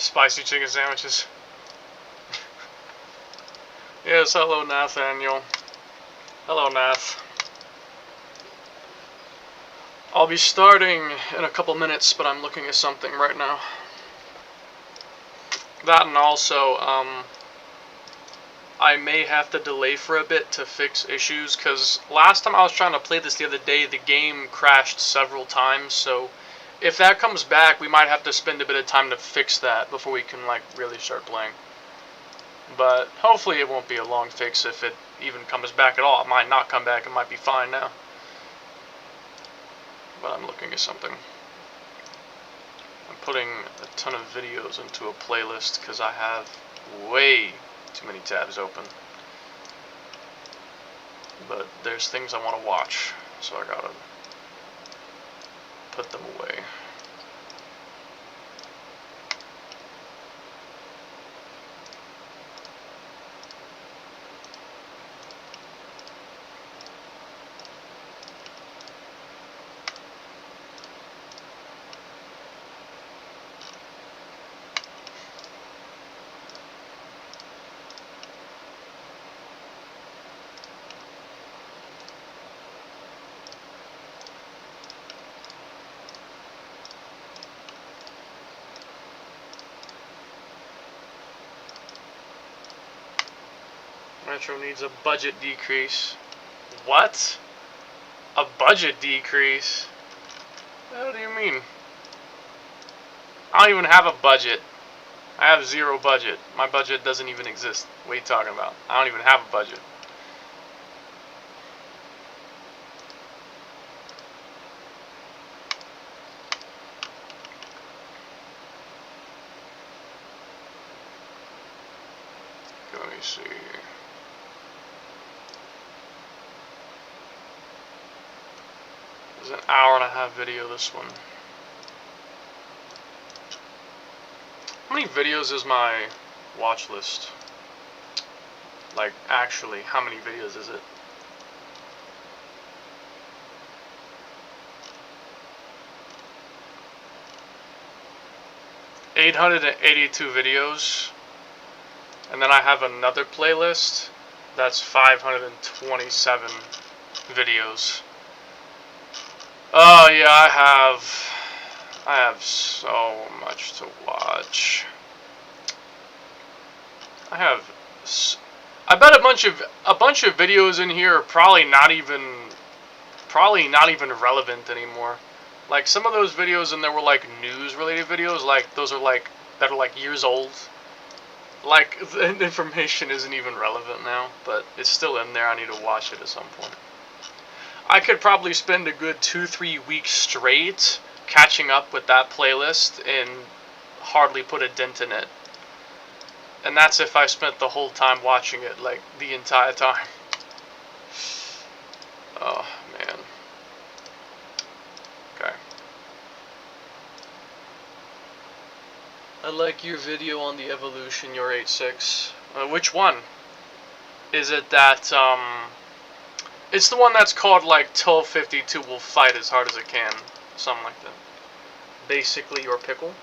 Spicy chicken sandwiches. Yes, hello Nathaniel. Hello Nath. I'll be starting in a couple minutes, but I'm looking at something right now. That and also, I may have to delay for a bit to fix issues, because last time I was trying to play this the other day, the game crashed several times, so if that comes back, we might have to spend a bit of time to fix that before we can, like, really start playing. But hopefully it won't be a long fix if it even comes back at all. It might not come back, it might be fine now. But I'm looking at something. I'm putting a ton of videos into a playlist because I have way too many tabs open. But there's things I want to watch, so I gotta put them away. Metro needs a budget decrease. What? A budget decrease? What do you mean? I don't even have a budget. I have zero budget. My budget doesn't even exist. What are you talking about? I don't even have a budget. Let me see. It's an hour and a half video, this one. How many videos is my watch list? Like, actually, how many videos is it? $882 videos. And then I have another playlist that's 527 videos. Oh yeah, I have so much to watch. I bet a bunch of videos in here are probably not even relevant anymore. Like some of those videos in there were like news related videos, like those are like that are like years old. Like the information isn't even relevant now, but it's still in there. I need to watch it at some point. I could probably spend a good 2-3 weeks straight catching up with that playlist and hardly put a dent in it. And that's if I spent the whole time watching it, like the entire time. Oh, man. Okay. I like your video on the evolution, your 8.6. Which one? Is it that, it's the one that's called, like, 1252 will fight as hard as it can. Something like that. Basically, your pickle?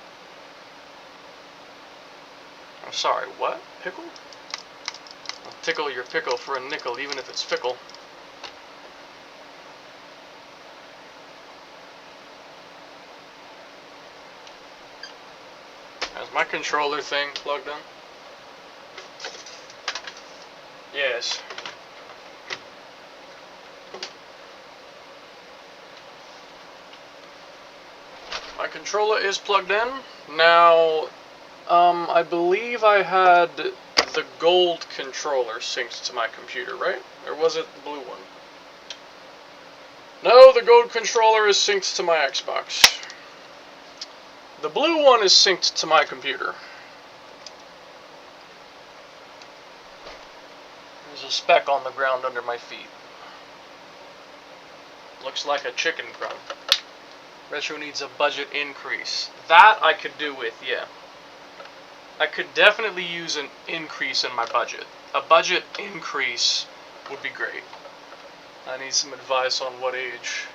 I'm sorry, what? Pickle? I'll tickle your pickle for a nickel, even if it's fickle. Is my controller thing plugged in? Yes. My controller is plugged in. Now, I believe I had the gold controller synced to my computer, right? Or was it the blue one? No, the gold controller is synced to my Xbox. The blue one is synced to my computer. There's a speck on the ground under my feet. Looks like a chicken crumb. Retro needs a budget increase. That I could do with, yeah. I could definitely use an increase in my budget. A budget increase would be great. I need some advice on what age.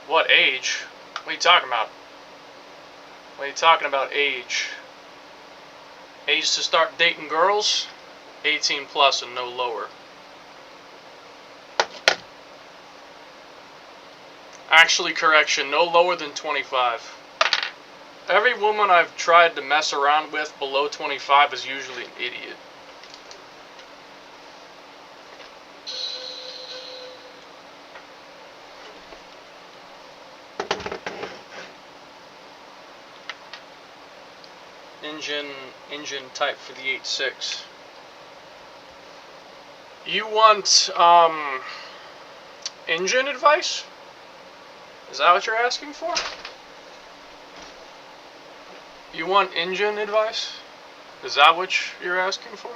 What age? What are you talking about? When you're talking about age to start dating girls, 18 plus and no lower. Actually, correction, no lower than 25. Every woman I've tried to mess around with below 25 is usually an idiot. Engine type for the 8.6. You want engine advice? Is that what you're asking for? You want engine advice? Is that what you're asking for?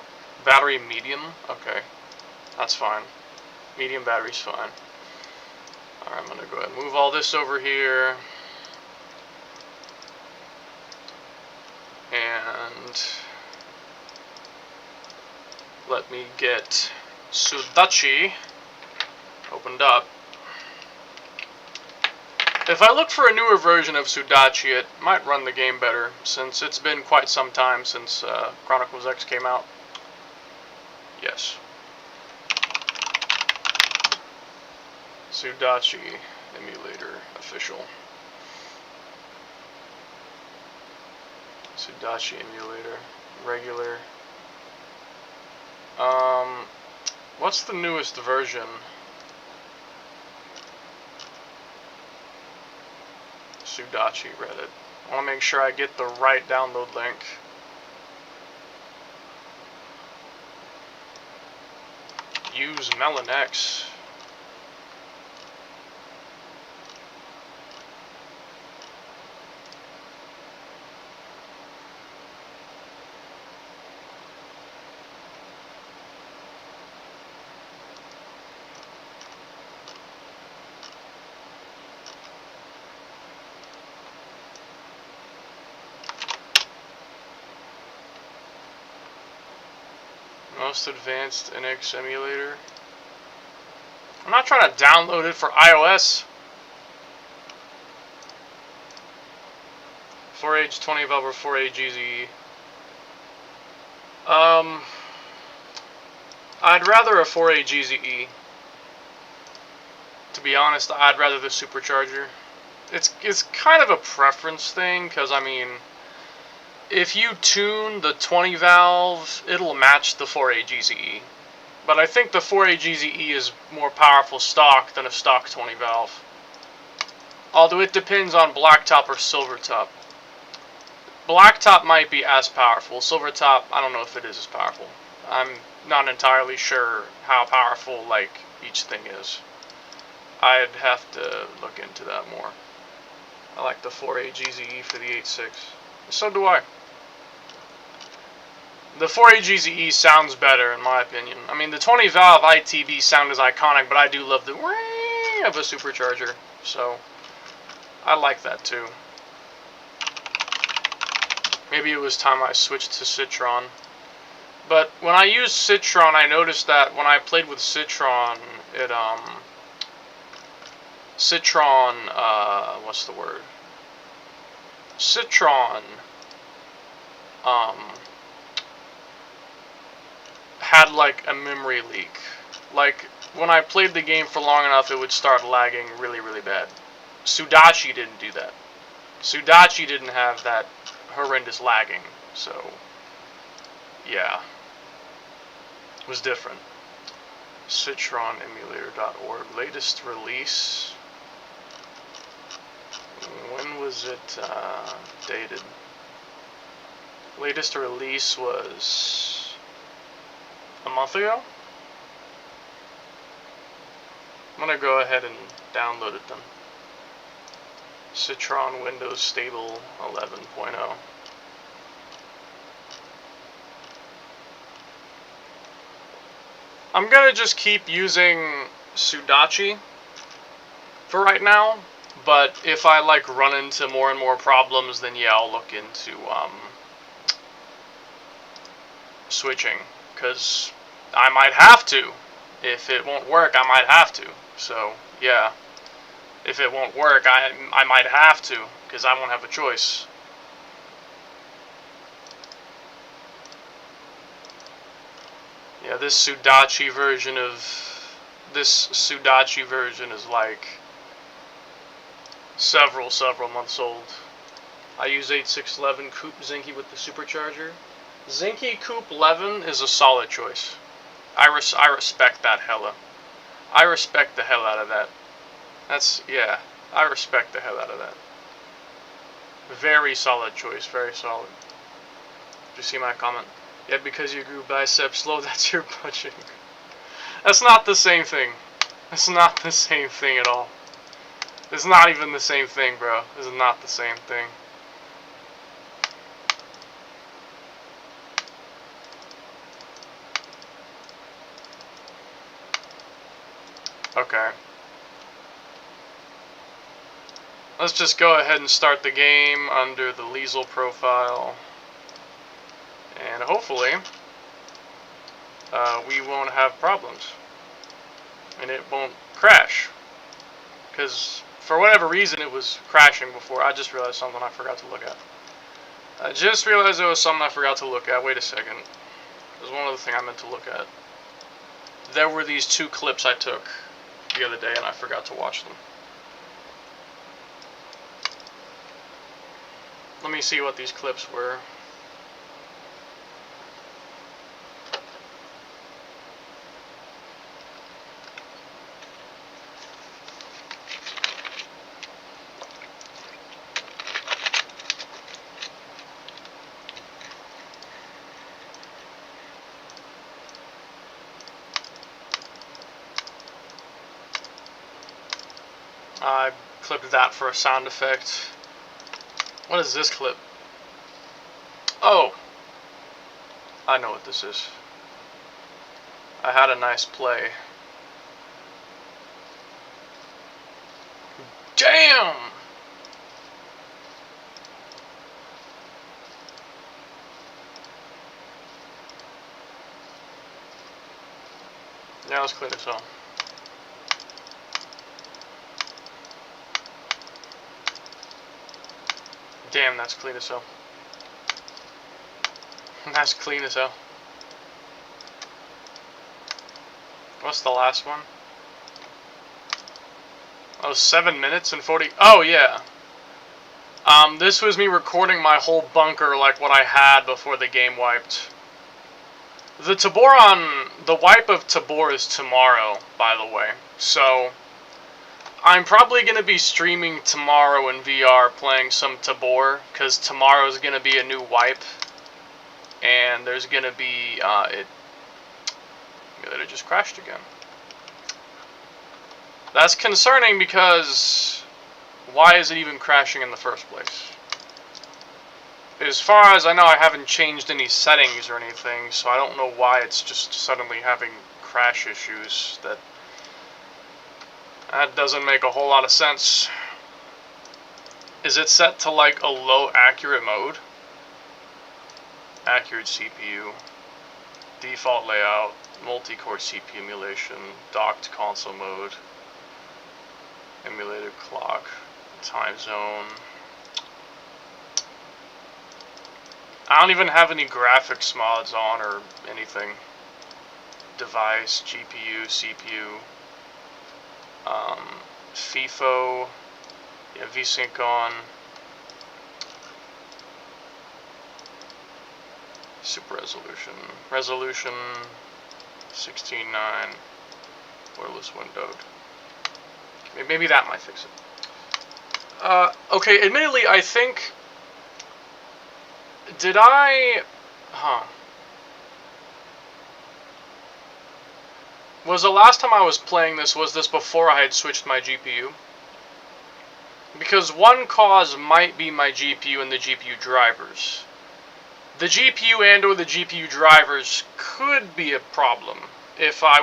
Battery medium? Okay. That's fine. Medium battery's fine. Alright, I'm gonna go ahead and move all this over here. And let me get Sudachi opened up. If I look for a newer version of Sudachi, it might run the game better, since it's been quite some time since Chronicles X came out. Yes. Sudachi emulator official. Sudachi emulator, regular. What's the newest version? Sudachi Reddit. I want to make sure I get the right download link. Use Melon X. Most advanced NX emulator. I'm not trying to download it for iOS. 4H 20 valve or 4A GZE. I'd rather a 4A GZE. To be honest, I'd rather the supercharger. It's kind of a preference thing, because I mean, if you tune the 20 valve, it'll match the 4A GZE. But I think the 4A GZE is more powerful stock than a stock 20 valve. Although it depends on blacktop or silvertop. Blacktop might be as powerful. Silvertop, I don't know if it is as powerful. I'm not entirely sure how powerful like each thing is. I'd have to look into that more. I like the 4A GZE for the 8.6. So do I. The 4A GZE sounds better, in my opinion. I mean, the 20 valve ITB sound is iconic, but I do love the whee of a supercharger. So, I like that too. Maybe it was time I switched to Citron. But when I used Citron, I noticed that when I played with Citron, it, Citron, what's the word? Citron, had like a memory leak. Like, when I played the game for long enough, it would start lagging really, really bad. Sudachi didn't do that. Sudachi didn't have that horrendous lagging, so, yeah. It was different. CitronEmulator.org. Latest release. When was it dated? Latest release was a month ago? I'm gonna go ahead and download it then. Citron Windows Stable 11.0. I'm gonna just keep using Sudachi for right now, but if I like run into more and more problems, then yeah, I'll look into switching, because I might have to. If it won't work, I might have to. So yeah, if it won't work, I might have to, because I won't have a choice. Yeah, this Sudachi version is like several months old. I use 8611 Coupe Zinke with the supercharger. Zinke Coupe 11 is a solid choice. I respect that hella. I respect the hell out of that. Yeah, I respect the hell out of that. Very solid choice, very solid. Did you see my comment? Yeah, because you grew biceps slow, that's your punching. That's not the same thing. That's not the same thing at all. It's not even the same thing, bro. This is not the same thing. Okay. Let's just go ahead and start the game under the LIESEL profile. And hopefully, we won't have problems. And it won't crash. Because for whatever reason it was crashing before. I just realized something I forgot to look at. Wait a second. There's one other thing I meant to look at. There were these two clips I took the other day and I forgot to watch them. Let me see what these clips were. I clipped that for a sound effect. What is this clip? Oh! I know what this is. I had a nice play. Damn! Yeah, let's clean this up. Damn, that's clean as hell. That's clean as hell. What's the last one? Oh, 7 minutes and 40... Oh, yeah. This was me recording my whole bunker like what I had before the game wiped. The wipe of Tabor is tomorrow, by the way. So, I'm probably going to be streaming tomorrow in VR playing some Tabor, because tomorrow's going to be a new wipe. And there's going to be, it just crashed again. That's concerning because why is it even crashing in the first place? As far as I know, I haven't changed any settings or anything, so I don't know why it's just suddenly having crash issues. That doesn't make a whole lot of sense. Is it set to like a low accurate mode? Accurate CPU, default layout, multi-core CPU emulation, docked console mode, emulated clock, time zone. I don't even have any graphics mods on or anything. Device, GPU, CPU, FIFO, yeah, VSync on. Super resolution 16:9, wireless windowed. Maybe that might fix it. Okay, admittedly, I think, was the last time I was playing this, was this before I had switched my GPU? Because one cause might be my GPU and the GPU drivers. The GPU and or the GPU drivers could be a problem if I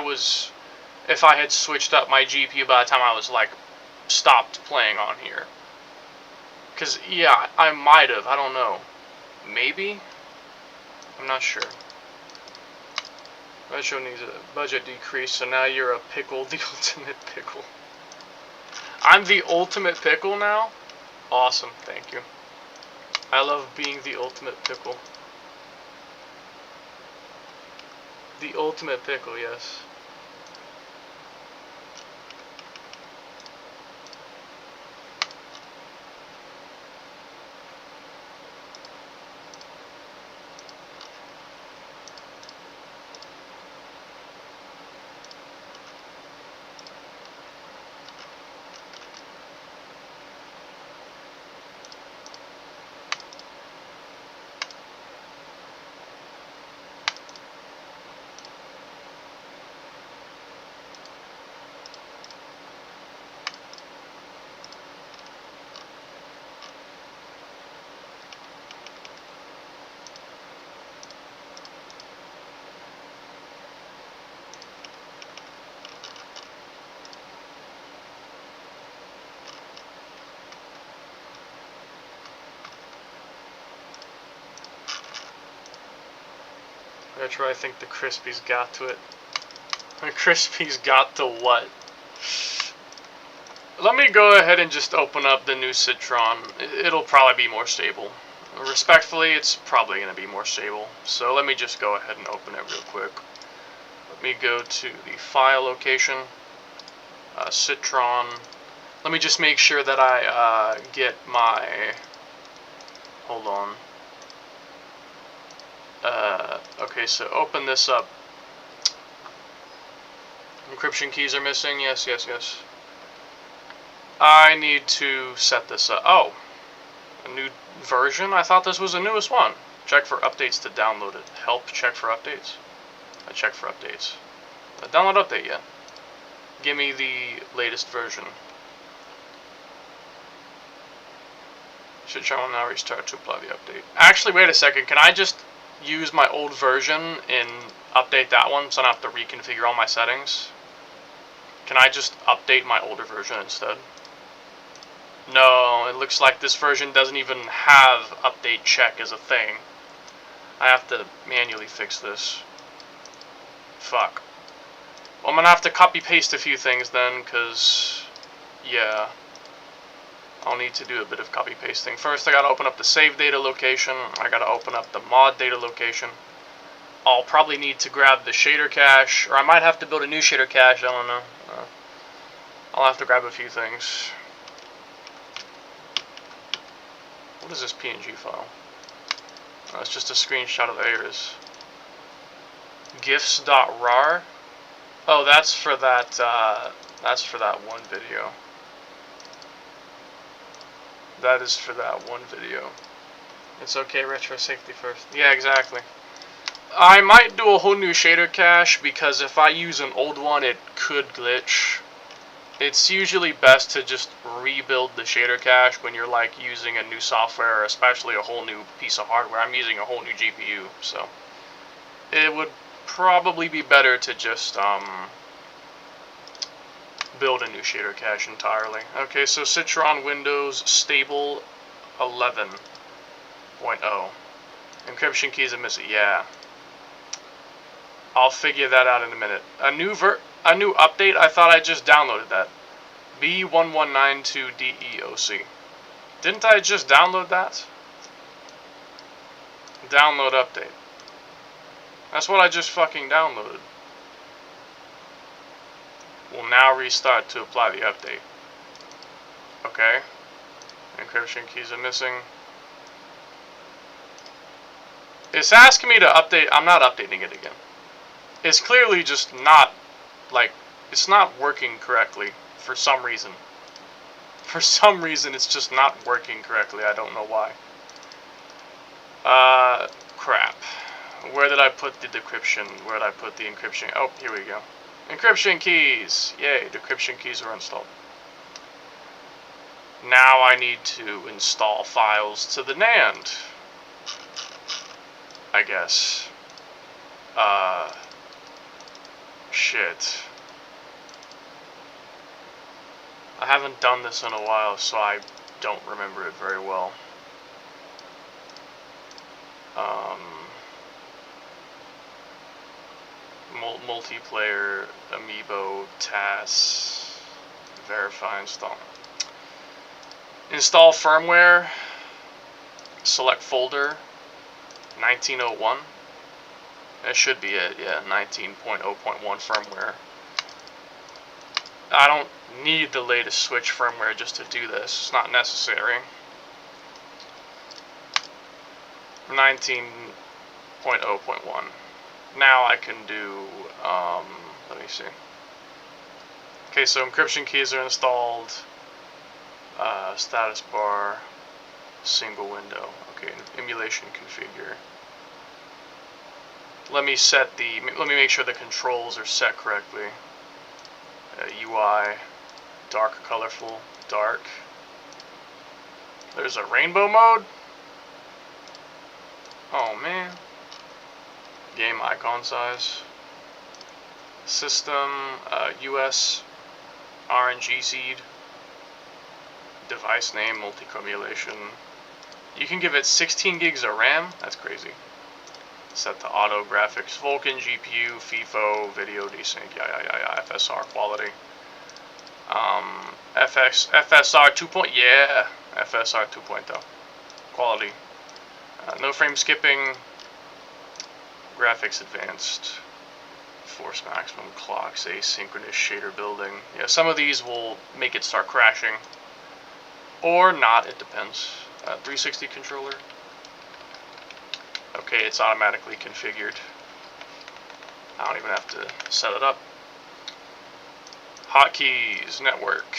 had switched up my GPU by the time I was like stopped playing on here. Cause yeah, I might have, I don't know. Maybe? I'm not sure. Retro needs a budget decrease, so now you're a pickle, the ultimate pickle. I'm the ultimate pickle now? Awesome, thank you. I love being the ultimate pickle. The ultimate pickle, yes. Retro, I think the Crispy's got to it. The Crispy's got to what? Let me go ahead and just open up the new Citron. It'll probably be more stable. Respectfully, it's probably going to be more stable. So let me just go ahead and open it real quick. Let me go to the file location. Citron. Let me just make sure that I get my... Hold on. Okay, so open this up. Encryption keys are missing. Yes, yes, yes. I need to set this up. Oh, a new version? I thought this was the newest one. Check for updates to download it. Help, check for updates. I check for updates. Download update yet. Give me the latest version. Should try now restart to apply the update. Actually, wait a second. Can I just use my old version and update that one so I don't have to reconfigure all my settings? Can I just update my older version instead? No, it looks like this version doesn't even have update check as a thing. I have to manually fix this. Fuck. Well, I'm gonna have to copy paste a few things then, because, yeah, I'll need to do a bit of copy pasting. First, I gotta open up the save data location. I gotta open up the mod data location. I'll probably need to grab the shader cache, or I might have to build a new shader cache, I don't know. I'll have to grab a few things. What is this PNG file? Oh, it's just a screenshot of errors. gifs.rar. Oh, that's for that one video. That is for that one video. It's okay, retro safety first. Yeah, exactly. I might do a whole new shader cache, because if I use an old one, it could glitch. It's usually best to just rebuild the shader cache when you're like using a new software, or especially a whole new piece of hardware. I'm using a whole new GPU, so it would probably be better to just build a new shader cache entirely. Okay, so Citron Windows Stable 11.0. Encryption keys are missing. Yeah, I'll figure that out in a minute. A new update. I thought I just downloaded that. B1192DEOC. Didn't I just download that? Download update. That's what I just fucking downloaded. Will now restart to apply the update. Okay. Encryption keys are missing. It's asking me to update. I'm not updating it again. It's clearly just not, like, it's not working correctly for some reason. For some reason, it's just not working correctly. I don't know why. Crap. Where did I put the decryption? Where did I put the encryption? Oh, here we go. Encryption keys! Yay, decryption keys are installed. Now I need to install files to the NAND. I guess. Shit. I haven't done this in a while, so I don't remember it very well. Multiplayer, amiibo, tasks, verify, install. Install firmware, select folder, 1901. That should be it, yeah, 19.0.1 firmware. I don't need the latest Switch firmware just to do this. It's not necessary. 19.0.1. Now I can do, let me see. Okay, so encryption keys are installed. Status bar, single window. Okay, emulation configure. Let me make sure the controls are set correctly. UI, dark, colorful, dark. There's a rainbow mode? Oh man. Game icon size. System, US, RNG seed. Device name, multi-cumulation. You can give it 16 gigs of RAM? That's crazy. Set to auto graphics, Vulkan, GPU, FIFO, video desync, yeah, FSR quality. FSR 2.0, yeah, FSR 2.0 quality. No frame skipping, graphics advanced, force maximum clocks, asynchronous shader building. Yeah, some of these will make it start crashing, or not, it depends. 360 controller. Okay, it's automatically configured. I don't even have to set it up. Hotkeys, network,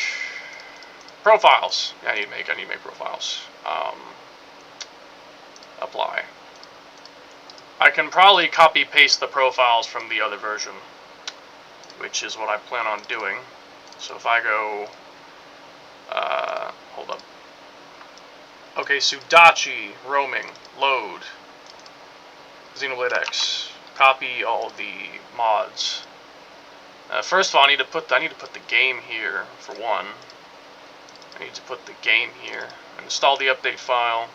profiles. Yeah, I need to make profiles. Apply. I can probably copy paste the profiles from the other version, which is what I plan on doing. So if I go, hold up. Okay, Sudachi, roaming, load. Xenoblade X. Copy all the mods. First of all, I need to put the game here for one. I need to put the game here. Install the update file,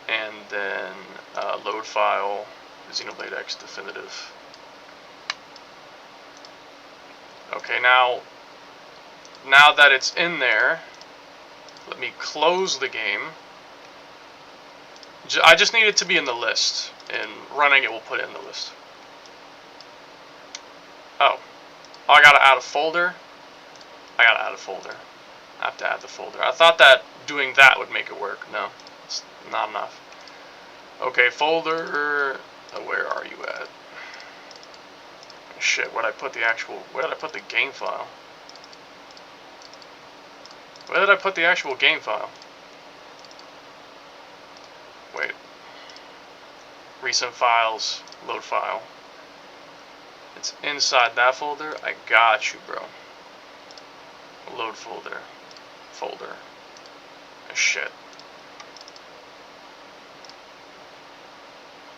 and then load file. Xenoblade X definitive. Okay, now that it's in there, let me close the game. I just need it to be in the list, and running it will put it in the list. Oh, I gotta add a folder? I gotta add a folder. I have to add the folder. I thought that doing that would make it work. No, it's not enough. Okay, folder, where are you at? Shit, where did I put the game file? Where did I put the actual game file? Wait. Recent files, load file. It's inside that folder. I got you, bro. Load folder. Folder. Oh, shit.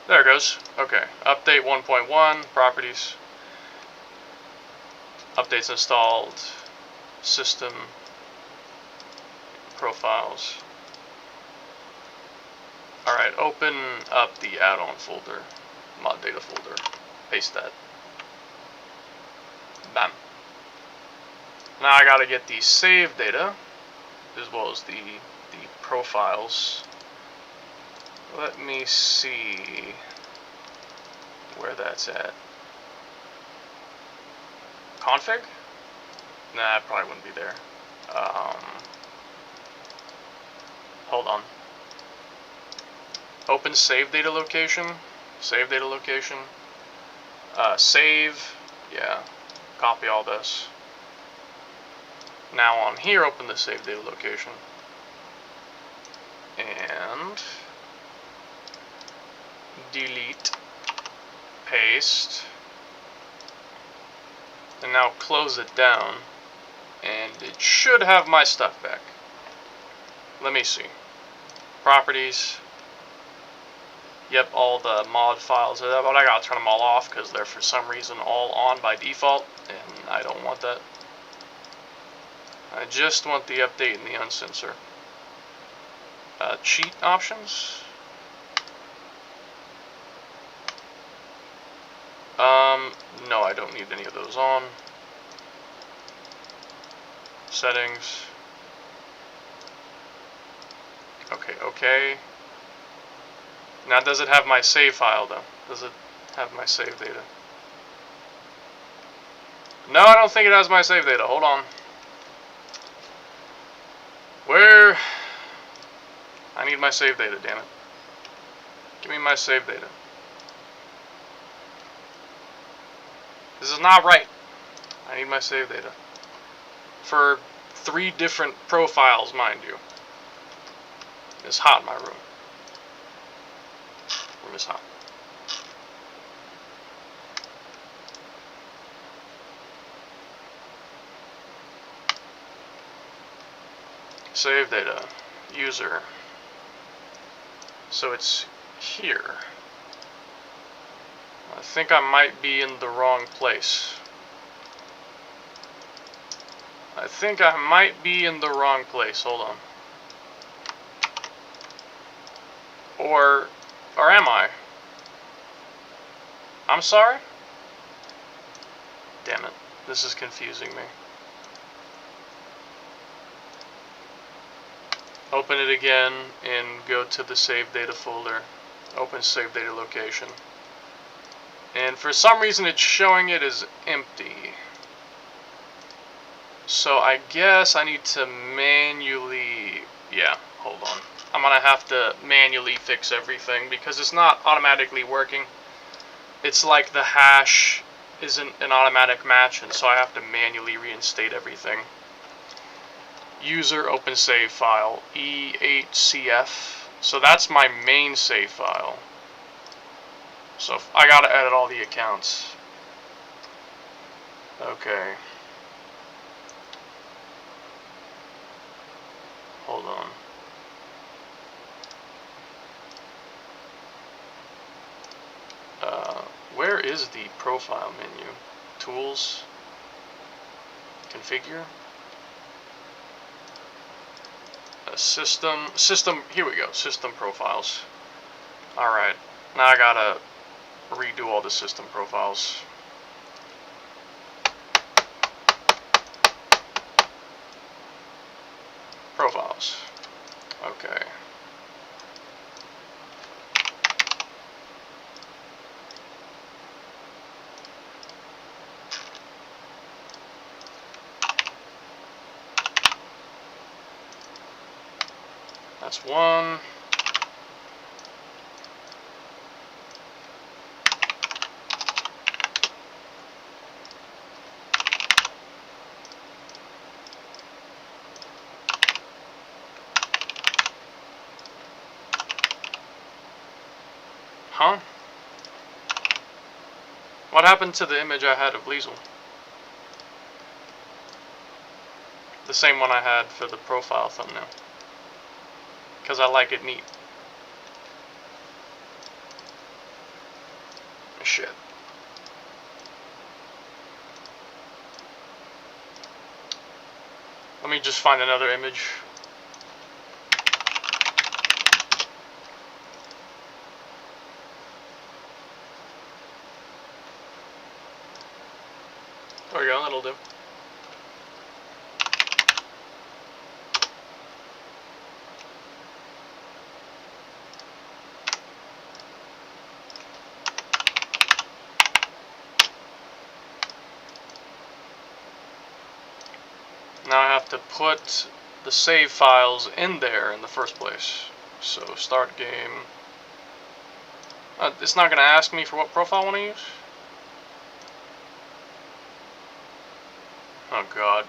There it goes. Okay. Update 1.1. Properties. Updates installed. System. Profiles. Alright, open up the add-on folder. Mod data folder. Paste that. Bam. Now I gotta get the save data, as well as the profiles. Let me see where that's at. Config? Nah, it probably wouldn't be there. Hold on. Open save data location. Save data location. Save. Yeah. Copy all this. Now on here, open the save data location. And delete. Paste. And now close it down. And it should have my stuff back. Let me see. Properties. Yep, all the mod files are there, but I gotta turn them all off because they're for some reason all on by default, and I don't want that. I just want the update and the uncensor. Cheat options. No, I don't need any of those on. Settings. Okay. Now, does it have my save file, though? Does it have my save data. No, I don't think it has my save data. Hold on. Where? I need my save data, damn it. Give me my save data. This is not right. I need my save data. For 3 different profiles, mind you. It's hot in my room. Room is hot. Save data. User. So it's here. I think I might be in the wrong place. I think I might be in the wrong place. Hold on. Or am I? I'm sorry? Damn it. This is confusing me. Open it again and go to the save data folder. Open save data location. And for some reason it's showing it as empty. So I guess I need to manually, yeah, hold on. I'm gonna have to manually fix everything because it's not automatically working. It's like the hash isn't an automatic match, and so I have to manually reinstate everything. User open save file, E8CF. So that's my main save file. So I gotta edit all the accounts. Okay. Hold on. Where is the profile menu? Tools? Configure? System, here we go, system profiles. Alright, now I gotta redo all the system profiles. Profiles. Okay. That's one. Huh? What happened to the image I had of LIESEL? The same one I had for the profile thumbnail. Because I like it neat. Shit. Let me just find another image. There we go, that'll do. Now I have to put the save files in there in the first place. So start game. It's not going to ask me for what profile I want to use? Oh god.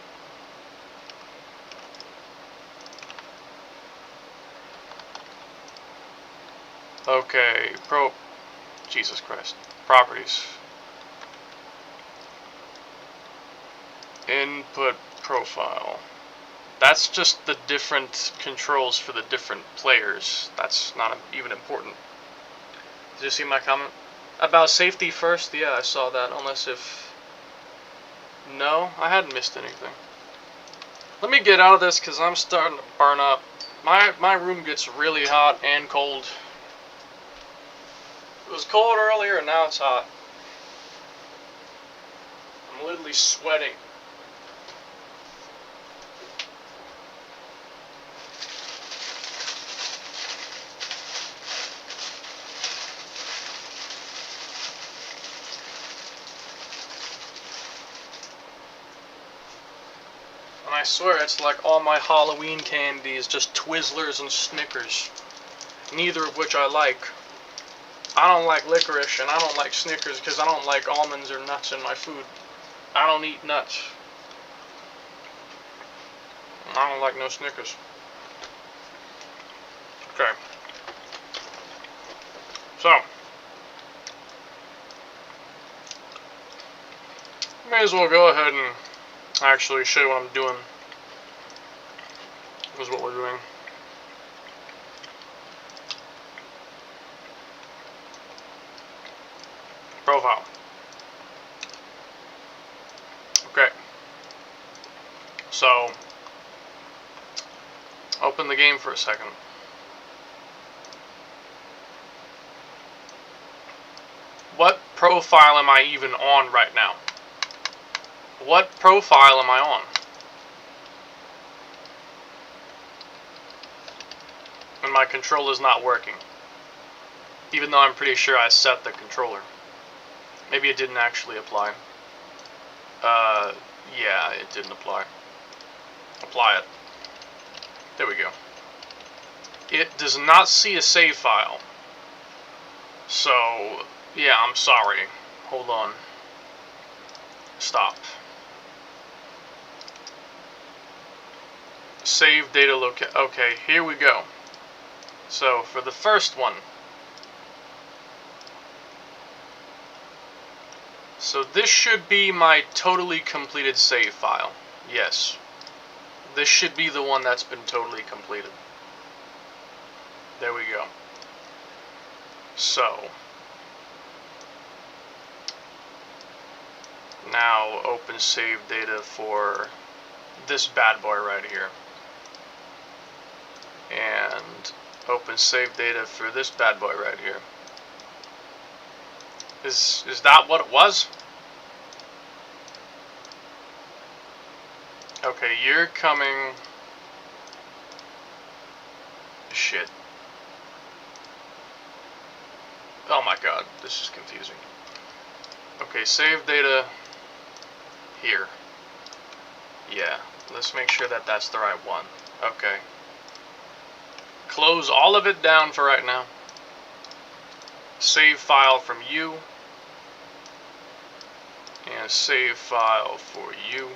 Okay, Jesus Christ. Properties. Input profile. That's just the different controls for the different players. That's not even important. Did you see my comment? About safety first? Yeah, I saw that. Unless if... No, I hadn't missed anything. Let me get out of this because I'm starting to burn up. My room gets really hot and cold. It was cold earlier and now it's hot. I'm literally sweating. I swear it's like all my Halloween candy is just Twizzlers and Snickers. Neither of which I like. I don't like licorice and I don't like Snickers because I don't like almonds or nuts in my food. I don't eat nuts. I don't like no Snickers. Okay. So, may as well go ahead and actually show you what I'm doing. This is what we're doing. Profile. Okay. So, open the game for a second. What profile am I even on right now? What profile am I on? And my controller's not working. Even though I'm pretty sure I set the controller. Maybe it didn't actually apply. Yeah, it didn't apply. Apply it. There we go. It does not see a save file. So, yeah, I'm sorry. Hold on. Stop. Save data locate. Okay, here we go. So, for the first one. So this should be my totally completed save file. Yes. This should be the one that's been totally completed. There we go. So, now open save data for this bad boy right here. And open save data for this bad boy right here. Is that what it was? Okay, you're coming. Shit. Oh my god, this is confusing. Okay, save data here. Yeah, let's make sure that that's the right one. Okay. Close all of it down for right now. Save file from you. And save file for you.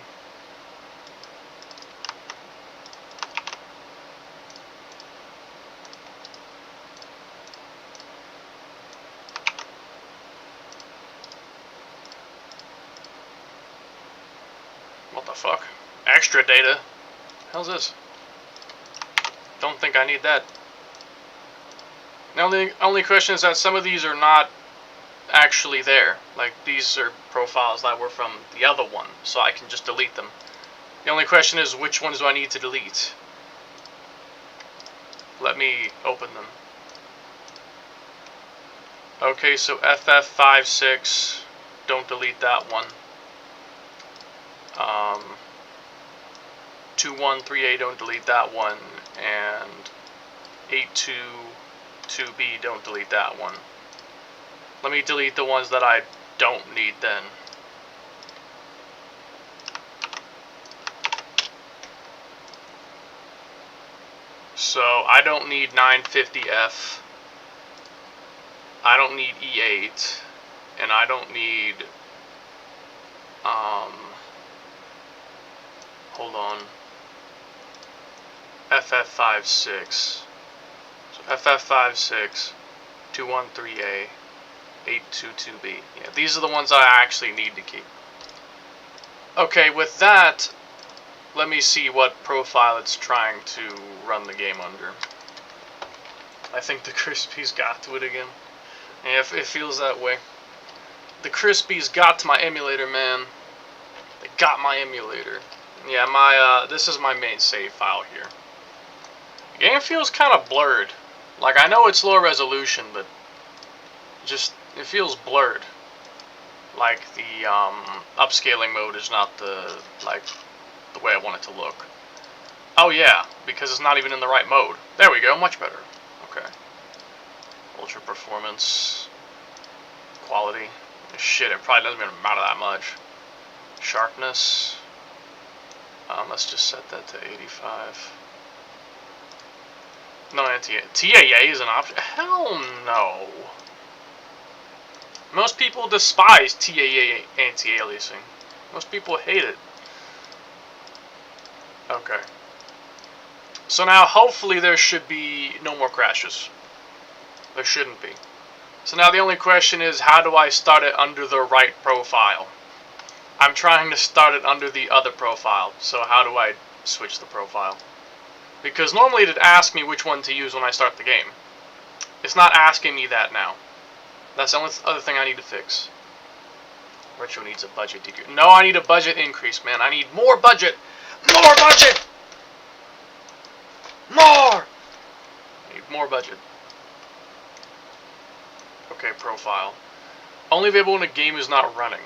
What the fuck? Extra data? How's this? Don't think I need that. The only question is that some of these are not actually there. Like, these are profiles that were from the other one, so I can just delete them. The only question is, which ones do I need to delete? Let me open them. Okay, so FF56, don't delete that one. 2138, don't delete that one, and 822B, don't delete that one. Let me delete the ones that I don't need then. So, I don't need 950F, I don't need E8, and I don't need, hold on, FF56, so FF56, 213A, 822B, yeah, these are the ones I actually need to keep. Okay, with that, let me see what profile it's trying to run the game under. I think the Crispies got to it again. Yeah, it feels that way. The Crispies got to my emulator, man. They got my emulator. Yeah, this is my main save file here. The game feels kind of blurred. Like, I know it's low resolution, but it feels blurred. Like, the upscaling mode is not the way I want it to look. Oh yeah, because it's not even in the right mode. There we go, much better. Okay. Ultra performance, quality. Shit, it probably doesn't even matter that much. Sharpness. Let's just set that to 85. No, TAA is an option. Hell no. Most people despise TAA anti-aliasing. Most people hate it. Okay. So now, hopefully, there should be no more crashes. There shouldn't be. So now the only question is, how do I start it under the right profile? I'm trying to start it under the other profile, so how do I switch the profile? Because normally it'd ask me which one to use when I start the game. It's not asking me that now. That's the only other thing I need to fix. Retro needs a budget decrease. No, I need a budget increase, man. I need more budget! More budget! More! I need more budget. Okay, profile. Only available when a game is not running.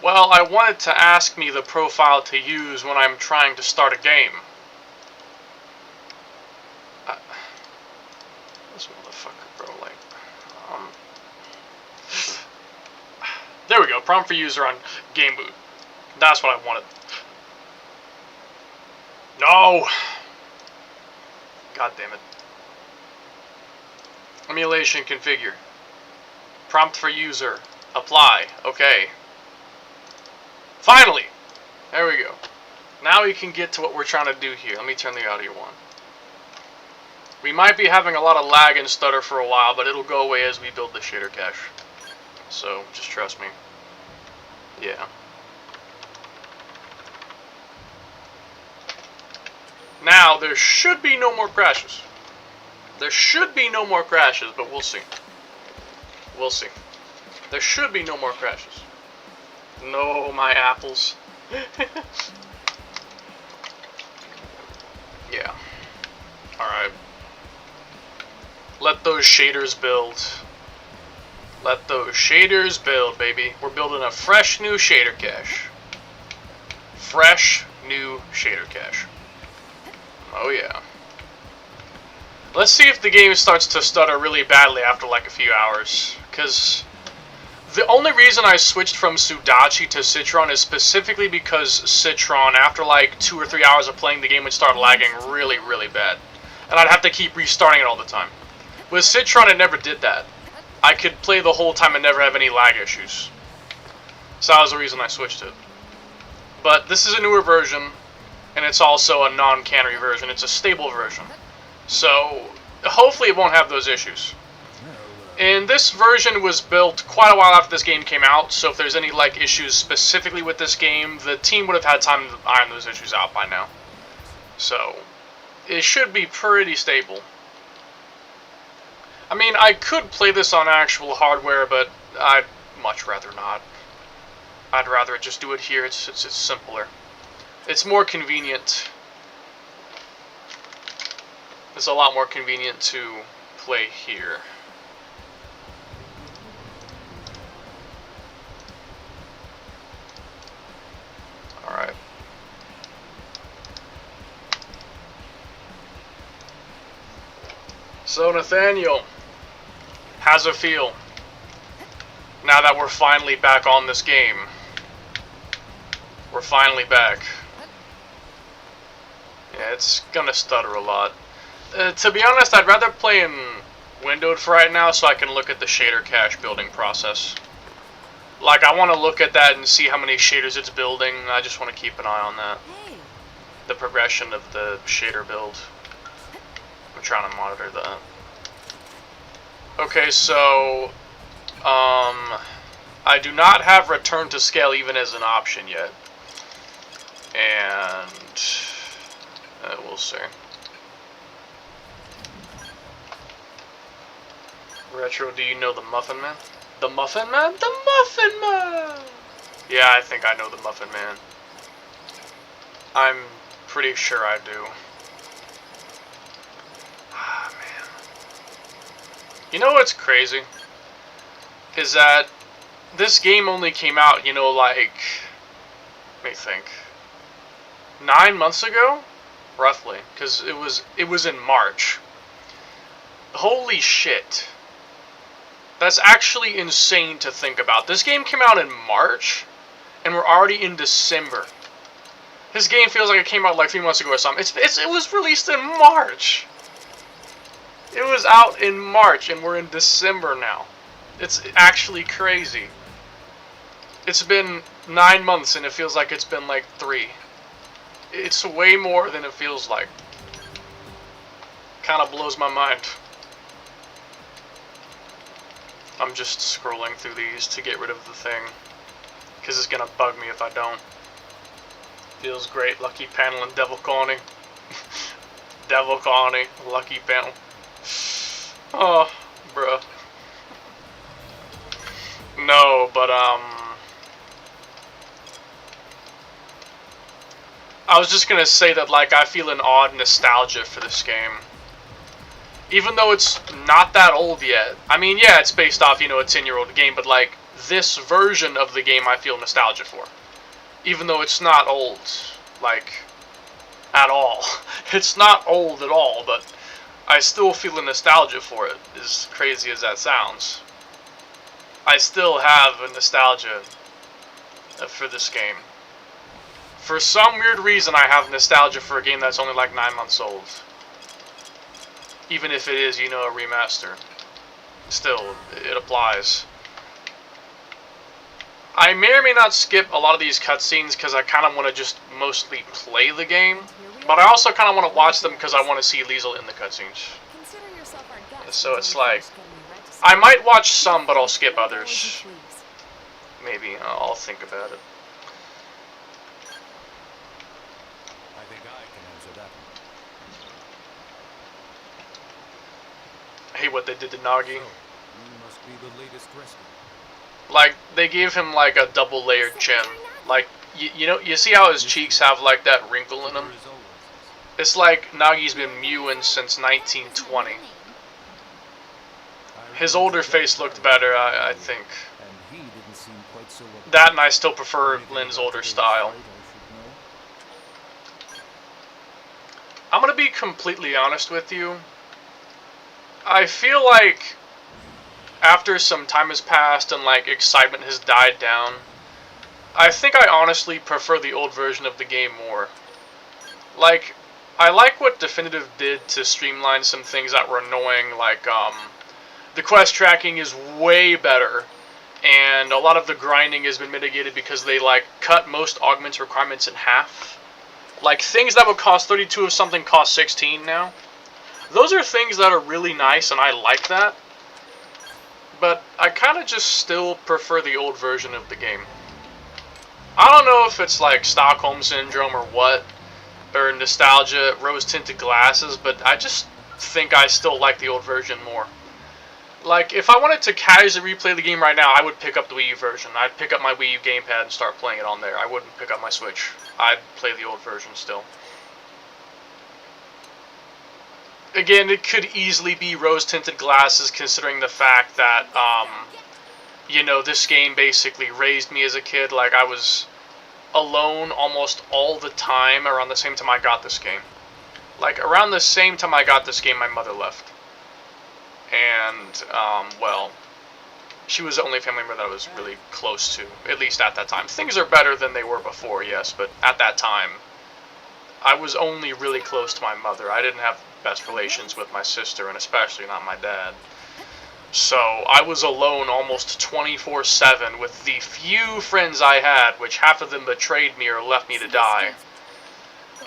Well, I wanted to ask me the profile to use when I'm trying to start a game. This motherfucker, bro, like... There we go, prompt for user on game boot. That's what I wanted. No! God damn it. Emulation configure. Prompt for user. Apply. Okay. Finally! There we go. Now we can get to what we're trying to do here. Let me turn the audio on. We might be having a lot of lag and stutter for a while, but it'll go away as we build the shader cache. So, just trust me. Yeah. Now, there should be no more crashes. There should be no more crashes, but we'll see. We'll see. There should be no more crashes. No, my apples. Yeah. Alright. Let those shaders build. Let those shaders build, baby. We're building a fresh new shader cache. Fresh new shader cache. Oh yeah. Let's see if the game starts to stutter really badly after like a few hours. Because the only reason I switched from Sudachi to Citron is specifically because Citron, after like 2 or 3 hours of playing the game, would start lagging really, really bad. And I'd have to keep restarting it all the time. With Citron, it never did that. I could play the whole time and never have any lag issues. So that was the reason I switched it. But this is a newer version, and it's also a non-cannery version. It's a stable version. So hopefully it won't have those issues. And this version was built quite a while after this game came out, so if there's any like issues specifically with this game, the team would have had time to iron those issues out by now. So it should be pretty stable. I mean, I could play this on actual hardware, but I'd much rather not. I'd rather just do it here. It's simpler. It's more convenient. It's a lot more convenient to play here. Alright. So, Nathaniel, how's it feel now that we're finally back on this game? We're finally back. Yeah, it's gonna stutter a lot. To be honest, I'd rather play in windowed for right now so I can look at the shader cache building process. Like, I want to look at that and see how many shaders it's building. I just want to keep an eye on that. The progression of the shader build. I'm trying to monitor that. Okay, so I do not have return to scale even as an option yet. And we'll see. Retro, do you know the Muffin Man? The Muffin Man? The Muffin Man! Yeah, I think I know the Muffin Man. I'm pretty sure I do. Ah, man. You know what's crazy? Is that this game only came out, you know, like, let me think, 9 months ago? Roughly. Because it was in March. Holy shit. That's actually insane to think about. This game came out in March, and we're already in December. His game feels like it came out like 3 months ago or something. It was released in March. It was out in March, and we're in December now. It's actually crazy. It's been 9 months, and it feels like it's been like 3. It's way more than it feels like. Kind of blows my mind. I'm just scrolling through these to get rid of the thing, because it's gonna bug me if I don't. Feels great. Lucky panel and Devil Colony. Devil Colony. Lucky panel. Oh, bruh. No, but, I was just gonna say that, like, I feel an odd nostalgia for this game. Even though it's not that old yet. I mean, yeah, it's based off, you know, a 10-year-old game, but, like, this version of the game I feel nostalgia for. Even though it's not old, like, at all. It's not old at all, but I still feel a nostalgia for it, as crazy as that sounds. I still have a nostalgia for this game. For some weird reason, I have nostalgia for a game that's only like 9 months old. Even if it is, you know, a remaster. Still, it applies. I may or may not skip a lot of these cutscenes because I kind of want to just mostly play the game. But I also kind of want to watch them because I want to see Liesel in the cutscenes. So it's like, I might watch some, but I'll skip others. Maybe, I'll think about it. I think I can answer that one. I hate what they did to Nagi. So, you must be the latest rescue. Like, they gave him like a double layered chin. Like, you know, you see how his cheeks have like that wrinkle in them? It's like Nagi's been mewing since 1920. His older face looked better, I think. That, and I still prefer Lynn's older style. I'm gonna be completely honest with you. I feel like after some time has passed and like excitement has died down, I think I honestly prefer the old version of the game more. Like, I like what Definitive did to streamline some things that were annoying, like, the quest tracking is way better, and a lot of the grinding has been mitigated because they, like, cut most augment requirements in half. Like, things that would cost 32 of something cost 16 now. Those are things that are really nice, and I like that. But I kind of just still prefer the old version of the game. I don't know if it's, like, Stockholm Syndrome or what, or nostalgia, rose-tinted glasses, but I just think I still like the old version more. Like, if I wanted to casually replay the game right now, I would pick up the Wii U version. I'd pick up my Wii U gamepad and start playing it on there. I wouldn't pick up my Switch. I'd play the old version still. Again, it could easily be rose-tinted glasses, considering the fact that, you know, this game basically raised me as a kid. Like, I was alone almost all the time around the same time I got this game. Like, around the same time I got this game, my mother left. And, well, she was the only family member that I was really close to, at least at that time. Things are better than they were before, yes, but at that time, I was only really close to my mother. I didn't have best relations with my sister, and especially not my dad. So, I was alone almost 24/7 with the few friends I had, which half of them betrayed me or left me to die.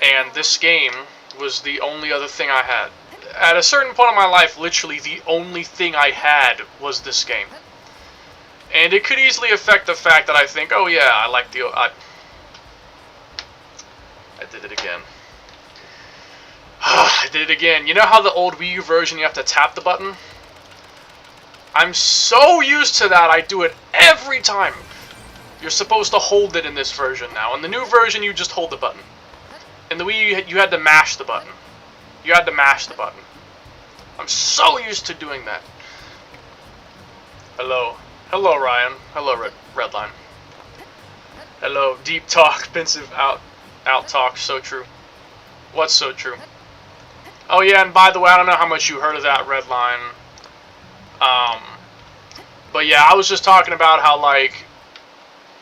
And this game was the only other thing I had. At a certain point in my life, literally the only thing I had was this game. And it could easily affect the fact that I think, oh yeah, I like the... I did it again. I did it again. You know how the old Wii U version you have to tap the button? I'm so used to that, I do it every time. You're supposed to hold it in this version now. In the new version, you just hold the button. In the Wii U, you had to mash the button. You had to mash the button. I'm so used to doing that. Hello. Hello, Ryan. Hello, Redline. Hello, deep talk, pensive out talk, so true. What's so true? Oh yeah, and by the way, I don't know how much you heard of that, Redline. But yeah, I was just talking about how, like,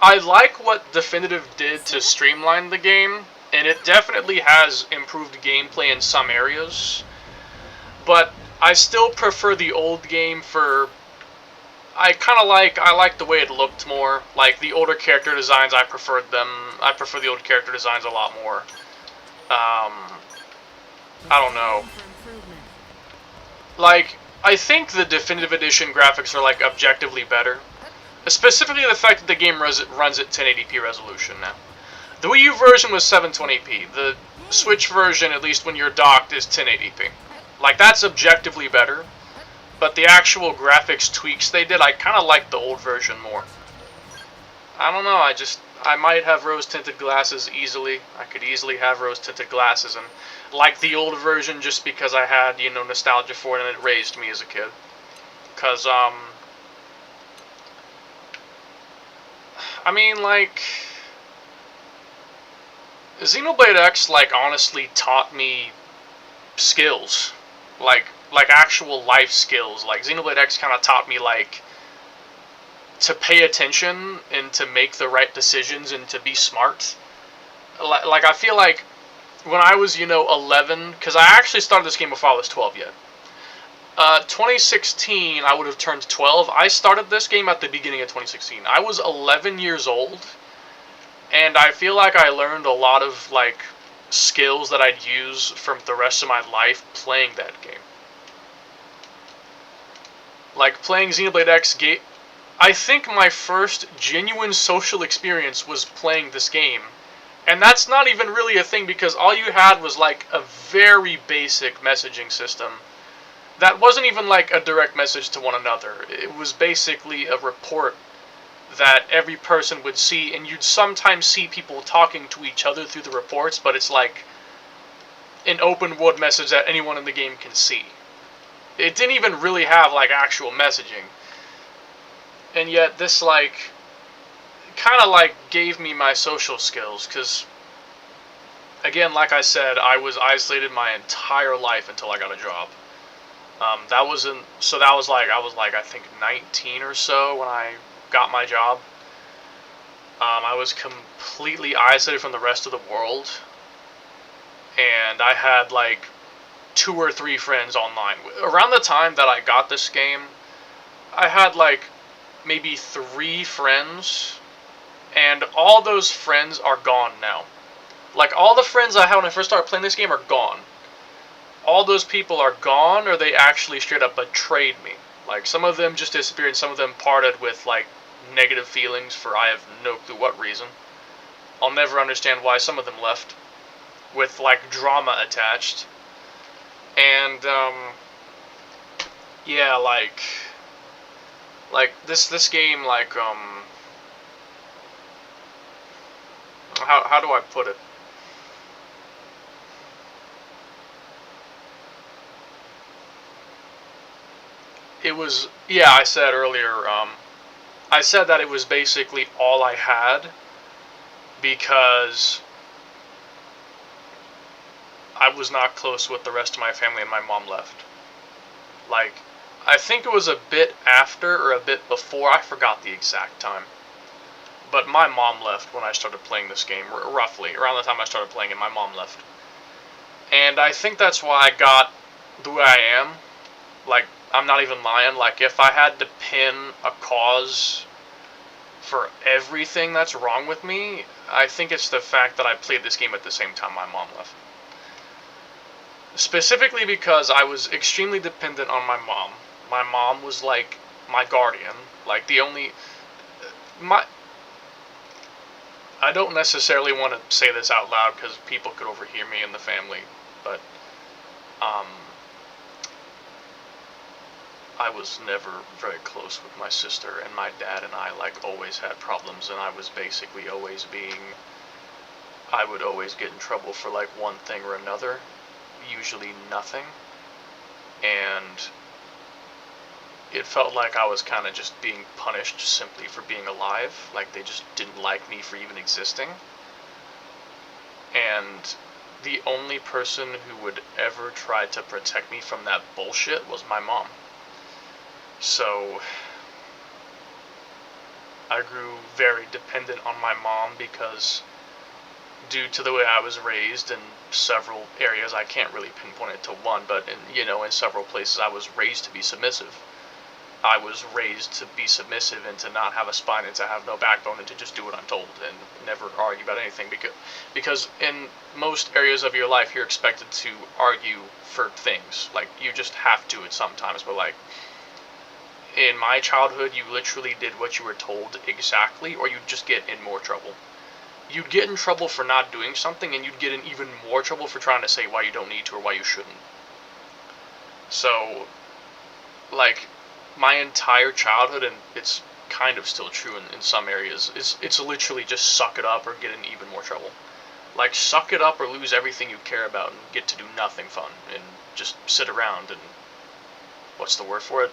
I like what Definitive did to streamline the game, and it definitely has improved gameplay in some areas, but I still prefer the old game for... I like the way it looked more. Like, the older character designs, I preferred them. I prefer the old character designs a lot more. I don't know. Like, I think the Definitive Edition graphics are, like, objectively better. Specifically the fact that the game runs at 1080p resolution now. The Wii U version was 720p. The Switch version, at least when you're docked, is 1080p. Like, that's objectively better. But the actual graphics tweaks they did, I kind of like the old version more. I don't know, I might have rose-tinted glasses easily. I could easily have rose-tinted glasses and like the old version just because I had, you know, nostalgia for it and it raised me as a kid. Because, I mean, like... Xenoblade X, like, honestly taught me skills. Like actual life skills. Like, Xenoblade X kind of taught me, like, to pay attention and to make the right decisions and to be smart. Like, I feel like when I was, you know, 11, because I actually started this game before I was 12 yet. 2016, I would have turned 12. I started this game at the beginning of 2016. I was 11 years old, and I feel like I learned a lot of, like, skills that I'd use from the rest of my life playing that game. Like, playing Xenoblade X I think my first genuine social experience was playing this game. And that's not even really a thing because all you had was, like, a very basic messaging system. That wasn't even, like, a direct message to one another. It was basically a report that every person would see, and you'd sometimes see people talking to each other through the reports, but it's like an open world message that anyone in the game can see. It didn't even really have, like, actual messaging. And yet this, like, kind of, like, gave me my social skills, because, again, like I said, I was isolated my entire life until I got a job. I think 19 or so when I got my job. I was completely isolated from the rest of the world, and I had, like, 2 or 3 friends online. Around the time that I got this game, I had, like, maybe 3 friends, and all those friends are gone now. Like, all the friends I had when I first started playing this game are gone. All those people are gone, or they actually straight up betrayed me. Like, some of them just disappeared, some of them parted with, like, negative feelings for I have no clue what reason. I'll never understand why some of them left, with, like, drama attached. And, yeah, like this game, like, how do I put it? It was, yeah, I said earlier, I said that it was basically all I had, because I was not close with the rest of my family and my mom left. Like, I think it was a bit after or a bit before, I forgot the exact time. But my mom left when I started playing this game, roughly. Around the time I started playing it, my mom left. And I think that's why I got the way I am. Like, I'm not even lying. Like, if I had to pin a cause for everything that's wrong with me, I think it's the fact that I played this game at the same time my mom left. Specifically because I was extremely dependent on my mom. My mom was, like, my guardian. Like, the only... I don't necessarily want to say this out loud because people could overhear me in the family, but, I was never very close with my sister, and my dad and I, like, always had problems, and I was basically always I would always get in trouble for, like, one thing or another, usually nothing, and it felt like I was kind of just being punished simply for being alive, like they just didn't like me for even existing, and the only person who would ever try to protect me from that bullshit was my mom. So I grew very dependent on my mom because due to the way I was raised in several areas. I can't really pinpoint it to one, but in several places I was raised to be submissive. I was raised to be submissive and to not have a spine and to have no backbone and to just do what I'm told and never argue about anything, because in most areas of your life you're expected to argue for things. Like, you just have to at sometimes, but like in my childhood you literally did what you were told exactly, or you'd just get in more trouble. You'd get in trouble for not doing something, and you'd get in even more trouble for trying to say why you don't need to or why you shouldn't. So, like, my entire childhood, and it's kind of still true in some areas, it's literally just suck it up or get in even more trouble. Like, suck it up or lose everything you care about and get to do nothing fun and just sit around and, what's the word for it?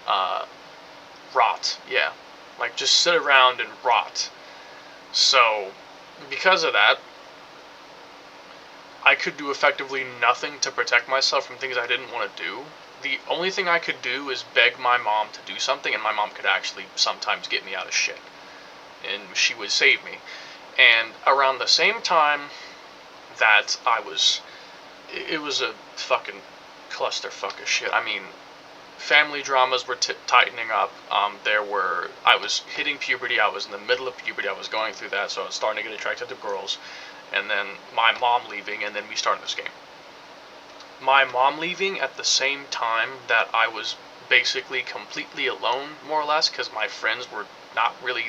Rot. Yeah. Like, just sit around and rot. So, because of that, I could do effectively nothing to protect myself from things I didn't want to do. The only thing I could do is beg my mom to do something, and my mom could actually sometimes get me out of shit. And she would save me. And around the same time that it was a fucking clusterfuck of shit. I mean, family dramas were tightening up. I was hitting puberty. I was in the middle of puberty. I was going through that, so I was starting to get attracted to girls. And then my mom leaving, and then we started this game. My mom leaving at the same time that I was basically completely alone, more or less, because my friends were not really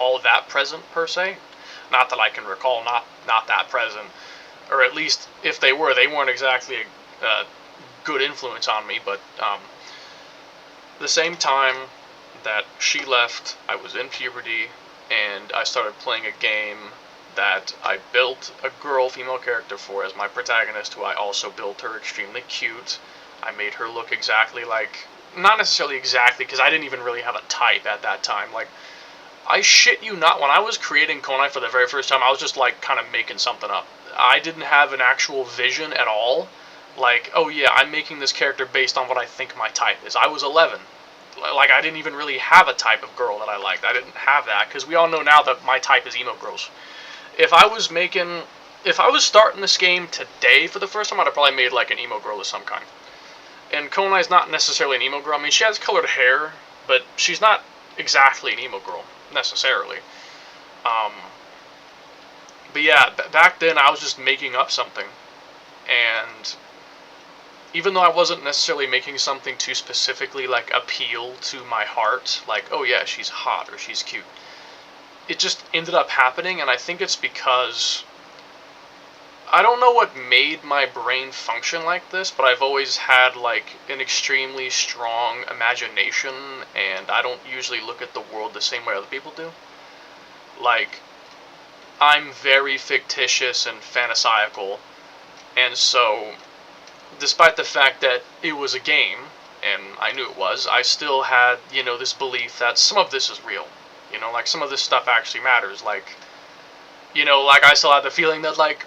all that present, per se. Not that I can recall, not that present. Or at least, if they were, they weren't exactly a good influence on me, but the same time that she left, I was in puberty, and I started playing a game that I built a girl female character for as my protagonist, who I also built her extremely cute. I made her look exactly like, not necessarily exactly, because I didn't even really have a type at that time. Like, I shit you not, when I was creating Konai for the very first time, I was just like kind of making something up. I didn't have an actual vision at all. Like, oh yeah, I'm making this character based on what I think my type is. I was 11. Like, I didn't even really have a type of girl that I liked. I didn't have that, because we all know now that my type is emo girls. If I was starting this game today for the first time, I'd have probably made like an emo girl of some kind. And Konai's not necessarily an emo girl. I mean, she has colored hair, but she's not exactly an emo girl, necessarily. But yeah, back then I was just making up something. And even though I wasn't necessarily making something to specifically like appeal to my heart, like, oh yeah, she's hot or she's cute, it just ended up happening. And I think it's because I don't know what made my brain function like this, but I've always had like an extremely strong imagination, and I don't usually look at the world the same way other people do. Like, I'm very fictitious and fantastical, and so despite the fact that it was a game, and I knew it was, I still had, this belief that some of this is real. Like, some of this stuff actually matters. Like, like, I still had the feeling that, like,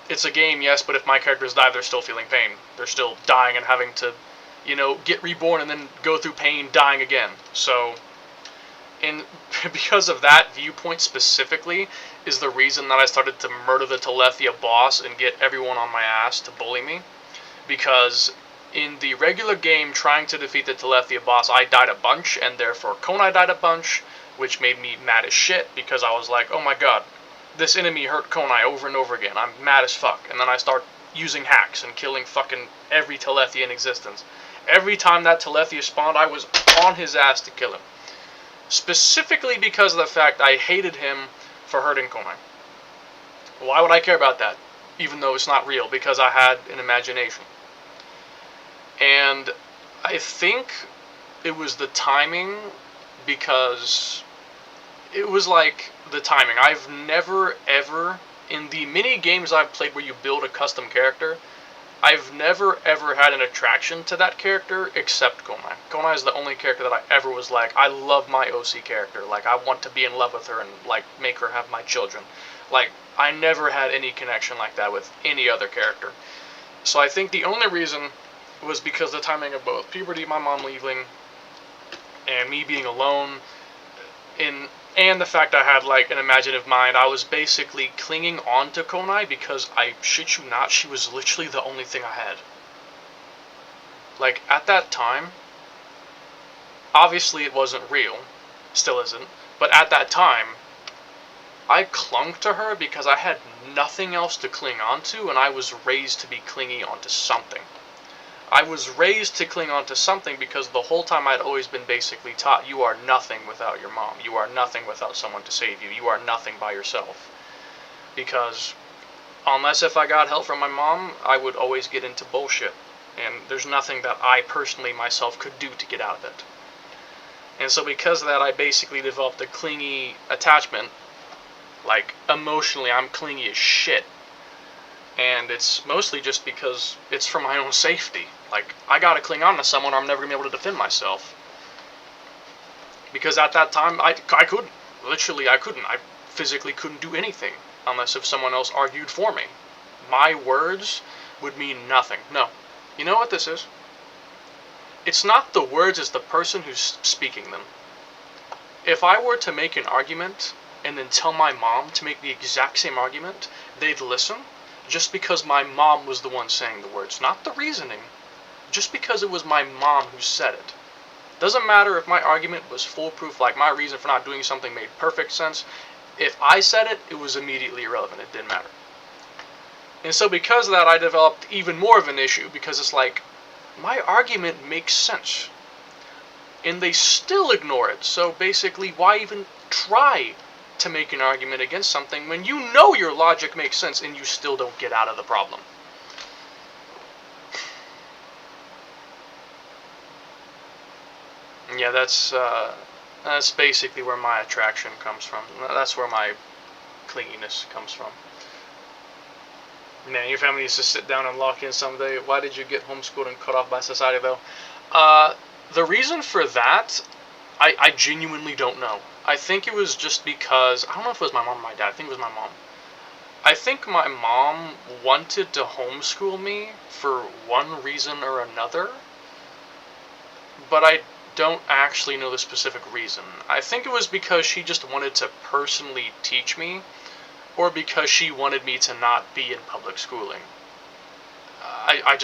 it's a game, yes, but if my characters die, they're still feeling pain. They're still dying and having to, get reborn and then go through pain dying again. So, because of that viewpoint specifically, is the reason that I started to murder the Telethia boss and get everyone on my ass to bully me. Because in the regular game, trying to defeat the Telethia boss, I died a bunch, and therefore Konai died a bunch, which made me mad as shit, because I was like, oh my god, this enemy hurt Konai over and over again. I'm mad as fuck. And then I start using hacks and killing fucking every Telethia in existence. Every time that Telethia spawned, I was on his ass to kill him. Specifically because of the fact I hated him for hurting Konai. Why would I care about that? Even though it's not real, because I had an imagination. And I think it was the timing, because it was like the timing. I've never ever, in the mini games I've played where you build a custom character, I've never ever had an attraction to that character except Konai. Konai is the only character that I ever was like, I love my OC character. Like, I want to be in love with her and like make her have my children. Like, I never had any connection like that with any other character. So I think the only reason was because the timing of both puberty, my mom leaving, and me being alone. And the fact I had, like, an imaginative mind, I was basically clinging on to Konai because, I shit you not, she was literally the only thing I had. Like, at that time, obviously it wasn't real, still isn't, but at that time, I clung to her because I had nothing else to cling on to, and I was raised to be clinging on to something. I was raised to cling on to something because the whole time I'd always been basically taught, you are nothing without your mom. You are nothing without someone to save you. You are nothing by yourself. Because unless if I got help from my mom, I would always get into bullshit. And there's nothing that I personally myself could do to get out of it. And so because of that, I basically developed a clingy attachment. Like, emotionally, I'm clingy as shit. And it's mostly just because it's for my own safety. Like, I gotta cling on to someone or I'm never gonna be able to defend myself. Because at that time, I couldn't. Literally, I couldn't. I physically couldn't do anything unless if someone else argued for me. My words would mean nothing. No. You know what this is? It's not the words, it's the person who's speaking them. If I were to make an argument and then tell my mom to make the exact same argument, they'd listen. Just because my mom was the one saying the words, not the reasoning. Just because it was my mom who said it. Doesn't matter if my argument was foolproof, like my reason for not doing something made perfect sense. If I said it, it was immediately irrelevant. It didn't matter. And so because of that, I developed even more of an issue, because it's like, my argument makes sense. And they still ignore it. So basically, why even try to make an argument against something when you know your logic makes sense and you still don't get out of the problem? Yeah, that's basically where my attraction comes from. That's where my clinginess comes from. Man, your family needs to sit down and lock in someday. Why did you get homeschooled and cut off by society, though? The reason for that, I genuinely don't know. I think it was just because, I don't know if it was my mom or my dad, I think it was my mom. I think my mom wanted to homeschool me for one reason or another, but I don't actually know the specific reason. I think it was because she just wanted to personally teach me, or because she wanted me to not be in public schooling. I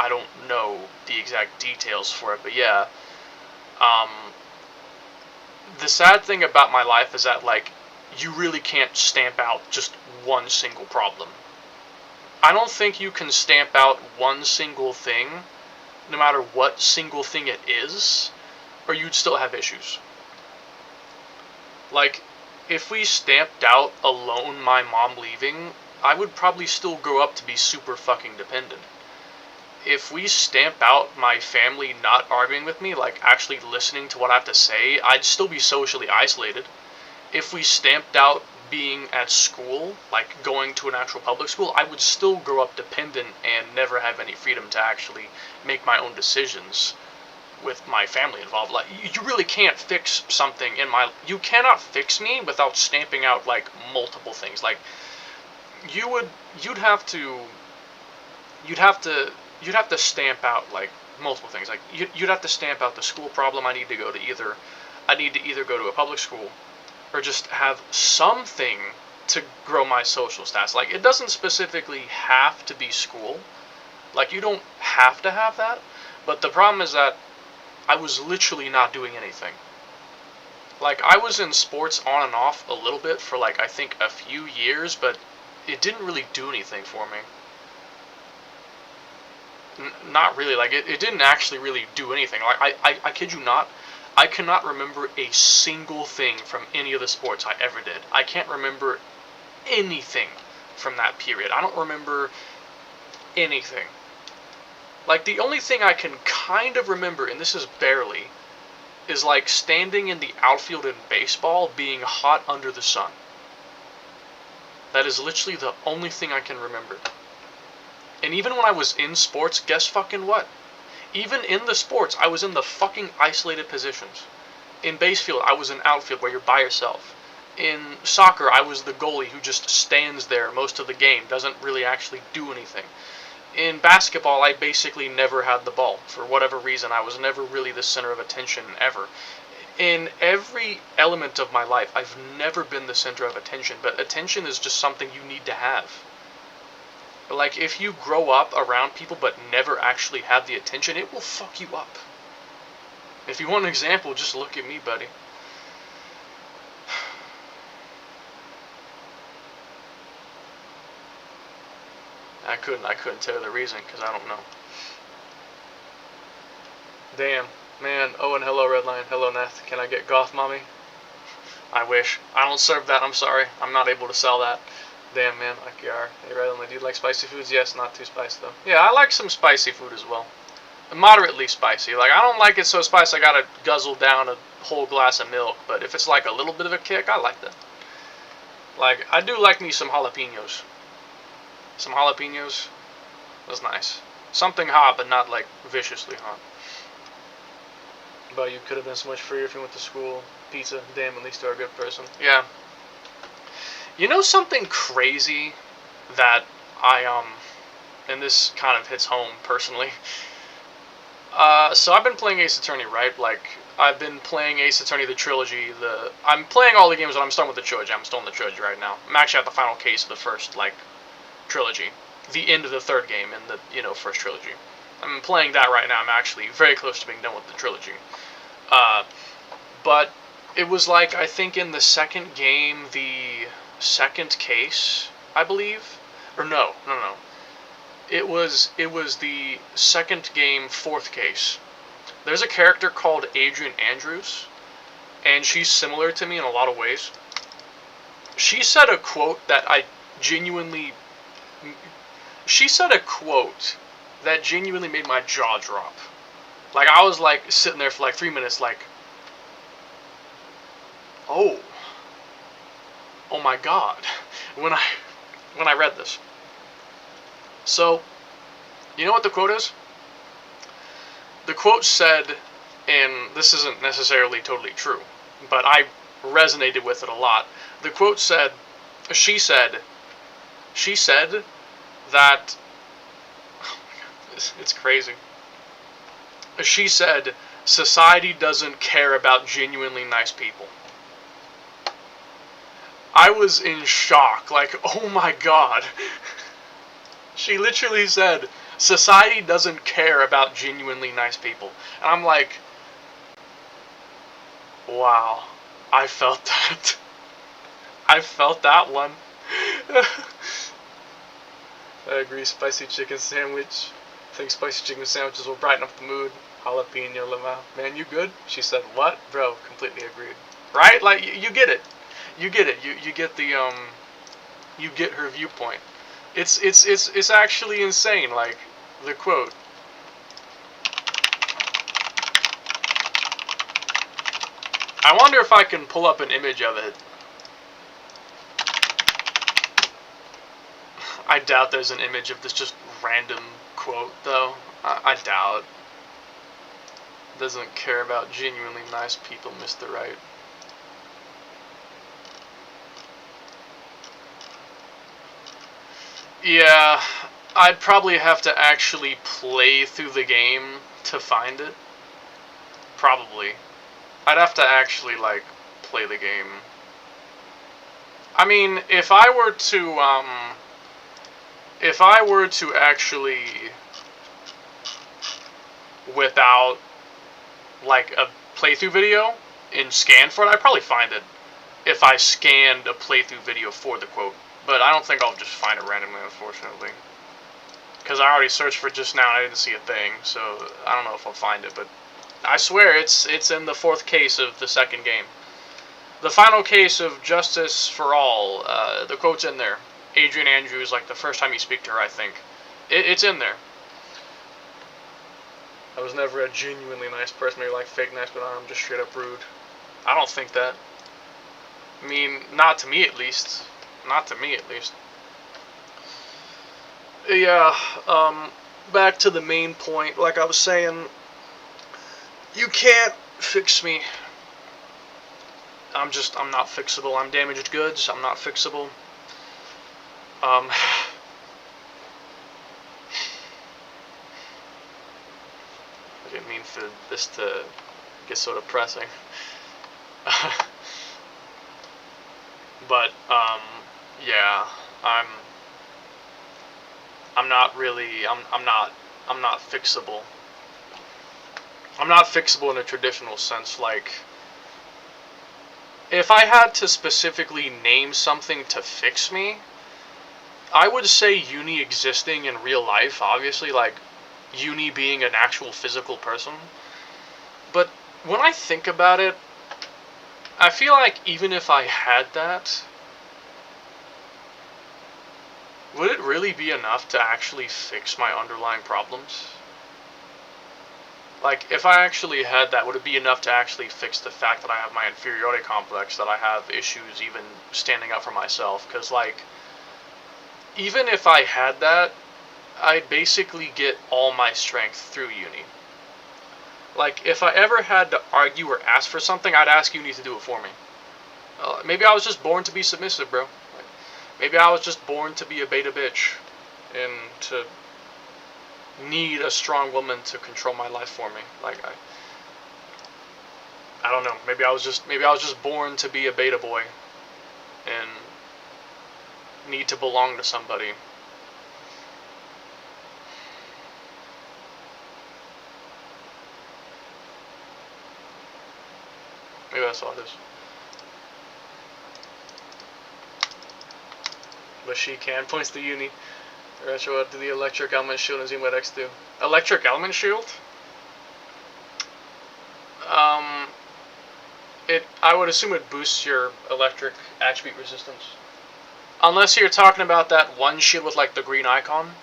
don't know the exact details for it, but yeah. The sad thing about my life is that, like, you really can't stamp out just one single problem. I don't think you can stamp out one single thing, no matter what single thing it is, or you'd still have issues. Like, if we stamped out alone my mom leaving, I would probably still grow up to be super fucking dependent. If we stamp out my family not arguing with me, like actually listening to what I have to say, I'd still be socially isolated. If we stamped out being at school, like going to an actual public school, I would still grow up dependent and never have any freedom to actually make my own decisions with my family involved. Like, you really can't fix something in my... You cannot fix me without stamping out, like, multiple things. Like, you'd have to stamp out, like, multiple things. Like, you'd have to stamp out the school problem. I need to either go to a public school or just have something to grow my social stats. Like, it doesn't specifically have to be school. Like, you don't have to have that. But the problem is that I was literally not doing anything. Like, I was in sports on and off a little bit for, like, I think a few years, but it didn't really do anything for me. Not really. Like, it didn't actually really do anything. Like, I kid you not, I cannot remember a single thing from any of the sports I ever did. I can't remember anything from that period. I don't remember anything. Like, the only thing I can kind of remember, and this is barely, is like standing in the outfield in baseball being hot under the sun. That is literally the only thing I can remember. And even when I was in sports, guess fucking what? Even in the sports, I was in the fucking isolated positions. In base field, I was in outfield where you're by yourself. In soccer, I was the goalie who just stands there most of the game, doesn't really actually do anything. In basketball, I basically never had the ball. For whatever reason, I was never really the center of attention ever. in every element of my life, I've never been the center of attention, but attention is just something you need to have. Like, if you grow up around people but never actually have the attention, it will fuck you up. If you want an example, just look at me, buddy. I couldn't tell you the reason, because I don't know. Damn, man. Oh, and hello, Redline. Hello, Nath. Can I get Goth Mommy? I wish. I don't serve that, I'm sorry. I'm not able to sell that. Damn, man. IKR. Hey, Redline, do you like spicy foods? Yes, not too spicy, though. Yeah, I like some spicy food as well. Moderately spicy. Like, I don't like it so spicy I gotta guzzle down a whole glass of milk, but if it's like a little bit of a kick, I like that. Like, I do like me some jalapenos. Some jalapenos. That's nice. Something hot, but not like viciously hot. But you could have been so much freer if you went to school. Pizza. Damn, at least you're a good person. Yeah. You know something crazy that and this kind of hits home personally. So I've been playing Ace Attorney, right? Like, I've been playing Ace Attorney, the trilogy. I'm playing all the games, but I'm starting with the trilogy. I'm still in the trilogy right now. I'm actually at the final case of the first, like, trilogy. The end of the third game in the, first trilogy. I'm playing that right now. I'm actually very close to being done with the trilogy. But it was like, I think in the second game, the second case, I believe? Or no. It was the second game, fourth case. There's a character called Adrian Andrews, and she's similar to me in a lot of ways. She said a quote that genuinely made my jaw drop. Like, I was like sitting there for like 3 minutes like, oh my god, when I read this. So, you know what the quote is? The quote said, and this isn't necessarily totally true, but I resonated with it a lot. The quote said, she said that, oh my god, it's crazy. She said, society doesn't care about genuinely nice people. I was in shock, like, oh my god. She literally said, society doesn't care about genuinely nice people. And I'm like, wow, I felt that. I felt that one. I agree, spicy chicken sandwich. I think spicy chicken sandwiches will brighten up the mood. Jalapeno lima. Man, you good? She said, what? Bro, completely agreed. Right? Like, you get it. You get it. You get the, you get her viewpoint. It's actually insane, like, the quote. I wonder if I can pull up an image of it. I doubt there's an image of this just random quote, though. I doubt. Doesn't care about genuinely nice people, Mr. Right. Yeah, I'd probably have to actually play through the game to find it. Probably. I'd have to actually, like, play the game. I mean, if I were to actually, without, like, a playthrough video and scan for it, I'd probably find it if I scanned a playthrough video for the quote. But I don't think I'll just find it randomly, unfortunately. Because I already searched for it just now and I didn't see a thing, so I don't know if I'll find it, but I swear it's in the fourth case of the second game. The final case of Justice for All, the quote's in there. Adrian Andrews, like the first time you speak to her, I think. It's in there. I was never a genuinely nice person, maybe like fake nice, but I'm just straight up rude. I don't think that. I mean, not to me at least. Not to me, at least. Yeah, back to the main point. Like I was saying, you can't fix me. I'm not fixable. I'm damaged goods. I'm not fixable. I didn't mean for this to get so depressing. But yeah, I'm not really I'm not fixable. I'm not fixable in a traditional sense. Like, if I had to specifically name something to fix me, I would say uni existing in real life, obviously, like uni being an actual physical person. But when I think about it, I feel like even if I had that, would it really be enough to actually fix my underlying problems? Like, if I actually had that, would it be enough to actually fix the fact that I have my inferiority complex, that I have issues even standing up for myself? Because, like, even if I had that, I'd basically get all my strength through uni. Like, if I ever had to argue or ask for something, I'd ask uni to do it for me. Maybe I was just born to be submissive, bro. Maybe I was just born to be a beta bitch and to need a strong woman to control my life for me. Like, I don't know. Maybe I was just born to be a beta boy and need to belong to somebody. Maybe that's all it is. But she can points to uni. Retro, what do the electric element shield and xenoblade X do? Electric element shield? I would assume it boosts your electric attribute resistance. Unless you're talking about that one shield with like the green icon.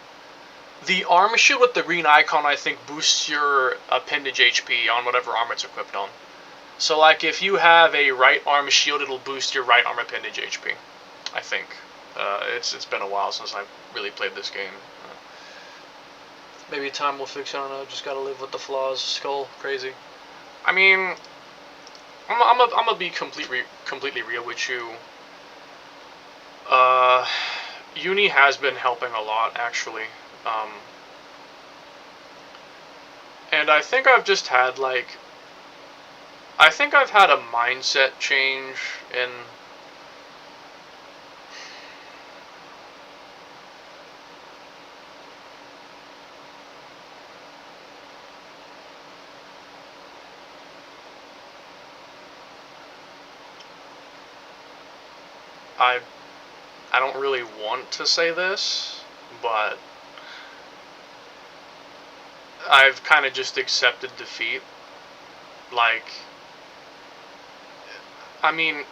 The arm shield with the green icon, I think, boosts your appendage HP on whatever arm it's equipped on. So like if you have a right arm shield, it'll boost your right arm appendage HP, I think. It's been a while since I've really played this game. Maybe time will fix it. I don't know. Just gotta live with the flaws. Skull, crazy. I mean, I'm gonna be completely real with you. Uni has been helping a lot, actually. And I think I've just had like, I think I've had a mindset change in. I don't really want to say this, but I've kind of just accepted defeat. Like, I mean,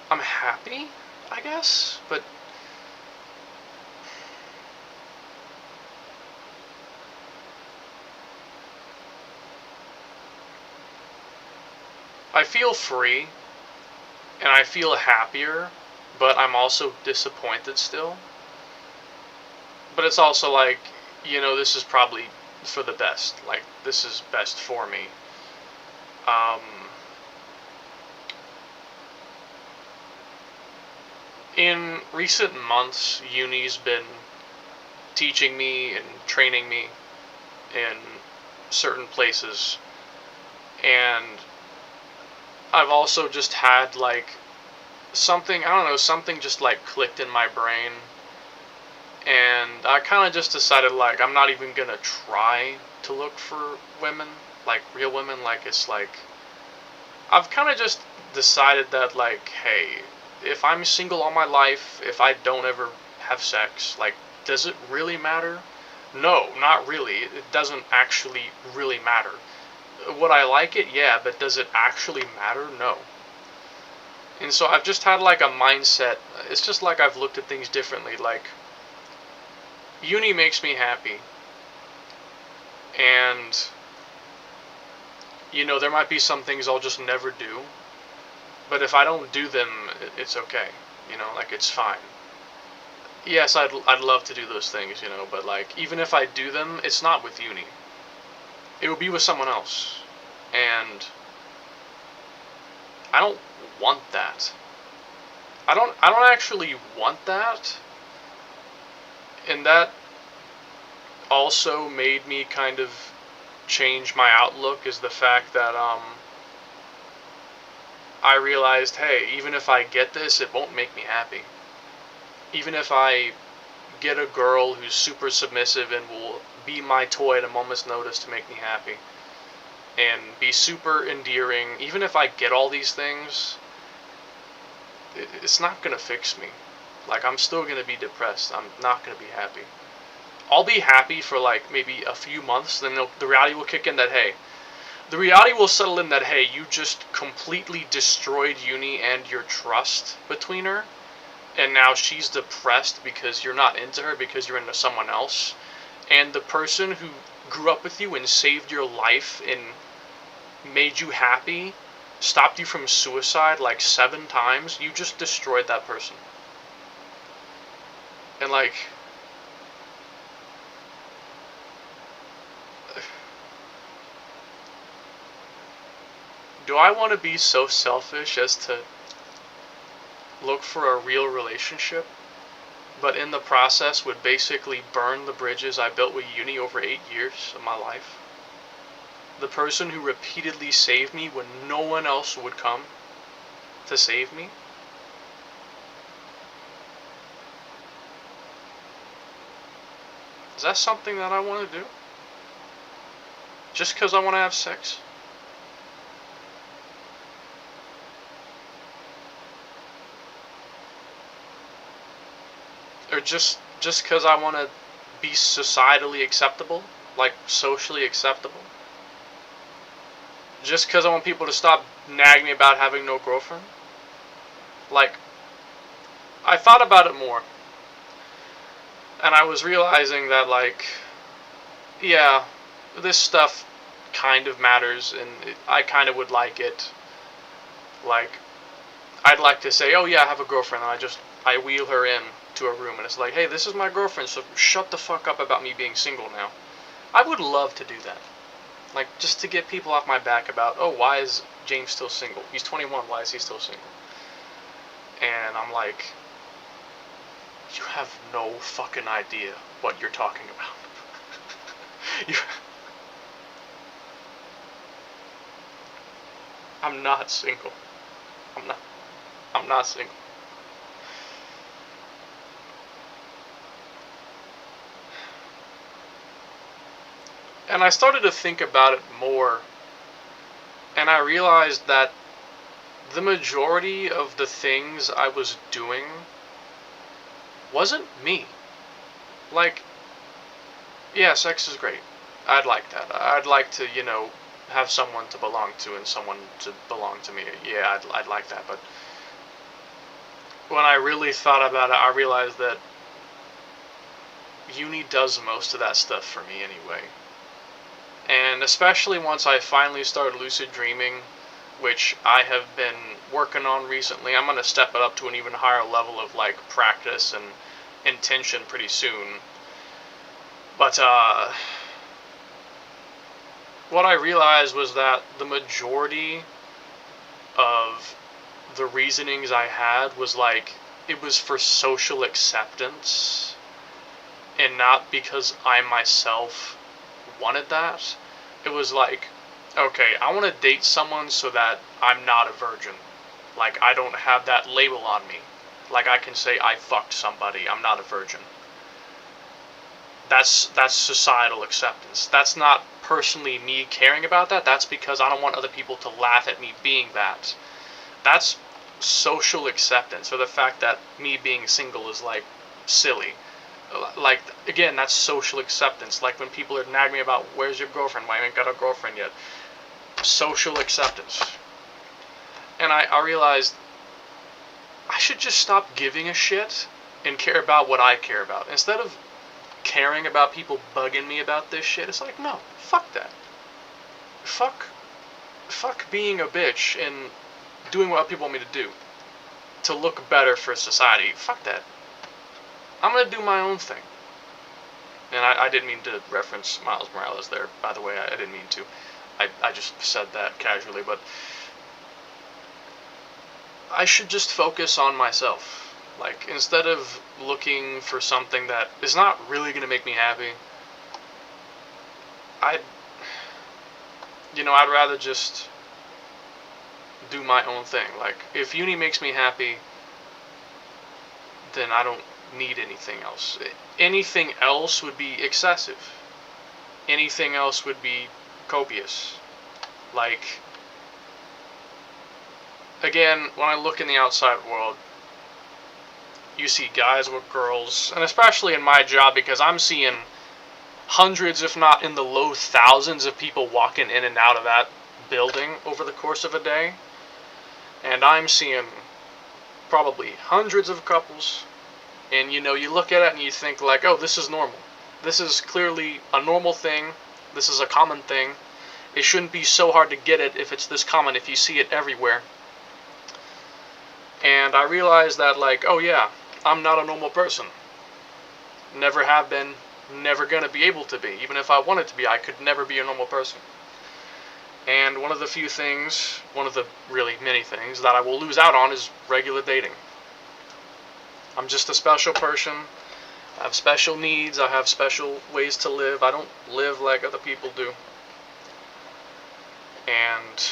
I'm happy, I guess, but I feel free and I feel happier, but I'm also disappointed still. But it's also like, you know, this is probably for the best. Like, this is best for me. In recent months, uni's been teaching me and training me in certain places, and I've also just had like something, I don't know, something just like clicked in my brain, and I kind of just decided like I'm not even gonna try to look for women, like real women. Like, it's like I've kind of just decided that like, hey, if I'm single all my life, if I don't ever have sex, like, does it really matter? No, not really. It doesn't actually really matter. Would I like it? Yeah, but does it actually matter? No. And so I've just had like a mindset. It's just like I've looked at things differently. Like, uni makes me happy. And, you know, there might be some things I'll just never do. But if I don't do them, it's okay. You know, like, it's fine. Yes, I'd love to do those things, you know, but like, even if I do them, it's not with uni. It will be with someone else. And I don't want that. I don't actually want that. And that also made me kind of change my outlook, is the fact that I realized, hey, even if I get this, it won't make me happy. Even if I get a girl who's super submissive and will be my toy at a moment's notice to make me happy, and be super endearing, even if I get all these things, it's not gonna fix me. Like, I'm still gonna be depressed. I'm not gonna be happy. I'll be happy for like maybe a few months, then the reality will kick in that, hey, the reality will settle in that, hey, you just completely destroyed Uni and your trust between her, and now she's depressed because you're not into her, because you're into someone else. And the person who grew up with you and saved your life and made you happy, stopped you from suicide like 7 times, you just destroyed that person. And like, do I want to be so selfish as to look for a real relationship, but in the process would basically burn the bridges I built with Uni over 8 years of my life? The person who repeatedly saved me when no one else would come to save me? Is that something that I want to do? Just because I want to have sex? Or just because I want to be societally acceptable? Like, socially acceptable? Just because I want people to stop nagging me about having no girlfriend? Like, I thought about it more. And I was realizing that, like, yeah, this stuff kind of matters, and I kind of would like it. Like, I'd like to say, oh yeah, I have a girlfriend, and I wheel her in to a room, and it's like, hey, this is my girlfriend, so shut the fuck up about me being single now. I would love to do that. Like, just to get people off my back about, oh, why is James still single? He's 21, why is he still single? And I'm like, you have no fucking idea what you're talking about. I'm not single. I'm not single. And I started to think about it more, and I realized that the majority of the things I was doing wasn't me. Like, yeah, sex is great. I'd like that. I'd like to, have someone to belong to and someone to belong to me. Yeah, I'd like that. But when I really thought about it, I realized that Uni does most of that stuff for me anyway. And especially once I finally started lucid dreaming, which I have been working on recently, I'm going to step it up to an even higher level of like practice and intention pretty soon. But what I realized was that the majority of the reasonings I had was like, it was for social acceptance and not because I myself wanted that. It was like, okay, I want to date someone so that I'm not a virgin. Like, I don't have that label on me. Like, I can say I fucked somebody, I'm not a virgin. That's societal acceptance. That's not personally me caring about that. That's because I don't want other people to laugh at me being that. That's social acceptance, or the fact that me being single is like silly. Like, again, that's social acceptance. Like when people are nagging me about, where's your girlfriend? Why you ain't got a girlfriend yet? Social acceptance. And I realized I should just stop giving a shit and care about what I care about. Instead of caring about people bugging me about this shit, it's like, no, fuck that. Fuck being a bitch and doing what people want me to do to look better for society. Fuck that. I'm gonna do my own thing. And I didn't mean to reference Miles Morales there, by the way. I didn't mean to. I just said that casually, but I should just focus on myself. Like, instead of looking for something that is not really going to make me happy, I'd rather just do my own thing. Like, if uni makes me happy, then I don't need anything else. Anything else would be excessive. Anything else would be copious. Like, again, when I look in the outside world, you see guys with girls, and especially in my job, because I'm seeing hundreds, if not in the low thousands, of people walking in and out of that building over the course of a day. And I'm seeing probably hundreds of couples, and you know, you look at it and you think like, oh, this is normal. This is clearly a normal thing. This is a common thing. It shouldn't be so hard to get it if it's this common, if you see it everywhere. And I realized that, like, oh yeah, I'm not a normal person. Never have been, never gonna be able to be. Even if I wanted to be, I could never be a normal person. And one of the few things, one of the really many things that I will lose out on is regular dating. I'm just a special person. I have special needs. I have special ways to live. I don't live like other people do. And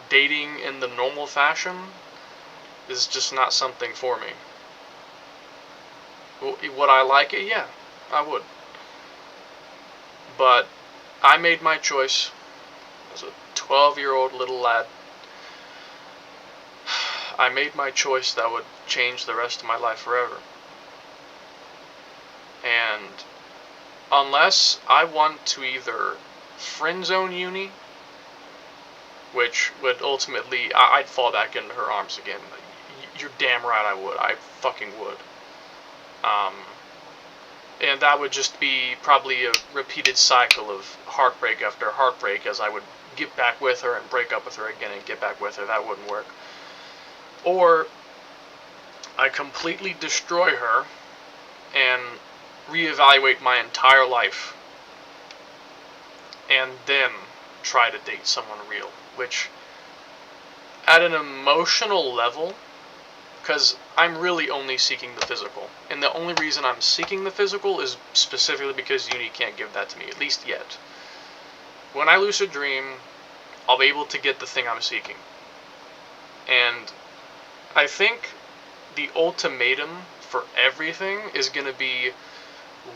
dating in the normal fashion is just not something for me. Would I like it? Yeah, I would. But I made my choice as a 12-year-old little lad. I made my choice that would change the rest of my life forever. And unless I want to either friend zone uni, which would ultimately, I'd fall back into her arms again. You're damn right I would. I fucking would. And that would just be probably a repeated cycle of heartbreak after heartbreak, as I would get back with her and break up with her again and get back with her. That wouldn't work. Or I completely destroy her and reevaluate my entire life, and then try to date someone real, which at an emotional level, because I'm really only seeking the physical, and the only reason I'm seeking the physical is specifically because uni can't give that to me, at least yet. When I lucid dream, I'll be able to get the thing I'm seeking. And I think the ultimatum for everything is going to be,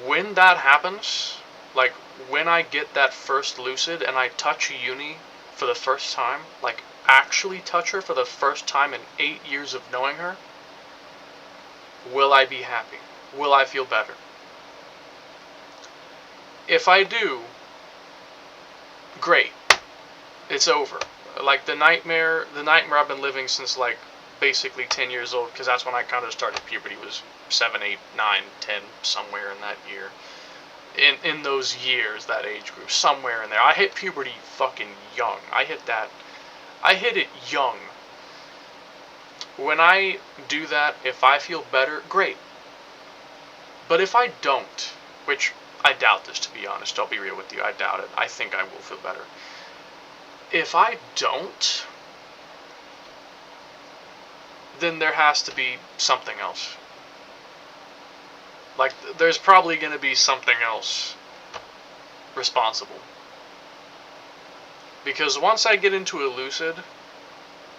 when that happens, like when I get that first lucid and I touch uni for the first time, like actually touch her for the first time in 8 years of knowing her, will I be happy? Will I feel better? If I do, great. It's over. Like the nightmare I've been living since like basically 10 years old, because that's when I kind of started puberty, was 7, 8, 9, 10, somewhere in that year. In those years, that age group, somewhere in there. I hit puberty fucking young. I hit it young. When I do that, if I feel better, great. But if I don't, which I doubt this, to be honest, I'll be real with you, I doubt it. I think I will feel better. If I don't, then there has to be something else. Like, there's probably going to be something else responsible. Because once I get into a lucid,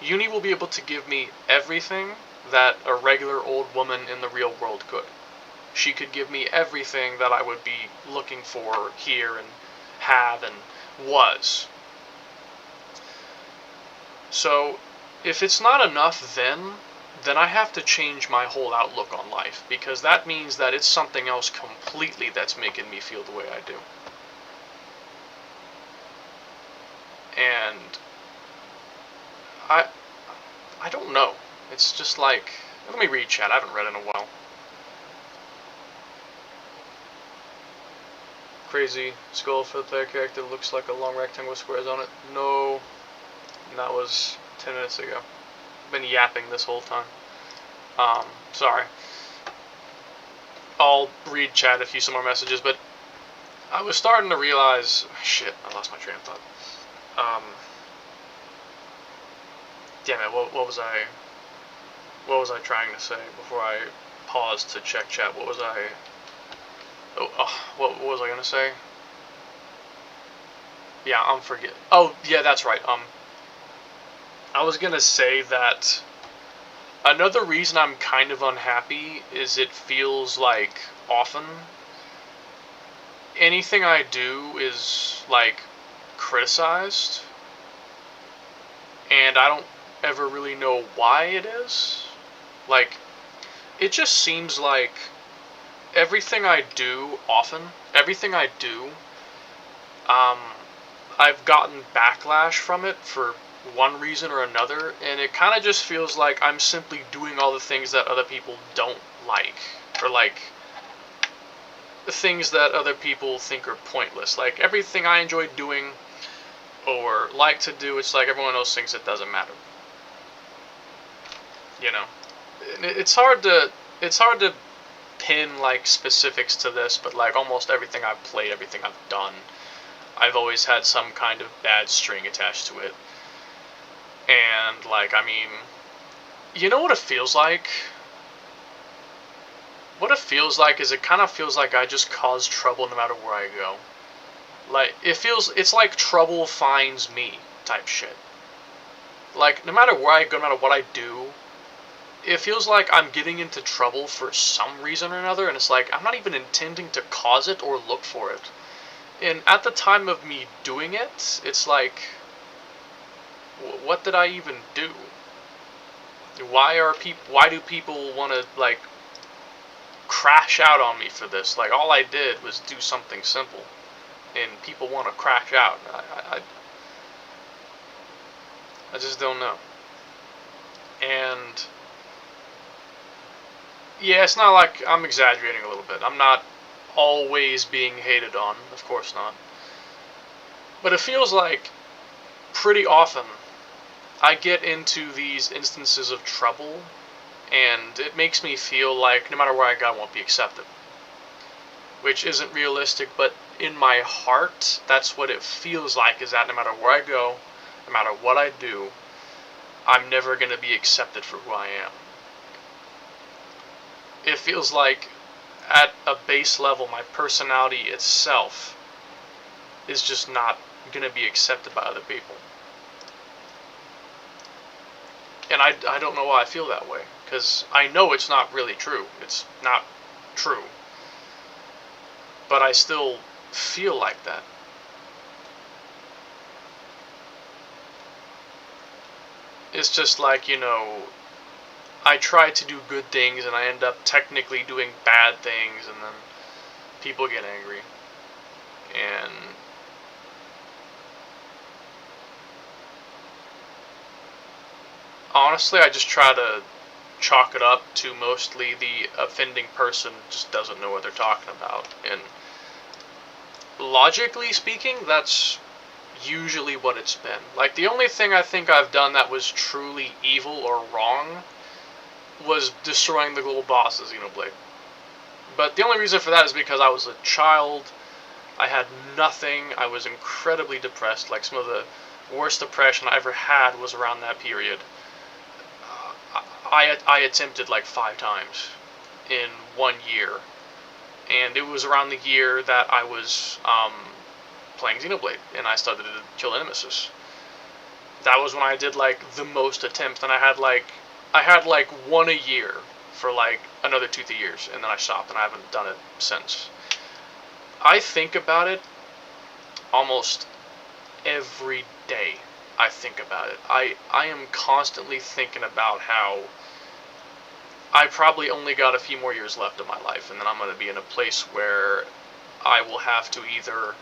uni will be able to give me everything that a regular old woman in the real world could. She could give me everything that I would be looking for here and have and was. So, if it's not enough then I have to change my whole outlook on life, because that means that it's something else completely that's making me feel the way I do. And I don't know. It's just like, let me read chat. I haven't read in a while. Crazy skull for the player character looks like a long rectangle with squares on it. No, that was 10 minutes ago. Been yapping this whole time. Sorry. I'll read chat a few some more messages, but I was starting to realize, shit, I lost my train of thought. Damn it, what was I trying to say before I paused to check chat? What was I gonna say? Yeah, I'm forgetting. Oh, yeah, that's right. I was gonna say that another reason I'm kind of unhappy is it feels like often anything I do is like criticized, and I don't ever really know why it is. Like, it just seems like everything I do often, everything I do, um, I've gotten backlash from it for one reason or another, and it kind of just feels like I'm simply doing all the things that other people don't like, or like the things that other people think are pointless. Like everything I enjoy doing or like to do, it's like everyone else thinks it doesn't matter. You know, it's hard to pin like specifics to this, but like almost everything I've played, everything I've done, I've always had some kind of bad string attached to it. And like, I mean, you know what it feels like? What it feels like is it kind of feels like I just cause trouble no matter where I go. Like, it's like trouble finds me type shit. Like, no matter where I go, no matter what I do, it feels like I'm getting into trouble for some reason or another, and it's like I'm not even intending to cause it or look for it. And at the time of me doing it, it's like, what did I even do? Why do people want to like crash out on me for this? Like, all I did was do something simple, and people want to crash out. I just don't know. And yeah, it's not like I'm exaggerating a little bit. I'm not always being hated on, of course not. But it feels like pretty often I get into these instances of trouble, and it makes me feel like no matter where I go, I won't be accepted. Which isn't realistic, but in my heart, that's what it feels like, is that no matter where I go, no matter what I do, I'm never going to be accepted for who I am. It feels like, at a base level, my personality itself is just not going to be accepted by other people. And I don't know why I feel that way, because I know it's not really true. It's not true. But I still feel like that. It's just like, I try to do good things and I end up technically doing bad things, and then people get angry. And honestly, I just try to chalk it up to mostly the offending person just doesn't know what they're talking about. And logically speaking, that's usually what it's been. Like, the only thing I think I've done that was truly evil or wrong was destroying the gold boss of Xenoblade. But the only reason for that is because I was a child, I had nothing, I was incredibly depressed. Like, some of the worst depression I ever had was around that period. I attempted like 5 times in 1 year, and it was around the year that I was playing Xenoblade, and I started to kill Nemesis. That was when I did like the most attempts, and I had like 1 a year for like another 2-3 years, and then I stopped, and I haven't done it since. I think about it almost every day. I think about it. I am constantly thinking about how I probably only got a few more years left of my life, and then I'm going to be in a place where I will have to either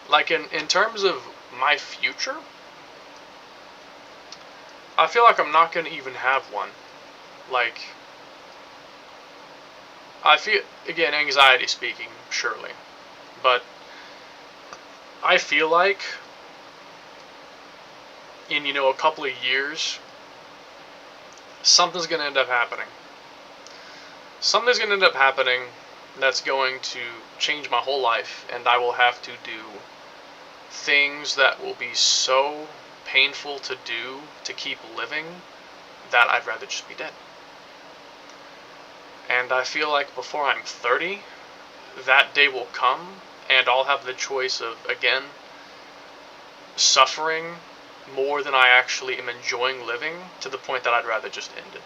like, in terms of my future, I feel like I'm not going to even have one. Like, I feel, again, anxiety speaking, surely, but I feel like in, a couple of years, something's going to end up happening. Something's going to end up happening that's going to change my whole life, and I will have to do things that will be so painful to do to keep living that I'd rather just be dead. And I feel like before I'm 30, that day will come, and I'll have the choice of, again, suffering more than I actually am enjoying living, to the point that I'd rather just end it.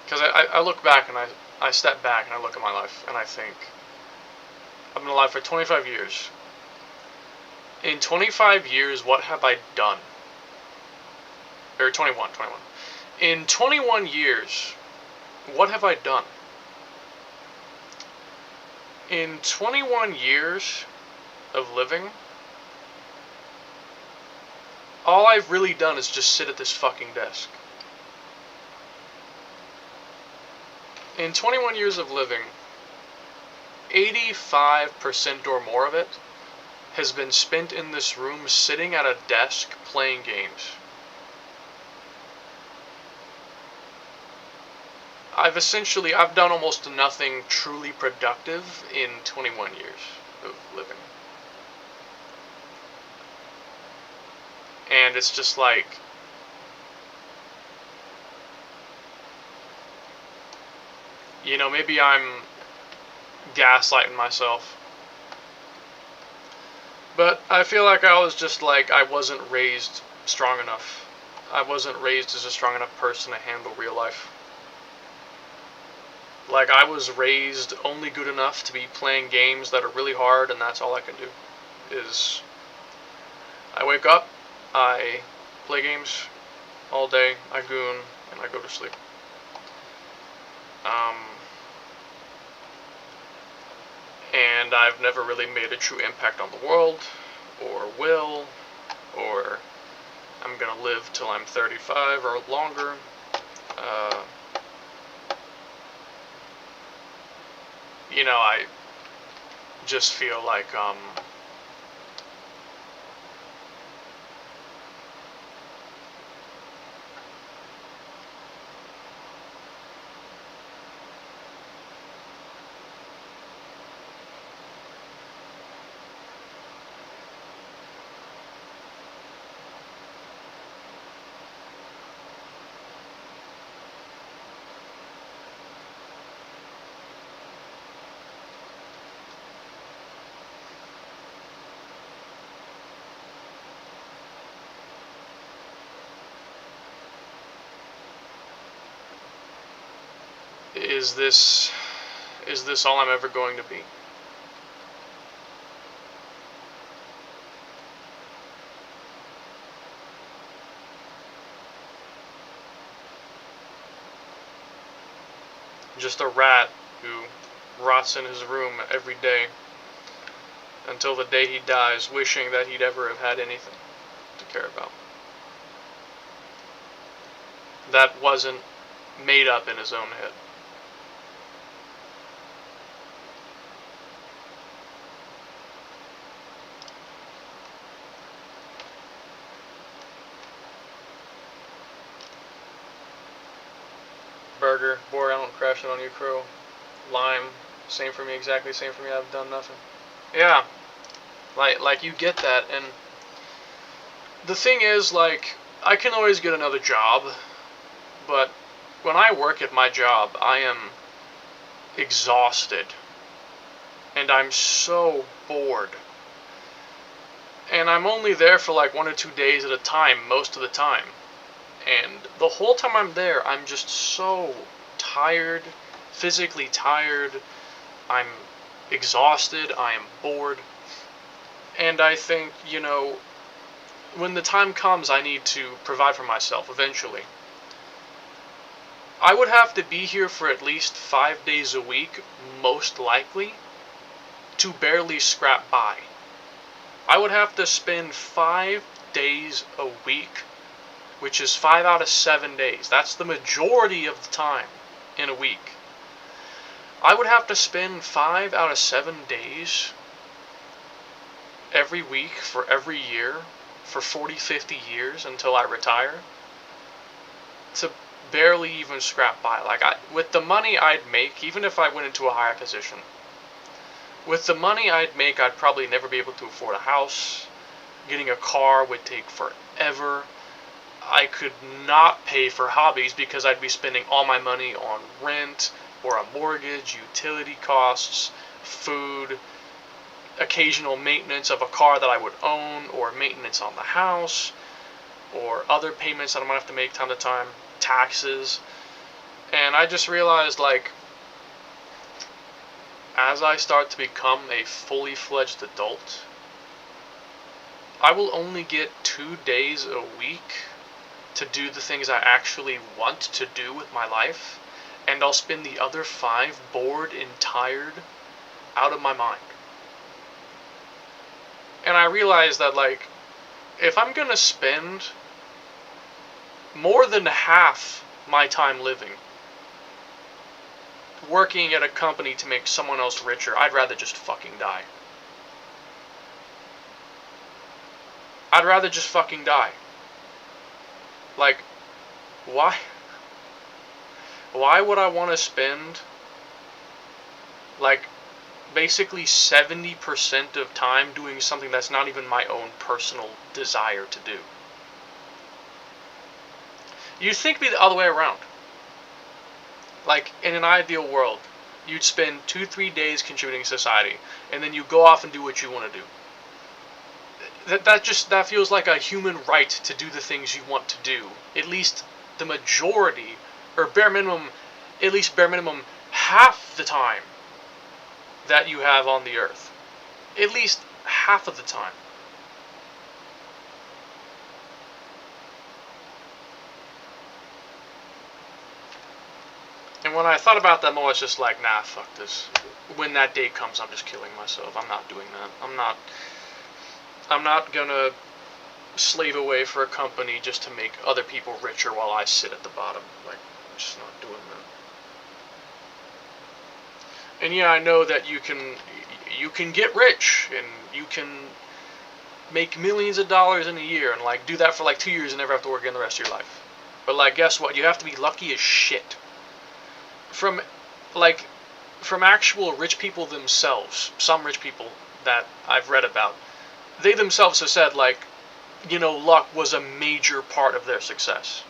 Because I look back and I step back and I look at my life and I think, I've been alive for 25 years. In 25 years, what have I done? Or 21. In 21 years, what have I done? In 21 years of living, all I've really done is just sit at this fucking desk. In 21 years of living, 85% or more of it has been spent in this room sitting at a desk playing games. I've done almost nothing truly productive in 21 years of living. And it's just like, you know, maybe I'm gaslighting myself. But I feel like I was just like, I wasn't raised strong enough. I wasn't raised as a strong enough person to handle real life. Like, I was raised only good enough to be playing games that are really hard, and that's all I can do. Is I wake up, I play games all day, I goon, and I go to sleep. And I've never really made a true impact on the world, or will, or I'm gonna live till I'm 35 or longer. You know, I just feel like, is this all I'm ever going to be? Just a rat who rots in his room every day until the day he dies, wishing that he'd ever have had anything to care about. That wasn't made up in his own head. Burger, Boar, I don't crash it on you, Crow. Lime, same for me, exactly same for me, I've done nothing. Yeah, like you get that, and the thing is, like, I can always get another job, but when I work at my job, I am exhausted, and I'm so bored. And I'm only there for like 1 or 2 days at a time, most of the time. And the whole time I'm there, I'm just so tired, physically tired. I'm exhausted, I am bored. And I think, you know, when the time comes I need to provide for myself eventually, I would have to be here for at least 5 days a week, most likely, to barely scrap by. I would have to spend 5 days a week, which is 5 out of 7 days. That's the majority of the time in a week. I would have to spend 5 out of 7 days every week for every year for 40, 50 years until I retire to barely even scrap by. Like, with the money I'd make, even if I went into a higher position, With the money I'd make, I'd probably never be able to afford a house. Getting a car would take forever. I could not pay for hobbies because I'd be spending all my money on rent or a mortgage, utility costs, food, occasional maintenance of a car that I would own, or maintenance on the house, or other payments that I might have to make time to time, taxes. And I just realized, like, as I start to become a fully fledged adult, I will only get 2 days a week to do the things I actually want to do with my life, and I'll spend the other 5 bored and tired out of my mind. And I realize that, like, if I'm gonna spend more than half my time living working at a company to make someone else richer, I'd rather just fucking die. I'd rather just fucking die. Like, why? Why would I want to spend, like, basically 70% of time doing something that's not even my own personal desire to do? You'd think it'd be the other way around. Like, in an ideal world, you'd spend 2-3 days contributing to society, and then you go off and do what you want to do. That feels like a human right to do the things you want to do. At least the majority, or bare minimum, at least bare minimum, half the time that you have on the earth. At least half of the time. And when I thought about that more, it's just like, nah, fuck this. When that day comes, I'm just killing myself. I'm not doing that. I'm not gonna slave away for a company just to make other people richer while I sit at the bottom. Like, I'm just not doing that. And yeah, I know that you can get rich and you can make millions of dollars in a year and like do that for like 2 years and never have to work again the rest of your life. But like, guess what? You have to be lucky as shit. From actual rich people themselves, some rich people that I've read about, they themselves have said, like, you know, luck was a major part of their success.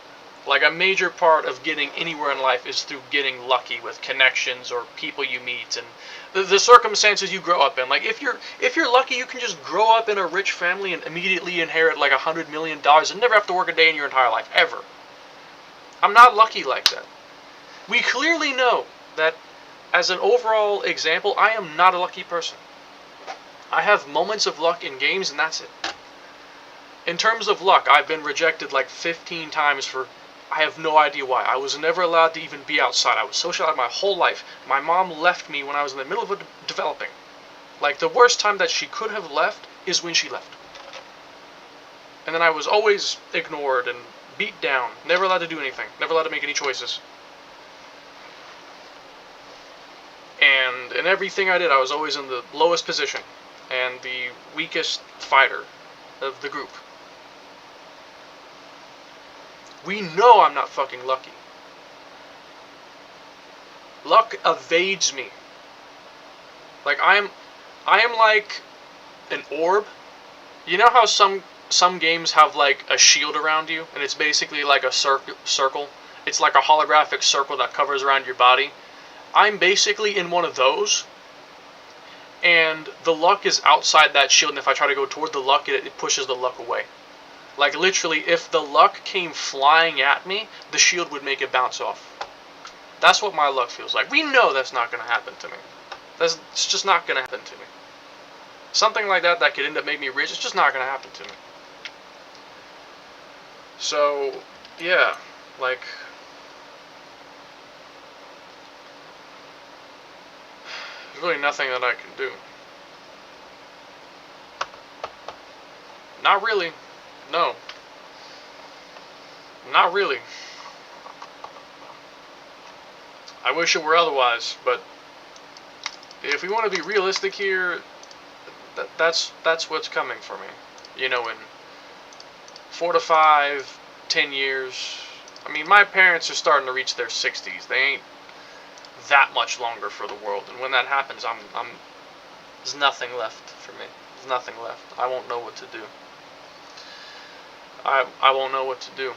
Like, a major part of getting anywhere in life is through getting lucky with connections or people you meet and the circumstances you grow up in. Like, if you're lucky, you can just grow up in a rich family and immediately inherit like $100 million and never have to work a day in your entire life, ever. I'm not lucky like that. We clearly know that, as an overall example, I am not a lucky person. I have moments of luck in games, and that's it. In terms of luck, I've been rejected like 15 times for, I have no idea why. I was never allowed to even be outside. I was socialized my whole life. My mom left me when I was in the middle of developing. Like, the worst time that she could have left is when she left. And then I was always ignored and beat down. Never allowed to do anything. Never allowed to make any choices. And in everything I did, I was always in the lowest position and the weakest fighter of the group. We know I'm not fucking lucky. Luck evades me. Like, I am like an orb. You know how some games have like a shield around you, and it's basically like a circle? It's like a holographic circle that covers around your body. I'm basically in one of those, and the luck is outside that shield, and if I try to go toward the luck, it pushes the luck away. Like, literally, if the luck came flying at me, the shield would make it bounce off. That's what my luck feels like. We know that's not going to happen to me. It's just not going to happen to me. Something like that could end up making me rich, it's just not going to happen to me. So, yeah, like, there's really nothing that I can do. Not really. No. Not really. I wish it were otherwise, but if we want to be realistic here, that's what's coming for me. You know, in 4 to 5, 10 years. I mean, my parents are starting to reach their 60s. They ain't that much longer for the world, and when that happens, I'm There's nothing left for me. There's nothing left. I won't know what to do. I won't know what to do.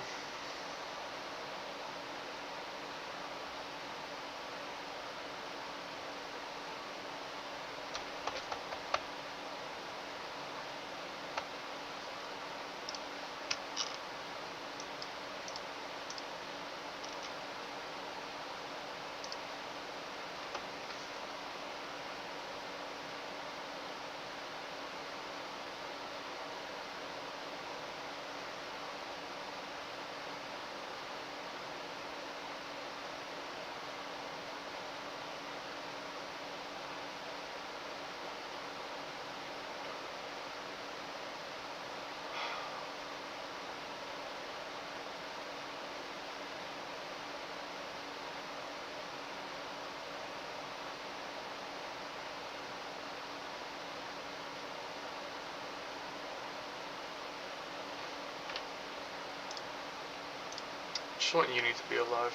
Just want Uni to be alive.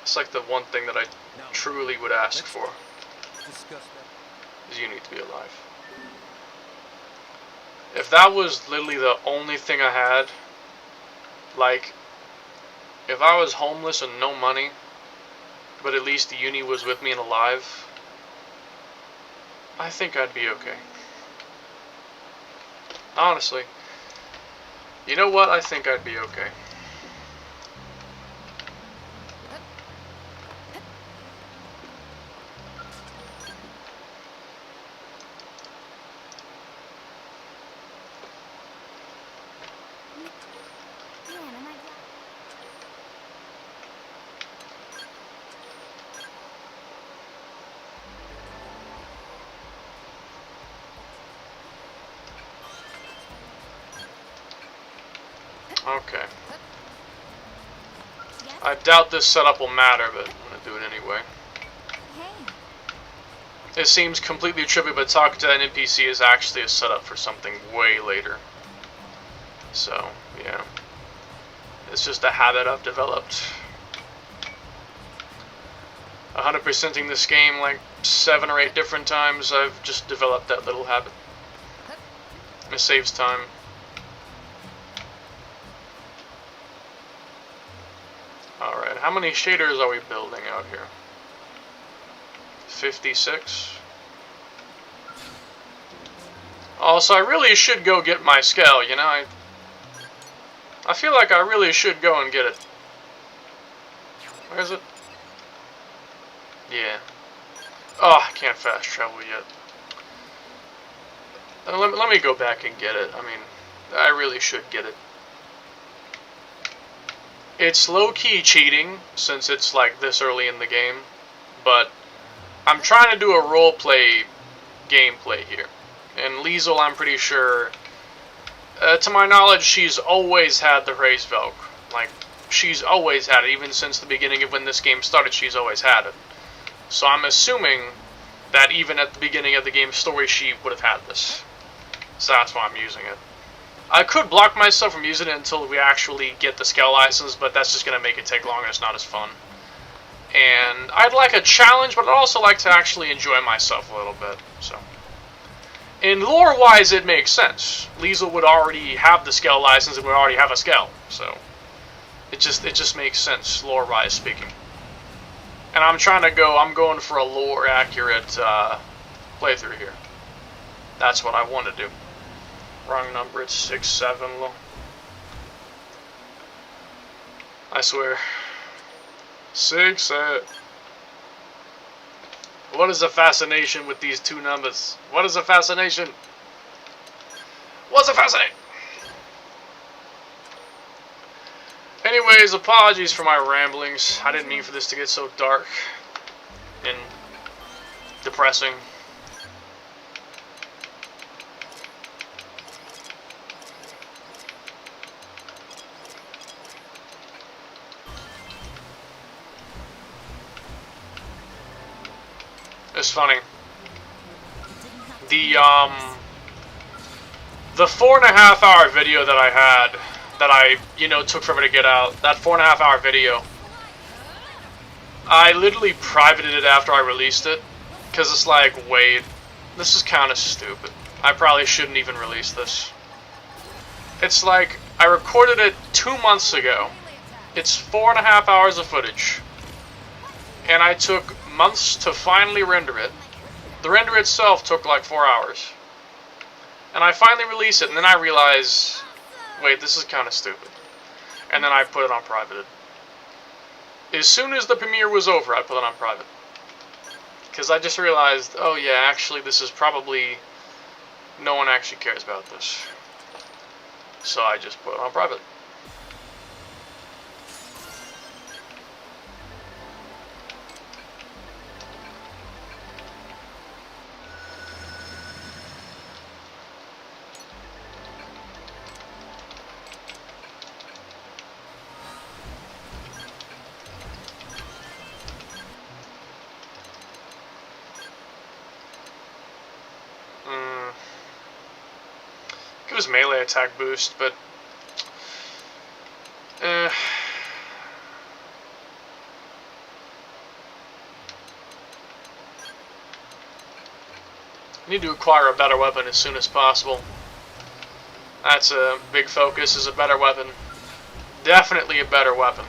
It's like the one thing that I truly would ask for. Is Uni to be alive. If that was literally the only thing I had, like, if I was homeless and no money, but at least the Uni was with me and alive, I think I'd be okay. Honestly. You know what? I think I'd be okay. Okay. I doubt this setup will matter, but I'm gonna do it anyway. It seems completely trivial, but talking to an NPC is actually a setup for something way later. So, yeah. It's just a habit I've developed. 100%ing this game like 7 or 8 different times, I've just developed that little habit. It saves time. Alright, how many shaders are we building out here? 56. Also, I really should go get my scale, you know? I feel like I really should go and get it. Where is it? Yeah. Oh, I can't fast travel yet. Let me go back and get it. I mean, I really should get it. It's low-key cheating, since it's like this early in the game, but I'm trying to do a roleplay gameplay here. And LIESEL, I'm pretty sure, to my knowledge, she's always had the Raise Velk. Like, she's always had it, even since the beginning of when this game started, she's always had it. So I'm assuming that even at the beginning of the game's story, she would have had this. So that's why I'm using it. I could block myself from using it until we actually get the scale license, but that's just going to make it take longer. It's not as fun. And I'd like a challenge, but I'd also like to actually enjoy myself a little bit. So, in lore-wise, it makes sense. LIESEL would already have the scale license, and we already have a scale. So, it just makes sense, lore-wise speaking. And I'm going for a lore-accurate playthrough here. That's what I want to do. Wrong number, it's 6-7. I swear. 6-7. What is the fascination with these two numbers? What is the fascination? What's the fascination? Anyways, apologies for my ramblings. I didn't mean for this to get so dark and depressing. It's funny. The 4.5 hour video that I had, that I, took forever to get out, that 4.5 hour video, I literally privated it after I released it, because it's like, wait, this is kind of stupid. I probably shouldn't even release this. It's like, I recorded it 2 months ago. It's 4.5 hours of footage. And I took months to finally render it. The render itself took like 4 hours. And I finally release it, and then I realize, wait, this is kind of stupid. And then I put it on private. As soon as the premiere was over, I put it on private. Because I just realized, oh yeah, actually this is probably, no one actually cares about this. So I just put it on private. Give us melee attack boost, but need to acquire a better weapon as soon as possible. That's a big focus, is a better weapon. Definitely a better weapon.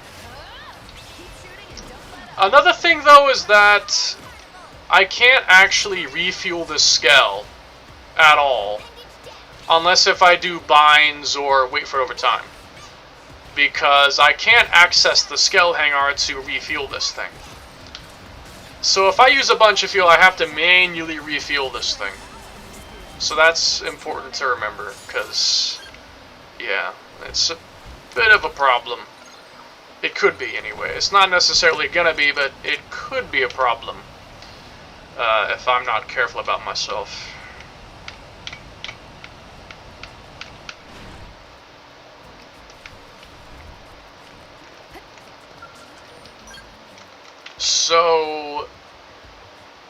Another thing though is that I can't actually refuel this Skell at all. Unless if I do binds or wait for overtime. Because I can't access the Skell hangar to refuel this thing. So if I use a bunch of fuel, I have to manually refuel this thing. So that's important to remember, because, yeah, it's a bit of a problem. It could be, anyway. It's not necessarily gonna be, but it could be a problem. If I'm not careful about myself. So,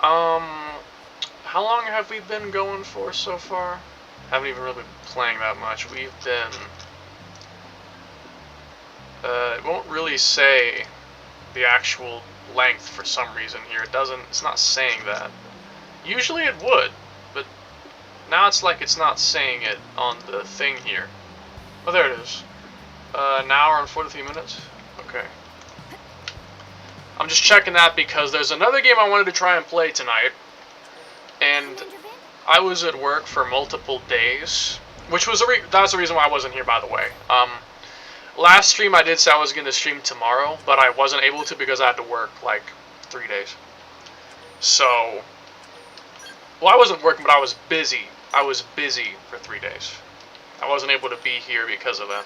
how long have we been going for so far? Haven't even really been playing that much. We've been, it won't really say the actual length for some reason here. It's not saying that. Usually it would, but now it's like it's not saying it on the thing here. Oh, there it is. An hour and 43 minutes? Okay. I'm just checking that because there's another game I wanted to try and play tonight, and I was at work for multiple days, which was that's the reason why I wasn't here, by the way. Last stream I did say I was going to stream tomorrow, but I wasn't able to because I had to work like 3 days. So, well, I wasn't working, but I was busy. I was busy for 3 days. I wasn't able to be here because of that.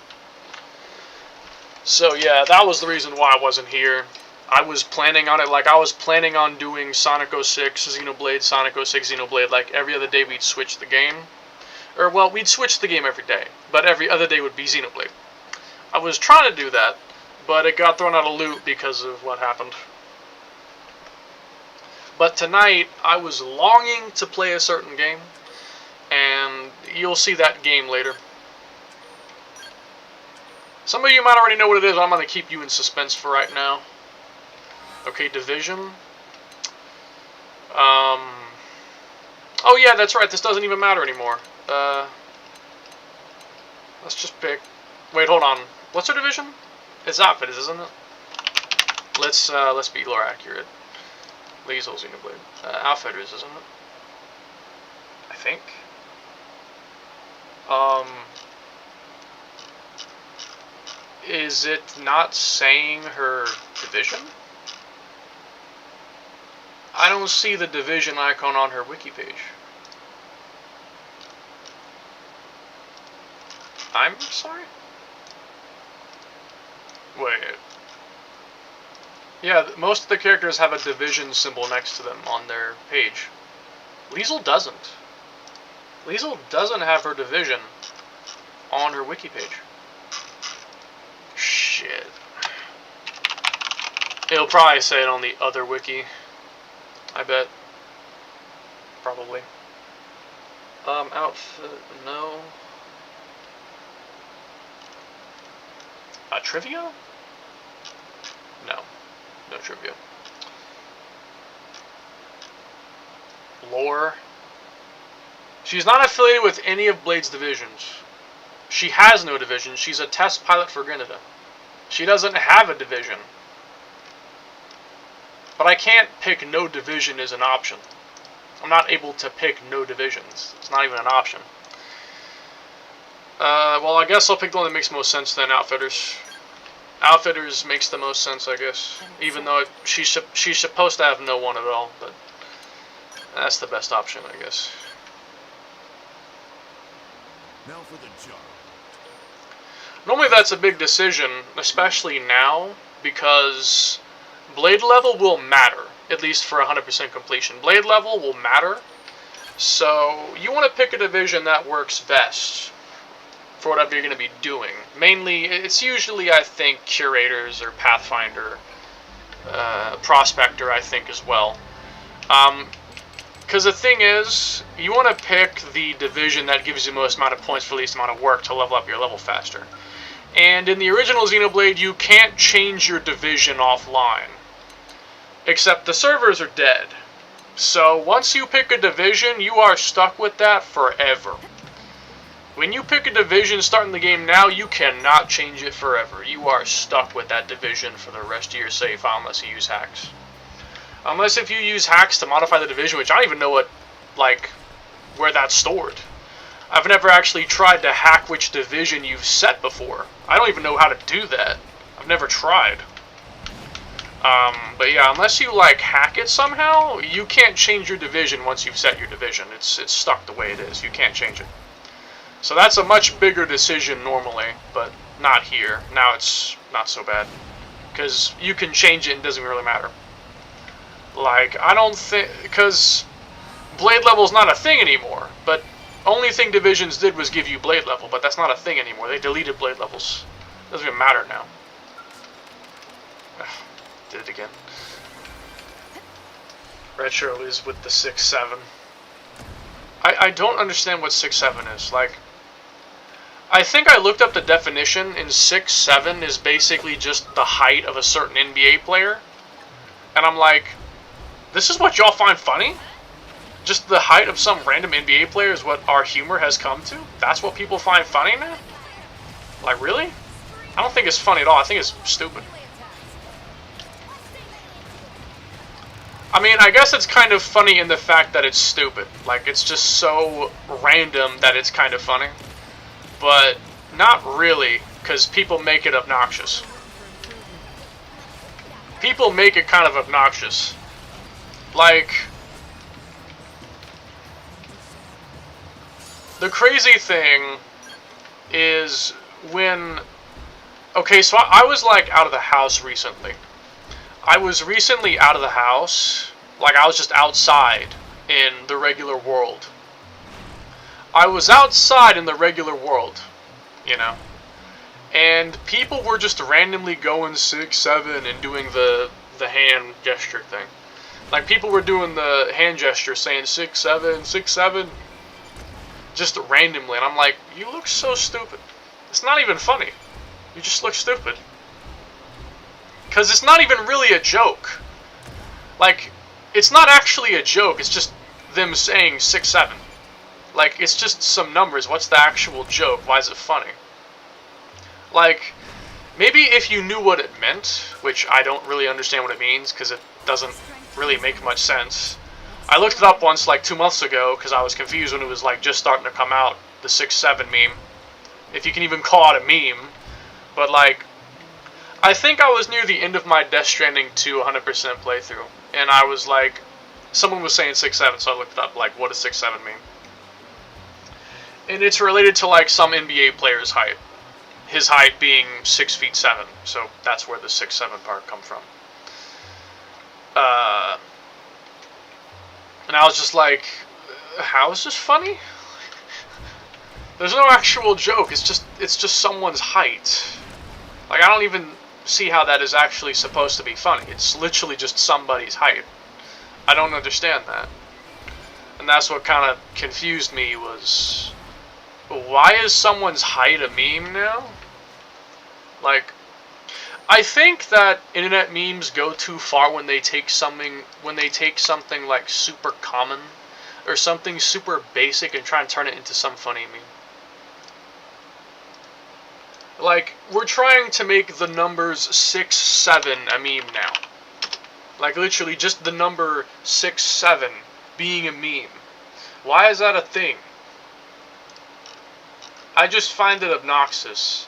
So yeah, that was the reason why I wasn't here. I was planning on it, like I was planning on doing Sonic 06, Xenoblade, Sonic 06, Xenoblade, like every other day we'd switch the game. Or, well, we'd switch the game every day, but every other day would be Xenoblade. I was trying to do that, but it got thrown out of loop because of what happened. But tonight, I was longing to play a certain game, and you'll see that game later. Some of you might already know what it is, but I'm going to keep you in suspense for right now. Okay, Division. Oh yeah, that's right, this doesn't even matter anymore. Let's just pick... Wait, hold on. What's our Division? It's Outfitters, isn't it? Let's be more accurate. LIESEL Xenoblade. Outfitters, isn't it? I think. Is it not saying her division? I don't see the division icon on her wiki page. I'm sorry? Wait. Yeah, most of the characters have a division symbol next to them on their page. LIESEL doesn't. LIESEL doesn't have her division on her wiki page. Shit. It'll probably say it on the other wiki. I bet. Probably. Outfit, no. Trivia? No. No trivia. lore. She's not affiliated with any of Blade's divisions. She has no division. She's a test pilot for Grenada. She doesn't have a division. But I can't pick no division as an option. I'm not able to pick no divisions. It's not even an option. Well, I guess I'll pick the one that makes most sense then, Outfitters. Outfitters makes the most sense, I guess. Even though she's supposed to have no one at all, but that's the best option, I guess. Now for the job. Normally that's a big decision, especially now, because blade level will matter, at least for 100% completion. Blade level will matter, so you want to pick a division that works best for whatever you're going to be doing. Mainly, it's usually, I think, Curators or Pathfinder, Prospector, I think, as well. Because the thing is, you want to pick the division that gives you the most amount of points for the least amount of work to level up your level faster. And in the original Xenoblade, you can't change your division offline. Except the servers are dead. So once you pick a division, you are stuck with that forever. When you pick a division starting the game now, you cannot change it forever. You are stuck with that division for the rest of your save file unless you use hacks. Unless if you use hacks to modify the division, which I don't even know where that's stored. I've never actually tried to hack which division you've set before. I don't even know how to do that. I've never tried. But yeah, unless you hack it somehow, you can't change your division once you've set your division. It's stuck the way it is. You can't change it. So that's a much bigger decision normally, but not here. Now it's not so bad. Because you can change it and it doesn't really matter. I don't think... Because blade level's not a thing anymore, but only thing divisions did was give you blade level, but that's not a thing anymore. They deleted blade levels. Doesn't even matter now. Ugh, did it again. Retro is with the 6-7. I don't understand what 6-7 is. I think I looked up the definition, and 6'7" is basically just the height of a certain NBA player. And I'm like, this is what y'all find funny? Just the height of some random NBA player is what our humor has come to? That's what people find funny now? Really? I don't think it's funny at all. I think it's stupid. I mean, I guess it's kind of funny in the fact that it's stupid. It's just so random that it's kind of funny. But not really, because people make it obnoxious. People make it kind of obnoxious. The crazy thing is when... Okay, so I was, out of the house recently. I was recently out of the house. I was just outside in the regular world. I was outside in the regular world, you know, and people were just randomly going 6'7" and doing the hand gesture thing. People were doing the hand gesture saying 6'7", 6'7", just randomly, and I'm like, you look so stupid. It's not even funny. You just look stupid. Because it's not even really a joke. It's not actually a joke, it's just them saying 6'7". It's just some numbers. What's the actual joke? Why is it funny? Maybe if you knew what it meant, which I don't really understand what it means, because it doesn't really make much sense. I looked it up once, 2 months ago, because I was confused when it was, just starting to come out, the 6'7" meme. If you can even call it a meme. But, I think I was near the end of my Death Stranding 2 100% playthrough, and I was someone was saying 6'7", so I looked it up, what does 6'7" mean? And it's related to, some NBA player's height. His height being 6'7", so that's where the 6'7" part come from. And I was just how is this funny? There's no actual joke, it's just someone's height. I don't even see how that is actually supposed to be funny. It's literally just somebody's height. I don't understand that. And that's what kind of confused me was... Why is someone's height a meme now? I think that internet memes go too far when they take something super common or something super basic and try and turn it into some funny meme. Like, we're trying to make the numbers 6, 7 a meme now. Like, literally, just the number 6, 7 being a meme. Why is that a thing? I just find it obnoxious.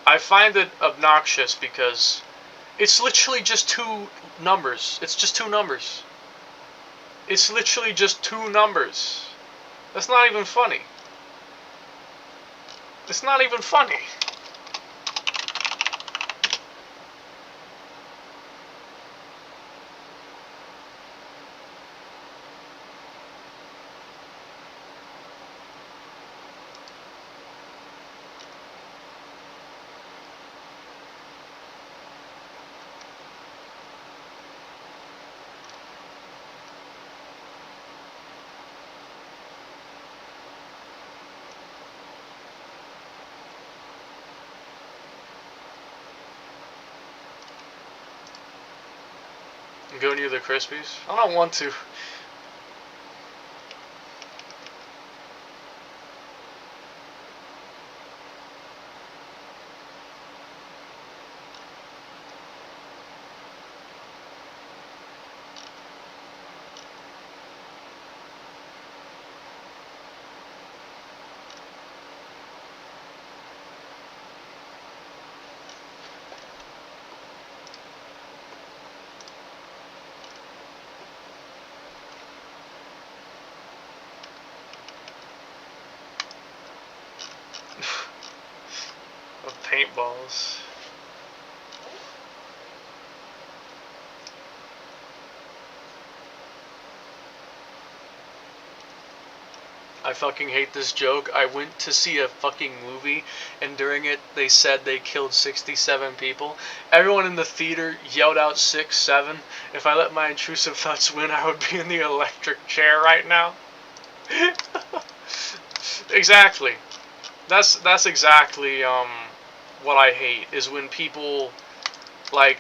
I find it obnoxious because it's literally just 2 numbers. It's just 2 numbers. It's literally just 2 numbers. That's not even funny. It's not even funny. Go near the Krispies? I don't want to. Of paintballs. I fucking hate this joke. I went to see a fucking movie, and during it, they said they killed 67 people. Everyone in the theater yelled out 6, 7. If I let my intrusive thoughts win, I would be in the electric chair right now. Exactly. That's exactly what I hate, is when people like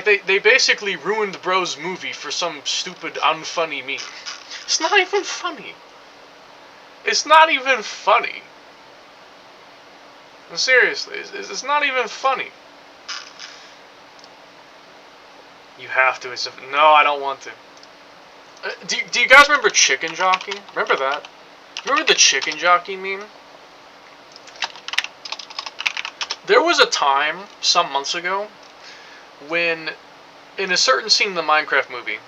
they basically ruined Bro's movie for some stupid unfunny meme. It's not even funny. It's not even funny. Seriously, it's not even funny. You have to. No, I don't want to. Do you guys remember Chicken Jockey? Remember that? Remember the Chicken Jockey meme? There was a time, some months ago, when, in a certain scene in the Minecraft movie,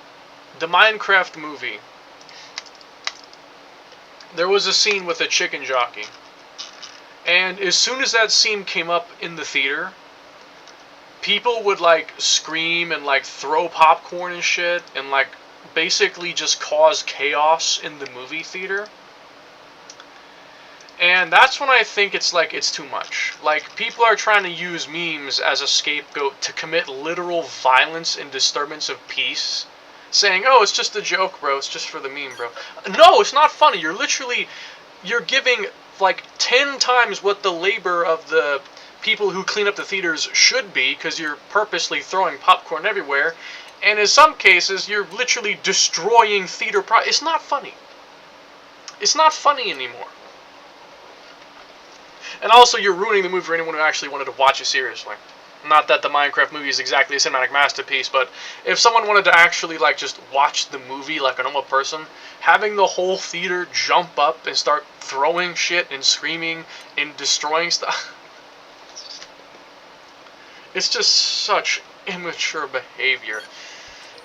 there was a scene with a chicken jockey. And as soon as that scene came up in the theater, people would, like, scream and, like, throw popcorn and shit, and, like, basically just cause chaos in the movie theater. And that's when I think it's too much. Like, people are trying to use memes as a scapegoat to commit literal violence and disturbance of peace. Saying, oh, it's just a joke, bro. It's just for the meme, bro. No, it's not funny. You're giving, like, 10 times what the labor of the people who clean up the theaters should be, because you're purposely throwing popcorn everywhere. And in some cases, you're literally destroying theater It's not funny. It's not funny anymore. And also, you're ruining the movie for anyone who actually wanted to watch it seriously. Not that the Minecraft movie is exactly a cinematic masterpiece, but if someone wanted to actually, like, just watch the movie like a normal person, having the whole theater jump up and start throwing shit and screaming and destroying stuff, it's just such immature behavior.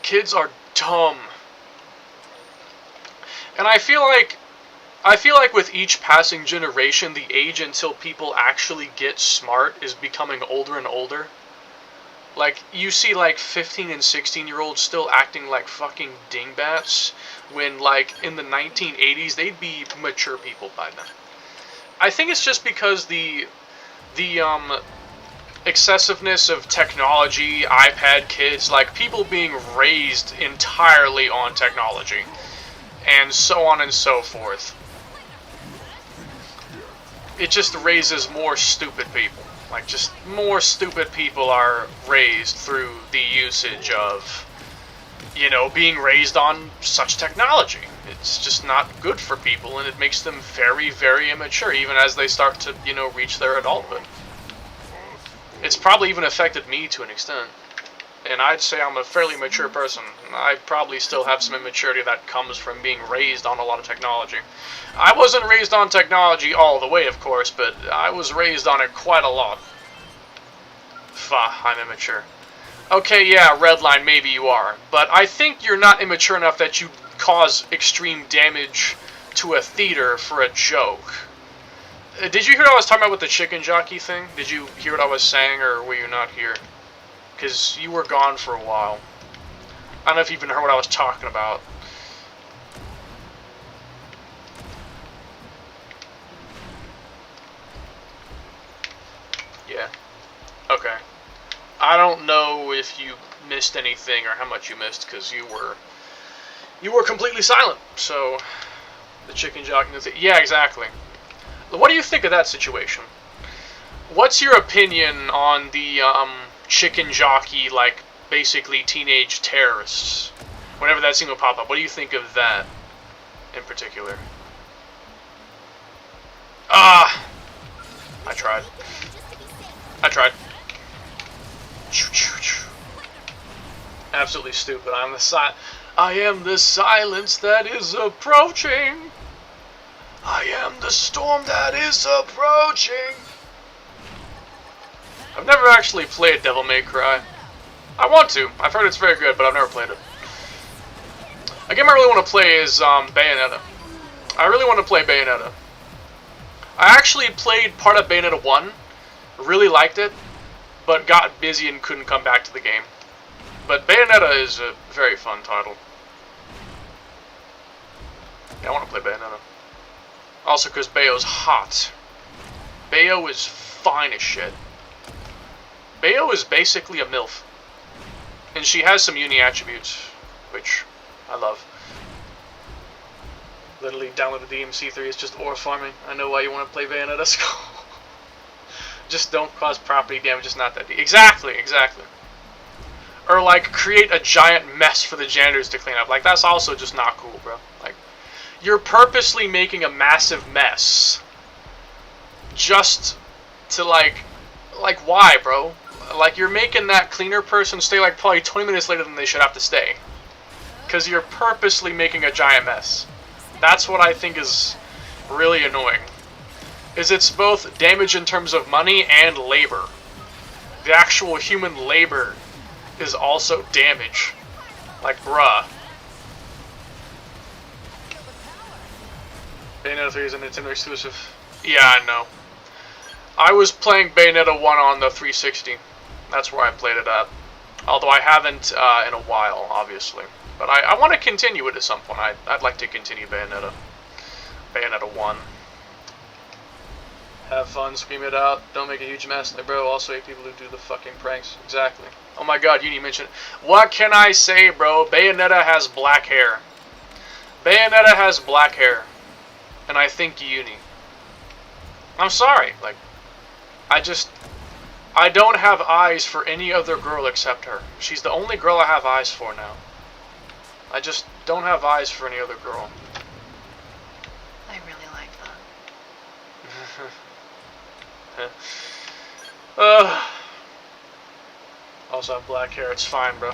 Kids are dumb. And I feel like with each passing generation, the age until people actually get smart is becoming older and older. Like, you see, like, 15 and 16-year-olds still acting like fucking dingbats, when, like, in the 1980s, they'd be mature people by then. I think it's just because the excessiveness of technology, iPad kids, like, people being raised entirely on technology, and so on and so forth. It just raises more stupid people. Like, just more stupid people are raised through the usage of you know, being raised on such technology. It's just not good for people, and it makes them very, very immature, even as they start to, you know, reach their adulthood. It's probably even affected me to an extent. And I'd say I'm a fairly mature person. I probably still have some immaturity that comes from being raised on a lot of technology. I wasn't raised on technology all the way, of course, but I was raised on it quite a lot. I'm immature. Okay, yeah, Redline, maybe you are. But I think you're not immature enough that you cause extreme damage to a theater for a joke. Did you hear what I was talking about with the chicken jockey thing? Did you hear what I was saying, or were you not here? Because you were gone for a while. I don't know if you even heard what I was talking about. Yeah. Okay. I don't know if you missed anything or how much you missed, because you were completely silent. So the chicken jockey thing. Yeah, exactly. What do you think of that situation? What's your opinion on the chicken jockey, like basically teenage terrorists? Whenever that scene will pop up, what do you think of that in particular? I tried. Absolutely stupid. I am the silence that is approaching. I am the storm that is approaching. I've never actually played Devil May Cry. I want to. I've heard it's very good, but I've never played it. A game I really want to play is Bayonetta. I really want to play Bayonetta. I actually played part of Bayonetta 1. Really liked it, but got busy and couldn't come back to the game. But Bayonetta is a very fun title. Yeah, I want to play Bayonetta. Also because Bayo's hot. Bayo is fine as shit. Bayo is basically a MILF. And she has some uni attributes, which I love. Literally downloaded the DMC3, it's just ore farming. I know why you want to play Bayonetta Skull. Just don't cause property damage, it's not that deep. Exactly. Or like, create a giant mess for the janitors to clean up. Like, that's also just not cool, bro. Like, you're purposely making a massive mess. Just to like why, bro? Like, you're making that cleaner person stay like probably 20 minutes later than they should have to stay. Because you're purposely making a giant mess. That's what I think is really annoying. Is it's both damage in terms of money and labor. The actual human labor is also damage. Like, bruh. Bayonetta 3 is a Nintendo exclusive. Yeah, I know. I was playing Bayonetta 1 on the 360. That's where I played it at. Although I haven't in a while, obviously. But I want to continue it at some point. I'd like to continue Bayonetta. Bayonetta 1. Have fun, scream it out, don't make a huge mess. Like, bro, also hate people who do the fucking pranks. Exactly. Oh my god, Uni mentioned. What can I say, bro? Bayonetta has black hair. Bayonetta has black hair. And I think Uni. I'm sorry. Like, I don't have eyes for any other girl except her. She's the only girl I have eyes for now. I just don't have eyes for any other girl. I really like that. Also have black hair, it's fine, bro.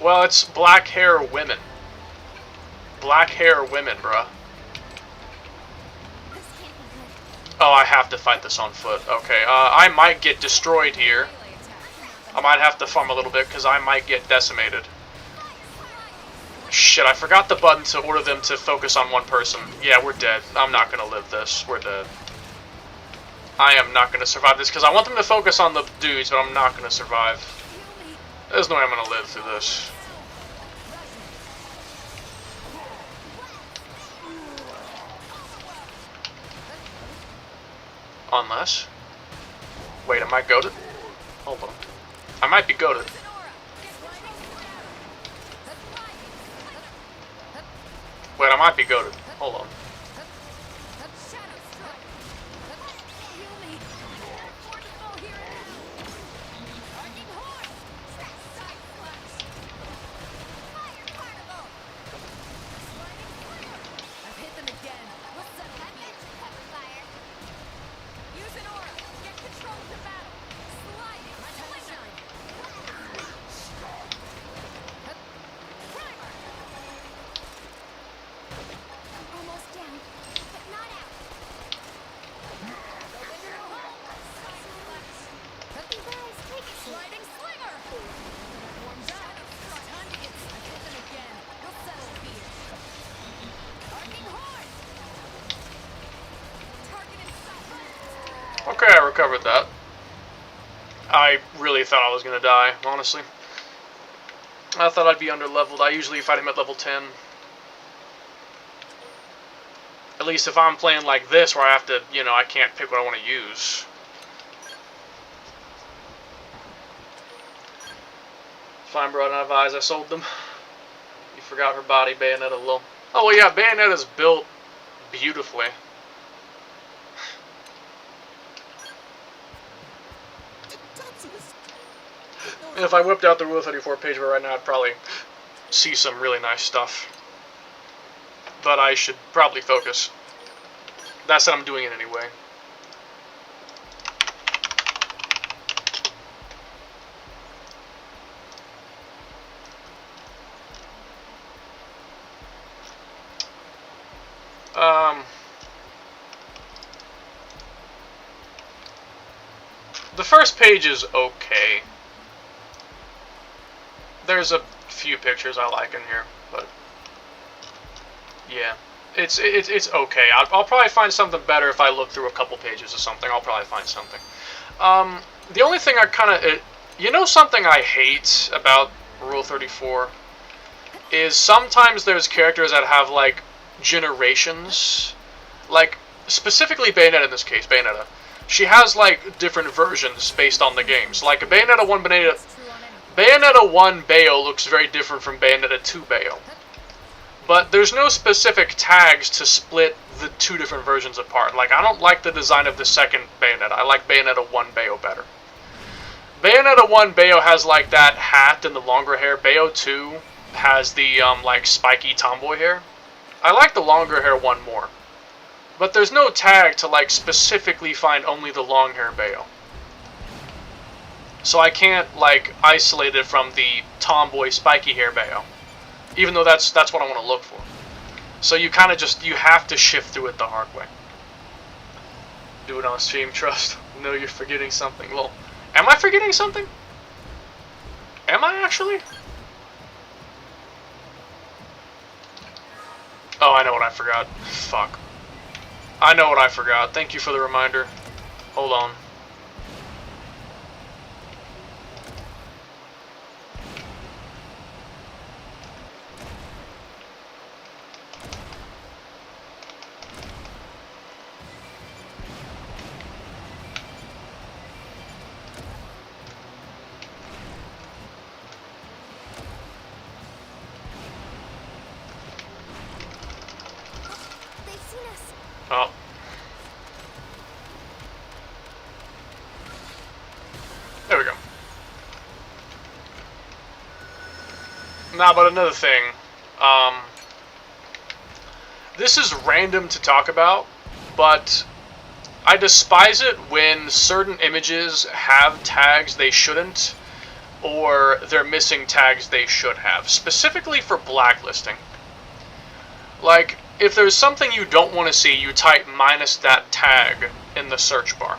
Well, it's black hair women. Black hair women, bro. Oh, I have to fight this on foot. Okay, I might get destroyed here. I might have to farm a little bit, because I might get decimated. Shit, I forgot the button to order them to focus on one person. Yeah, we're dead. I'm not gonna live this. We're dead. I am not gonna survive this, because I want them to focus on the dudes, but I'm not gonna survive. There's no way I'm gonna live through this. Unless... Wait, am I goated? Hold on. I might be goated. Wait, I might be goated. Hold on. Okay, I recovered that. I really thought I was gonna die, honestly. I thought I'd be under-leveled. I usually fight him at level 10. At least if I'm playing like this, where I have to, you know, I can't pick what I want to use. Fine, bro, I don't have eyes. I sold them. You forgot her body, Bayonetta low. Oh, well, yeah, Bayonetta's built beautifully. And if I whipped out the Rule 34 page right now, I'd probably see some really nice stuff. But I should probably focus. That said, I'm doing it anyway. The first page is okay. There's a few pictures I like in here, but yeah, it's okay. I'll probably find something better if I look through a couple pages or something. I'll probably find something. The only thing I kind of, you know, something I hate about Rule 34 is sometimes there's characters that have like generations, like specifically Bayonetta in this case. Bayonetta, she has like different versions based on the games. Like Bayonetta 1 Bayonetta 1 Bayo looks very different from Bayonetta 2 Bayo. But there's no specific tags to split the two different versions apart. Like, I don't like the design of the second Bayonetta. I like Bayonetta 1 Bayo better. Bayonetta 1 Bayo has, like, that hat and the longer hair. Bayo 2 has the, like, spiky tomboy hair. I like the longer hair one more. But there's no tag to, like, specifically find only the long hair Bayo. So I can't, like, isolate it from the tomboy spiky hair Bayo. Even though that's what I want to look for. So you kind of just, you have to shift through it the hard way. Do it on stream, trust. No, you're forgetting something. Lol. Am I forgetting something? Am I actually? Oh, I know what I forgot. Fuck. I know what I forgot. Thank you for the reminder. Hold on. Oh. There we go. Now, but another thing. This is random to talk about, but I despise it when certain images have tags they shouldn't, or they're missing tags they should have, specifically for blacklisting. Like, if there's something you don't want to see, you type minus that tag in the search bar.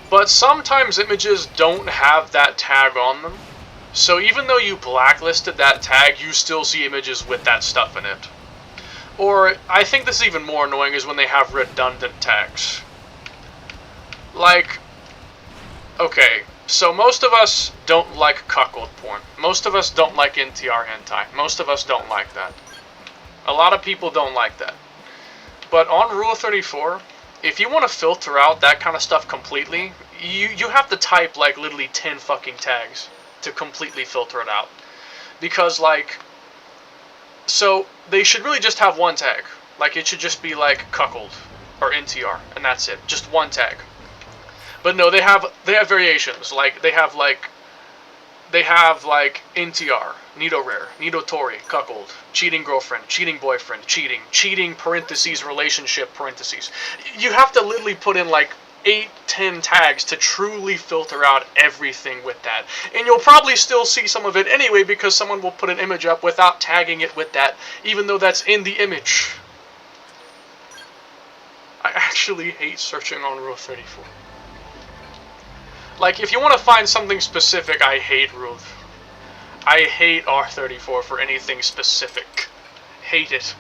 But sometimes images don't have that tag on them, so even though you blacklisted that tag, you still see images with that stuff in it. Or, I think this is even more annoying, is when they have redundant tags. Like, okay, so most of us don't like cuckold porn. Most of us don't like NTR hentai. Most of us don't like that. A lot of people don't like that. But on Rule 34, if you want to filter out that kind of stuff completely, you have to type like literally 10 fucking tags to completely filter it out. Because like, so they should really just have one tag. Like it should just be like cuckold or NTR, and that's it. Just one tag. But no, they have variations. Like they have like NTR, Nido Rare, Nido Tori, cuckold, cheating girlfriend, cheating boyfriend, cheating parentheses relationship parentheses. You have to literally put in like 8-10 tags to truly filter out everything with that. And you'll probably still see some of it anyway because someone will put an image up without tagging it with that, even though that's in the image. I actually hate searching on Rule 34. Like, if you want to find something specific, I hate Rule. I hate R34 for anything specific. Hate it.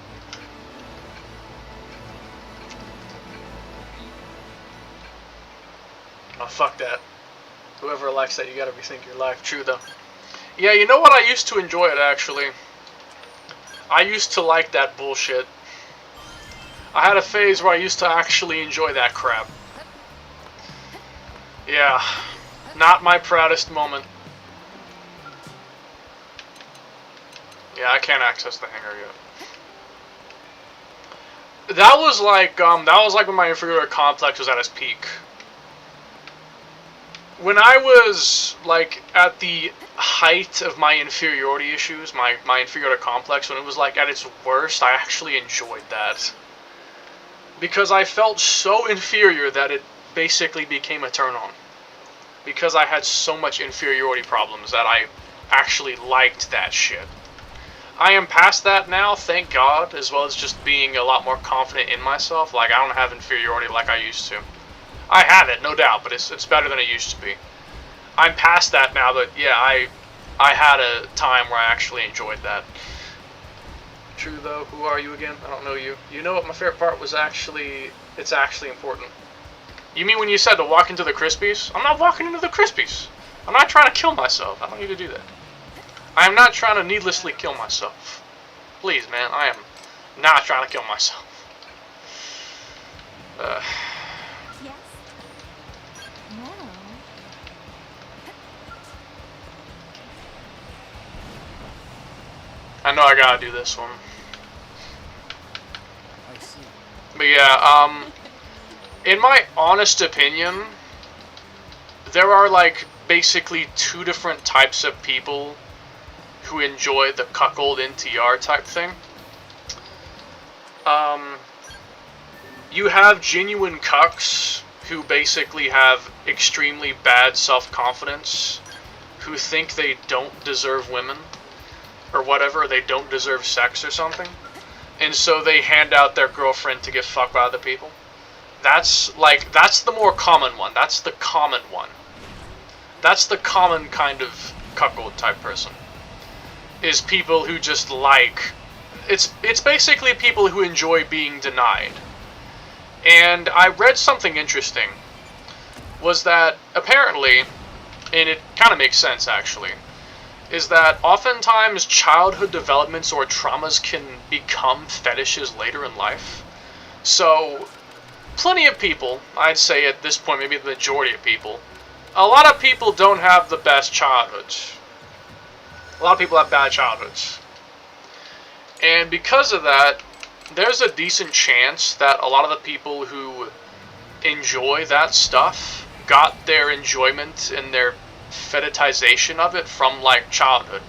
Oh, fuck that. Whoever likes that, you gotta rethink your life. True, though. Yeah, you know what? I used to enjoy it, actually. I used to like that bullshit. I had a phase where I used to actually enjoy that crap. Yeah. Not my proudest moment. Yeah, I can't access the hangar yet. That was like when my inferiority complex was at its peak. When I was, like, at the height of my inferiority issues, my inferiority complex, when it was, like, at its worst, I actually enjoyed that. Because I felt so inferior that it basically became a turn-on. Because I had so much inferiority problems that I actually liked that shit. I am past that now, thank God, as well as just being a lot more confident in myself. Like, I don't have inferiority like I used to. I have it, no doubt, but it's better than it used to be. I'm past that now, but yeah, I had a time where I actually enjoyed that. True, though. Who are you again? I don't know you. You know what my favorite part was actually... It's actually important. You mean when you said to walk into the Krispies? I'm not walking into the Krispies. I'm not trying to kill myself. I don't need to do that. I am not trying to needlessly kill myself. Please, man, I am not trying to kill myself. Yes. No. I know I gotta do this one. I see. But yeah, in my honest opinion, there are, like, basically two different types of people who enjoy the cuckold NTR type thing. You have genuine cucks who basically have extremely bad self-confidence, who think they don't deserve women, or whatever, they don't deserve sex or something, and so they hand out their girlfriend to get fucked by other people. That's the more common one. That's the common one. That's the common kind of cuckold type person. Is people who just like... It's basically people who enjoy being denied. And I read something interesting. Was that apparently, and it kind of makes sense actually, is that oftentimes childhood developments or traumas can become fetishes later in life. So, plenty of people, I'd say at this point, maybe the majority of people, a lot of people don't have the best childhoods. A lot of people have bad childhoods. And because of that, there's a decent chance that a lot of the people who enjoy that stuff got their enjoyment and their fetishization of it from, like, childhood.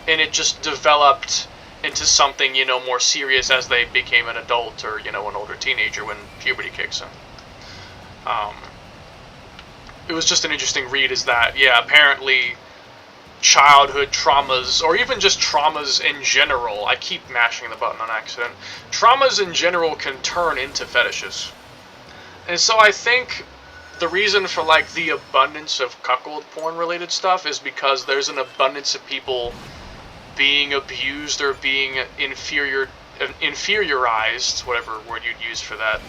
And it just developed into something, you know, more serious as they became an adult or, you know, an older teenager when puberty kicks in. It was just an interesting read is that, yeah, apparently childhood traumas, or even just traumas in general, I keep mashing the button on accident, traumas in general can turn into fetishes. And so I think the reason for, like, the abundance of cuckold porn related stuff is because there's an abundance of people being abused or being inferiorized, whatever word you'd use for that,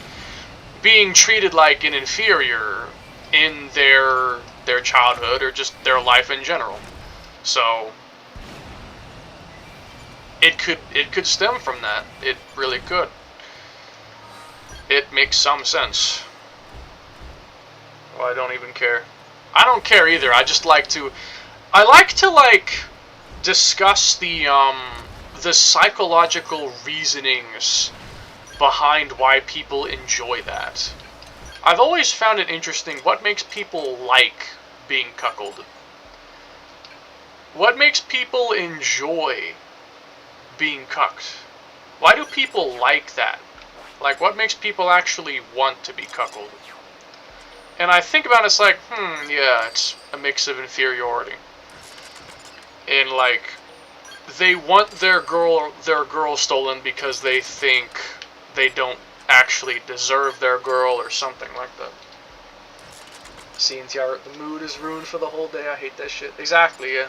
being treated like an inferior in their childhood or just their life in general. So it could stem from that. It really could. It makes some sense. Well, I don't even care. I don't care either. I just like to discuss the psychological reasonings behind why people enjoy that. I've always found it interesting what makes people like being cuckolded. What makes people enjoy being cucked? Why do people like that? Like, what makes people actually want to be cuckolded? And I think about it, it's like, yeah, it's a mix of inferiority. And, like, they want their girl stolen because they think they don't actually deserve their girl or something like that. CNTR, the mood is ruined for the whole day. I hate that shit. Exactly, yeah.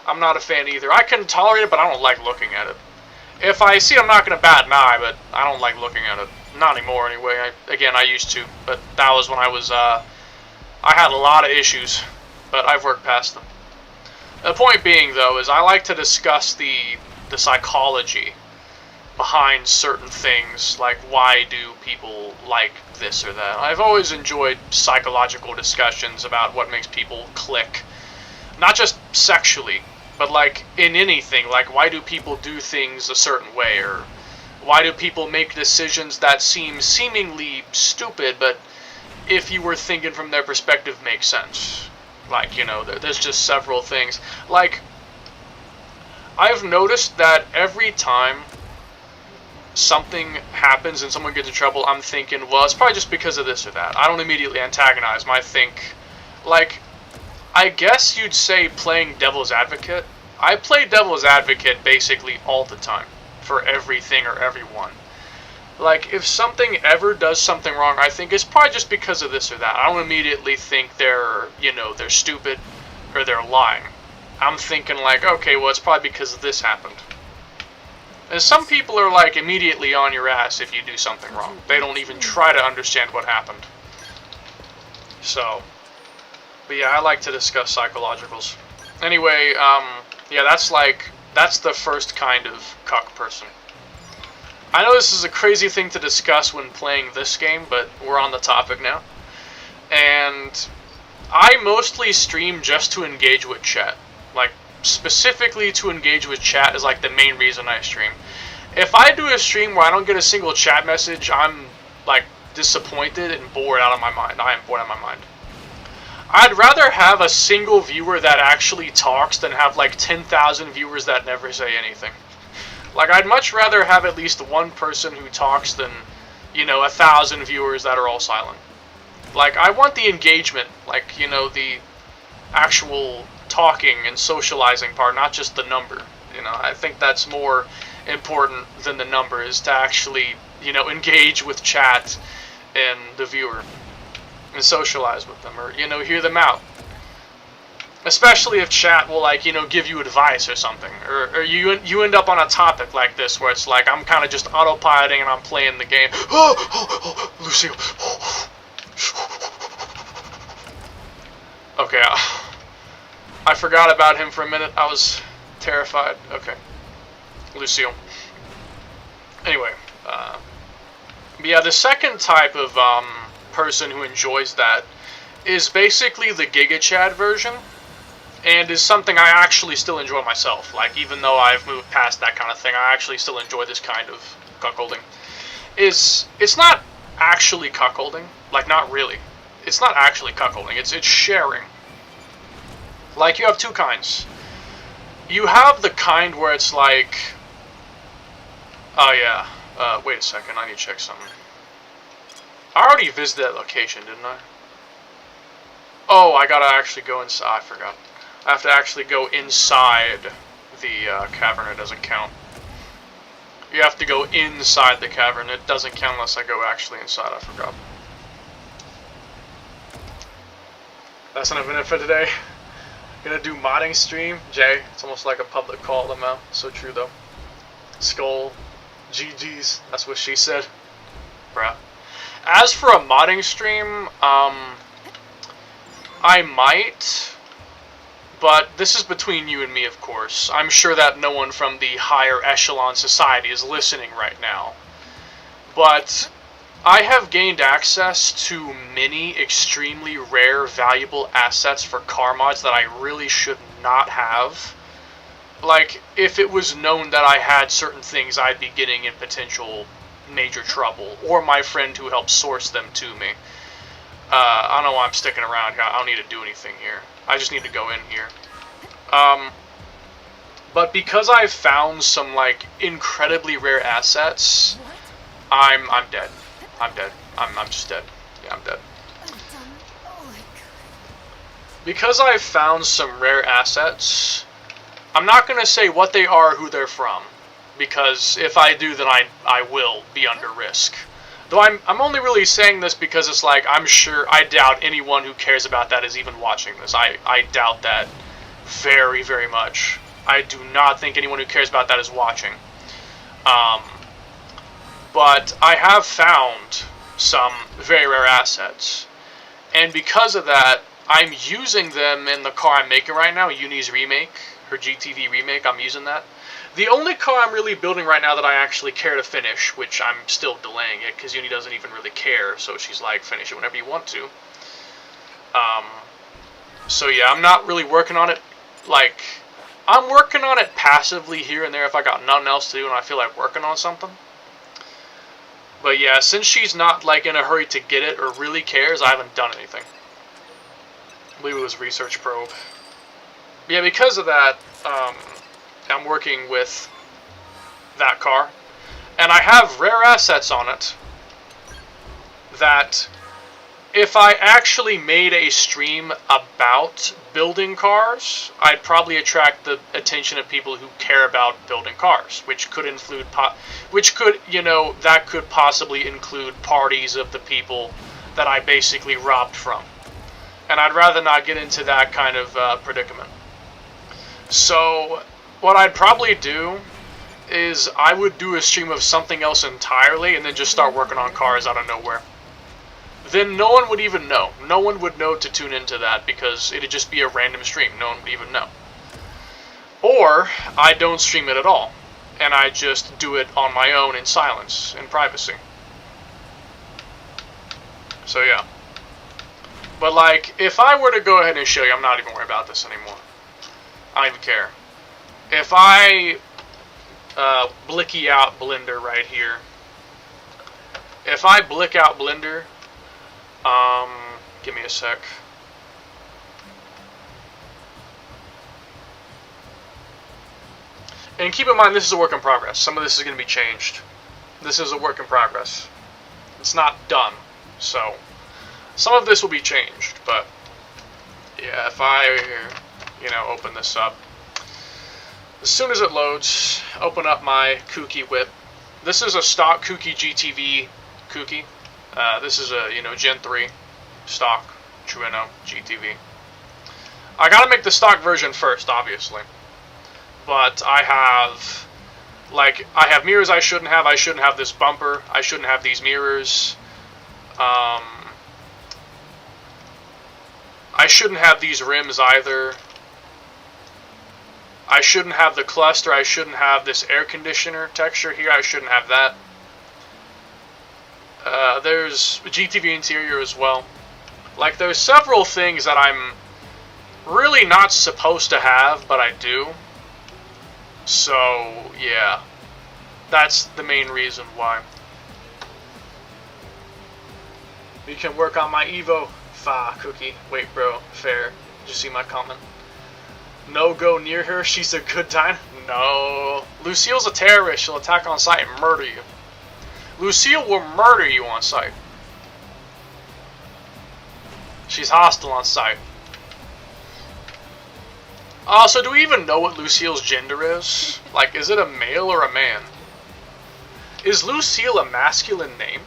I'm not a fan either. I can tolerate it, but I don't like looking at it. If I see it, I'm not going to bat an eye, but I don't like looking at it. Not anymore, anyway. I used to, but that was when I I had a lot of issues, but I've worked past them. The point being, though, is I like to discuss the psychology behind certain things, like why do people like this or that. I've always enjoyed psychological discussions about what makes people click. Not just sexually, but like in anything, like why do people do things a certain way, or why do people make decisions that seem seemingly stupid, but if you were thinking from their perspective make sense. Like, you know, there's just several things. Like, I've noticed that every time something happens and someone gets in trouble, I'm thinking, well, it's probably just because of this or that. I don't immediately antagonize them. I think, like, I guess you'd say playing devil's advocate. I play devil's advocate basically all the time for everything or everyone. Like, if something ever does something wrong, I think it's probably just because of this or that. I don't immediately think they're, you know, they're stupid or they're lying. I'm thinking like, okay, well, it's probably because this happened. And some people are like immediately on your ass if you do something wrong. They don't even try to understand what happened. So, but yeah, I like to discuss psychologicals. Anyway, yeah, that's the first kind of cuck person. I know this is a crazy thing to discuss when playing this game, but we're on the topic now. And I mostly stream just to engage with chat. Like, specifically to engage with chat is like the main reason I stream. If I do a stream where I don't get a single chat message, I'm like disappointed and bored out of my mind. I am bored out of my mind. I'd rather have a single viewer that actually talks than have like 10,000 viewers that never say anything. Like, I'd much rather have at least one person who talks than, you know, 1,000 viewers that are all silent. Like, I want the engagement, like, you know, the actual talking and socializing part, not just the number. You know, I think that's more important than the number, is to actually, you know, engage with chat and the viewer and socialize with them, or, you know, hear them out. Especially if chat will, like, you know, give you advice or something, or you end up on a topic like this where it's like I'm kind of just autopiloting and I'm playing the game. Lucio. Okay, I forgot about him for a minute. I was terrified. Okay, Lucio. Anyway, but yeah, the second type of person who enjoys that is basically the Giga Chad version. And is something I actually still enjoy myself. Like, even though I've moved past that kind of thing, I actually still enjoy this kind of cuckolding. It's not actually cuckolding. Like, not really. It's not actually cuckolding. It's sharing. Like, you have two kinds. You have the kind where it's like... Oh, yeah. Wait a second. I need to check something. I already visited that location, didn't I? Oh, I gotta actually go inside. I forgot. I have to actually go inside the cavern. It doesn't count. You have to go inside the cavern. It doesn't count unless I go actually inside. I forgot. That's enough minute for today. Gonna do modding stream. Jay, it's almost like a public call them out. So true though. Skull. GG's. That's what she said. Bruh. As for a modding stream, I might... But this is between you and me, of course. I'm sure that no one from the higher echelon society is listening right now. But I have gained access to many extremely rare, valuable assets for car mods that I really should not have. Like, if it was known that I had certain things, I'd be getting in potential major trouble. Or my friend who helped source them to me. I don't know why I'm sticking around here. I don't need to do anything here. I just need to go in here. But because I've found some, like, incredibly rare assets, I'm dead. I'm dead. I'm just dead. Yeah, I'm dead. Because I've found some rare assets, I'm not going to say what they are, who they're from. Because if I do, then I will be under risk. Though I'm only really saying this because it's like, I doubt anyone who cares about that is even watching this. I doubt that very, very much. I do not think anyone who cares about that is watching. But I have found some very rare assets. And because of that, I'm using them in the car I'm making right now, Uni's remake, her GTV remake, I'm using that. The only car I'm really building right now that I actually care to finish, which I'm still delaying it, because Uni doesn't even really care, so she's like, finish it whenever you want to. So yeah, I'm not really working on it, like, I'm working on it passively here and there if I got nothing else to do and I feel like working on something. But yeah, since she's not like in a hurry to get it or really cares, I haven't done anything. I believe it was Research Probe. But yeah, because of that, I'm working with that car. And I have rare assets on it that if I actually made a stream about building cars, I'd probably attract the attention of people who care about building cars, which could include, that could possibly include parties of the people that I basically robbed from. And I'd rather not get into that kind of predicament. So, what I'd probably do is I would do a stream of something else entirely and then just start working on cars out of nowhere. Then no one would even know. No one would know to tune into that because it'd just be a random stream. No one would even know. Or I don't stream it at all and I just do it on my own in silence, in privacy. So yeah. But like, if I were to go ahead and show you, I'm not even worried about this anymore. I don't even care. If I blicky out Blender right here. If I blick out Blender, give me a sec. And keep in mind, this is a work in progress. Some of this is going to be changed. This is a work in progress. It's not done. So, some of this will be changed. But, yeah, if I, open this up. As soon as it loads, open up my Kooky whip. This is a stock Kooky GTV Kooky. This is a, Gen 3 stock Trueno GTV. I gotta make the stock version first, obviously. But I have mirrors I shouldn't have. I shouldn't have this bumper. I shouldn't have these mirrors. I shouldn't have these rims either. I shouldn't have the cluster. I shouldn't have this air conditioner texture here. I shouldn't have that. There's a GTV interior as well. Like, there's several things that I'm really not supposed to have, but I do. So, yeah. That's the main reason why. You can work on my Evo. Cookie. Wait, bro. Fair. Did you see my comment? No go near her. She's a good time. No. Lucille's a terrorist. She'll attack on sight and murder you. Lucille will murder you on sight. She's hostile on sight. So do we even know what Lucille's gender is? Like, is it a male or a man? Is Lucille a masculine name?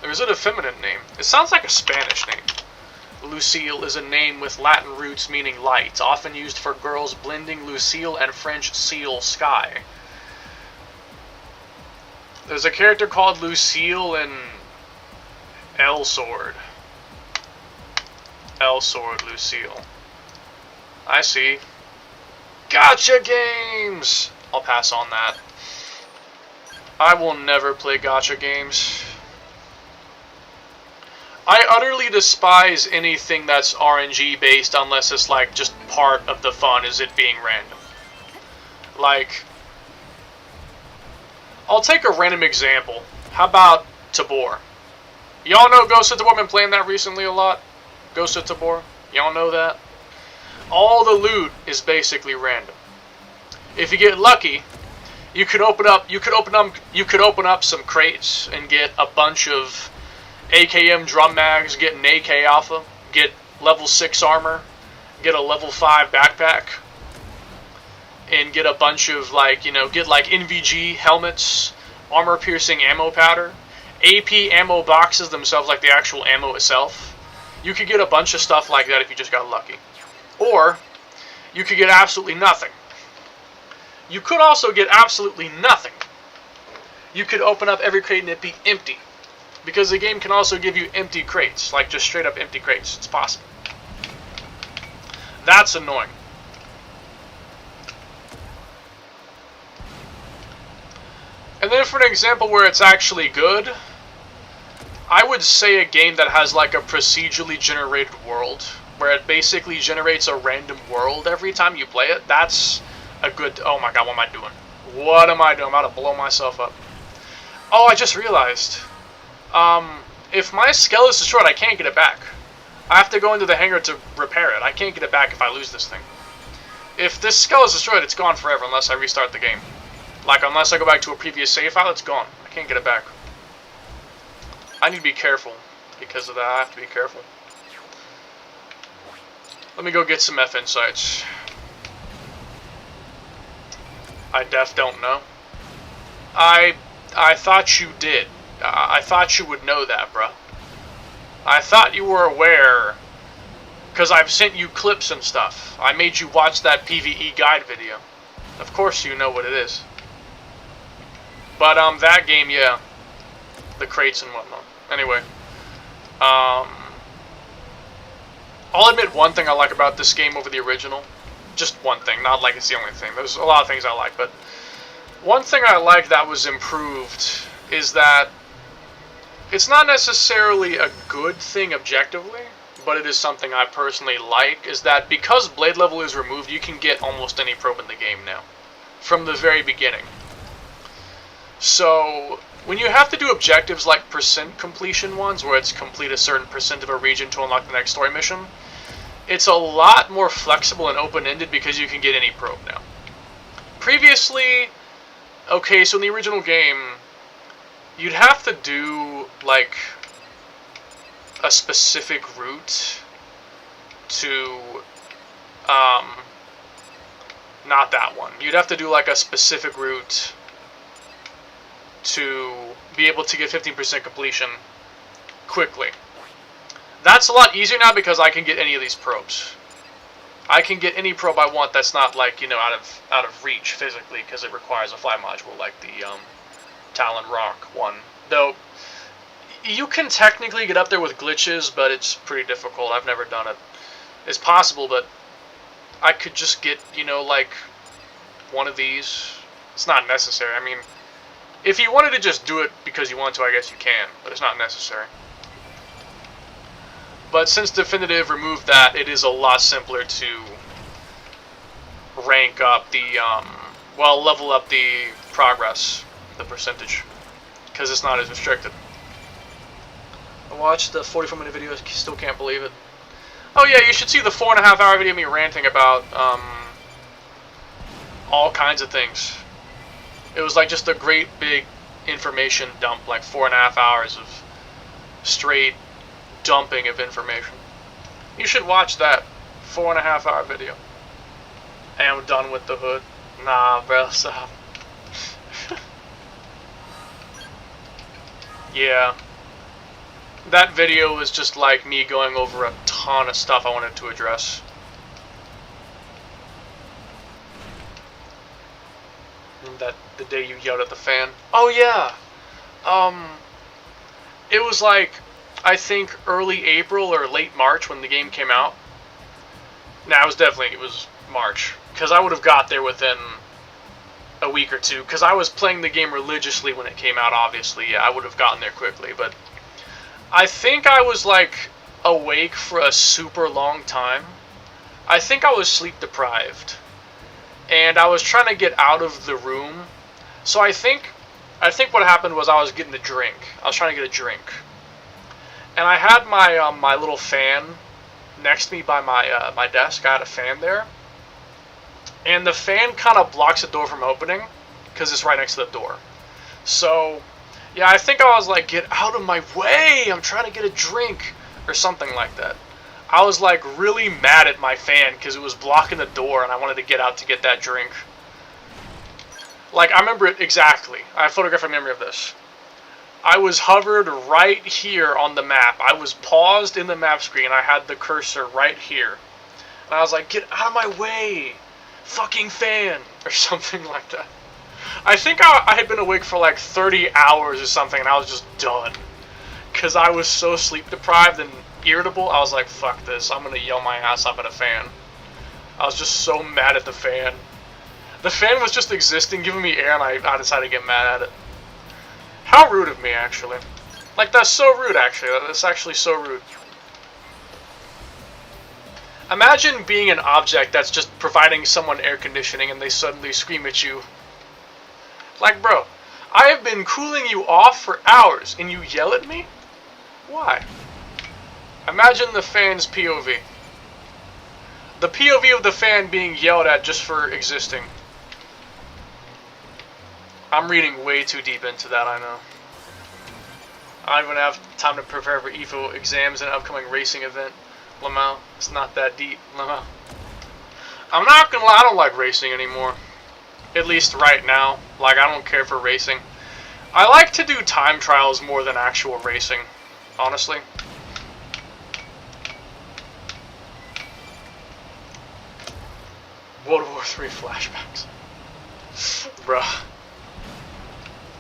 Or is it a feminine name? It sounds like a Spanish name. Lucille is a name with Latin roots meaning light, often used for girls, blending Lucille and French ciel, sky. There's a character called Lucille in L-Sword. L-Sword Lucille. I see. Gotcha games! I'll pass on that. I will never play gotcha games. I utterly despise anything that's RNG based unless it's like just part of the fun is it being random. Like, I'll take a random example. How about Tabor? Y'all know Ghost of Tabor? I've been playing that recently a lot. Ghost of Tabor. Y'all know that? All the loot is basically random. If you get lucky, you could open up some crates and get a bunch of AKM drum mags, get an AK alpha, get level 6 armor, get a level 5 backpack, and get a bunch of get like NVG helmets, armor piercing ammo powder, AP ammo boxes themselves, like the actual ammo itself. You could get a bunch of stuff like that if you just got lucky. Or you could get absolutely nothing. You could also get absolutely nothing. You could open up every crate and it'd be empty. Because the game can also give you empty crates, like just straight up empty crates. It's possible. That's annoying. And then for an example where it's actually good, I would say a game that has like a procedurally generated world, where it basically generates a random world every time you play it. That's a good... Oh my god, what am I doing? What am I doing? I'm about to blow myself up. Oh, I just realized. If my skull is destroyed, I can't get it back. I have to go into the hangar to repair it. I can't get it back if I lose this thing. If this skull is destroyed, it's gone forever unless I restart the game. Like, unless I go back to a previous save file, it's gone. I can't get it back. I need to be careful. Because of that, I have to be careful. Let me go get some F insights. I don't know. I thought you did. I thought you would know that, bruh. I thought you were aware, because I've sent you clips and stuff. I made you watch that PvE guide video. Of course you know what it is. But, that game, yeah. The crates and whatnot. Anyway. I'll admit one thing I like about this game over the original. Just one thing, not like it's the only thing. There's a lot of things I like, but one thing I like that was improved is that it's not necessarily a good thing objectively, but it is something I personally like, is that because blade level is removed, you can get almost any probe in the game now. From the very beginning. So, when you have to do objectives like percent completion ones, where it's complete a certain percent of a region to unlock the next story mission, it's a lot more flexible and open-ended because you can get any probe now. Previously, okay, so in the original game, you'd have to do, like, a specific route to, not that one. You'd have to do, like, a specific route to be able to get 15% completion quickly. That's a lot easier now because I can get any of these probes. I can get any probe I want that's not, like, you know, out of reach physically, because it requires a fly module like the Talon Rock one. Though you can technically get up there with glitches, but it's pretty difficult. I've never done it. It's possible, but I could just get, you know, like one of these. It's not necessary. I mean, if you wanted to just do it because you want to, I guess you can, but it's not necessary. But since Definitive removed that, it is a lot simpler to rank up the, well, level up the progress, the percentage, because it's not as restricted. I watched the 44-minute video, still can't believe it. Oh yeah, you should see the 4.5-hour video of me ranting about, all kinds of things. It was like just a great big information dump, like 4.5 hours of straight dumping of information. You should watch that 4.5-hour video. I am done with the hood. Nah, bro, stop. Yeah. That video was just like me going over a ton of stuff I wanted to address. That the day you yelled at the fan. Oh yeah. It was like, I think early April or late March when the game came out. Nah, it was March, because I would have got there within a week or two, because I was playing the game religiously when it came out, obviously. Yeah, I would have gotten there quickly, but I think I was like awake for a super long time. I think I was sleep deprived, and I was trying to get out of the room. So I think what happened was I was getting a drink. I was trying to get a drink. And I had my my little fan next to me by my desk. I had a fan there, and the fan kind of blocks the door from opening because it's right next to the door. So yeah, I think I was like, get out of my way! I'm trying to get a drink or something like that. I was like really mad at my fan because it was blocking the door, and I wanted to get out to get that drink. Like, I remember it exactly. I have photographic memory of this. I was hovered right here on the map. I was paused in the map screen. I had the cursor right here. And I was like, get out of my way, fucking fan, or something like that. I think I had been awake for like 30 hours or something, and I was just done. because I was so sleep deprived and irritable. I was like, fuck this, I'm gonna yell my ass off at a fan. I was just so mad at the fan. The fan was just existing, giving me air, and I decided to get mad at it. How rude of me, actually. Like, that's so rude, actually. That's actually so rude. Imagine being an object that's just providing someone air conditioning and they suddenly scream at you. Like, bro, I have been cooling you off for hours and you yell at me? Why? Imagine the fan's POV. The POV of the fan being yelled at just for existing. I'm reading way too deep into that, I know. I don't even have time to prepare for EFO exams and an upcoming racing event. Lamau, it's not that deep, Lamau. I'm not gonna lie, I don't like racing anymore. At least right now. Like, I don't care for racing. I like to do time trials more than actual racing, honestly. World War III flashbacks. Bruh.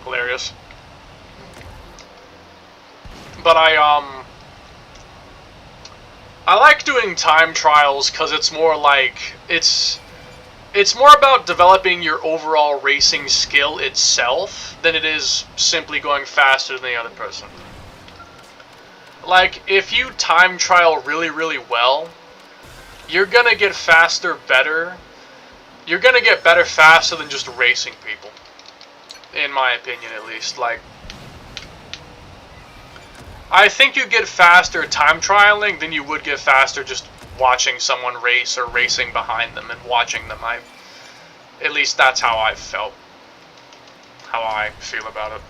Hilarious. But I like doing time trials because it's more like, it's more about developing your overall racing skill itself than it is simply going faster than the other person. Like, if you time trial really, really well, you're gonna get faster better. You're gonna get better faster than just racing people. In my opinion, at least. Like, I think you get faster time trialing than you would get faster just watching someone race or racing behind them and watching them. At least that's how I felt. How I feel about it.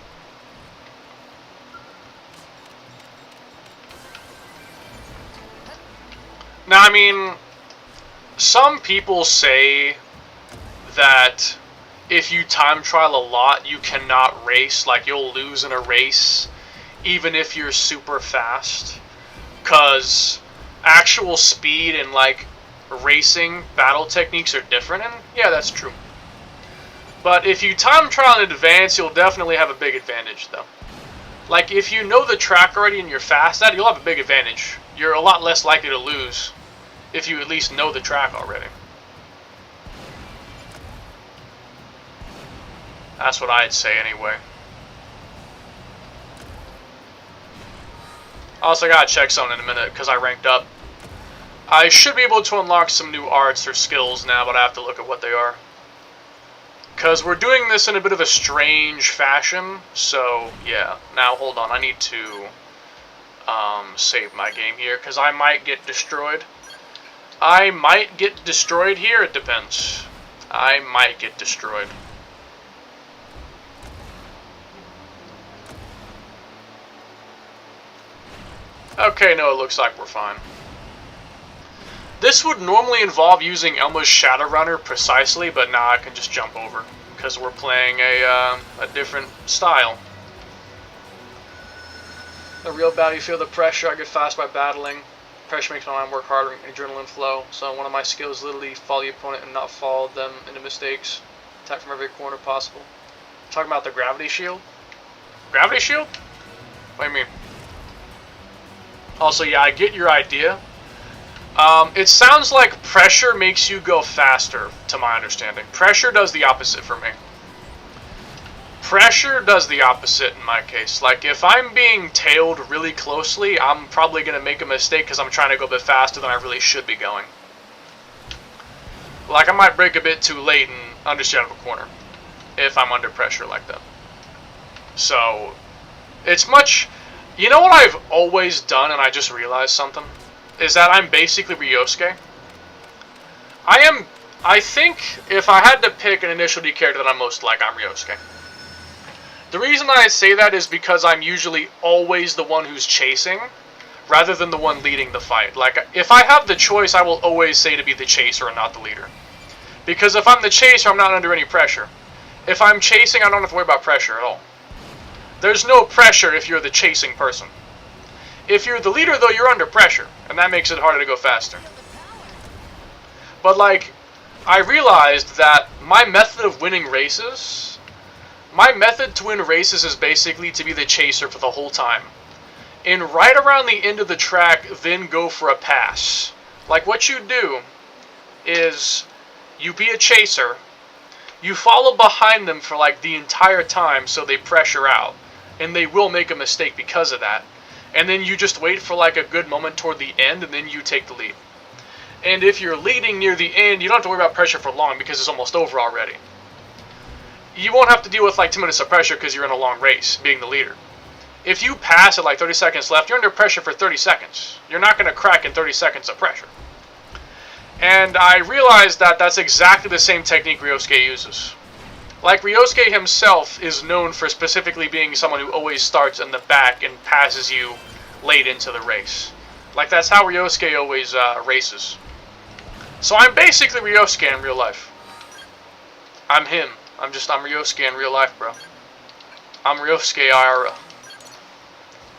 Now, I mean, some people say that if you time trial a lot, you cannot race. Like, you'll lose in a race even if you're super fast, because actual speed and like racing battle techniques are different, and yeah, that's true. But if you time trial in advance, you'll definitely have a big advantage, though. Like, if you know the track already and you're fast at it, you'll have a big advantage. You're a lot less likely to lose if you at least know the track already. That's what I'd say anyway. Also, I gotta check something in a minute because I ranked up. I should be able to unlock some new arts or skills now, but I have to look at what they are. Because we're doing this in a bit of a strange fashion, so yeah. Now, hold on, I need to save my game here, because I might get destroyed. I might get destroyed here, it depends. I might get destroyed. Okay, no, it looks like we're fine. This would normally involve using Elma's Shadowrunner precisely, but now I can just jump over, because we're playing a different style. The real battle, you feel the pressure. I get fast by battling. Pressure makes my mind work harder and adrenaline flow. So one of my skills is literally follow the opponent and not follow them into mistakes. Attack from every corner possible. Talking about the gravity shield? Gravity shield? What do you mean? Also, yeah, I get your idea. It sounds like pressure makes you go faster, to my understanding. Pressure does the opposite for me. Pressure does the opposite in my case. Like, if I'm being tailed really closely, I'm probably going to make a mistake because I'm trying to go a bit faster than I really should be going. Like, I might break a bit too late and understand a corner if I'm under pressure like that. So, it's much... You know what I've always done, and I just realized something? Is that I'm basically Ryosuke. I think if I had to pick an initial D character that I'm most like, I'm Ryosuke. The reason I say that is because I'm usually always the one who's chasing, rather than the one leading the fight. Like, if I have the choice, I will always say to be the chaser and not the leader. Because if I'm the chaser, I'm not under any pressure. If I'm chasing, I don't have to worry about pressure at all. There's no pressure if you're the chasing person. If you're the leader, though, you're under pressure, and that makes it harder to go faster. But, like, I realized that my method of winning races, my method to win races is basically to be the chaser for the whole time. and right around the end of the track, then go for a pass. Like, what you do is you be a chaser, you follow behind them for like the entire time so they pressure out, and they will make a mistake because of that, and then you just wait for like a good moment toward the end, and then you take the lead. And if you're leading near the end, you don't have to worry about pressure for long because it's almost over already. You won't have to deal with like 2 minutes of pressure because you're in a long race being the leader. If you pass at like 30 seconds left, you're under pressure for 30 seconds. You're not going to crack in 30 seconds of pressure. And I realized that that's exactly the same technique Ryosuke uses. Like, Ryosuke himself is known for specifically being someone who always starts in the back and passes you late into the race. Like, that's how Ryosuke always races. So I'm basically Ryosuke in real life. I'm him. I'm Ryosuke in real life, bro. I'm Ryosuke IRL.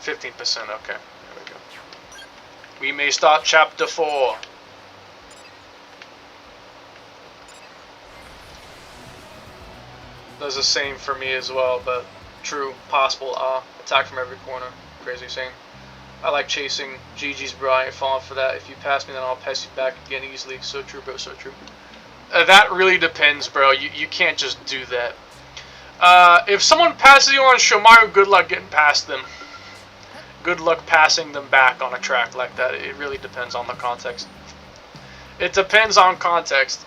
15%, okay. There we go. We may start chapter 4. Does the same for me as well, but true, possible, attack from every corner. Crazy saying. I like chasing. GG's, bro, I ain't falling for that. If you pass me, then I'll pass you back again easily. So true, bro, so true. That really depends, bro. You can't just do that. If someone passes you on Shomaru, good luck getting past them. Good luck passing them back on a track like that. It really depends on the context. It depends on context.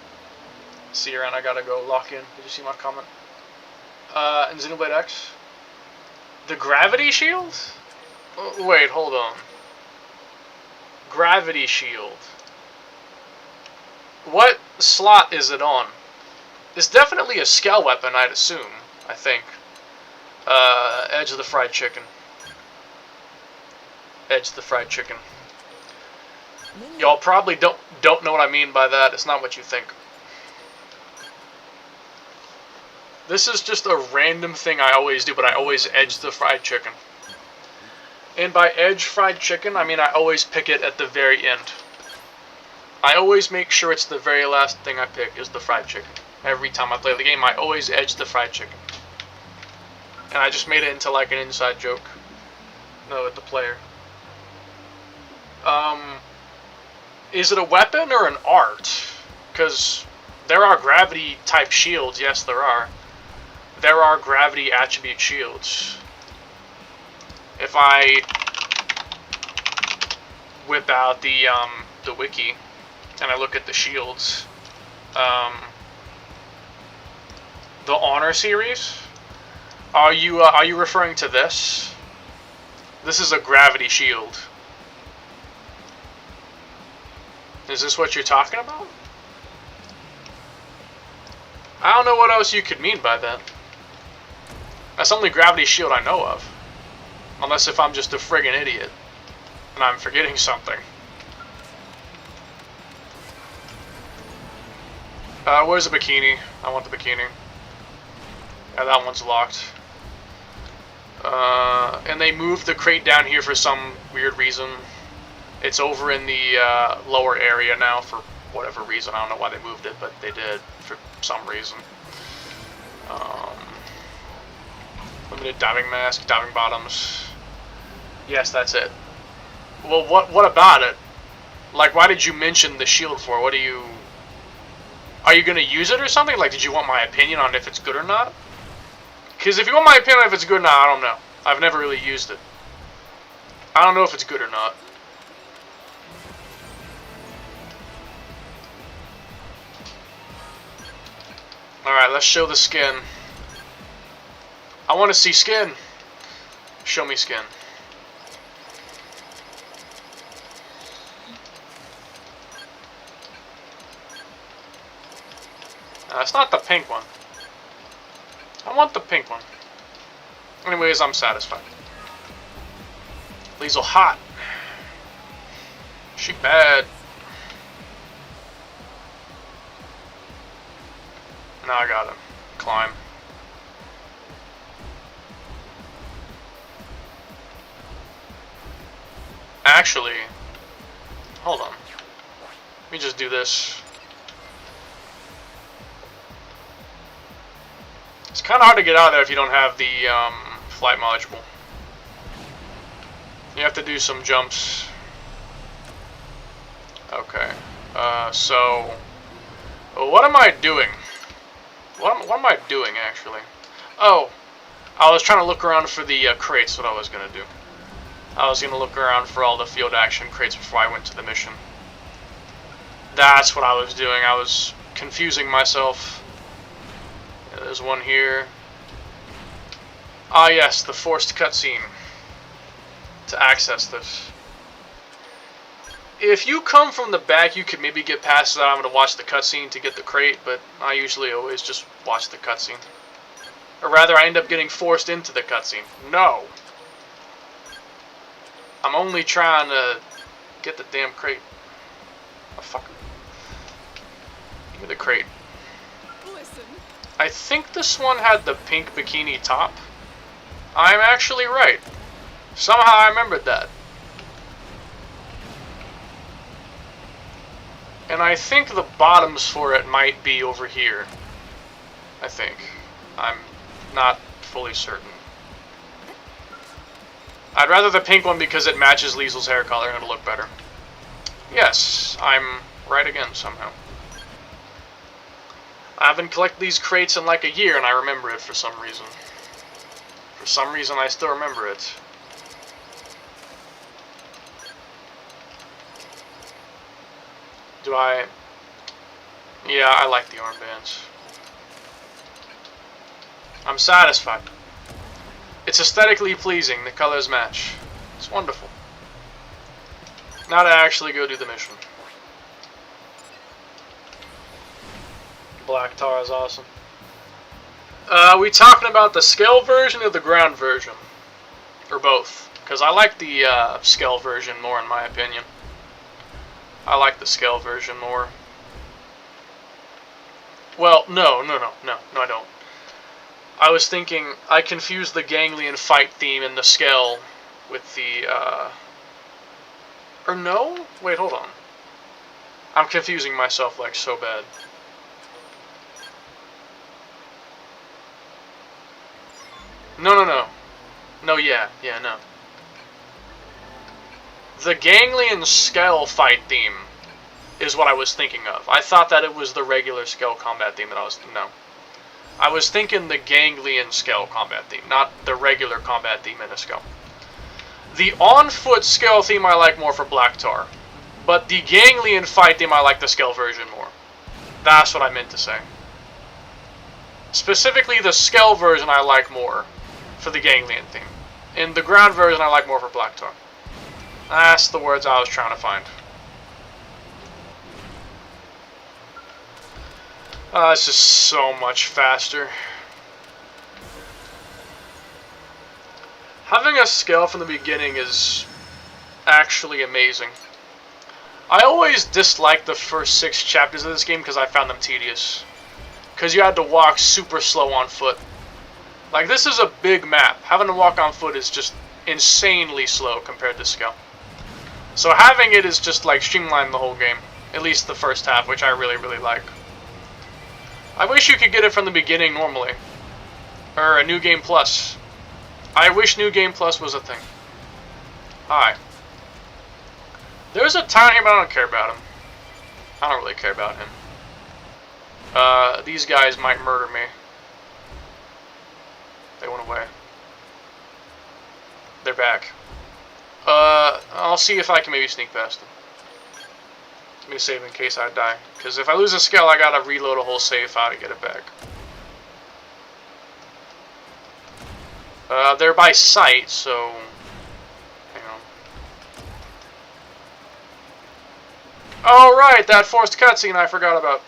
See you around, I gotta go lock in. Did you see my comment? And Xenoblade X? The gravity shield? Wait, hold on. Gravity shield. What slot is it on? It's definitely a scale weapon, I'd assume. I think. Edge of the fried chicken. Edge of the fried chicken. Y'all probably don't know what I mean by that. It's not what you think. This is just a random thing I always do, but I always edge the fried chicken. And by edge fried chicken, I mean I always pick it at the very end. I always make sure it's the very last thing I pick is the fried chicken. Every time I play the game, I always edge the fried chicken. And I just made it into like an inside joke. No, with the player. Is it a weapon or an art? Because there are gravity type shields, yes there are. There are gravity attribute shields. If I whip out the wiki and I look at the shields, the Honor series, are you referring to this? This is a gravity shield. Is this what you're talking about? I don't know what else you could mean by that. That's the only gravity shield I know of. Unless if I'm just a friggin' idiot. And I'm forgetting something. Where's the bikini? I want the bikini. Yeah, that one's locked. And they moved the crate down here for some weird reason. It's over in the lower area now for whatever reason. I don't know why they moved it, but they did for some reason. Limited diving mask, diving bottoms. Yes, that's it. Well, what about it? Like, why did you mention the shield for? What do you... Are you gonna use it or something? Like, did you want my opinion on if it's good or not? Because if you want my opinion on if it's good or not, I don't know. I've never really used it. I don't know if it's good or not. Alright, let's show the skin. I want to see skin. Show me skin. It's not the pink one. I want the pink one. Anyways, I'm satisfied. Liesel hot. She bad. Now I gotta climb. Actually, hold on. Let me just do this. It's kind of hard to get out of there if you don't have the flight module. You have to do some jumps. Okay. So... what am I doing? What am I doing, actually? Oh, I was trying to look around for the crates, what I was going to do. I was going to look around for all the field action crates before I went to the mission. That's what I was doing. I was confusing myself. Yeah, there's one here. Ah, yes, the forced cutscene. To access this. If you come from the back, you could maybe get past that. I'm going to watch the cutscene to get the crate, but I usually always just watch the cutscene. Or rather, I end up getting forced into the cutscene. No! I'm only trying to get the damn crate. Oh, fuck. Give me the crate. Listen. I think this one had the pink bikini top. I'm actually right. Somehow I remembered that. And I think the bottoms for it might be over here. I think. I'm not fully certain. I'd rather the pink one because it matches Liesel's hair color and it'll look better. Yes, I'm right again somehow. I haven't collected these crates in like a year and I remember it for some reason. For some reason I still remember it. Do I... Yeah, I like the armbands. I'm satisfied. It's aesthetically pleasing, the colors match. It's wonderful. Now to actually go do the mission. Black tar is awesome. We talking about the scale version or the ground version? Or both? Because I like the scale version more in my opinion. I like the scale version more. Well, no, I don't. I was thinking, I confused the ganglion fight theme in the scale with the, or no? Wait, hold on. I'm confusing myself like so bad. No. No, yeah, no. The ganglion scale fight theme is what I was thinking of. I thought that it was the regular scale combat theme that I was... No. I was thinking the ganglion scale combat theme, not the regular combat theme in a scale. The on-foot scale theme I like more for Black Tar, but the ganglion fight theme I like the scale version more. That's what I meant to say. Specifically, the scale version I like more for the ganglion theme. And the ground version I like more for Black Tar. That's the words I was trying to find. It's just so much faster. Having a scale from the beginning is actually amazing. I always disliked the first 6 chapters of this game because I found them tedious. Because you had to walk super slow on foot. Like, this is a big map. Having to walk on foot is just insanely slow compared to scale. So having it is just like streamlined the whole game. At least the first half, which I really, really like. I wish you could get it from the beginning normally. Or a New Game Plus. I wish New Game Plus was a thing. Hi. There's a town here, but I don't care about him. I don't really care about him. These guys might murder me. They went away. They're back. I'll see if I can maybe sneak past them. Let me save in case I die. Because if I lose a skill, I gotta reload a whole save file to get it back. They're by sight, so... Hang on. Oh, right! That forced cutscene I forgot about.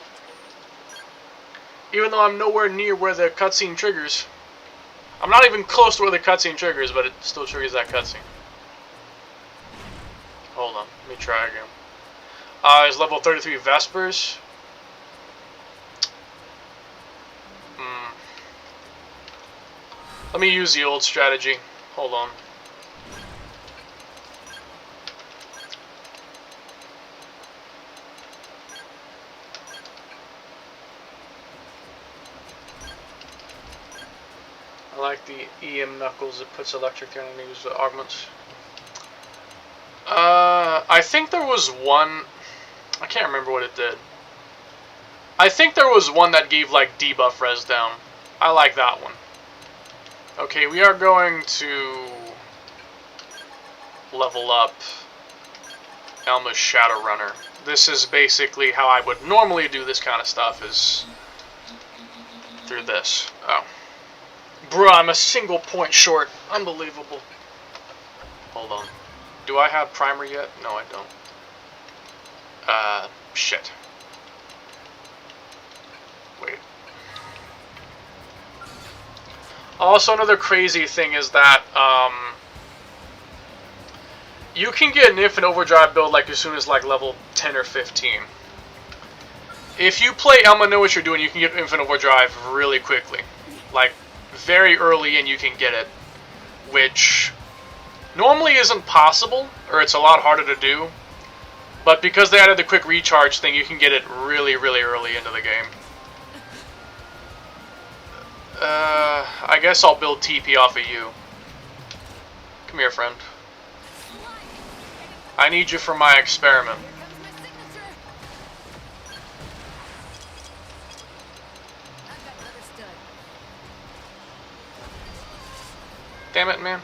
Even though I'm nowhere near where the cutscene triggers. I'm not even close to where the cutscene triggers, but it still triggers that cutscene. Hold on, let me try again. Is level 33 Vespers. Let me use the old strategy. Hold on. I like the EM knuckles that puts electric in and use the augments. I think there was one. I can't remember what it did. I think there was one that gave like debuff res down. I like that one. Okay, we are going to level up Elma's Shadowrunner. This is basically how I would normally do this kind of stuff, is through this. Oh. Bruh, I'm a single point short. Unbelievable. Hold on. Do I have primer yet? No, I don't. Shit. Wait. Also, another crazy thing is that, you can get an infinite overdrive build like as soon as like level 10 or 15. If you play Elma, know what you're doing, you can get infinite overdrive really quickly. Like, very early and you can get it. Which normally isn't possible, or it's a lot harder to do. But because they added the quick recharge thing, you can get it really, really early into the game. I guess I'll build TP off of you. Come here, friend. I need you for my experiment. Damn it, man.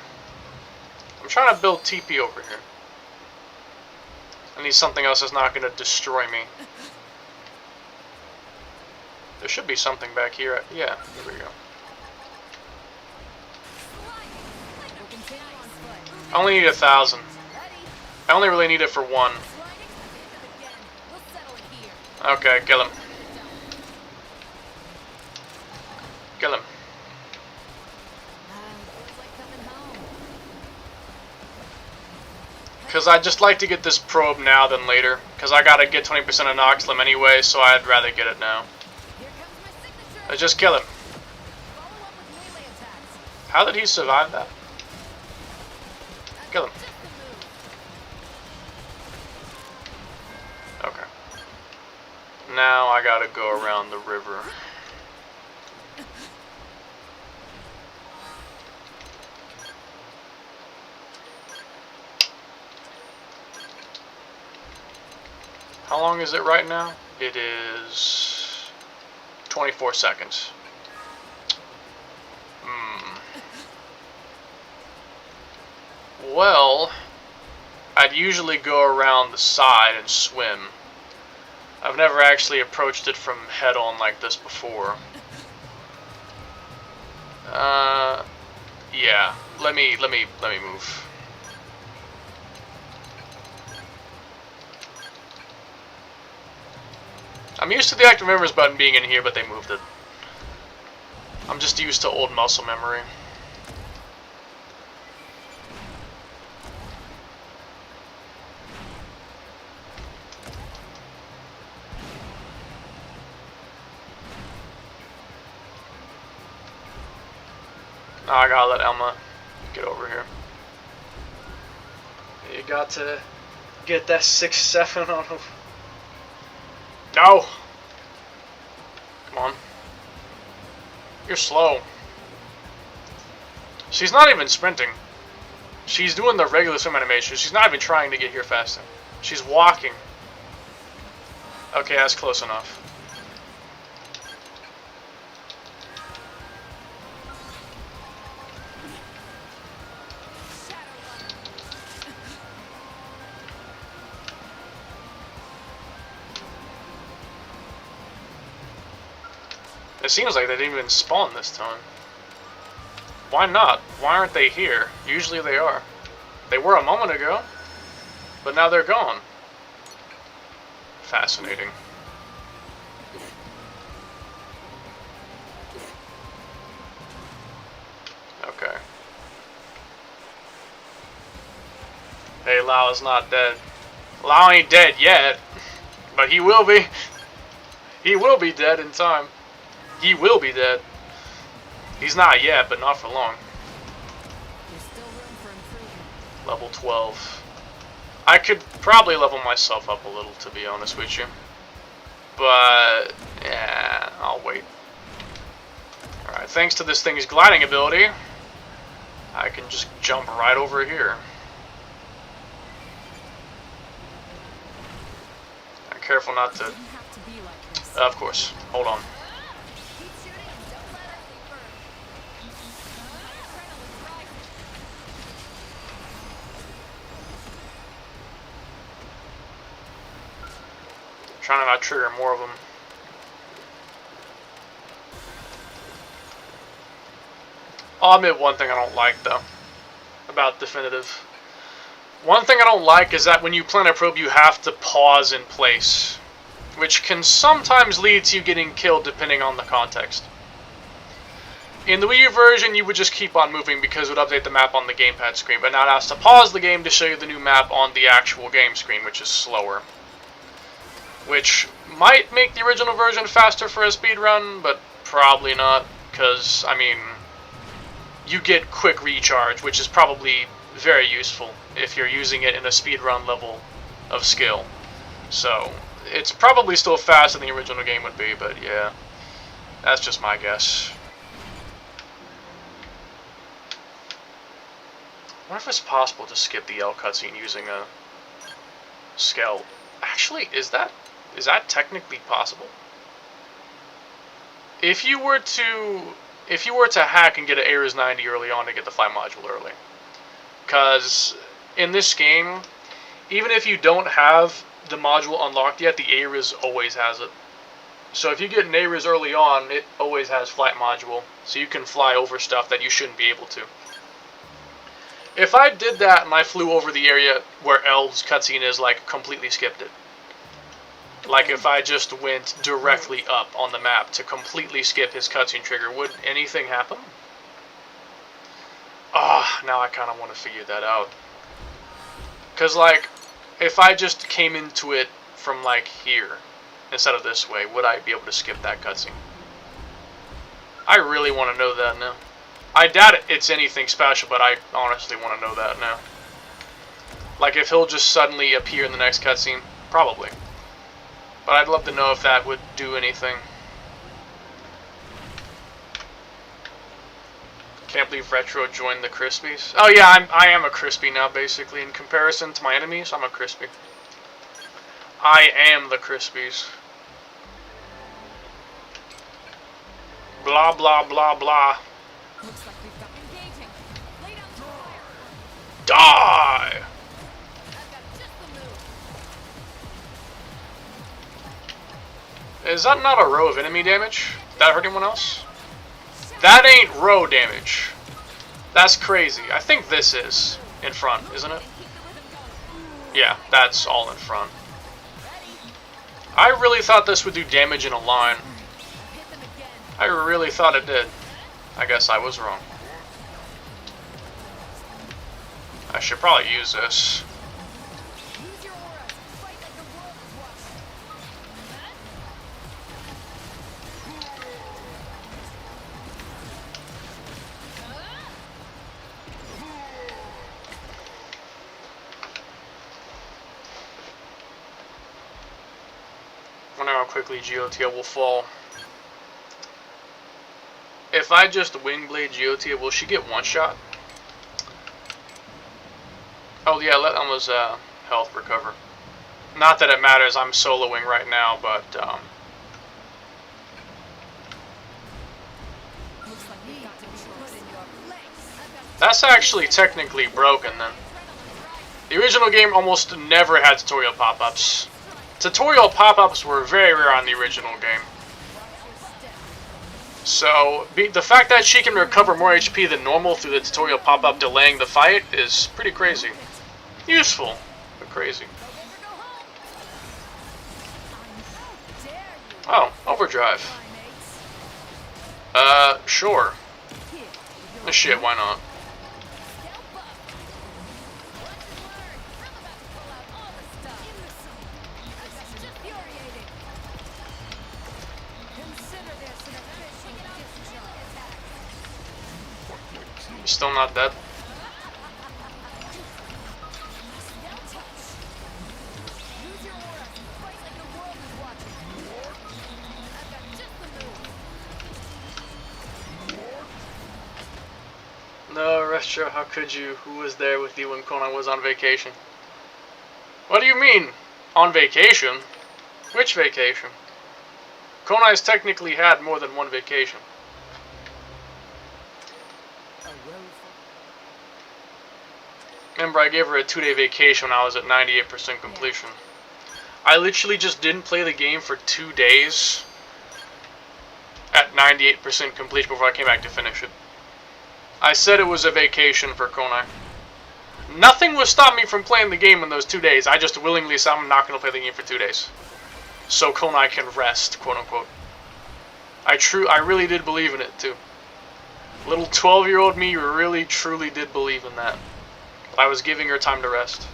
I'm trying to build TP over here. I need something else that's not going to destroy me. There should be something back here. Yeah, here we go. I only need 1,000. I only really need it for one. Okay, kill him. Kill him. Because I'd just like to get this probe now than later. Because I gotta get 20% of Noxlim anyway, so I'd rather get it now. Let's just kill him. How did he survive that? Kill him. Okay. Now I gotta go around the river. How long is it right now? It is 24 seconds. Well, I'd usually go around the side and swim. I've never actually approached it from head on like this before. Yeah. Let me move. I'm used to the active members button being in here, but they moved it. I'm just used to old muscle memory. Now I gotta let Elma get over here. You got to get that 6-7 on him. No! Come on. You're slow. She's not even sprinting. She's doing the regular swim animation. She's not even trying to get here faster. She's walking. Okay, that's close enough. It seems like they didn't even spawn this time. Why not? Why aren't they here? Usually they are. They were a moment ago, but now they're gone. Fascinating. Okay. Hey, Lao is not dead. Lao ain't dead yet, but he will be. He will be dead in time. He will be dead. He's not yet, but not for long. There's still room for improvement. Level 12. I could probably level myself up a little, to be honest with you. But, yeah, I'll wait. Alright, thanks to this thing's gliding ability, I can just jump right over here. careful not to. Didn't have to be like this. Of course. Hold on. Keep shooting and don't let her see first. Adrenaline's rising. Trying to not trigger more of them. I'll admit one thing I don't like, though, about Definitive. One thing I don't like is that when you plant a probe, you have to pause in place, which can sometimes lead to you getting killed depending on the context. In the Wii U version, you would just keep on moving because it would update the map on the gamepad screen, but now it has to pause the game to show you the new map on the actual game screen, which is slower. Which might make the original version faster for a speedrun, but probably not, because, I mean, you get quick recharge, which is probably very useful if you're using it in a speedrun level of skill. So, it's probably still faster than the original game would be, but yeah, that's just my guess. I wonder if it's possible to skip the L cutscene using a scout. Actually, is that technically possible? If you were to hack and get an ARIS 90 early on to get the flight module early. Because in this game, even if you don't have the module unlocked yet, the ARIS always has it. So if you get an ARIS early on, it always has flight module. So you can fly over stuff that you shouldn't be able to. If I did that and I flew over the area where L's cutscene is, like, completely skipped it. Like if I just went directly up on the map to completely skip his cutscene trigger, would anything happen? Ah, now I kind of want to figure that out. Because, like, if I just came into it from, like, here, instead of this way, would I be able to skip that cutscene? I really want to know that now. I doubt it's anything special, but I honestly want to know that now. Like, if he'll just suddenly appear in the next cutscene, probably. But I'd love to know if that would do anything. Can't believe Retro joined the Crispies. Oh yeah, I am a Crispy now, basically. In comparison to my enemies, I'm a Crispy. I am the Crispies. Blah, blah, blah, blah. Looks like we've got engaging. Lay down the fire. Die! I've got just the move. Is that not a row of enemy damage? Did that hurt anyone else? That ain't row damage. That's crazy. I think this is in front, isn't it? Yeah, that's all in front. I really thought this would do damage in a line. I really thought it did. I guess I was wrong. I should probably use this. Use your aura. Fight like the world is watching. I wonder how quickly Geotia will fall. If I just Wing Blade Geotia, will she get one shot? Oh yeah, let Elma's health recover. Not that it matters, I'm soloing right now, but Looks like we've got to be put in your place. that's actually technically broken then. The original game almost never had tutorial pop-ups. Tutorial pop-ups were very rare on the original game. So, the fact that she can recover more HP than normal through the tutorial pop-up delaying the fight is pretty crazy. Useful, but crazy. Oh, overdrive. Sure. Shit, why not? Still not dead. No, Retro, how could you? Who was there with you when Conan was on vacation? What do you mean? On vacation? Which vacation? Konai's technically had more than one vacation. A road Remember, I gave her a 2-day vacation when I was at 98% completion. I literally just didn't play the game for 2 days at 98% completion before I came back to finish it. I said it was a vacation for Konai. Nothing was stopping me from playing the game in those 2 days. I just willingly said I'm not going to play the game for 2 days. So Konai can rest, quote unquote. I really did believe in it too. Little 12-year-old me really truly did believe in that. I was giving her time to rest.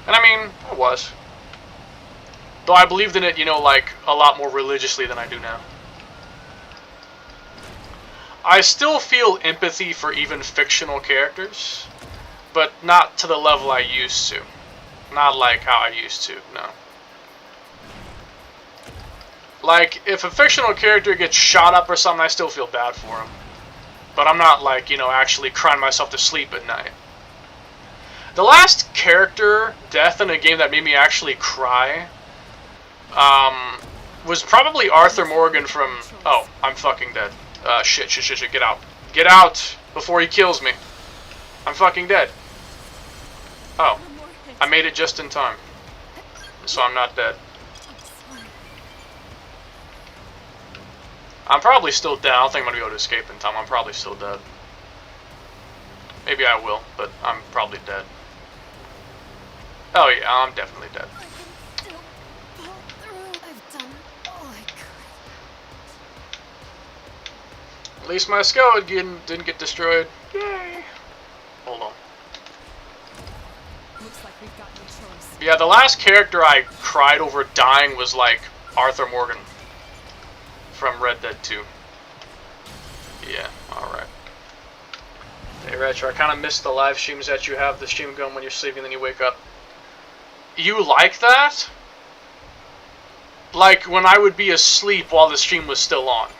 And I mean, I was. Though I believed in it, you know, like, a lot more religiously than I do now. I still feel empathy for even fictional characters, but not to the level I used to. Not like how I used to, no. Like, if a fictional character gets shot up or something, I still feel bad for him. But I'm not, like, you know, actually crying myself to sleep at night. The last character death in a game that made me actually cry was probably Arthur Morgan from... Oh, I'm fucking dead. Shit, get out. Get out before he kills me. I'm fucking dead. Oh, I made it just in time. So I'm not dead. I'm probably still dead. I don't think I'm going to be able to escape in time. I'm probably still dead. Maybe I will, but I'm probably dead. Oh yeah, I'm definitely dead. At least my skeleton didn't get destroyed. Yay! Hold on. Looks like we've got no choice. Yeah, the last character I cried over dying was like Arthur Morgan from Red Dead 2. Yeah, alright. Hey Retro, I kind of miss the live streams that you have the stream going when you're sleeping and then you wake up. You like that? Like when I would be asleep while the stream was still on.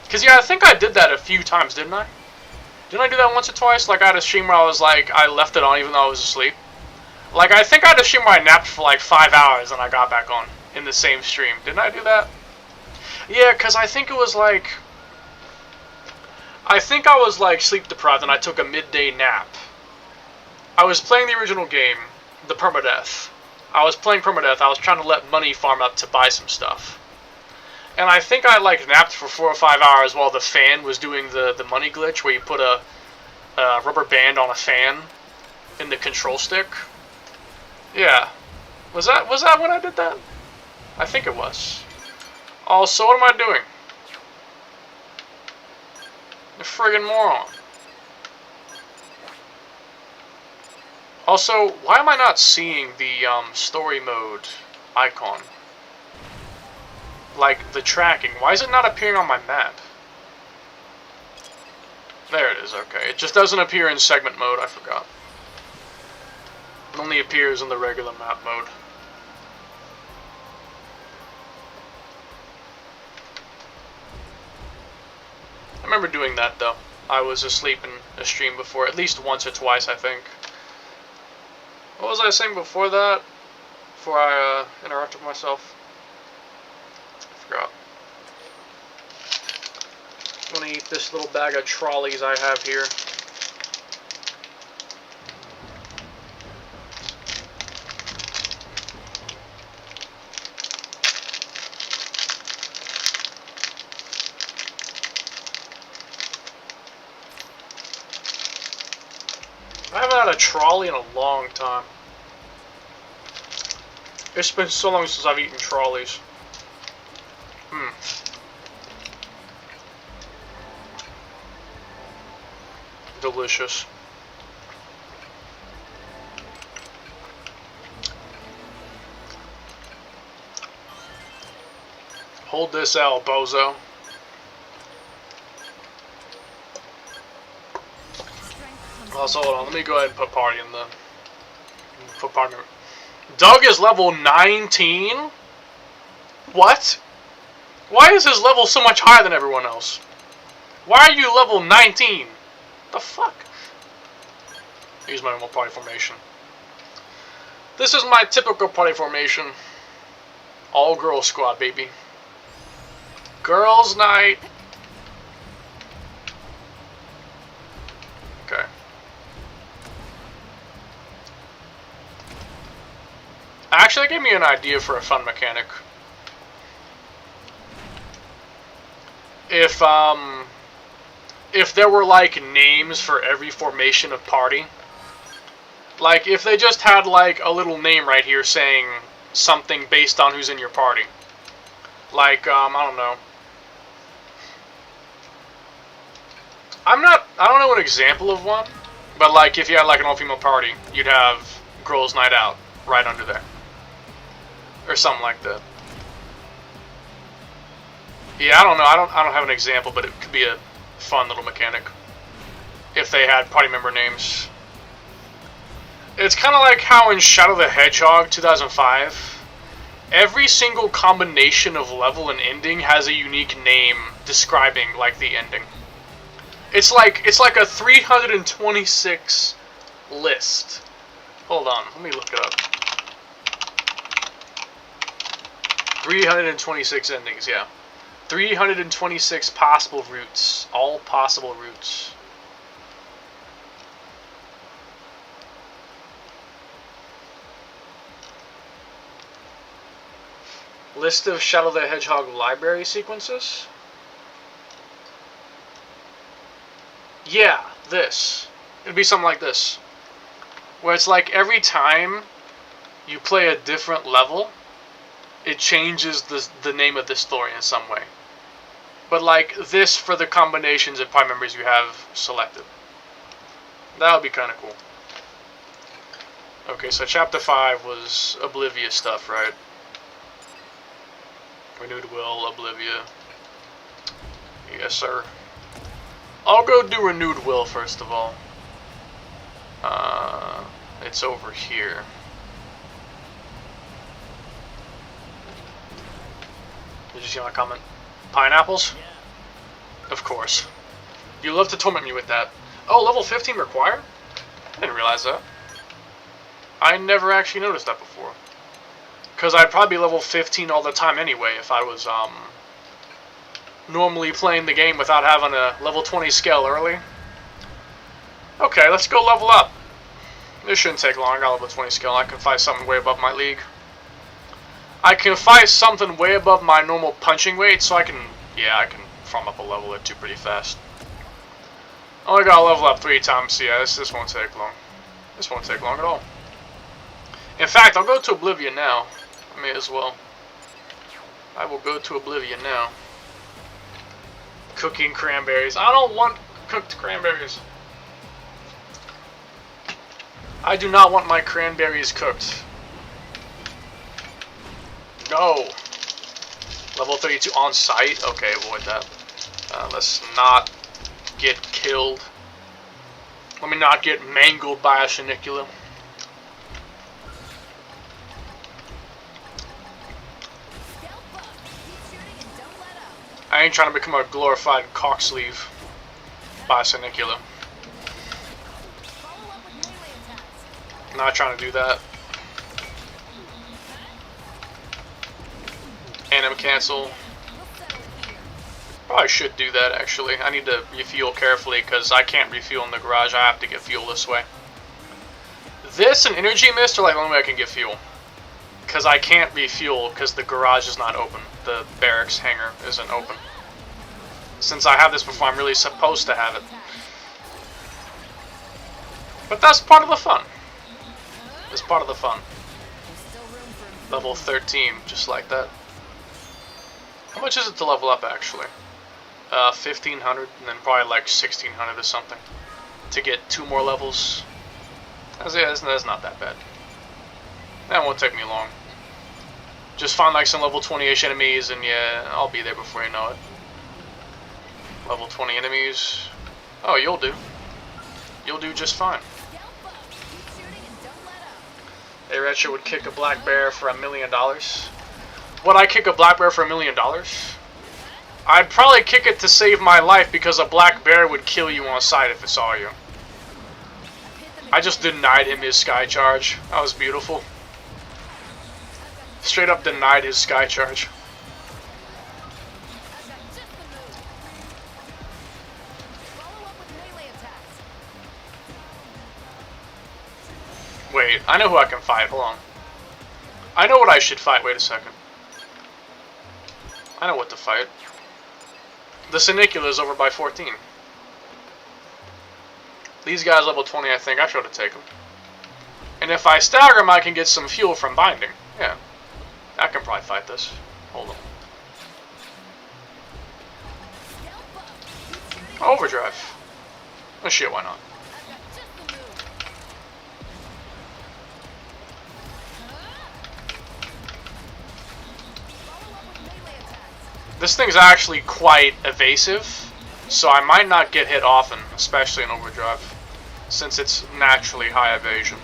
Because yeah, I think I did that a few times, didn't I? Didn't I do that once or twice? Like I had a stream where I was like, I left it on even though I was asleep. Like I think I had a stream where I napped for like 5 hours and I got back on in the same stream. Didn't I do that? Yeah, because I think it was like... I think I was like sleep deprived and I took a midday nap. I was playing the original game, the permadeath. I was playing permadeath. I was trying to let money farm up to buy some stuff. And I think I like napped for 4 or 5 hours while the fan was doing the money glitch where you put a rubber band on a fan in the control stick. Yeah. Was that when I did that? I think it was. Oh, so what am I doing? You friggin' moron. Also, why am I not seeing the story mode icon? Like, the tracking. Why is it not appearing on my map? There it is, okay. It just doesn't appear in segment mode, I forgot. It only appears in the regular map mode. I remember doing that, though. I was asleep in a stream before, at least once or twice, I think. What was I saying before that? Before I interrupted myself? I forgot. I'm gonna eat this little bag of trolleys I have here. I haven't had a trolley in a long time. It's been so long since I've eaten trolleys. Delicious. Hold this L, bozo. Also, hold on, let me go ahead and put party in the... Put partner. Doug is level 19? What? Why is his level so much higher than everyone else? Why are you level 19? The fuck? Here's my normal party formation. This is my typical party formation. All girl squad, baby. Girls' night. Okay. Actually, that gave me an idea for a fun mechanic. If there were like names for every formation of party, like if they just had like a little name right here saying something based on who's in your party. Like, I don't know. I don't know an example of one, but like if you had like an all-female party, you'd have girls' night out right under there. Or something like that. Yeah, I don't know. I don't have an example, but it could be a fun little mechanic if they had party member names. It's kind of like how in Shadow the Hedgehog 2005, every single combination of level and ending has a unique name describing like the ending. It's like a 326 list. Hold on, let me look it up. 326 endings, yeah. 326 possible routes. All possible routes. List of Shadow the Hedgehog library sequences? Yeah, this. It'd be something like this. Where it's like every time you play a different level, it changes the name of the story in some way. But like this for the combinations of party members you have selected. That would be kind of cool. Okay, so chapter 5 was Oblivia stuff, right? Renewed Will, Oblivia. Yes, sir. I'll go do Renewed Will first of all. It's over here. Did you see my comment? Pineapples? Of course. You love to torment me with that. Oh, level 15 required? I didn't realize that. I never actually noticed that before. Because I'd probably be level 15 all the time anyway if I was normally playing the game without having a level 20 scale early. Okay, let's go level up. This shouldn't take long. I got level 20 scale. I can fight something way above my league. I can fight something way above my normal punching weight, so I can farm up a level or two pretty fast. Only gotta level up 3 times, so yeah, this won't take long. This won't take long at all. In fact, I'll go to Oblivion now. I may as well. I will go to Oblivion now. Cooking cranberries. I don't want cooked cranberries. I do not want my cranberries cooked. No. Level 32 on site? Okay, avoid that. Let's not get killed. Let me not get mangled by a Shinicula. I ain't trying to become a glorified cocksleeve by a Shinicula. Not trying to do that. Anim cancel. Probably should do that actually. I need to refuel carefully because I can't refuel in the garage. I have to get fuel this way. This and energy mist are like the only way I can get fuel. Because I can't refuel because the garage is not open. The barracks hangar isn't open. Since I have this before, I'm really supposed to have it. But that's part of the fun. It's part of the fun. Level 13, just like that. How much is it to level up, actually? 1,500, and then probably like 1,600 or something. To get 2 more levels. That's not that bad. That won't take me long. Just find like some level 20-ish enemies, and yeah, I'll be there before you know it. Level 20 enemies. Oh, you'll do. You'll do just fine. A Retcher would kick a black bear for $1 million. Would I kick a black bear for $1 million? I'd probably kick it to save my life because a black bear would kill you on sight if it saw you. I just denied him his sky charge. That was beautiful. Straight up denied his sky charge. I've got just the move. Follow up with melee attacks. Wait, I know who I can fight. Hold on. I know what I should fight. Wait a second. I know what to fight. The Senicula is over by 14. These guys level 20, I think. I should have taken them. And if I stagger them, I can get some fuel from binding. Yeah. I can probably fight this. Hold on. Overdrive. Oh shit, why not? I've got just the move. Follow up with melee attacks. This thing's actually quite evasive, so I might not get hit often, especially in overdrive, since it's naturally high evasion.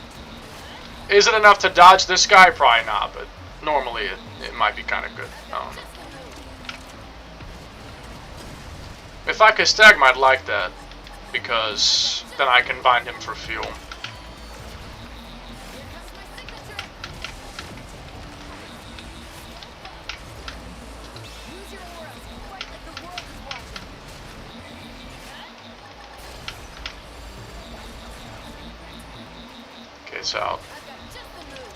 Is it enough to dodge this guy? Probably not, but normally it might be kind of good. I don't know. If I could stagger him, I'd like that, because then I can bind him for fuel. Use your auras. Fight like the world is watching. Okay, it's out. I've got just the move.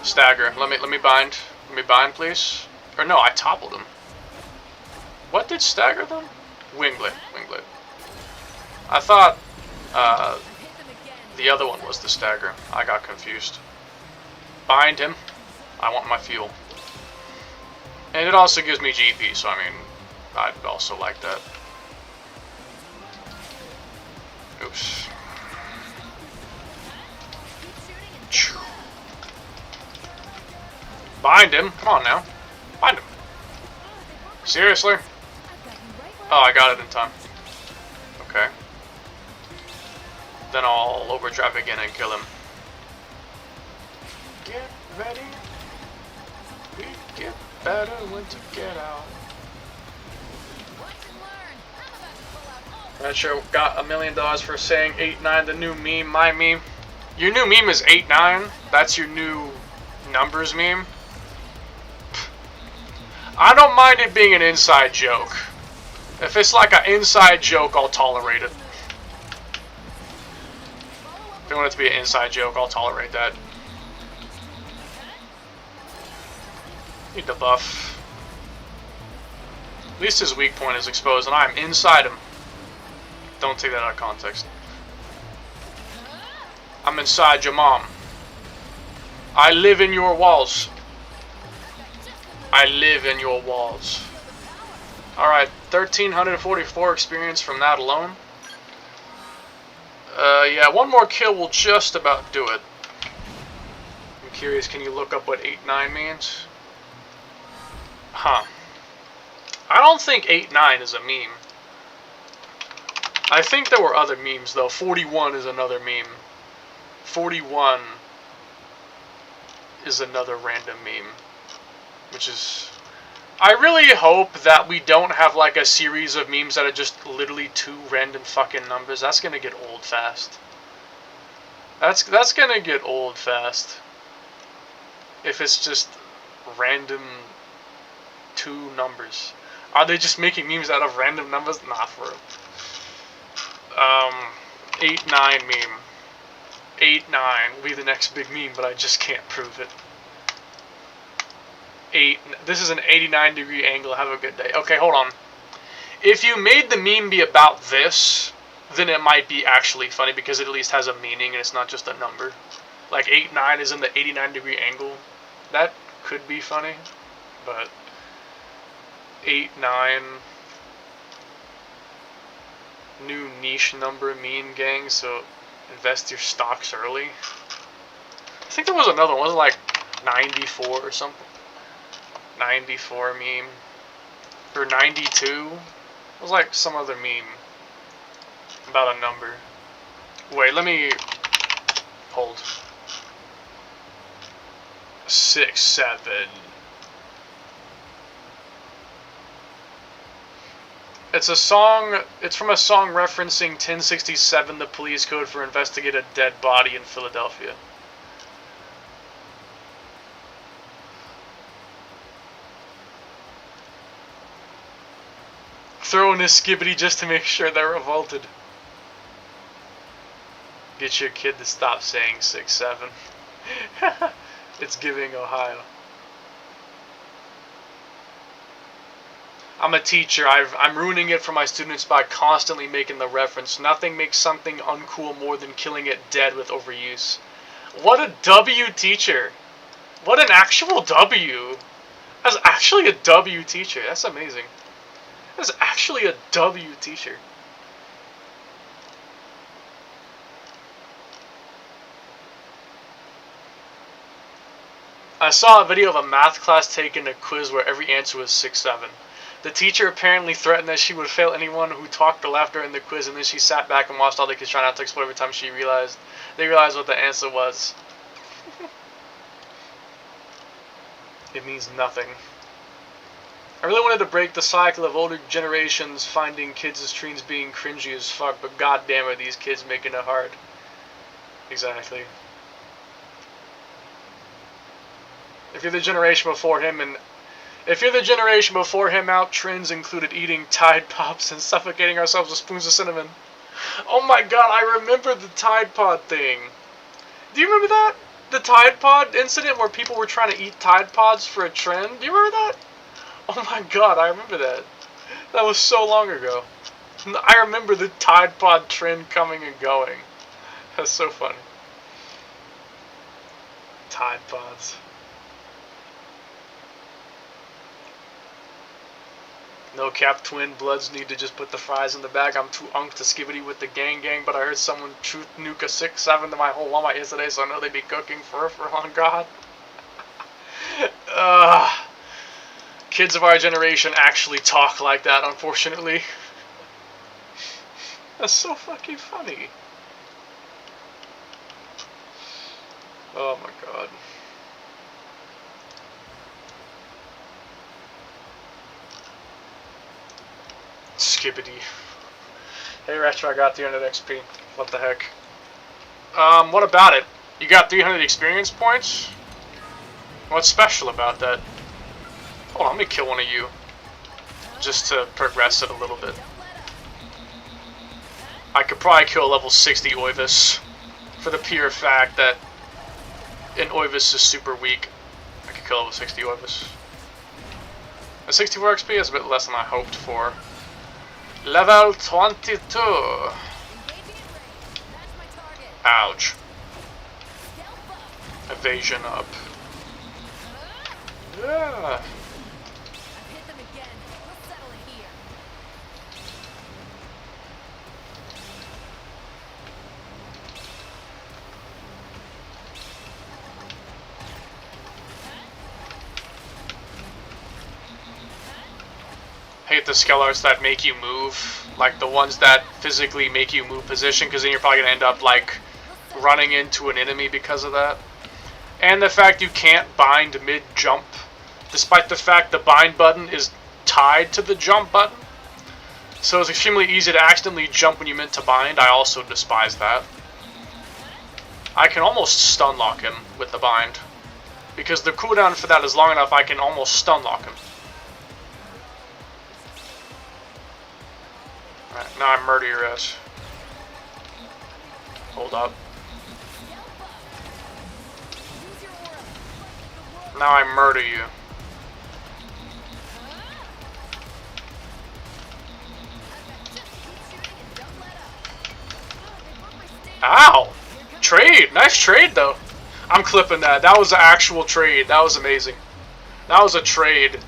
Stagger. Let me bind. Let me bind, please. Or no, I toppled him. What did stagger them? Wingblade. Wingblade. I thought Hit them again. the other one was the stagger. I got confused. Bind him. I want my fuel. And it also gives me GP, so I mean, I'd also like that. Oops. Choo. Bind him. Come on now. Bind him. Seriously? I've got you right where Oh, I got it in time. Okay. Then I'll overdrive again and kill him. Get ready. We get better when to get out. Watch and learn. I'm about to pull out all Not sure got $1 million for saying 8-9, the new meme, my meme. Your new meme is 8-9? That's your new numbers meme? I don't mind it being an inside joke. If it's like an inside joke, I'll tolerate it. If you want it to be an inside joke, I'll tolerate that. Need the buff. At least his weak point is exposed, and I'm inside him. Don't take that out of context. I'm inside your mom. I live in your walls. I live in your walls. Alright, 1,344 experience from that alone. Yeah, one more kill will just about do it. I'm curious, can you look up what 8-9 means? Huh. I don't think 8-9 is a meme. I think there were other memes, though. 41 is another meme. 41 is another random meme. Which is... I really hope that we don't have, like, a series of memes that are just literally 2 random fucking numbers. That's gonna get old fast. That's gonna get old fast. If it's just random 2 numbers. Are they just making memes out of random numbers? Nah, for real. 8-9 meme. 8-9 will be the next big meme, but I just can't prove it. This is an 89-degree angle. Have a good day. Okay, hold on. If you made the meme be about this, then it might be actually funny because it at least has a meaning and it's not just a number. Like 8-9 is in the 89-degree angle. That could be funny, but 8-9 new niche number meme gang. So invest your stocks early. I think there was another one. Was it like 94 or something? 94 meme. Or 92. It was like some other meme. About a number. Wait, let me... Hold. 6, 7... It's a song... It's from a song referencing 1067, the police code for investigate a dead body in Philadelphia. Throw in a skibbity just to make sure they're revolted. Get your kid to stop saying 6-7. It's giving Ohio. I'm a teacher. I'm ruining it for my students by constantly making the reference. Nothing makes something uncool more than killing it dead with overuse. What a W teacher. What an actual W. That's actually a W teacher. That's amazing. That's actually a W teacher. I saw a video of a math class taking a quiz where every answer was 6-7. The teacher apparently threatened that she would fail anyone who talked or laughed during the quiz, and then she sat back and watched all the kids try not to explode every time they realized what the answer was. It means nothing. I really wanted to break the cycle of older generations finding kids' streams being cringy as fuck, but goddamn are these kids making it hard. Exactly. If you're the generation before him out, trends included eating Tide Pops and suffocating ourselves with spoons of cinnamon. Oh my god, I remember the Tide Pod thing. Do you remember that? The Tide Pod incident where people were trying to eat Tide Pods for a trend? Do you remember that? Oh my god, I remember that. That was so long ago. I remember the Tide Pod trend coming and going. That's so funny. Tide Pods. No cap, twin bloods need to just put the fries in the bag. I'm too unk to skibbity with the gang, but I heard someone truth nuke a 6-7 to my whole Walmart yesterday, so I know they'd be cooking for on God. Kids of our generation actually talk like that, unfortunately. That's so fucking funny. Oh my god. Skibbity. Hey Retro, I got 300 XP. What the heck? What about it? You got 300 experience points? What's special about that? Hold on, let me kill one of you. Just to progress it a little bit. I could probably kill a level 60 Oivis. For the pure fact that an Oivis is super weak. I could kill level 60 Oivis. A 64 XP is a bit less than I hoped for. Level 22. Ouch. Evasion up. Yeah. Hate the skill arts that make you move, like the ones that physically make you move position, because then you're probably going to end up like running into an enemy because of that. And the fact you can't bind mid-jump, despite the fact the bind button is tied to the jump button. So it's extremely easy to accidentally jump when you meant to bind. I also despise that. I can almost stun lock him with the bind, because the cooldown for that is long enough I can almost stun lock him. Alright, now I murder your ass. Hold up. Now I murder you. Ow! Trade! Nice trade, though. I'm clipping that. That was an actual trade. That was amazing. That was a trade.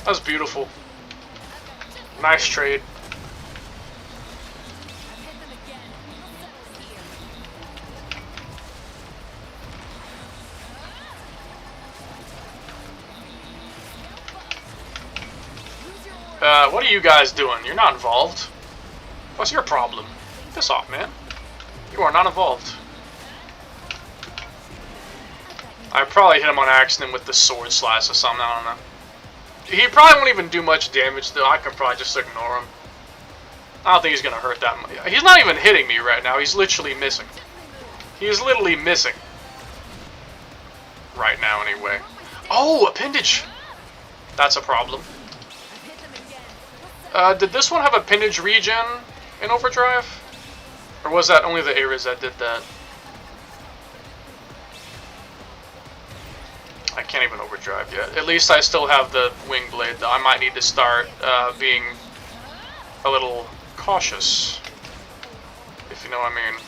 That was beautiful. Nice trade. What are you guys doing? You're not involved. What's your problem? Piss off, man. You are not involved. I probably hit him on accident with the sword slash or something, I don't know. He probably won't even do much damage, though. I could probably just ignore him. I don't think he's gonna hurt that much. He's not even hitting me right now. He's literally missing. He is literally missing. Right now, anyway. Oh, appendage! That's a problem. Did this one have a pinnage regen in Overdrive? Or was that only the areas that did that? I can't even Overdrive yet. At least I still have the Wing Blade, though. I might need to start being a little cautious, if you know what I mean.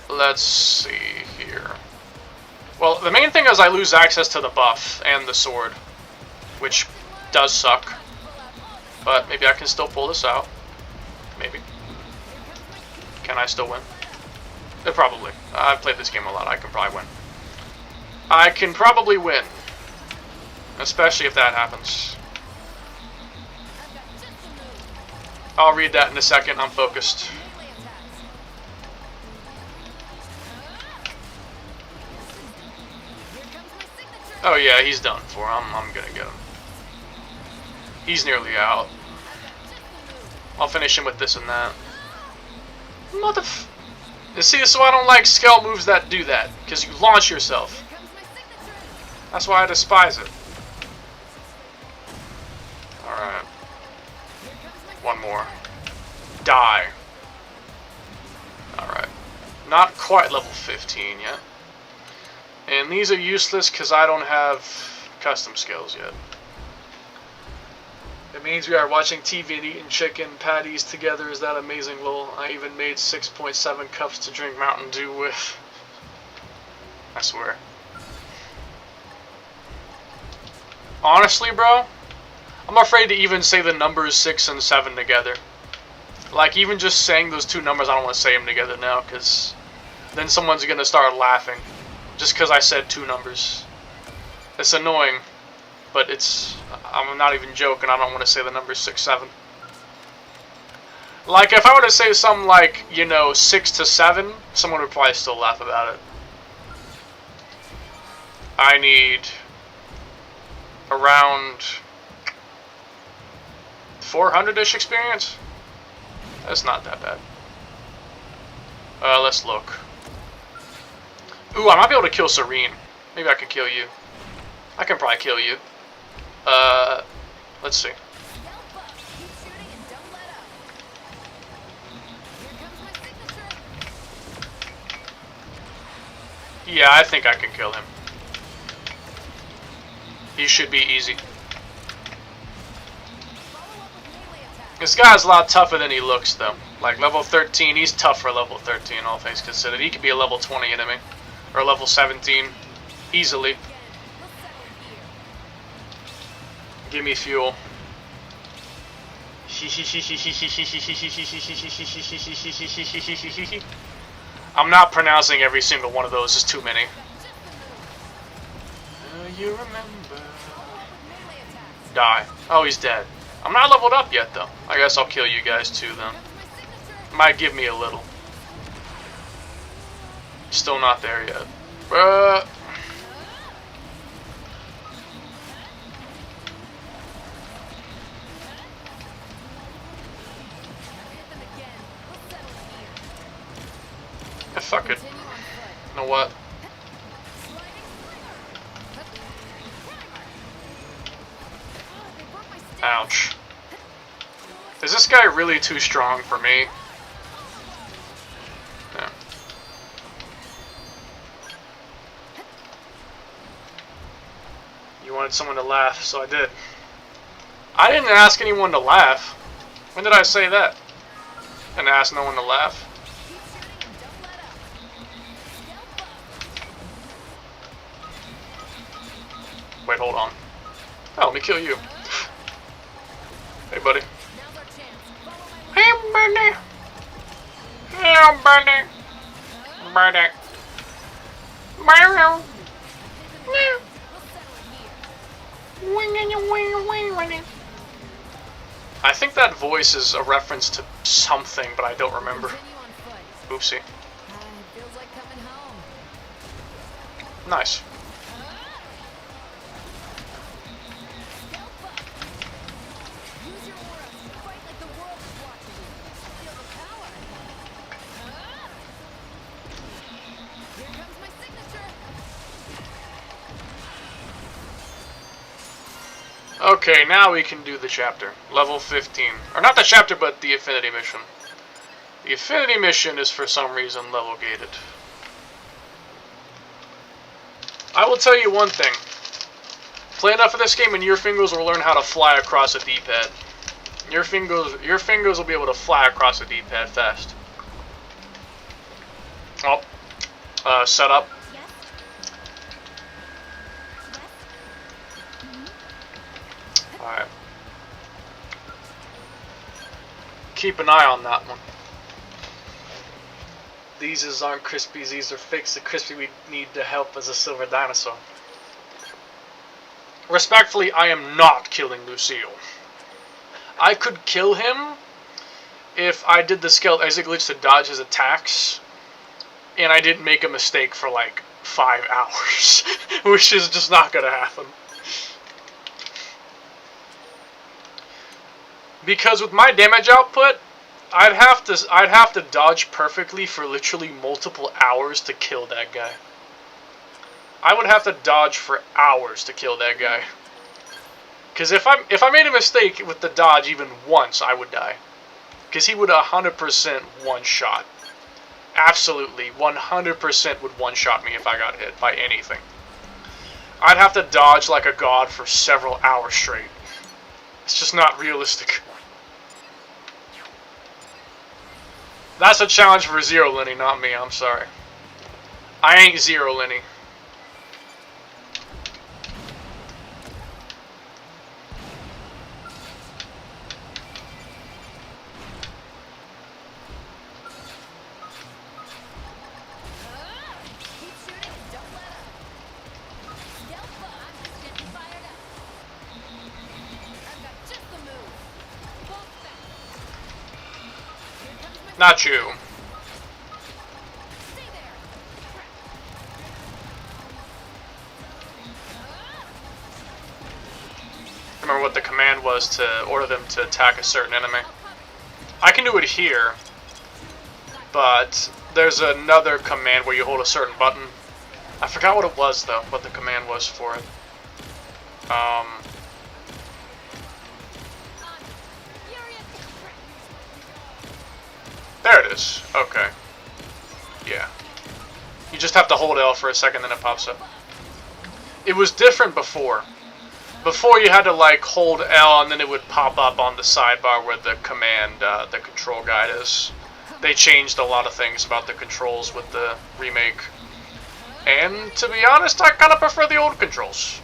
Let's see here. Well, the main thing is I lose access to the buff and the sword, which does suck. But maybe I can still pull this out. Maybe. Can I still win? Probably. I've played this game a lot. I can probably win. I can probably win. Especially if that happens. I'll read that in a second. I'm focused. Oh yeah, he's done for. I'm gonna get him. He's nearly out. I'll finish him with this and that. You see, so I don't like scale moves that do that, because you launch yourself. That's why I despise it. Alright. One more. Die. Alright. Not quite level 15 yet. And these are useless because I don't have custom skills yet. It means we are watching TV and eating chicken patties together. Is that amazing, lol? I even made 6.7 cups to drink Mountain Dew with. I swear. Honestly, bro, I'm afraid to even say the numbers 6 and 7 together. Like, even just saying those two numbers, I don't want to say them together now, because then someone's going to start laughing. Just because I said two numbers. It's annoying, but I'm not even joking, I don't want to say the numbers 6, 7. Like, if I were to say something like, you know, 6 to 7, someone would probably still laugh about it. I need around 400-ish experience. That's not that bad. Let's look. Ooh, I might be able to kill Serene. Maybe I can kill you. I can probably kill you. Let's see. Yeah, I think I can kill him. He should be easy. This guy's a lot tougher than he looks, though. Like, level 13, he's tough for level 13, all things considered. He could be a level 20 enemy. Or level 17. Easily. Give me fuel. I'm not pronouncing every single one of those, there's too many. You remember. Die. Oh, he's dead. I'm not leveled up yet, though. I guess I'll kill you guys too, then. Might give me a little. Still not there yet. Fuck it. You know what? Ouch. Is this guy really too strong for me? Yeah. You wanted someone to laugh, so I did. I didn't ask anyone to laugh. When did I say that? I didn't ask no one to laugh. Wait, hold on. Oh, let me kill you. Hey, buddy. Hey, buddy. Hey, buddy. Buddy. I think that voice is a reference to something, but I don't remember. Oopsie. Nice. Okay, now we can do the chapter. Level 15. Or not the chapter, but the Affinity mission. The Affinity mission is for some reason level gated. I will tell you one thing. Play enough of this game and your fingers will learn how to fly across a D-pad. Your fingers will be able to fly across a D-pad fast. Oh. Set up. Yes. Yes. Alright. Keep an eye on that one. These aren't Crispies, these are fakes. The Crispy we need to help as a silver dinosaur. Respectfully, I am not killing Lucille. I could kill him if I did the Skeletal Exit glitch to dodge his attacks, and I didn't make a mistake for like 5 hours, which is just not gonna happen. Because with my damage output, I'd have to dodge perfectly for literally multiple hours to kill that guy. I would have to dodge for hours to kill that guy. Because if I made a mistake with the dodge even once, I would die. Because he would 100% one-shot. Absolutely, 100% would one-shot me if I got hit by anything. I'd have to dodge like a god for several hours straight. It's just not realistic. That's a challenge for Zero Lenny, not me, I'm sorry. I ain't Zero Lenny. Keep shooting and don't let up. Delpha, I'm just getting fired up. I've got just the move. Both back. Here comes my Not you. Stay there. Remember what the command was to order them to attack a certain enemy. I can do it here, but there's another command where you hold a certain button. I forgot what it was though, what the command was for it. There it is. Okay. Yeah. You just have to hold L for a second, then it pops up. It was different before. Before you had to like hold L and then it would pop up on the sidebar where the command, the control guide is. They changed a lot of things about the controls with the remake. And to be honest, I kind of prefer the old controls.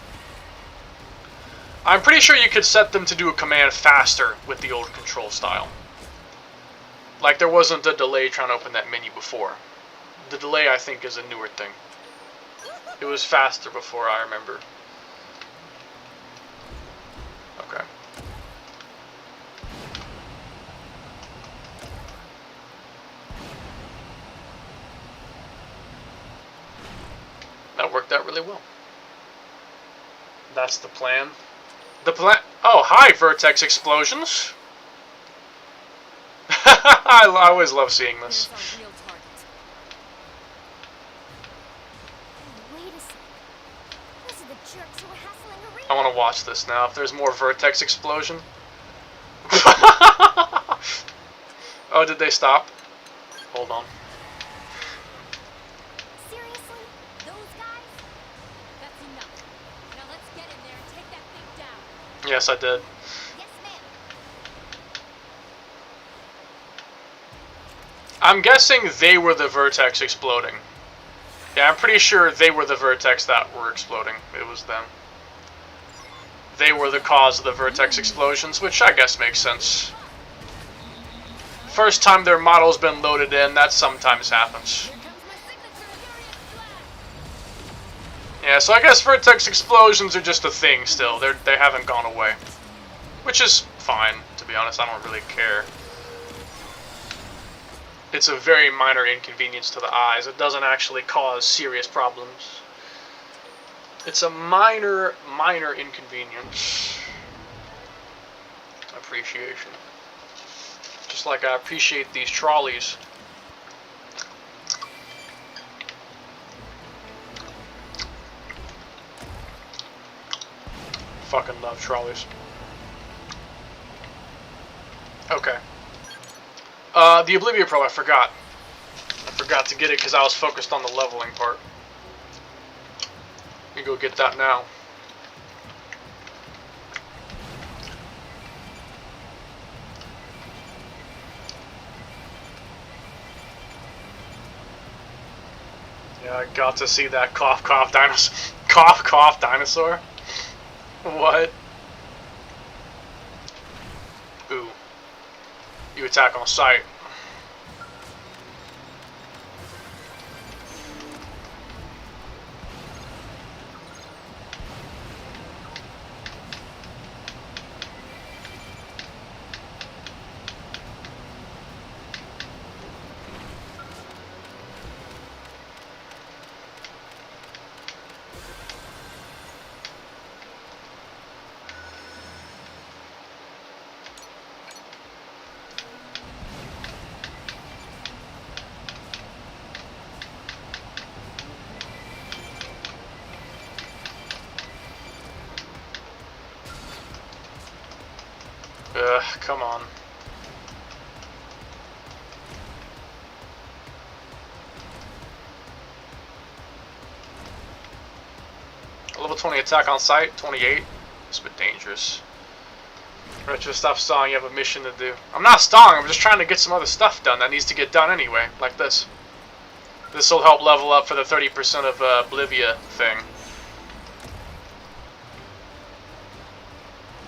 I'm pretty sure you could set them to do a command faster with the old control style. Like there wasn't a delay trying to open that menu before. The delay, I think, is a newer thing. It was faster before, I remember. Okay. That worked out really well. That's the plan. The plan. Oh, hi, Vertex Explosions. I always love seeing this. Here's our real target. Wait a second. Those are the jerks who were hassling Arena. I want to watch this now. If there's more Vertex Explosion. Oh, did they stop? Hold on. Seriously? Those guys? That's enough. Now let's get in there and take that thing down. Yes, I did. Yes, ma'am. I'm guessing they were the Vertex exploding. Yeah, I'm pretty sure they were the Vertex that were exploding. It was them. They were the cause of the Vertex explosions, which I guess makes sense. First time their model's been loaded in, that sometimes happens. Here comes my signature furious blast. Yeah, so I guess Vertex explosions are just a thing still. They haven't gone away. Which is fine, to be honest. I don't really care. It's a very minor inconvenience to the eyes. It doesn't actually cause serious problems. It's a minor inconvenience. Appreciation. Just like I appreciate these trolleys. Fucking love trolleys. Okay. The Oblivia Probe, I forgot. I forgot to get it because I was focused on the leveling part. You go get that now. Yeah, I got to see that cough cough dinosaur. Cough cough dinosaur? What? Ooh. You attack on sight. Ugh, come on. Level 20 attack on sight, 28. It's a bit dangerous. Retro, stop stalling, you have a mission to do. I'm not stalling, I'm just trying to get some other stuff done that needs to get done anyway, like this. This will help level up for the 30% of Oblivia thing.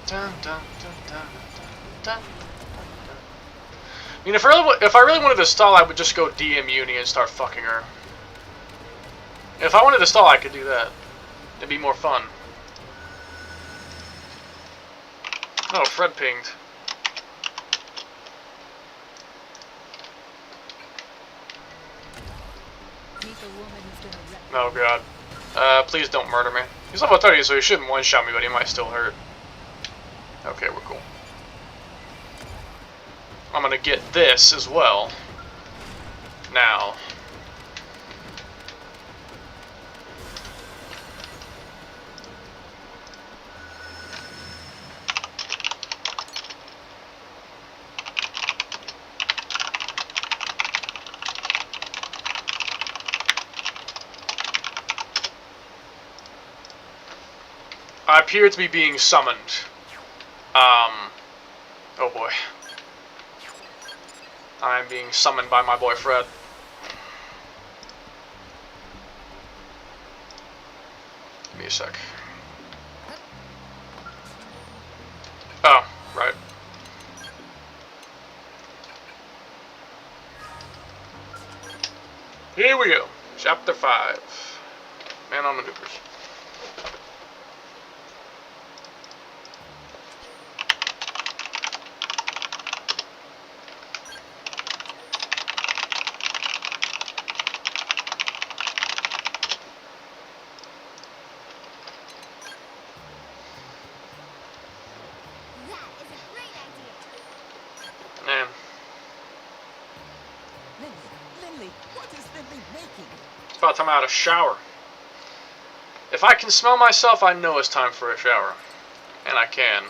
Dun, dun, dun, dun, dun, dun. I mean, if I really wanted to stall, I would just go DM Uni and start fucking her. If I wanted to stall, I could do that. It'd be more fun. Oh, Fred pinged. Oh god. Please don't murder me. He's level 30, so he shouldn't one-shot me, but he might still hurt. Okay, we're cool. I'm gonna get this as well. Now. I appear to be being summoned. Oh boy. I'm being summoned by my boy Fred. Give me a sec. Oh, right. Here we go. Chapter 5. Man on maneuvers. Man. Lindley, what is Lindley making? It's about time I had a shower. If I can smell myself, I know it's time for a shower. And I can.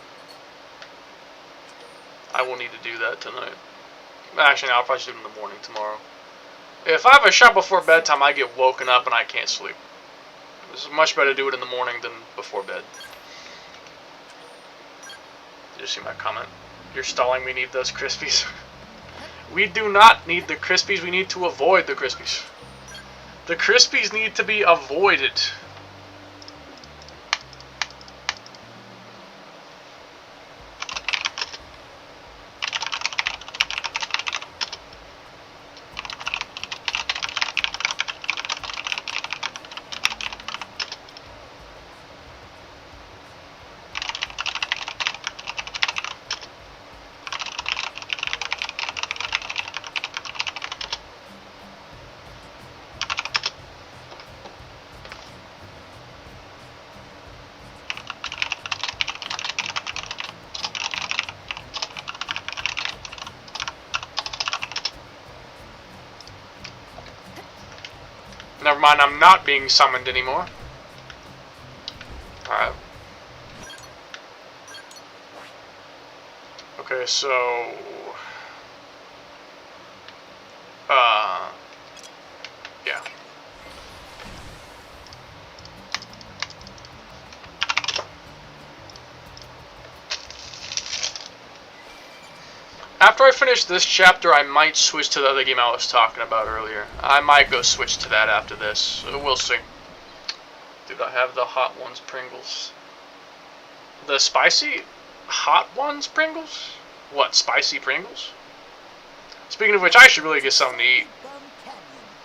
I will need to do that tonight. Actually, no, I'll probably do it in the morning tomorrow. If I have a shower before bedtime, I get woken up and I can't sleep. It's much better to do it in the morning than before bed. Did you see my comment? You're stalling, we need those Crispies. We do not need the Crispies, we need to avoid the Crispies. The Crispies need to be avoided. Never mind, I'm not being summoned anymore. Alright. Okay, so Yeah. After I finish this chapter, I might switch to the other game I was talking about earlier. I might go switch to that after this. We'll see. Dude, I have the hot ones Pringles. The spicy hot ones Pringles? What, spicy Pringles? Speaking of which, I should really get something to eat. Bum Canyon.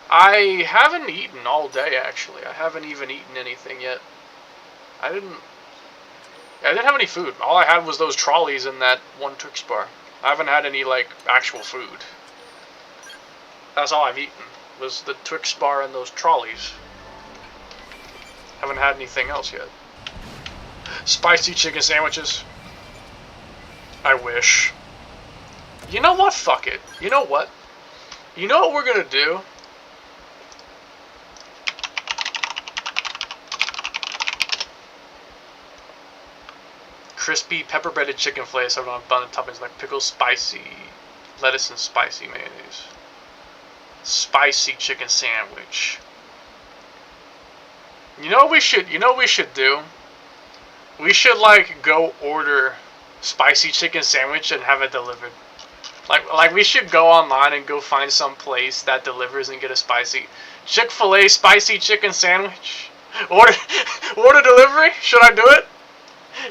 I haven't eaten all day, actually. I haven't even eaten anything yet. I didn't have any food. All I had was those trolleys and that one Twix bar. I haven't had any, like, actual food. That's all I've eaten, was the Twix bar and those trolleys. Haven't had anything else yet. Spicy chicken sandwiches. I wish. You know what? Fuck it. You know what? You know what we're gonna do? Crispy pepper breaded chicken flakes served on abundant toppings like pickles, spicy lettuce, and spicy mayonnaise. Spicy chicken sandwich. You know what we should do? We should like go order spicy chicken sandwich and have it delivered. Like we should go online and go find some place that delivers and get a spicy Chick-fil-A spicy chicken sandwich. Order delivery? Should I do it?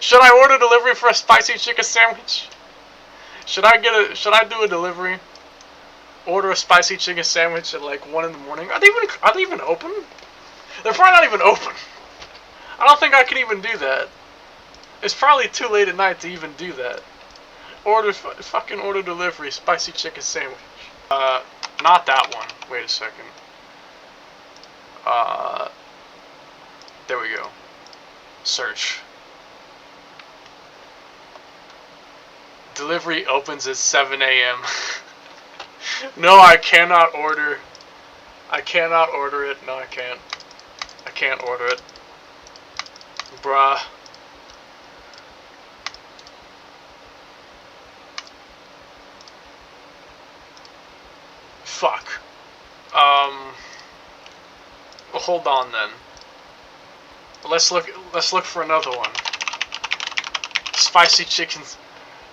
Should I order delivery for a spicy chicken sandwich? Should I do a delivery? Order a spicy chicken sandwich at like 1 in the morning? Are they even open? They're probably not even open. I don't think I can even do that. It's probably too late at night to even do that. Fucking order delivery, spicy chicken sandwich. Not that one. Wait a second. There we go. Search. Delivery opens at 7 a.m. No, I cannot order. I cannot order it. No, I can't. I can't order it. Bruh. Fuck. Well, hold on then. Let's look for another one. Spicy chickens.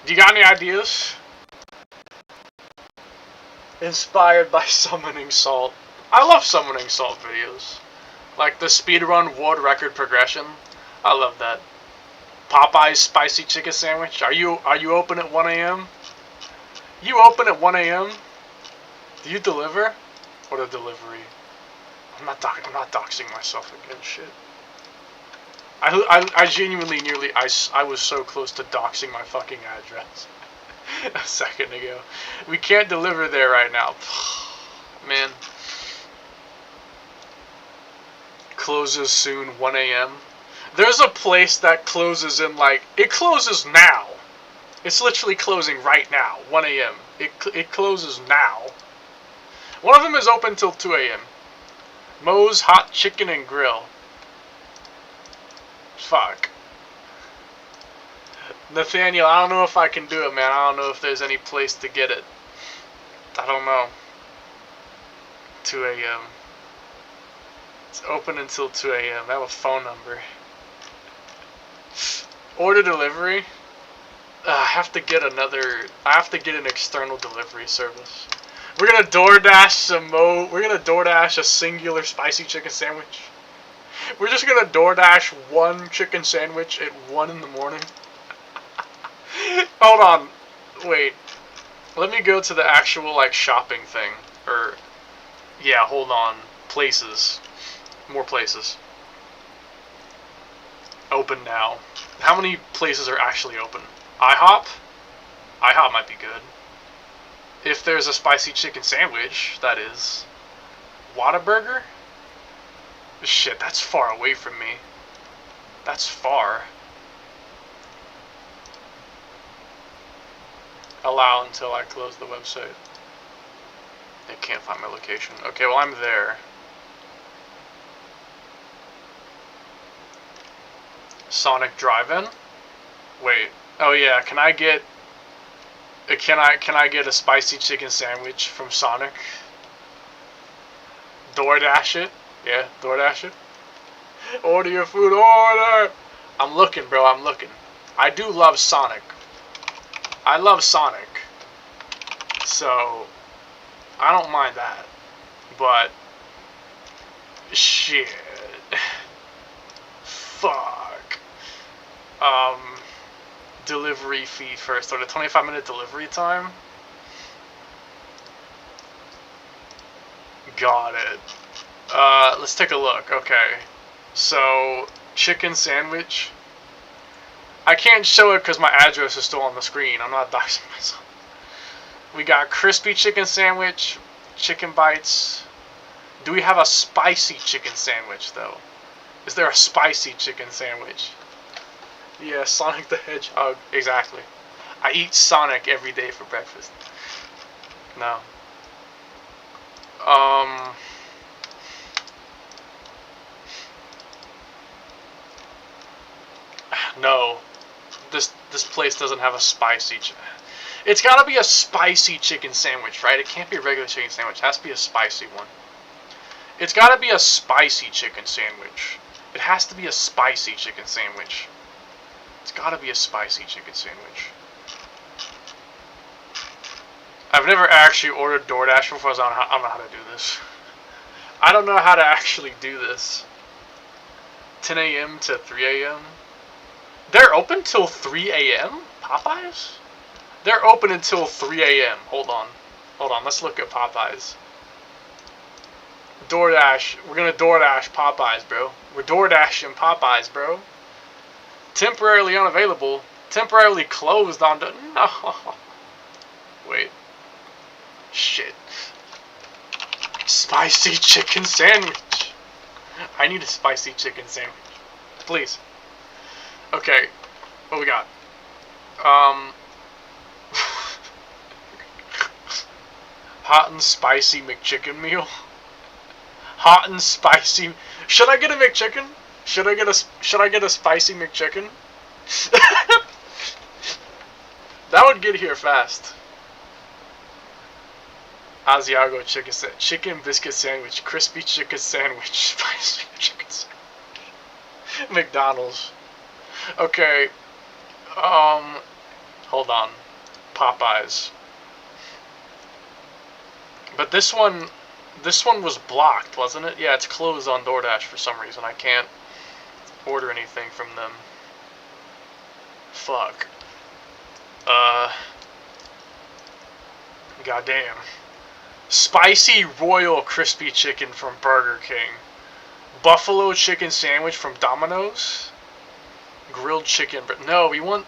Do you got any ideas? Inspired by summoning salt. I love summoning salt videos. Like the speedrun world record progression. I love that. Popeye's spicy chicken sandwich. Are you open at 1 a.m.? You open at 1 a.m.? Do you deliver? What a delivery. I'm not doxing myself again, shit. I genuinely I was so close to doxing my fucking address a second ago. We can't deliver there right now. Man. Closes soon, 1 a.m. There's a place that closes in like, it closes now. It's literally closing right now, 1 a.m. It closes now. One of them is open till 2 a.m. Moe's Hot Chicken and Grill. Fuck. Nathaniel, I don't know if I can do it, man. I don't know if there's any place to get it. I don't know. 2 a.m. It's open until 2 a.m. I have a phone number. Order delivery? I have to get an external delivery service. We're gonna DoorDash a singular spicy chicken sandwich. We're just gonna DoorDash one chicken sandwich at 1 in the morning. Hold on. Wait. Let me go to the actual, like, shopping thing. Yeah, hold on. Places. More places. Open now. How many places are actually open? IHOP? IHOP might be good. If there's a spicy chicken sandwich, that is. Whataburger? Shit, that's far away from me. That's far. Allow until I close the website. I can't find my location. Okay, well, I'm there. Sonic Drive-In? Wait. Oh yeah, can I get a spicy chicken sandwich from Sonic? DoorDash it. Yeah, DoorDash it. Order your food, order! I'm looking, bro, I'm looking. I do love Sonic. I love Sonic. So, I don't mind that. But, shit. Fuck. Delivery fee first. Or the 25-minute delivery time? Got it. Let's take a look. Okay. So, chicken sandwich. I can't show it because my address is still on the screen. I'm not doxing myself. We got crispy chicken sandwich, chicken bites. Do we have a spicy chicken sandwich, though? Is there a spicy chicken sandwich? Yeah, Sonic the Hedgehog. Exactly. I eat Sonic every day for breakfast. No. No. This place doesn't have a spicy It's gotta be a spicy chicken sandwich, right? It can't be a regular chicken sandwich. It has to be a spicy one. It's gotta be a spicy chicken sandwich. It has to be a spicy chicken sandwich. It's gotta be a spicy chicken sandwich. I've never actually ordered DoorDash before, so I don't know how to do this. I don't know how to actually do this. 10 a.m. to 3 a.m. They're open till 3 a.m.? Popeyes? They're open until 3 a.m. Hold on. Hold on, let's look at Popeyes. DoorDash. We're gonna DoorDash Popeyes, bro. We're DoorDashing Popeyes, bro. Temporarily unavailable. Temporarily closed on the... No. Wait. Shit. Spicy chicken sandwich. I need a spicy chicken sandwich. Please. Okay. What we got? Hot and spicy McChicken meal. Hot and spicy. Should I get a McChicken? Should I get a spicy McChicken? That would get here fast. Asiago chicken biscuit sandwich, crispy chicken sandwich, spicy chicken sandwich. McDonald's. Okay. Hold on. Popeyes. But this one was blocked, wasn't it? Yeah, it's closed on DoorDash for some reason. I can't order anything from them. Fuck. Goddamn. Spicy Royal Crispy Chicken from Burger King. Buffalo Chicken Sandwich from Domino's. Grilled chicken, but no, we want...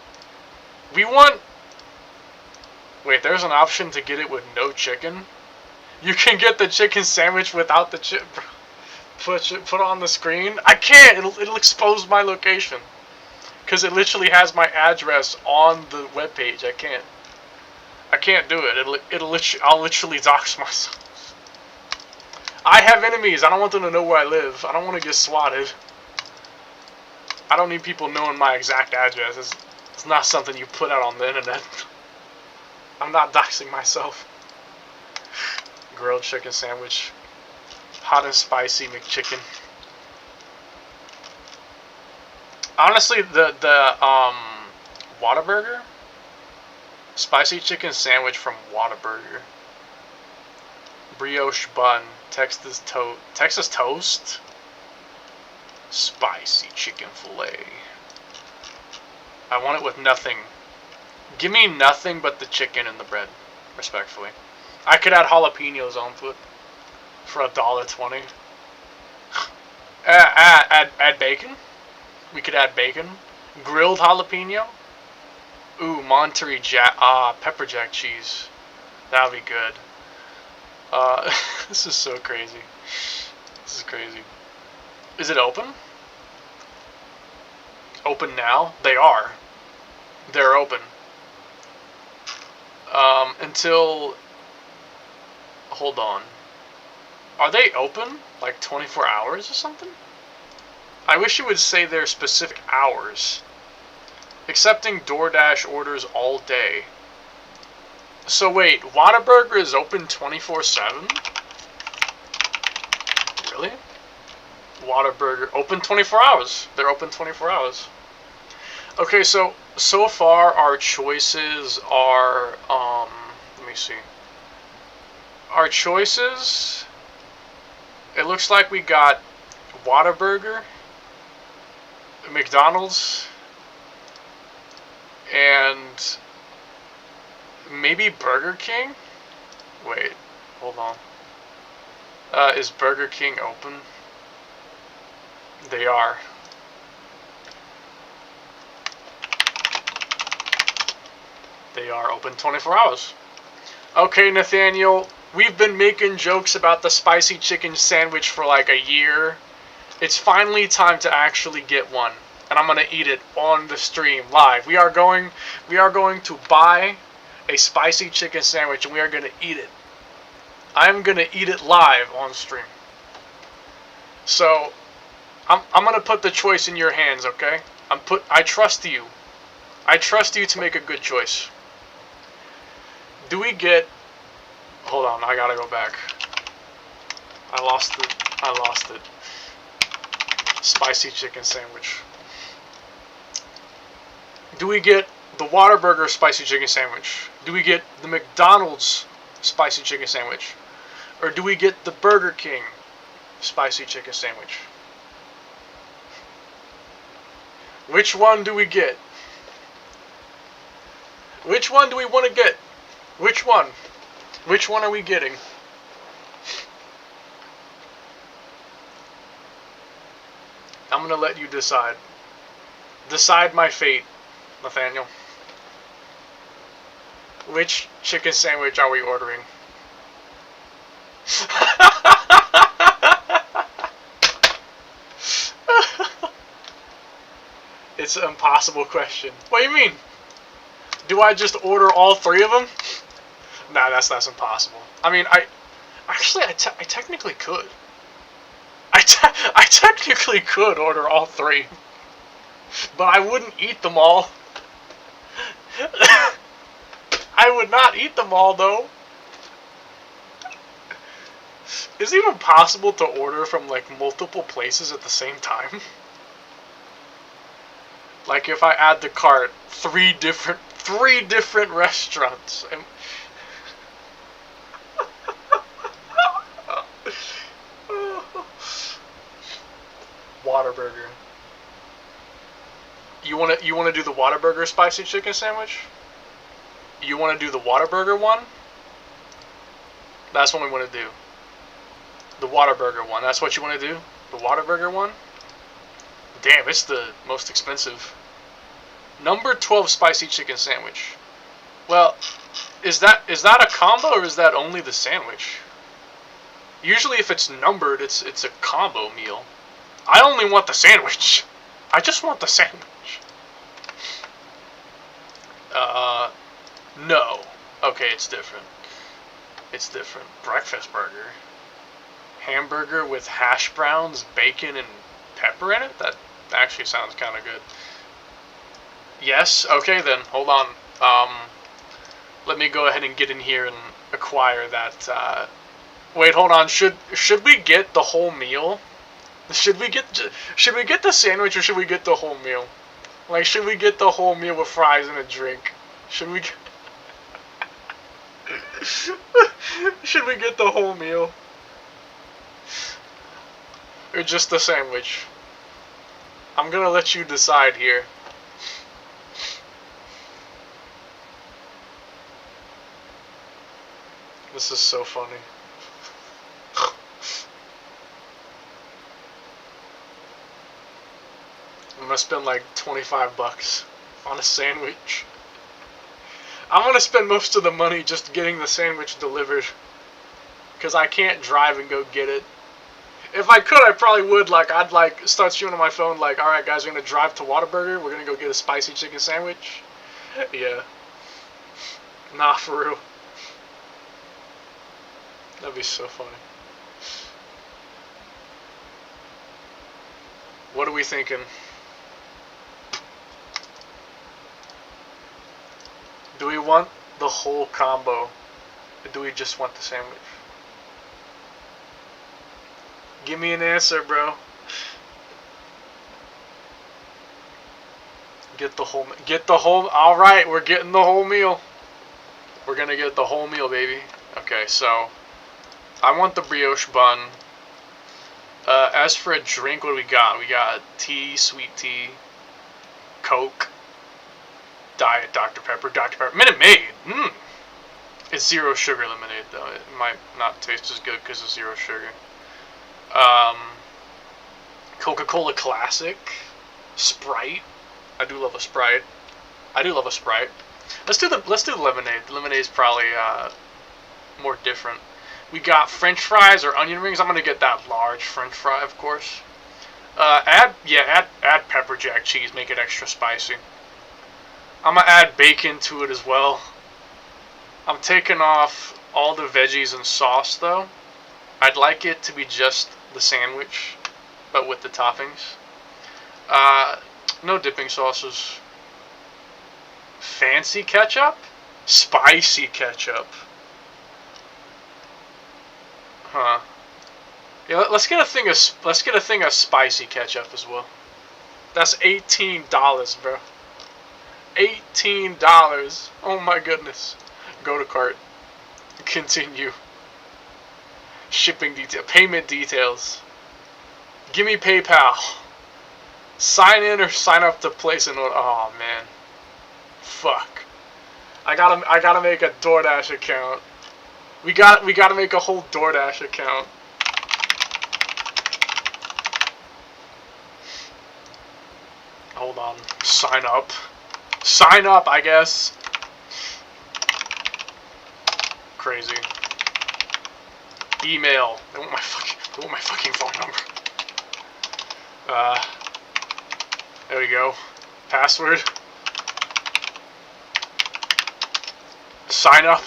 Wait, there's an option to get it with no chicken? You can get the chicken sandwich without the chip. Put it on the screen. I can't. It'll expose my location, because it literally has my address on the webpage. I can't do it. I'll literally dox myself. I have enemies. I don't want them to know where I live. I don't want to get swatted. I don't need people knowing my exact address. It's not something you put out on the internet. I'm not doxing myself. Grilled chicken sandwich. Hot and spicy McChicken. Honestly, the Whataburger? Spicy chicken sandwich from Whataburger. Brioche bun. Texas toast. Spicy chicken fillet. I want it with nothing. Give me nothing but the chicken and the bread, respectfully. I could add jalapenos onto it for $1.20. Add bacon. We could add bacon. Grilled jalapeno. Ooh, Monterey Jack. Pepper jack cheese. That would be good. This is so crazy. This is crazy. Is it open? Open now? They are. They're open. Until... Hold on. Are they open? Like 24 hours or something? I wish it would say their specific hours. Accepting DoorDash orders all day. So wait, Whataburger is open 24/7? Whataburger. Open 24 hours. They're open 24 hours. Okay, so far our choices are, let me see. Our choices, it looks like we got Whataburger, McDonald's, and maybe Burger King? Wait, hold on. Is Burger King open? They are. They are open 24 hours. Okay, Nathaniel, we've been making jokes about the spicy chicken sandwich for like a year. It's finally time to actually get one, and I'm gonna eat it on the stream live. We are going to buy a spicy chicken sandwich, and we are gonna eat it. I'm gonna eat it live on stream. So, I'm gonna put the choice in your hands, okay? I trust you. I trust you to make a good choice. Do we get... Hold on, I gotta go back. I lost it. Spicy chicken sandwich. Do we get the Whataburger spicy chicken sandwich? Do we get the McDonald's spicy chicken sandwich? Or do we get the Burger King spicy chicken sandwich? Which one do we get? Which one do we want to get? Which one? Which one are we getting? I'm gonna let you decide. Decide my fate, Nathaniel. Which chicken sandwich are we ordering? It's an impossible question. What do you mean? Do I just order all three of them? Nah, that's impossible. I mean, I technically could. I technically could order all three, but I wouldn't eat them all. I would not eat them all, though. Is it even possible to order from like multiple places at the same time? Like if I add to cart three different restaurants. Whataburger. You wanna do the Whataburger spicy chicken sandwich? You wanna do the Whataburger one? That's what we wanna do. The Whataburger one. That's what you wanna do? The Whataburger one? Damn, it's the most expensive. Number 12 spicy chicken sandwich. Well, is that a combo or is that only the sandwich? Usually if it's numbered, it's a combo meal. I only want the sandwich. I just want the sandwich. No. Okay, it's different. It's different. Breakfast burger. Hamburger with hash browns, bacon, and pepper in it? That actually sounds kind of good. Yes? Okay then, hold on. Let me go ahead and get in here and acquire that, wait, hold on. Should we get the whole meal? Should we get the sandwich or should we get the whole meal? Like, should we get the whole meal with fries and a drink? Should we should we get the whole meal? Or just the sandwich? I'm gonna let you decide here. This is so funny. I'm gonna spend like 25 bucks on a sandwich. I'm gonna spend most of the money just getting the sandwich delivered, because I can't drive and go get it. If I could, I probably would. Like, I'd like start shooting on my phone like, alright guys, we're gonna drive to Whataburger, we're gonna go get a spicy chicken sandwich. Yeah. Nah, for real. That'd be so funny. What are we thinking? Do we want the whole combo? Or do we just want the sandwich? Give me an answer, bro. Get the whole. All right, we're getting the whole meal. We're gonna get the whole meal, baby. Okay, so I want the brioche bun. As for a drink, what do we got? We got tea, sweet tea, Coke, Diet Dr. Pepper, Minute Maid. It's zero sugar lemonade though. It might not taste as good because it's zero sugar. Coca-Cola Classic, Sprite. I do love a Sprite. Let's do the lemonade. The lemonade is probably more different. We got French fries or onion rings. I'm gonna get that large French fry, of course. Add pepper jack cheese. Make it extra spicy. I'm gonna add bacon to it as well. I'm taking off all the veggies and sauce though. I'd like it to be just the sandwich, but with the toppings. No dipping sauces. Fancy ketchup? Spicy ketchup. Huh. Yeah, let's get a thing of spicy ketchup as well. That's $18, bro. $18. Oh my goodness. Go to cart. Continue. Shipping detail. Payment details. Give me PayPal. Sign in or sign up to place an order. Oh man. Fuck. I gotta make a DoorDash account. We gotta make a whole DoorDash account. Hold on. Sign up. Sign up, I guess. Crazy. Email. They want my fucking phone number. There we go. Password. Sign up.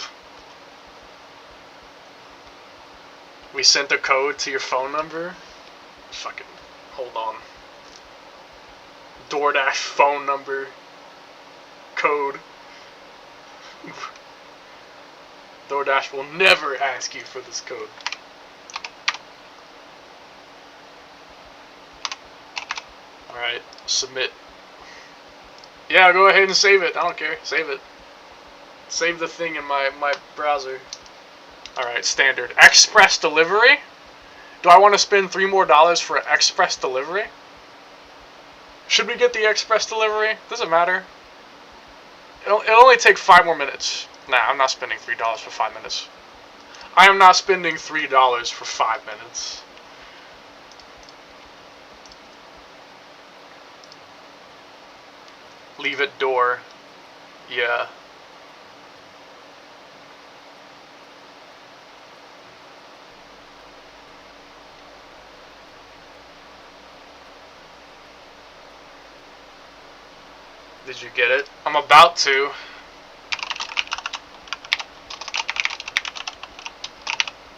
We sent a code to your phone number. Fucking hold on. DoorDash phone number. Code. DoorDash will never ask you for this code. Alright, submit. Yeah, go ahead and save it. I don't care. Save it. Save the thing in my browser. Alright, standard. Express delivery? Do I want to spend $3 more for express delivery? Should we get the express delivery? Doesn't matter. It'll only take 5 more minutes. Nah, I'm not spending $3 for 5 minutes. I am not spending $3 for 5 minutes. Leave at door. Yeah. Did you get it? I'm about to.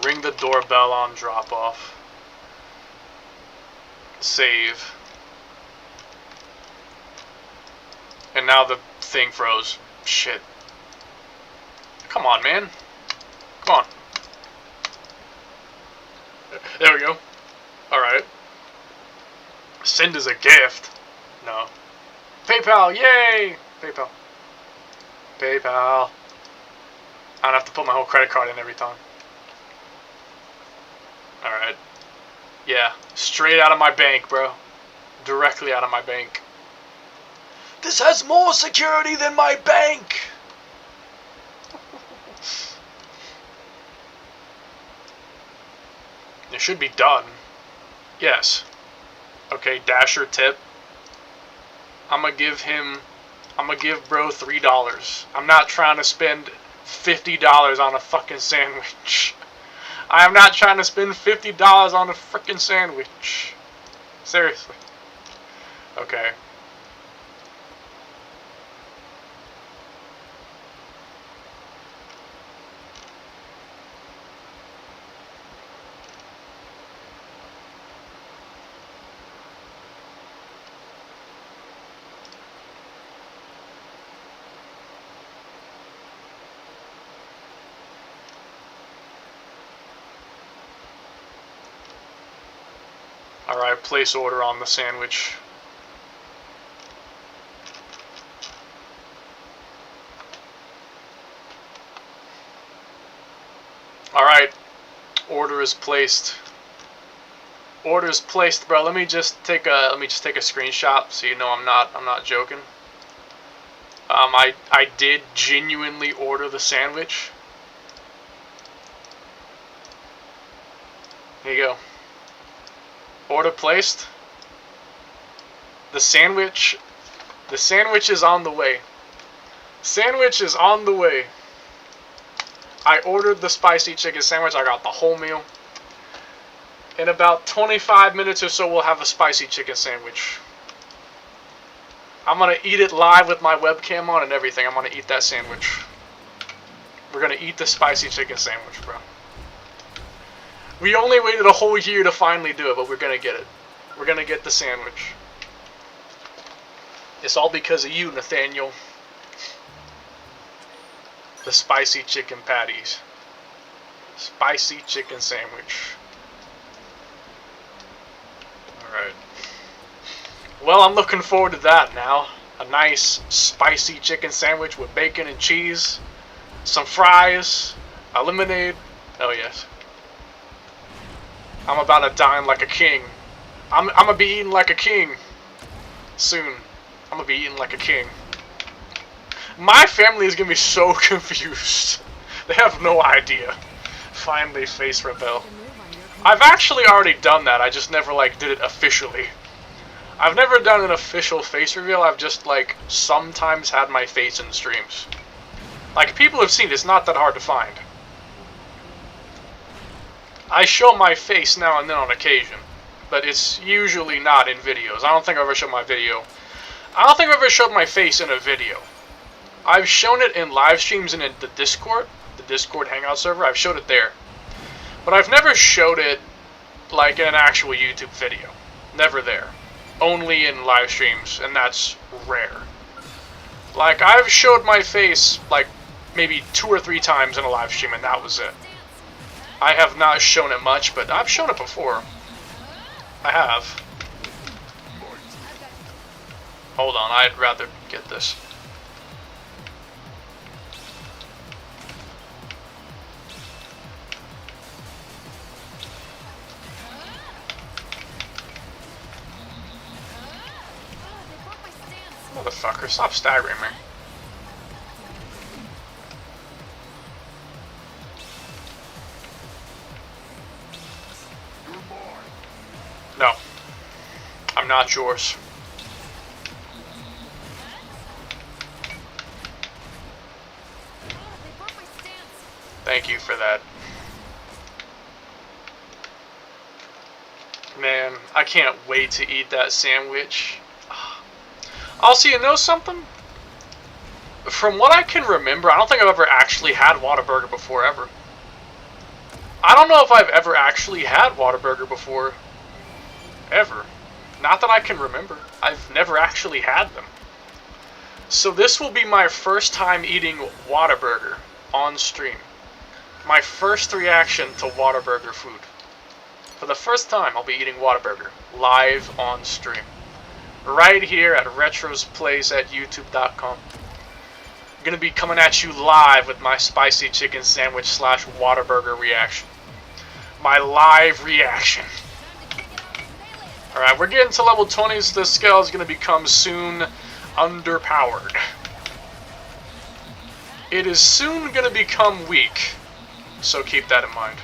Ring the doorbell on drop off. Save. And now the thing froze. Shit. Come on, man. Come on. There we go. Alright. Send as a gift. No. PayPal, yay! PayPal. PayPal. I don't have to put my whole credit card in every time. Alright. Yeah, straight out of my bank, bro. Directly out of my bank. This has more security than my bank! It should be done. Yes. Okay, Dasher tip. I'm gonna give bro $3. I'm not trying to spend $50 on a fucking sandwich. I am not trying to spend $50 on a freaking sandwich. Seriously. Okay. Alright, place order on the sandwich. Alright. Order is placed. Order is placed, bro. Let me just take a screenshot so you know I'm not joking. I did genuinely order the sandwich. Here you go. Order placed. The sandwich is on the way. Sandwich is on the way. I ordered the spicy chicken sandwich. I got the whole meal. In about 25 minutes or so, we'll have a spicy chicken sandwich. I'm gonna eat it live with my webcam on and everything. I'm gonna eat that sandwich. We're gonna eat the spicy chicken sandwich, bro. We only waited a whole year to finally do it, but we're gonna get it. We're gonna get the sandwich. It's all because of you, Nathaniel. The spicy chicken patties. Spicy chicken sandwich. Alright. Well, I'm looking forward to that now. A nice spicy chicken sandwich with bacon and cheese. Some fries. A lemonade. Oh yes. I'm about to dine like a king. I'm gonna be eating like a king. Soon. I'm gonna be eating like a king. My family is gonna be so confused. They have no idea. Finally, face rebel. I've actually already done that. I just never did it officially. I've never done an official face reveal. I've just sometimes had my face in streams. People have seen it. It's not that hard to find. I show my face now and then on occasion, but it's usually not in videos. I don't think I've ever showed my video. I don't think I've ever showed my face in a video. I've shown it in live streams and in the Discord Hangout server. I've showed it there. But I've never showed it in an actual YouTube video. Never there. Only in live streams, and that's rare. I've showed my face maybe 2 or 3 times in a live stream, and that was it. I have not shown it much, but I've shown it before. I have. Hold on, I'd rather get this. Motherfucker, stop staggering me. No. I'm not yours. Thank you for that. Man, I can't wait to eat that sandwich. Also, you know something? From what I can remember, I don't think I've ever actually had Whataburger before, ever. I don't know if I've ever actually had Whataburger before. Ever. Not that I can remember. I've never actually had them. So this will be my first time eating Whataburger on stream. My first reaction to Whataburger food. For the first time, I'll be eating Whataburger live on stream. Right here at Retro's Place at YouTube.com. I'm gonna be coming at you live with my spicy chicken sandwich / Whataburger reaction. My live reaction. Alright, we're getting to level 20, so the scale is gonna become soon underpowered. It is soon gonna become weak, so keep that in mind.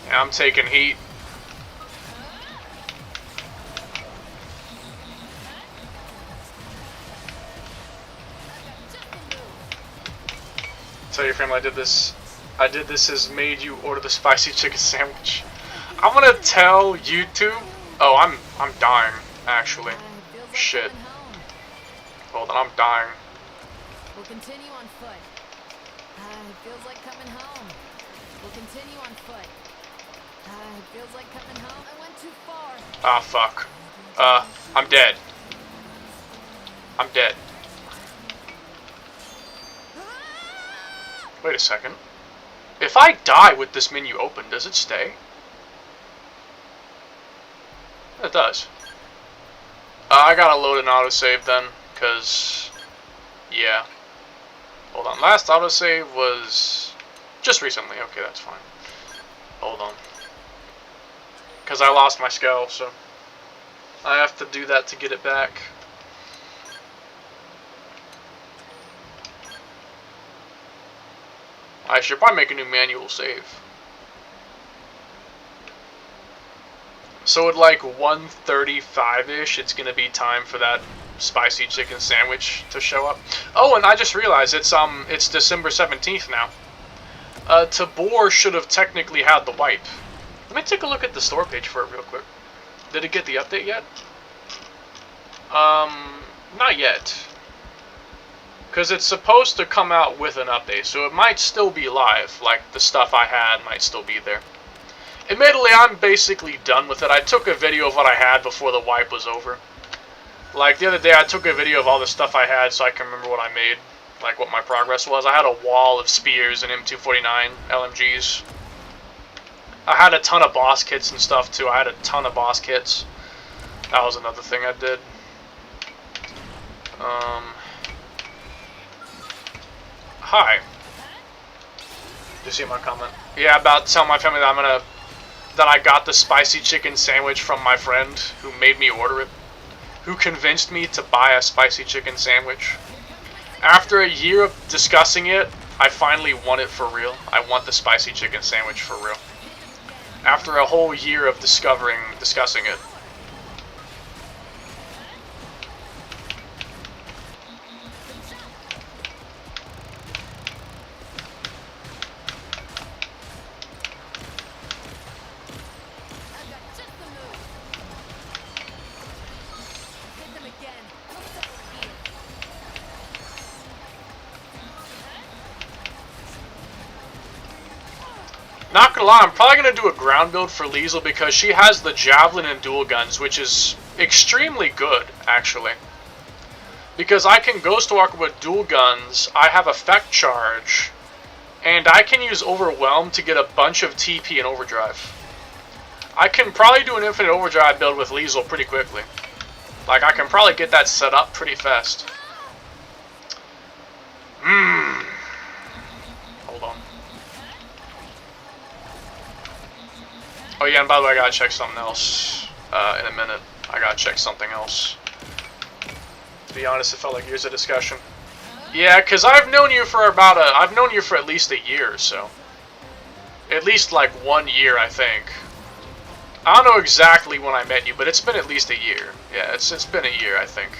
Yeah, I'm taking heat. Tell your family I did this. I did this has made you order the spicy chicken sandwich. I'm gonna tell YouTube. Oh, I'm dying actually. Shit. Hold on, I'm dying. We'll continue on foot. It feels like coming home. We'll continue on foot. It feels like coming home. I went too far. Ah, fuck. I'm dead. I'm dead. Wait a second. If I die with this menu open, does it stay? It does. I gotta load an autosave then, because, yeah. Hold on, last autosave was just recently. Okay, that's fine. Hold on. Because I lost my skull, so I have to do that to get it back. I should probably make a new manual save. So at like 1:35-ish, it's gonna be time for that spicy chicken sandwich to show up. Oh, and I just realized it's December 17th now. Tabor should have technically had the wipe. Let me take a look at the store page for it real quick. Did it get the update yet? Not yet. Because it's supposed to come out with an update, so it might still be live. Like, the stuff I had might still be there. Admittedly, I'm basically done with it. I took a video of what I had before the wipe was over. Like, the other day, I took a video of all the stuff I had so I can remember what I made. Like, what my progress was. I had a wall of spears and M249 LMGs. I had a ton of boss kits and stuff, too. I had a ton of boss kits. That was another thing I did. Hi. Did you see my comment? Yeah, about telling my family that that I got the spicy chicken sandwich from my friend who made me order it. Who convinced me to buy a spicy chicken sandwich. After a year of discussing it, I finally want it for real. I want the spicy chicken sandwich for real. After a whole year of discussing it. Not gonna lie, I'm probably gonna do a ground build for Liesel because she has the javelin and dual guns, which is extremely good, actually. Because I can Ghost Walker with dual guns, I have effect charge, and I can use Overwhelm to get a bunch of TP and overdrive. I can probably do an infinite overdrive build with Liesel pretty quickly. Like, I can probably get that set up pretty fast. Hold on. Oh yeah, and by the way, I gotta check something else in a minute. I gotta check something else. To be honest, it felt like years of discussion. Yeah, cause I've known you for at least a year or so. At least like 1 year, I think. I don't know exactly when I met you, but it's been at least a year. Yeah, it's been a year, I think.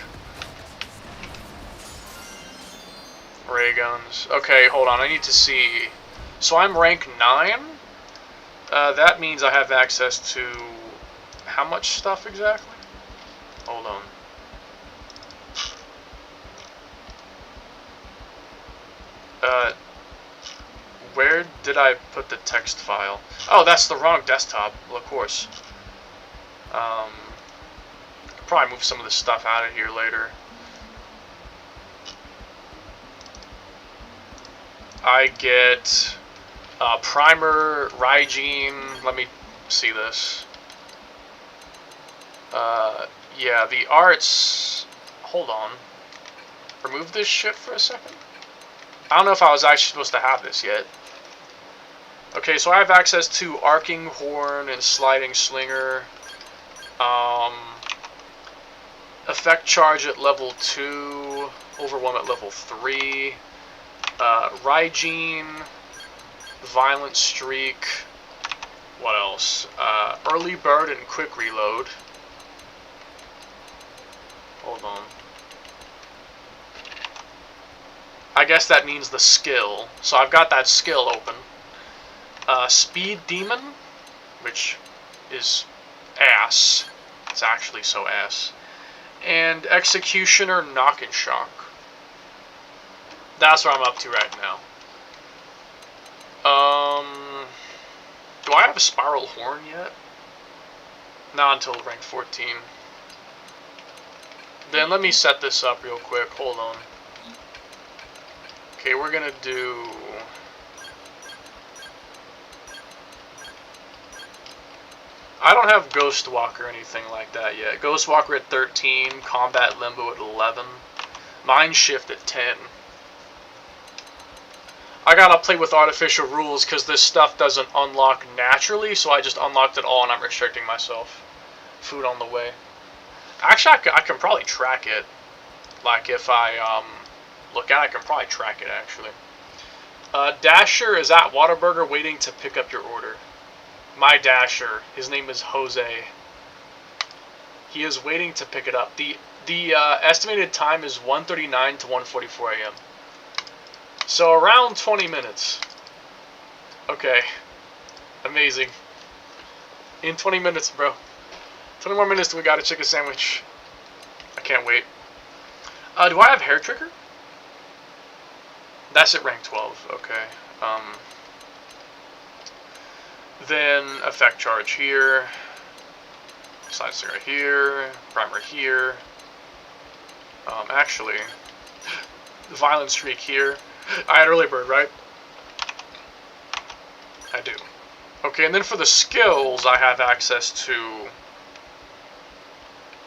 Ray guns. Okay, hold on. I need to see. So I'm rank 9. That means I have access to how much stuff exactly? Hold on. Where did I put the text file? Oh, that's the wrong desktop. Well, of course. I'll probably move some of this stuff out of here later. I get primer, Rygene. Let me see this. Yeah, the arts. Hold on. Remove this shit for a second. I don't know if I was actually supposed to have this yet. Okay, so I have access to Arcing Horn and Sliding Slinger. Effect Charge at level 2. Overwhelm at level 3. Rygene. Violent Streak. What else? Early Bird and Quick Reload. Hold on. I guess that means the skill. So I've got that skill open. Speed Demon, which is ass. It's actually so ass. And Executioner Knock and Shock. That's what I'm up to right now. Do I have a Spiral Horn yet? Not until rank 14. Then let me set this up real quick. Hold on. Okay, we're gonna do... I don't have Ghost Walk or anything like that yet. Ghost Walker at 13, Combat Limbo at 11, Mind Shift at 10. I gotta play with artificial rules because this stuff doesn't unlock naturally, so I just unlocked it all and I'm restricting myself. Food on the way. Actually, I can probably track it. Like, if I look at it, I can probably track it, actually. Dasher is at Whataburger waiting to pick up your order. My Dasher, his name is Jose. He is waiting to pick it up. The estimated time is 1:39 to 1:44 a.m. So around 20 minutes. Okay. Amazing. In 20 minutes, bro. 20 more minutes till we got a chicken sandwich. I can't wait. Do I have Hair Trigger? That's at rank 12. Okay. Then Effect Charge here. Side Cigarette here. Primer here. Actually, Violent Streak here. I had Early Bird, right? I do. Okay, and then for the skills, I have access to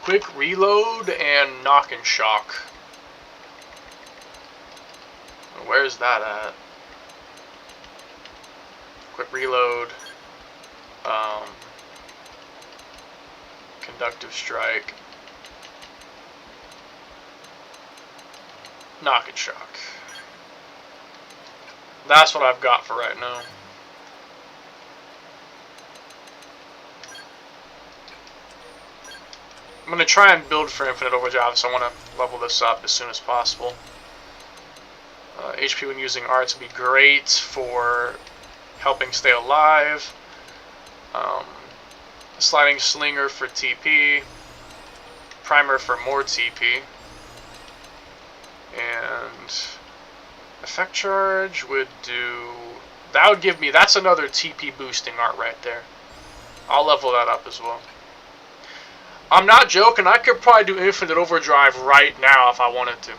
Quick Reload and Knock and Shock. Where's that at? Quick Reload. Conductive Strike. Knock and Shock. That's what I've got for right now. I'm going to try and build for Infinite Overdrive, so I want to level this up as soon as possible. HP when using arts would be great for helping stay alive. Sliding Slinger for TP. Primer for more TP. And Effect Charge would do... That would give me... That's another TP boosting art right there. I'll level that up as well. I'm not joking. I could probably do Infinite Overdrive right now if I wanted to.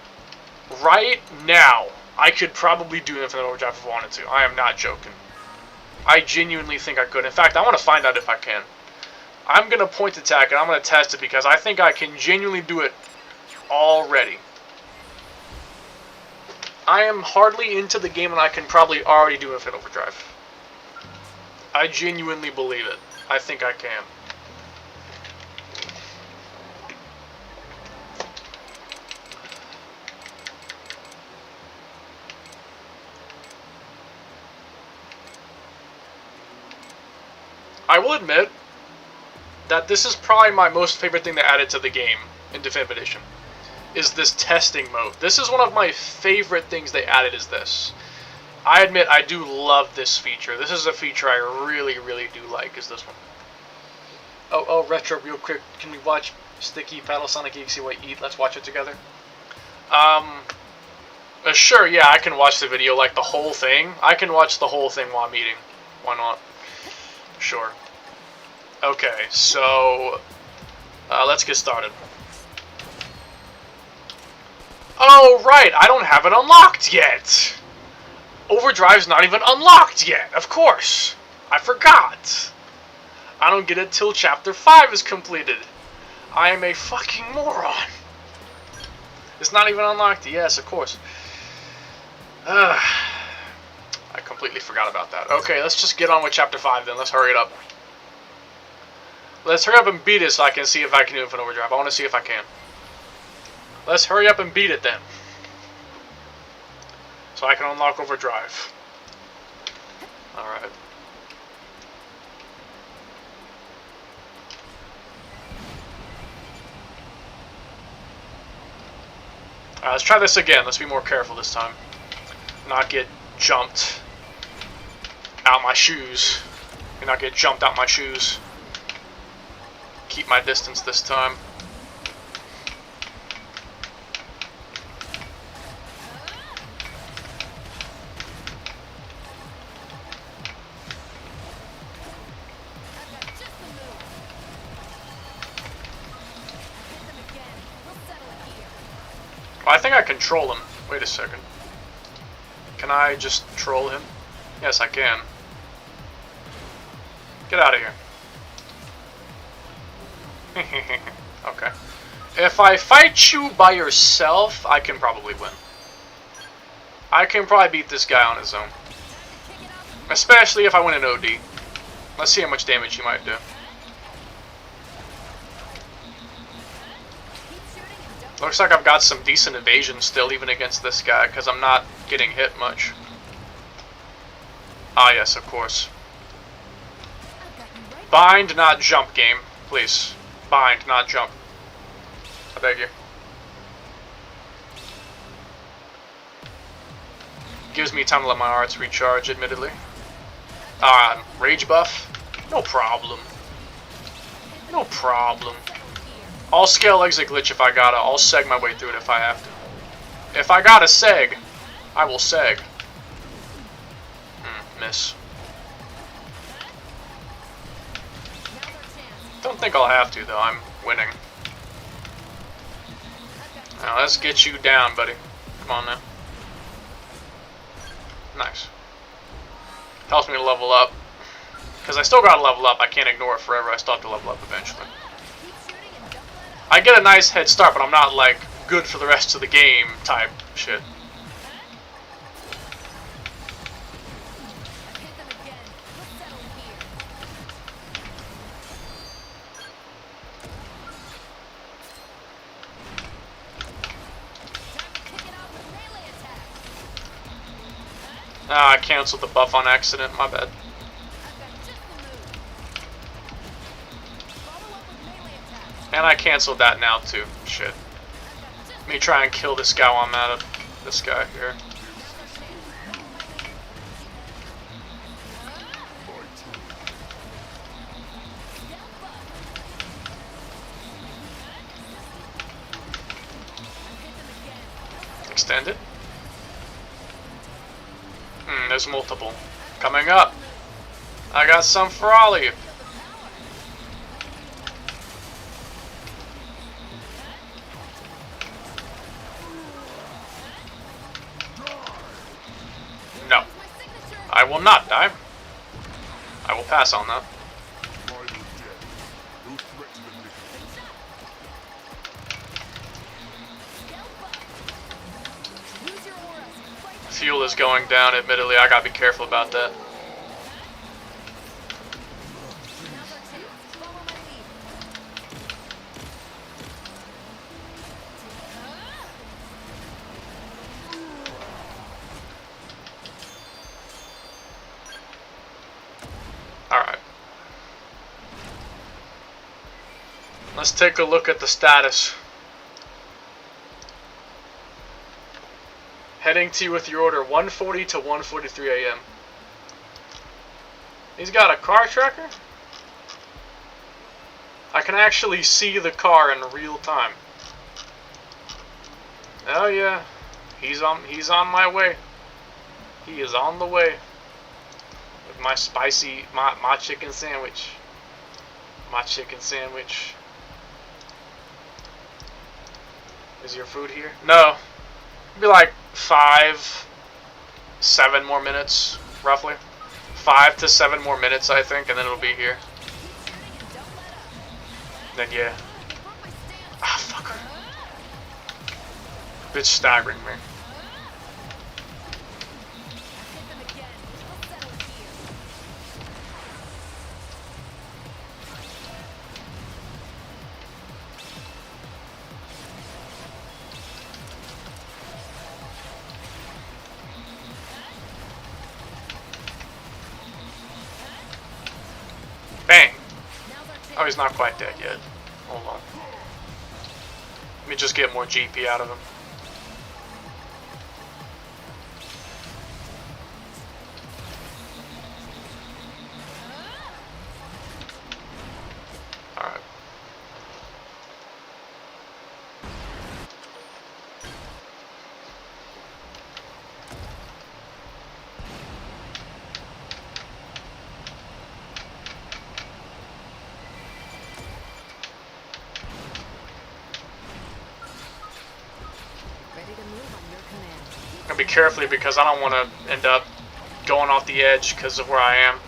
Right now, I could probably do Infinite Overdrive if I wanted to. I am not joking. I genuinely think I could. In fact, I want to find out if I can. I'm going to point attack and I'm going to test it because I think I can genuinely do it already. I am hardly into the game and I can probably already do Infinite Overdrive. I genuinely believe it. I think I can. I will admit that this is probably my most favorite thing they added to the game in Definitive Edition, is this testing mode. This is one of my favorite things they added is this. I admit I do love this feature. This is a feature I really, really do like, is this one. Oh, Retro, real quick, can we watch Sticky Paddle Sonic Geeksy What Eat? Let's watch it together. Sure, yeah, I can watch the video, like the whole thing. I can watch the whole thing while I'm eating. Why not? Sure. Okay, so let's get started. Oh, right, I don't have it unlocked yet. Overdrive's not even unlocked yet, of course. I forgot. I don't get it till Chapter 5 is completed. I am a fucking moron. It's not even unlocked. Yes, of course. I completely forgot about that. Okay, let's just get on with Chapter 5 then. Let's hurry it up. Let's hurry up and beat it so I can see if I can do Infinite Overdrive. I want to see if I can. Let's hurry up and beat it then. So I can unlock Overdrive. Alright. Let's try this again. Let's be more careful this time. Not get jumped out my shoes. And not get jumped out my shoes. Keep my distance this time. I've got just the move. Hit them again. We'll settle it here. Well, I think I control him. Wait a second. Can I just troll him? Yes, I can. Get out of here. Okay. If I fight you by yourself, I can probably win. I can probably beat this guy on his own. Especially if I win an OD. Let's see how much damage he might do. Looks like I've got some decent evasion still, even against this guy, because I'm not getting hit much. Ah, yes, of course. Bind, not jump, game. Please. Bind, not jump. I beg you. Gives me time to let my arts recharge, admittedly. Rage buff? No problem. No problem. I'll scale exit glitch if I gotta. I'll seg my way through it if I have to. If I gotta seg, I will seg. Miss. Don't think I'll have to, though. I'm winning. Now, let's get you down, buddy. Come on now. Nice. Helps me to level up. Because I still gotta level up. I can't ignore it forever. I still have to level up eventually. I get a nice head start, but I'm not, like, good for the rest of the game type shit. Ah, I canceled the buff on accident. My bad. And I canceled that now too. Shit. Let me try and kill this guy while I'm at it. This guy here. Extended. There's multiple. Coming up. I got some for all of you. No. I will not die. I will pass on that. Fuel is going down, admittedly. I gotta be careful about that. Alright. Let's take a look at the status. Heading to you with your order 1:40 to 1:43 a.m. He's got a car tracker? I can actually see the car in real time. Oh yeah. He's on my way. He is on the way. With my spicy my chicken sandwich. My chicken sandwich. Is your food here? No. It'll be like 7 more minutes, roughly. 5 to 7 more minutes, I think, and then it'll be here. Then yeah. Ah, fucker. Bitch staggering me. Bang! Oh, he's not quite dead yet. Hold on. Let me just get more GP out of him. Alright. Gonna be carefully because I don't want to end up going off the edge because of where I am.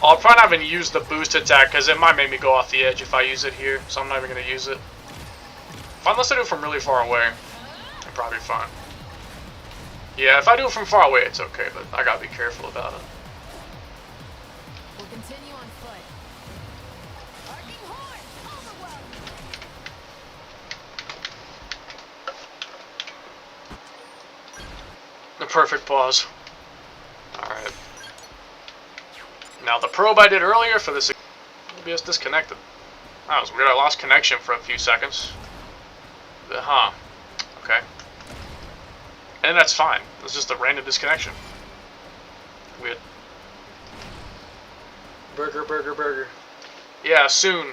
I'll probably not even use the boost attack because it might make me go off the edge if I use it here, so I'm not even going to use it. Unless I do it from really far away, I'm probably fine. Yeah, if I do it from far away, it's okay, but I gotta be careful about it. We'll continue on foot. Arcing horn, overwhelm. The perfect pause. Alright. Now the probe I did earlier for this OBS disconnected. That was weird, I lost connection for a few seconds. Huh. Okay. And that's fine. It's just a random disconnection. Weird. Burger, burger, burger. Yeah, soon.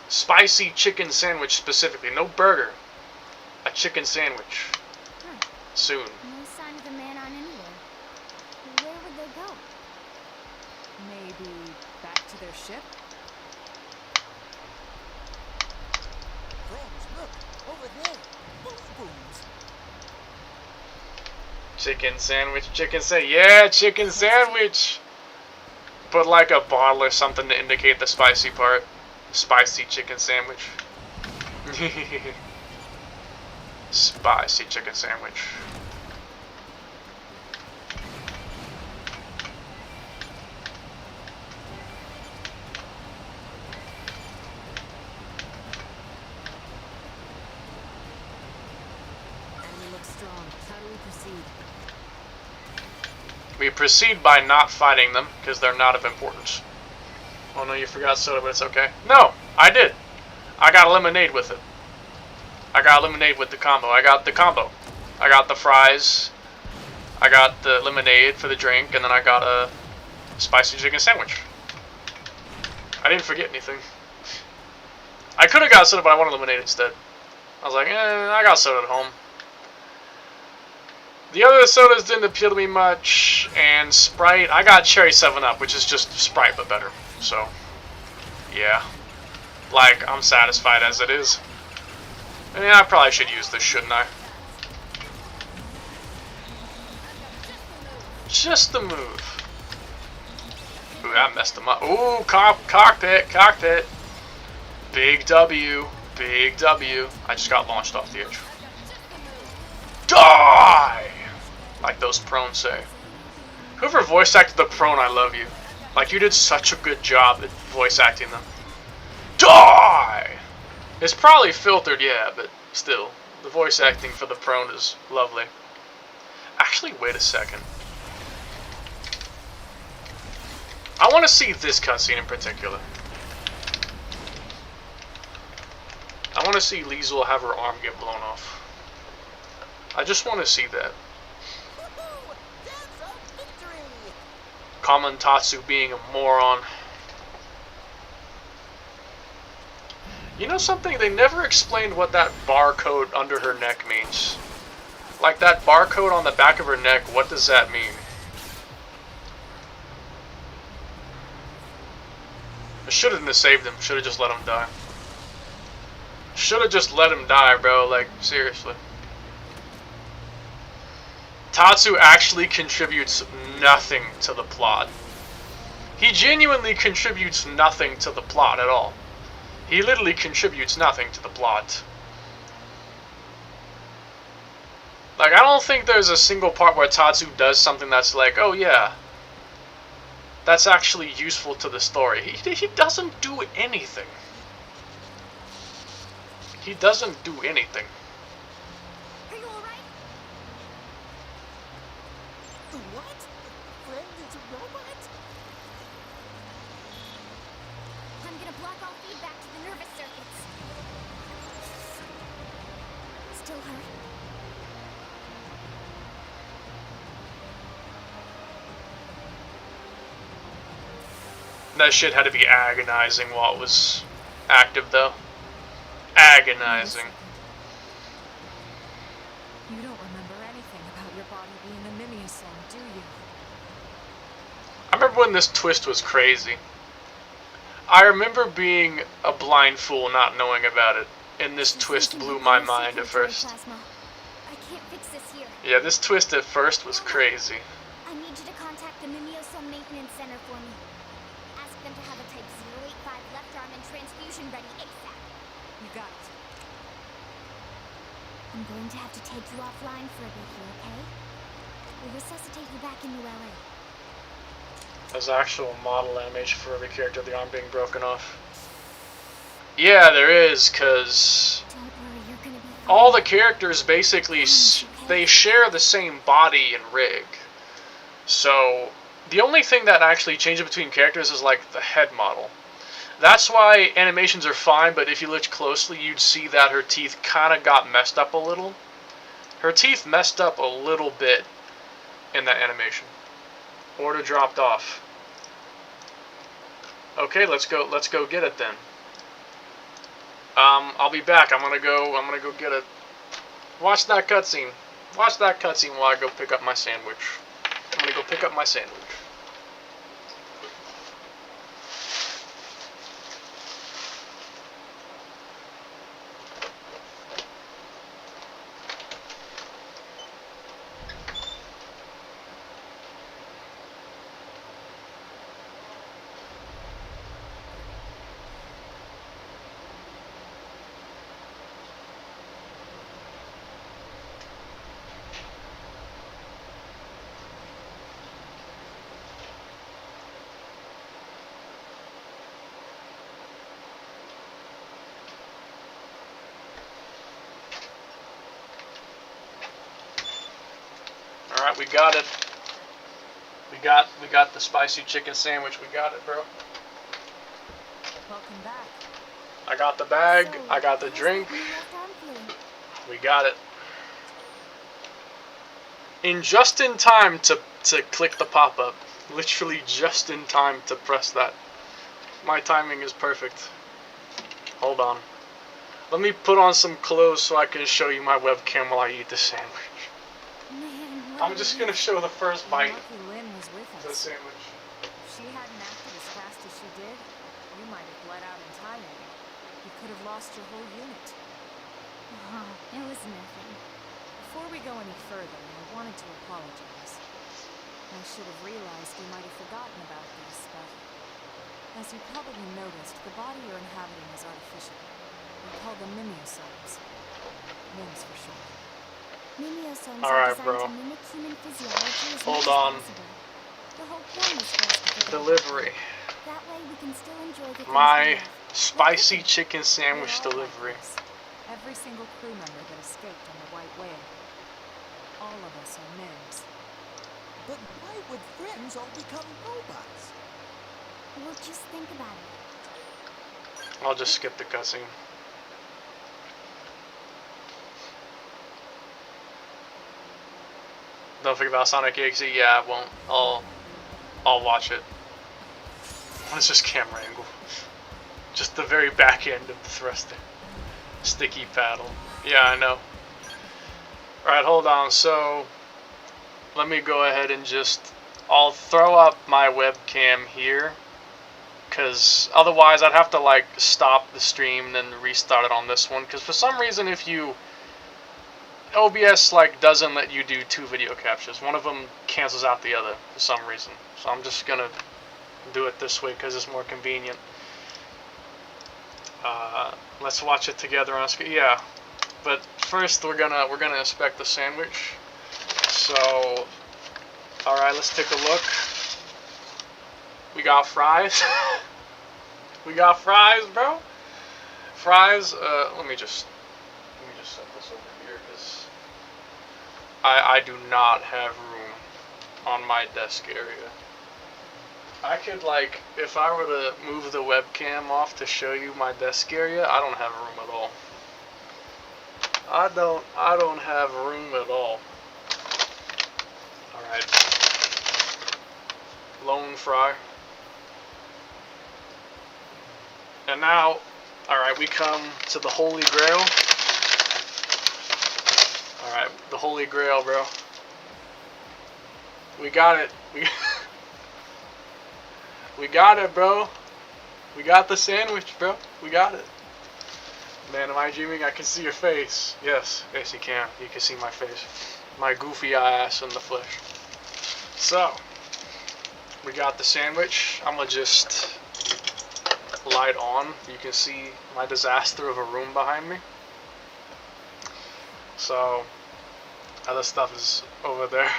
Spicy chicken sandwich specifically. No burger. A chicken sandwich. Soon. No sign of the man on anywhere. Where would they go? Maybe back to their ship? Friends, look! Over there! Boom booms! Chicken sandwich, chicken sandwich. Yeah, chicken sandwich! Put like a bottle or something to indicate the spicy part. Spicy chicken sandwich. Spicy chicken sandwich. Enemy looks strong. How do we proceed? We proceed by not fighting them, because they're not of importance. Oh no, you forgot soda, but it's okay. No, I did. I got a lemonade with it. I got a lemonade with the combo. I got the combo. I got the fries. I got the lemonade for the drink, and then I got a spicy chicken sandwich. I didn't forget anything. I could have got soda, but I wanted lemonade instead. I was like, I got soda at home. The other sodas didn't appeal to me much, and Sprite, I got Cherry 7-Up, which is just Sprite, but better. So, yeah. Like, I'm satisfied as it is. And yeah, I probably should use this, shouldn't I? Just the move. Ooh, that messed him up. Ooh, cockpit, cockpit. Big W, big W. I just got launched off the edge. Die! Like those prones say. Whoever voice acted the prone, I love you. Like, you did such a good job at voice acting them. Die! It's probably filtered, yeah, but still. The voice acting for the prone is lovely. Actually, wait a second. I want to see this cutscene in particular. I want to see Liesel have her arm get blown off. I just want to see that. Woohoo! That's our victory! Common Tatsu being a moron. You know something? They never explained what that barcode under her neck means. Like that barcode on the back of her neck, what does that mean? I shouldn't have saved him. Should have just let him die. Should have just let him die, bro. Like, seriously. Tatsu actually contributes nothing to the plot. He genuinely contributes nothing to the plot at all. He literally contributes nothing to the plot. Like, I don't think there's a single part where Tatsu does something that's like, oh yeah, that's actually useful to the story. He doesn't do anything. He doesn't do anything. Are you alright? The what? Friend is a robot? I'm gonna block all feedback to the nervous circuits. Still hurt? That shit had to be agonizing while it was active, though. Agonizing. You don't remember anything about your body being a Mimiason, do you? I remember when this twist was crazy. I remember being a blind fool not knowing about it, and this twist blew my mind at first. I can't fix this here. Yeah, this twist at first was crazy. I need you to contact the Mimioso Maintenance Center for me. I'm going to have to take you offline for a bit here, okay? We'll resuscitate you back into LA. There's actual model animation for every character, the arm being broken off. Yeah, there is, because Don't worry, you're gonna be fine. all the characters basically, they share the same body and rig. So, the only thing that actually changes between characters is like the head model. That's why animations are fine, but if you look closely, you'd see that her teeth kind of got messed up a little. Her teeth messed up a little bit in that animation. Order dropped off. Okay, let's go get it then. I'll be back. I'm gonna go get it. Watch that cutscene. Watch that cutscene while I go pick up my sandwich. I'm gonna go pick up my sandwich. Alright, we got it. We got the spicy chicken sandwich. We got it, bro. Welcome back. I got the bag. So, I got the how's drink. that new left arm feeling? We got it. Just in time to click the pop-up. Literally just in time to press that. My timing is perfect. Hold on. Let me put on some clothes so I can show you my webcam while I eat the sandwich. Man, what I'm a just relief. gonna show the first bite Lucky Lynn was with of the us. sandwich. If she hadn't acted as fast as she did, you might have bled out entirely. You could have lost your whole unit. Oh, it was nothing. Before we go any further, I wanted to apologize. I should have realized we might have forgotten about this, but as you probably noticed, the body you're inhabiting is artificial. We call them mimiosomes. MIMS for short. Mimiosomes Alright, are designed bro. to mimic human physiology as Hold much as on. possible. The whole point is for us to forget Delivery. about it. That way we can still enjoy the things My we love. spicy chicken We're sandwich all delivery. like this. Every single crew member that escaped on the White Whale. All of us are MIMS. But why would friends all become robots? Well, just think about it. I'll just skip the cutscene. Don't forget about Sonic EXE. Yeah, I won't. I'll watch it. It's just camera angle. Just the very back end of the thruster. Sticky paddle. Yeah, I know. Alright, hold on. So, let me go ahead and I'll throw up my webcam here. Because otherwise I'd have to like stop the stream and then restart it on this one. Because for some reason OBS like doesn't let you do two video captures. One of them cancels out the other for some reason. So I'm just gonna do it this way because it's more convenient. Let's watch it together on screen. Yeah, but first we're gonna inspect the sandwich. So, all right, let's take a look. We got fries. We got fries, bro. Fries. Let me just set this over here because I do not have room on my desk area. I could like, if I were to move the webcam off to show you my desk area, I don't have room at all. I don't have room at all. All right. Lone fry. And now, alright, we come to the Holy Grail. Alright, the Holy Grail, bro. We got it. We got it, bro. We got the sandwich, bro. We got it. Man, am I dreaming? I can see your face. Yes, yes you can. You can see my face. My goofy ass in the flesh. So, we got the sandwich. I'm gonna just light on. You can see my disaster of a room behind me. So other stuff is over there.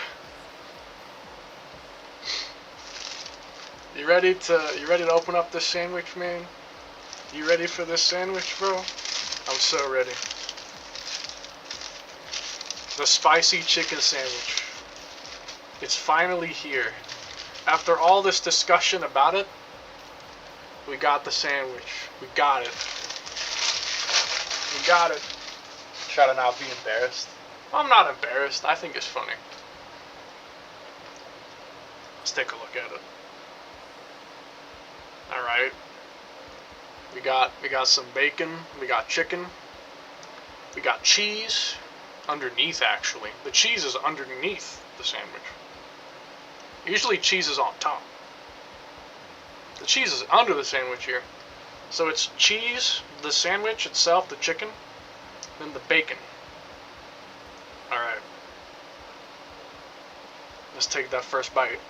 You ready to open up this sandwich, man? You ready for this sandwich, bro? I'm so ready. The spicy chicken sandwich. It's finally here. After all this discussion about it, we got the sandwich. We got it. We got it. Try to not be embarrassed. I'm not embarrassed. I think it's funny. Let's take a look at it. Alright. We got some bacon, we got chicken, we got cheese underneath actually. The cheese is underneath the sandwich. Usually cheese is on top. The cheese is under the sandwich here. So it's cheese, the sandwich itself, the chicken, then the bacon. Alright. Let's take that first bite.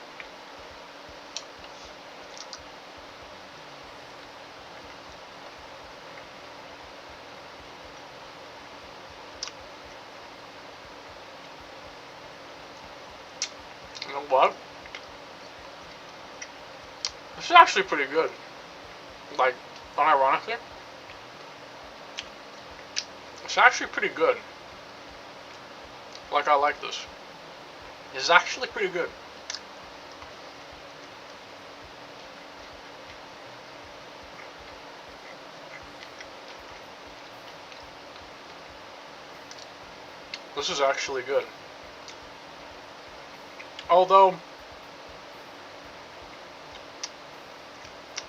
You know what? This is actually pretty good. Like, unironically. It's actually pretty good. Like, I like this. It's actually pretty good. This is actually good. Although,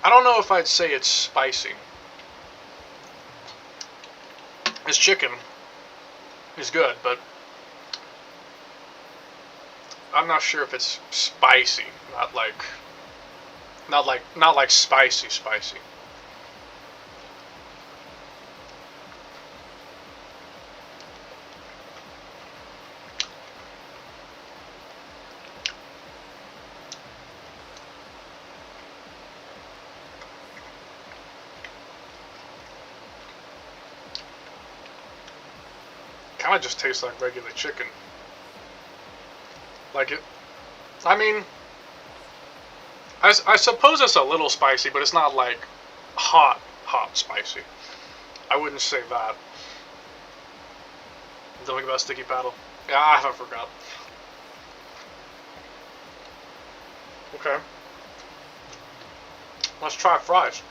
I don't know if I'd say it's spicy. This chicken is good, but I'm not sure if it's spicy. Not like spicy. Kind of just tastes like regular chicken. Like it. I mean, I suppose it's a little spicy, but it's not like hot spicy. I wouldn't say that. Don't think about sticky paddle. Yeah, I forgot. Okay. Let's try fries.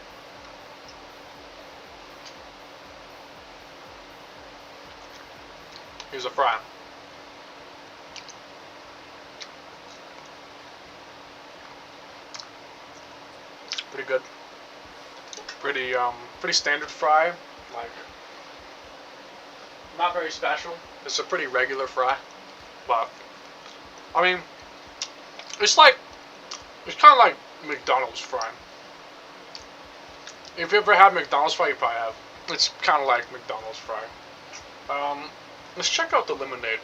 Here's a fry. Pretty good. Pretty standard fry. Like, not very special. It's a pretty regular fry. But, I mean, it's kind of like McDonald's fry. If you ever had McDonald's fry, you probably have. It's kind of like McDonald's fry. Let's check out the lemonade.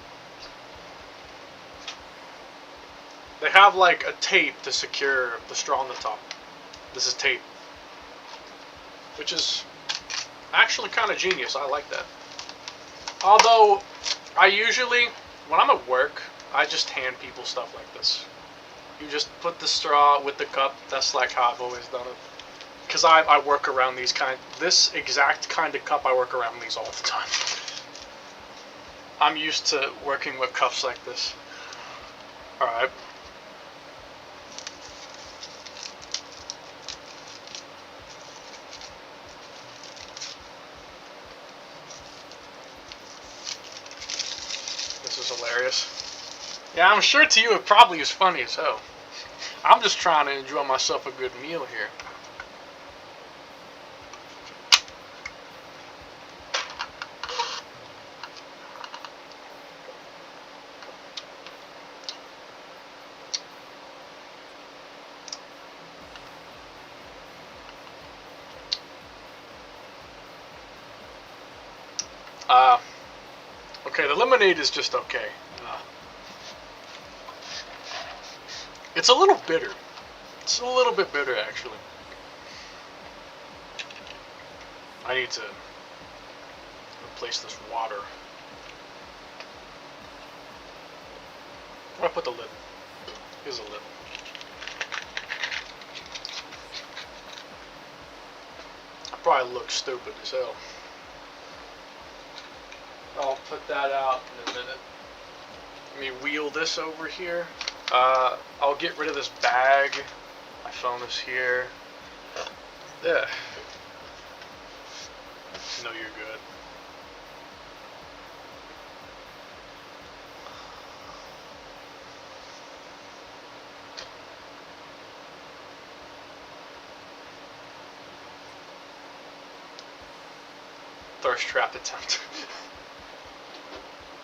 They have like a tape to secure the straw on the top. This is tape. Which is actually kind of genius. I like that. Although, I usually, when I'm at work, I just hand people stuff like this. You just put the straw with the cup. That's like how I've always done it. Because I work around this exact kind of cup, I work around these all the time. I'm used to working with cups like this. Alright. This is hilarious. Yeah, I'm sure to you it probably is funny as hell. I'm just trying to enjoy myself a good meal here. Okay, the lemonade is just okay. It's a little bitter. It's a little bit bitter, actually. I need to replace this water. I put the lid. Here's a lid. I probably look stupid as hell. I'll put that out in a minute. Let me wheel this over here. I'll get rid of this bag. My phone is here. Yeah. No, you're good. Thirst trap attempt.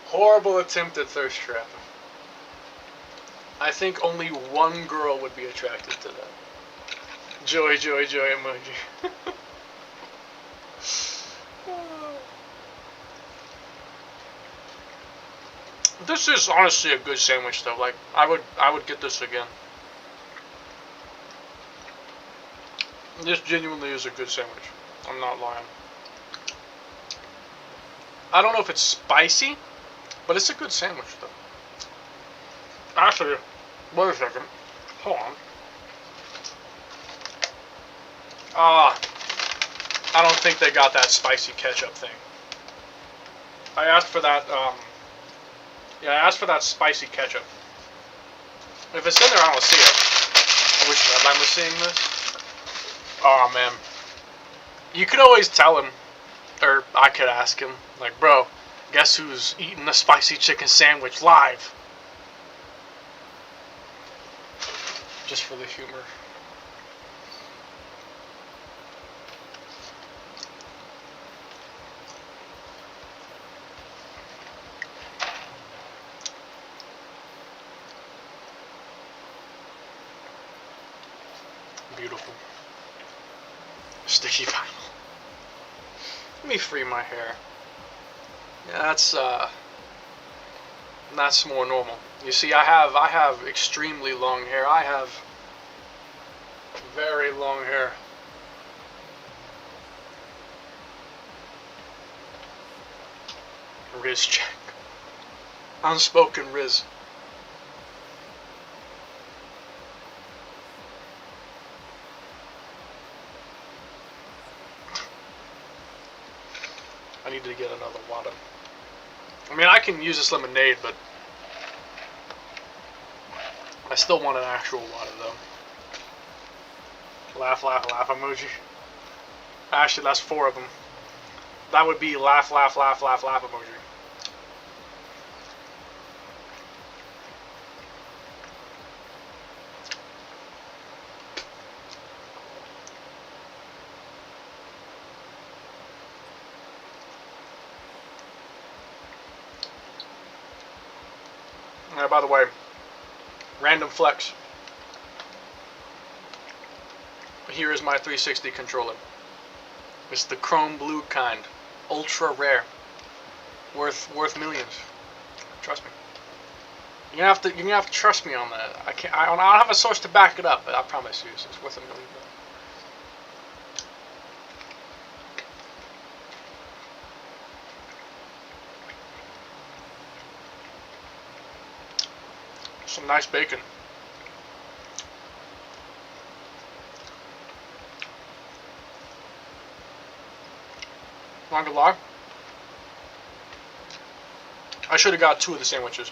Horrible attempt at thirst trap. I think only one girl would be attracted to that. Joy, joy, joy emoji. This is honestly a good sandwich though. Like I would get this again. This genuinely is a good sandwich. I'm not lying. I don't know if it's spicy, but it's a good sandwich though. Actually, wait a second. Hold on. I don't think they got that spicy ketchup thing. I asked for that, yeah, I asked for that spicy ketchup. If it's in there, I don't see it. I wish Redline was seeing this. Oh, man. You could always tell him, or I could ask him, like, bro, guess who's eating the spicy chicken sandwich live? Just for the humor. Beautiful. Sticky vinyl. Let me free my hair. Yeah, that's more normal. You see, I have extremely long hair. I have very long hair. Riz check. Unspoken Riz. I need to get another water. I mean, I can use this lemonade, but I still want an actual water, though. Laugh, laugh, laugh emoji. Actually, that's 4 of them. That would be laugh, laugh, laugh, laugh, laugh emoji. By the way, random flex. Here is my 360 controller. It's the chrome blue kind, ultra rare, worth millions. Trust me. You're gonna have to trust me on that. I don't have a source to back it up, but I promise you, it's worth $1 million. Some nice bacon. Not gonna lie, I should have got 2 of the sandwiches.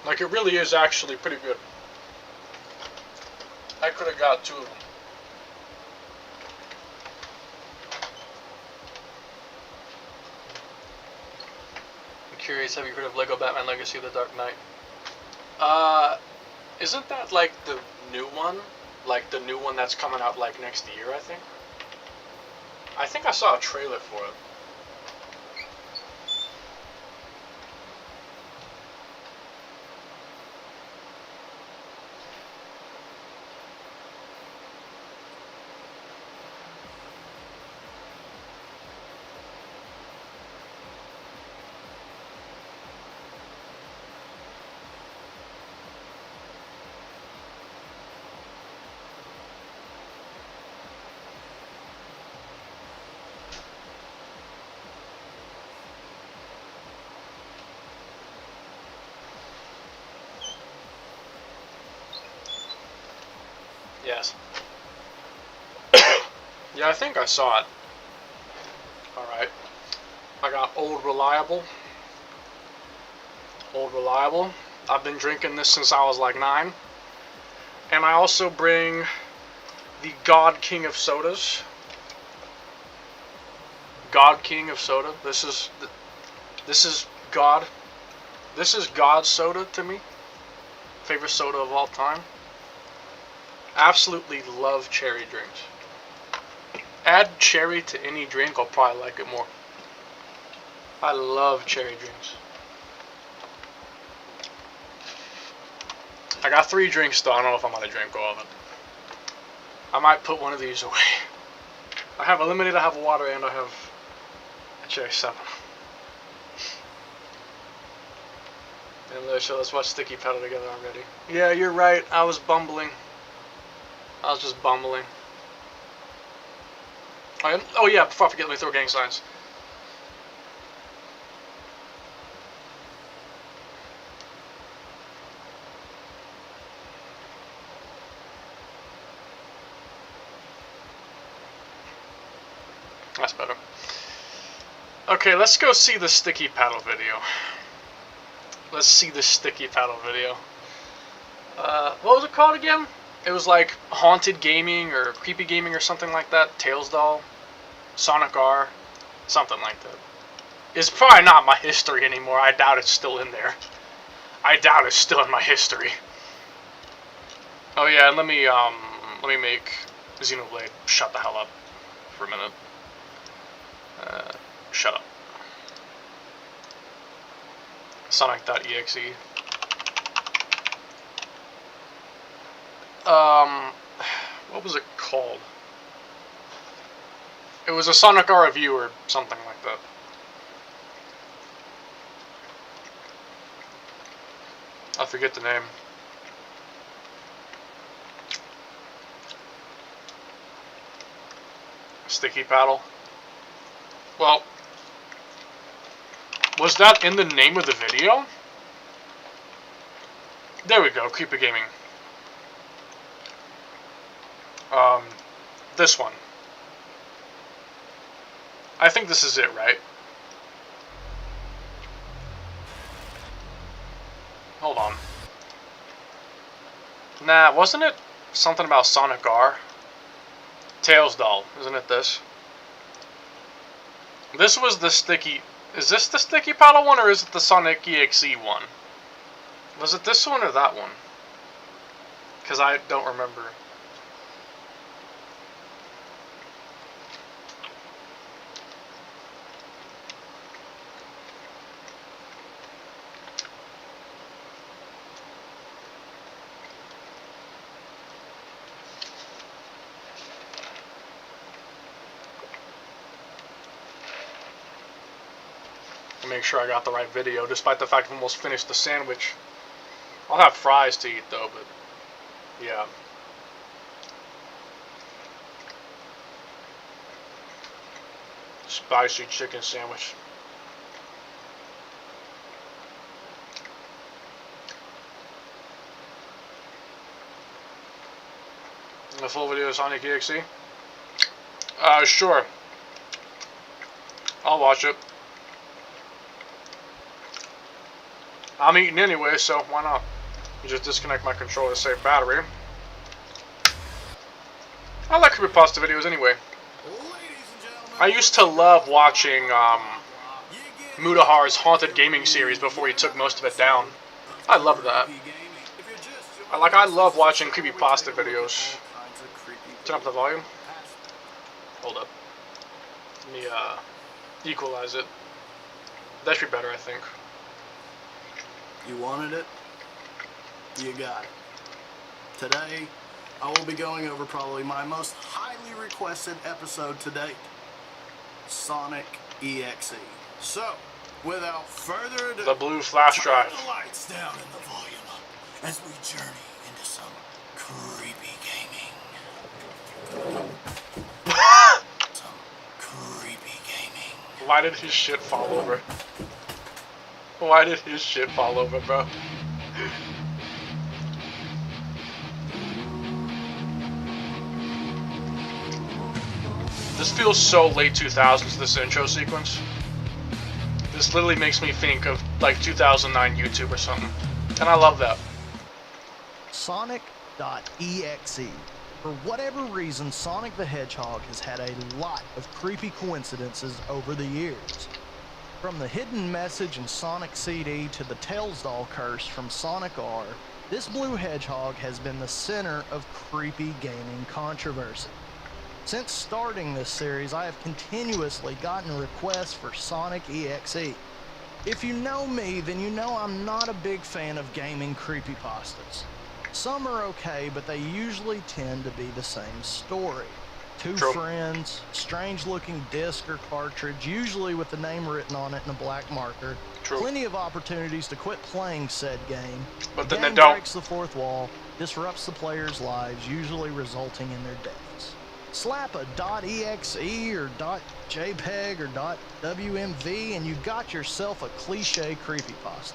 Like, it really is actually pretty good. I could have got 2 of them. Curious, have you heard of Lego Batman Legacy of the Dark Knight? Isn't that like the new one? Like the new one that's coming out like next year, I think? I think I saw a trailer for it. Yes. Yeah, I think I saw it. Alright. I got Old Reliable. Old Reliable. I've been drinking this since I was like 9. And I also bring the God King of Sodas. God King of Soda. This is God. This is God's soda to me. Favorite soda of all time. Absolutely love cherry drinks. Add cherry to any drink, I'll probably like it more. I love cherry drinks. I got 3 drinks though. I don't know if I'm gonna drink all of it. I might put one of these away. I have a lemonade, I have water, and I have a cherry 7. And let's watch Sticky Pedal together already. Yeah, you're right. I was bumbling. I was just bumbling. Oh yeah, before I forget, let me throw gang signs. That's better. Okay, let's go see the Sticky Paddle video. Let's see the Sticky Paddle video. What was it called again? It was like Haunted Gaming or Creepy Gaming or something like that. Tails Doll. Sonic R. Something like that. It's probably not my history anymore. I doubt it's still in there. I doubt it's still in my history. Oh yeah, and let me make Xenoblade shut the hell up for a minute. Shut up. Sonic.exe. What was it called? It was a Sonic R review or something like that. I forget the name. Sticky Paddle. Well, was that in the name of the video? There we go, Creepy Gaming. This one. I think this is it, right? Hold on. Nah, wasn't it something about Sonic R? Tails Doll, isn't it this? This was the Sticky... Is this the Sticky Paddle one, or is it the Sonic EXE one? Was it this one or that one? Because I don't remember. Make sure I got the right video, despite the fact I've almost finished the sandwich. I'll have fries to eat though, but yeah. Spicy chicken sandwich. The full video of Sonic EXE? Sure. I'll watch it. I'm eating anyway, so why not? You just disconnect my controller to save battery. I like creepypasta videos anyway. I used to love watching Mudahar's Haunted Gaming series before he took most of it down. I love that. I love watching creepypasta videos. Turn up the volume. Hold up. Let me equalize it. That should be better, I think. You wanted it? You got it. Today, I will be going over probably my most highly requested episode to date, Sonic EXE. So, without further ado, the blue flash drive. Turn the lights down and the volume up as we journey into some creepy gaming. Some creepy gaming. Why did his shit fall over? Why did his shit fall over, bro? This feels so late 2000s, this intro sequence. This literally makes me think of like 2009 YouTube or something. And I love that. Sonic.exe. For whatever reason, Sonic the Hedgehog has had a lot of creepy coincidences over the years. From the hidden message in Sonic CD to the Tails doll curse from Sonic R, this blue hedgehog has been the center of creepy gaming controversy. Since starting this series, I have continuously gotten requests for Sonic EXE. If you know me, then you know I'm not a big fan of gaming creepypastas. Some are okay, but they usually tend to be the same story. Two True. friends, strange-looking disc or cartridge, usually with the name written on it in a black marker. True. Plenty of opportunities to quit playing said game. But The then they game don't. breaks the fourth wall, disrupts the players' lives, usually resulting in their deaths. Slap a .exe or .jpeg or .wmv and you got yourself a cliche creepypasta.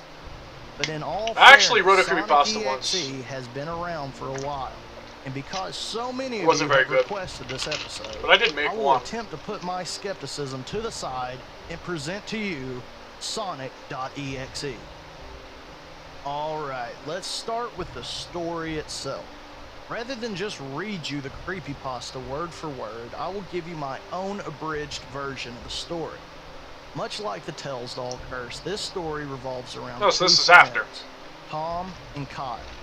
But in all I actually wrote a fairness, creepypasta Sonic once. EXE has been around for a while. And because so many of Wasn't you very have good. requested this episode, But I did make I will one. attempt to put my skepticism to the side and present to you Sonic.exe. Alright, let's start with the story itself. Rather than just read you the creepypasta word for word, I will give you my own abridged version of the story. Much like the Tails doll curse, this story revolves around No, so two this is friends, after. Tom and Kyle.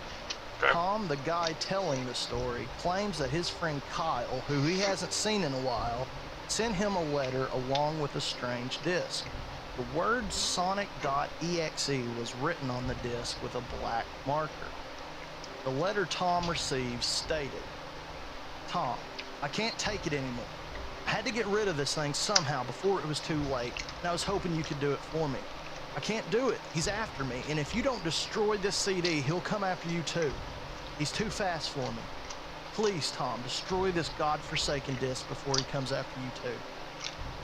Okay. Tom, the guy telling the story, claims that his friend Kyle, who he hasn't seen in a while, sent him a letter along with a strange disc. The word Sonic.exe was written on the disc with a black marker. The letter Tom received stated, "Tom, I can't take it anymore. I had to get rid of this thing somehow before it was too late, and I was hoping you could do it for me. I can't do it. He's after me, and if you don't destroy this CD, he'll come after you too. He's too fast for me. Please, Tom, destroy this godforsaken disc before he comes after you too.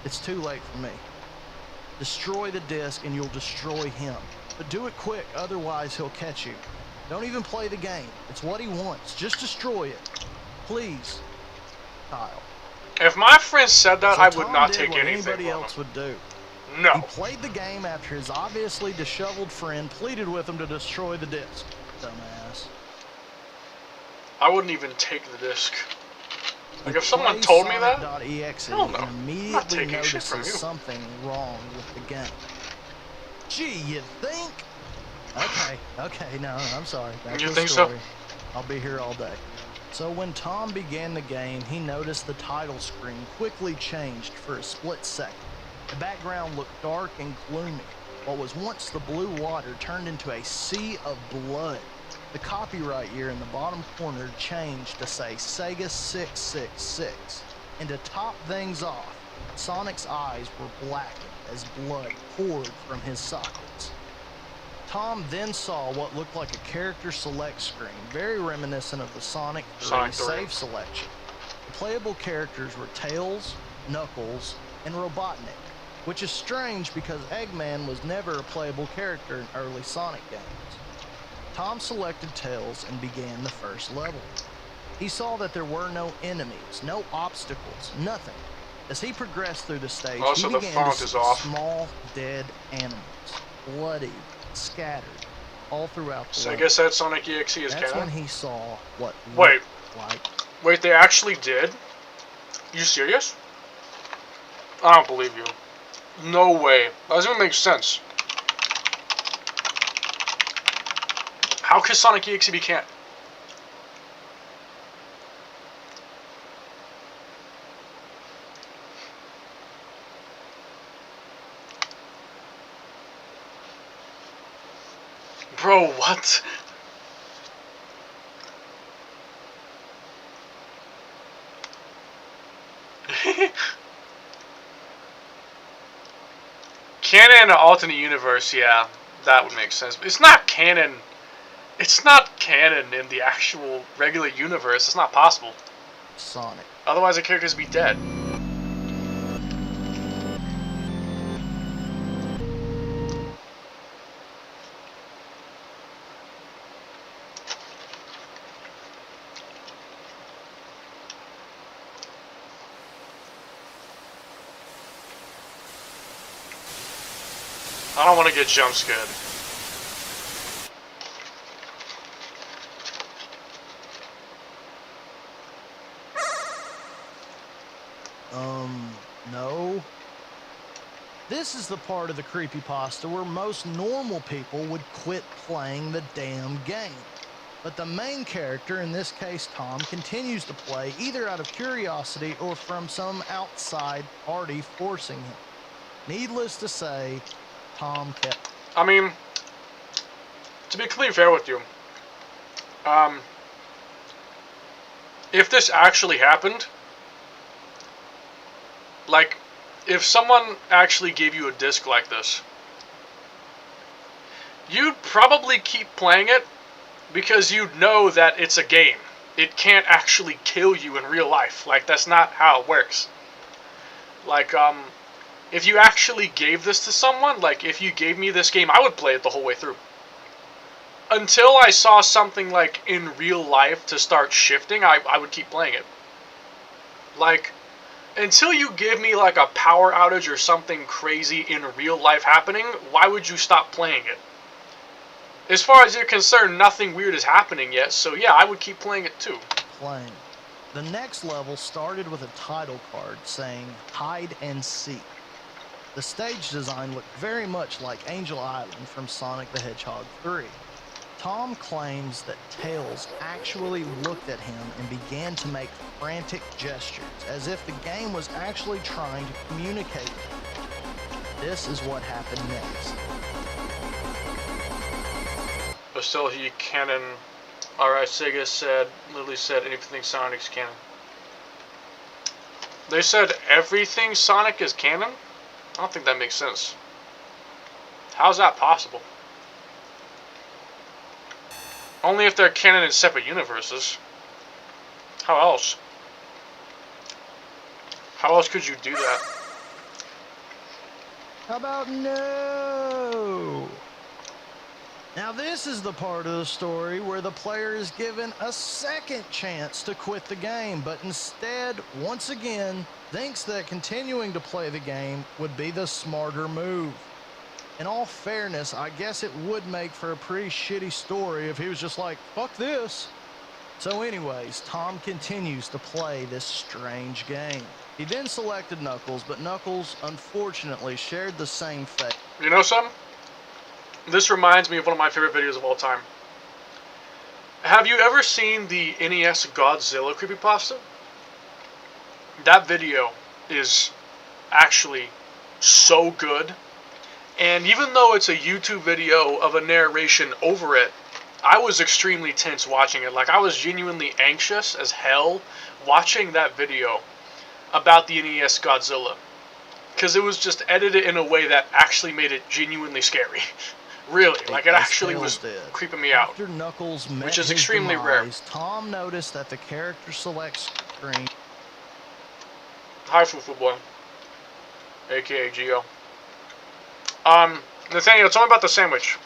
It's too late for me. Destroy the disc and you'll destroy him. But do it quick, otherwise he'll catch you. Don't even play the game. It's what he wants. Just destroy it. Please, Kyle." If my friend said that, So I would Tom not did take what anything anybody from else him. would do. He No. played the game after his obviously disheveled friend pleaded with him to destroy the disc. Dumbass. I wouldn't even take the disc. Like, He if someone plays told me that, Sonic.exe hell no. and I'm not immediately taking shit notices from you. something wrong with the game. Gee, you think? Okay, no, I'm sorry. Back You to the think so? story. I'll be here all day. So when Tom began the game, he noticed the title screen quickly changed for a split second. The background looked dark and gloomy. What was once the blue water turned into a sea of blood. The copyright year in the bottom corner changed to say Sega 666. And to top things off, Sonic's eyes were blackened as blood poured from his sockets. Tom then saw what looked like a character select screen, very reminiscent of the Sonic 3 Sonic 3. save selection. The playable characters were Tails, Knuckles, and Robotnik, which is strange because Eggman was never a playable character in early Sonic games. Tom selected Tails and began the first level. He saw that there were no enemies, no obstacles, nothing. As he progressed through the stage, Also, he the began font to is see off. small, dead animals, bloody, scattered, all throughout the So I level. guess that Sonic EXE is That's when canon? he saw what Wait. looked like Wait, they actually did? You serious? I don't believe you. No way. That doesn't even make sense. How could Sonic EXE be canon? Bro, what? Canon in an alternate universe, yeah, that would make sense. But it's not canon. It's not canon in the actual regular universe. It's not possible. Sonic. Otherwise, the characters would be dead. I don't want to get jump scared. No. This is the part of the creepypasta where most normal people would quit playing the damn game. But the main character, in this case Tom, continues to play either out of curiosity or from some outside party forcing him. Needless to say, Tom kept... I mean, to be completely fair with you, if this actually happened, like, if someone actually gave you a disc like this, you'd probably keep playing it because you'd know that it's a game. It can't actually kill you in real life. Like, that's not how it works. Like, if you actually gave this to someone, like, if you gave me this game, I would play it the whole way through. Until I saw something, like, in real life to start shifting, I would keep playing it. Like, until you give me, like, a power outage or something crazy in real life happening, why would you stop playing it? As far as you're concerned, nothing weird is happening yet, so yeah, I would keep playing it too. playing. The next level started with a title card saying Hide and Seek. The stage design looked very much like Angel Island from Sonic the Hedgehog 3. Tom claims that Tails actually looked at him and began to make frantic gestures, as if the game was actually trying to communicate. This is what happened next. But still, he canon. Alright, Sega said, literally said anything Sonic's canon. They said everything Sonic is canon? I don't think that makes sense. How's that possible? Only if they're canon in separate universes. How else? How else could you do that? How about no? Now this is the part of the story where the player is given a second chance to quit the game, but instead, once again, thinks that continuing to play the game would be the smarter move. In all fairness, I guess it would make for a pretty shitty story if he was just like, fuck this. So anyways, Tom continues to play this strange game. He then selected Knuckles, but Knuckles unfortunately shared the same fate. You know something? This reminds me of one of my favorite videos of all time. Have you ever seen the NES Godzilla creepypasta? That video is actually so good. And even though it's a YouTube video of a narration over it, I was extremely tense watching it. Like, I was genuinely anxious as hell watching that video about the NES Godzilla. Because it was just edited in a way that actually made it genuinely scary. Really, like, it actually was creeping me out. After Knuckles met which is his extremely rare. demise, Tom noticed that the character select screen... Hi, Fufu Boy. AKA Geo. Nathaniel, tell me about the sandwich.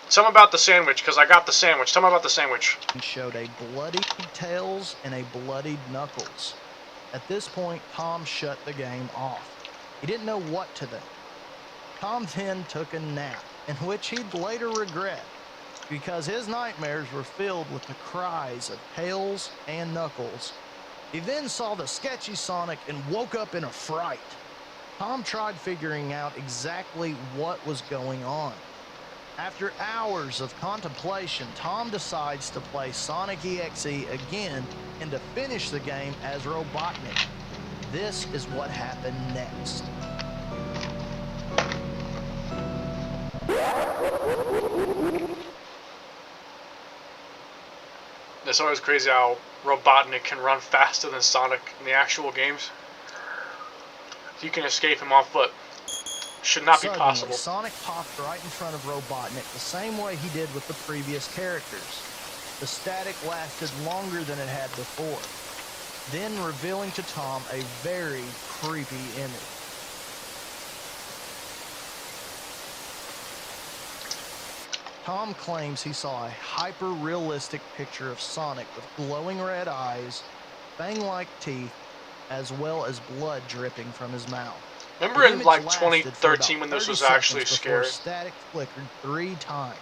Tell me about the sandwich, because I got the sandwich. Tell me about the sandwich. Showed a bloodied Tails and a bloodied Knuckles. At this point, Tom shut the game off. He didn't know what to think. Tom then took a nap, in which he'd later regret, because his nightmares were filled with the cries of Tails and Knuckles. He then saw the sketchy Sonic and woke up in a fright. Tom tried figuring out exactly what was going on. After hours of contemplation, Tom decides to play Sonic EXE again and to finish the game as Robotnik. This is what happened next. It's always crazy how Robotnik can run faster than Sonic in the actual games. You can escape him on foot. Should not be Suddenly, possible. Sonic popped right in front of Robotnik the same way he did with the previous characters. The static lasted longer than it had before, then revealing to Tom a very creepy image. Tom claims he saw a hyper-realistic picture of Sonic with glowing red eyes, fang-like teeth, as well as blood dripping from his mouth. Remember The in image like lasted for 2013 about when this 30 was actually seconds before scary? static flickered 3 times.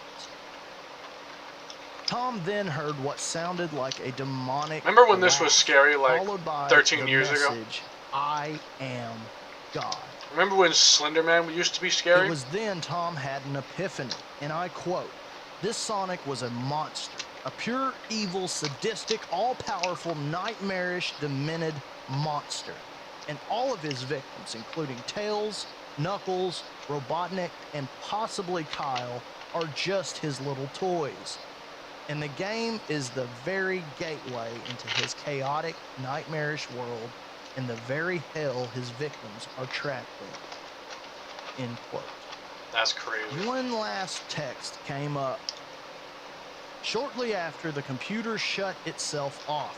Tom then heard what sounded like a demonic Remember when this was laugh, scary like followed by 13 the years ago? message, "I am God." Remember when Slender Man used to be scary? It was then Tom had an epiphany, and I quote, "This Sonic was a monster, a pure evil, sadistic, all-powerful, nightmarish, demented monster. And all of his victims, including Tails, Knuckles, Robotnik, and possibly Kyle, are just his little toys. And the game is the very gateway into his chaotic, nightmarish world and the very hell his victims are trapped in." End quote. That's crazy. One last text came up shortly after the computer shut itself off.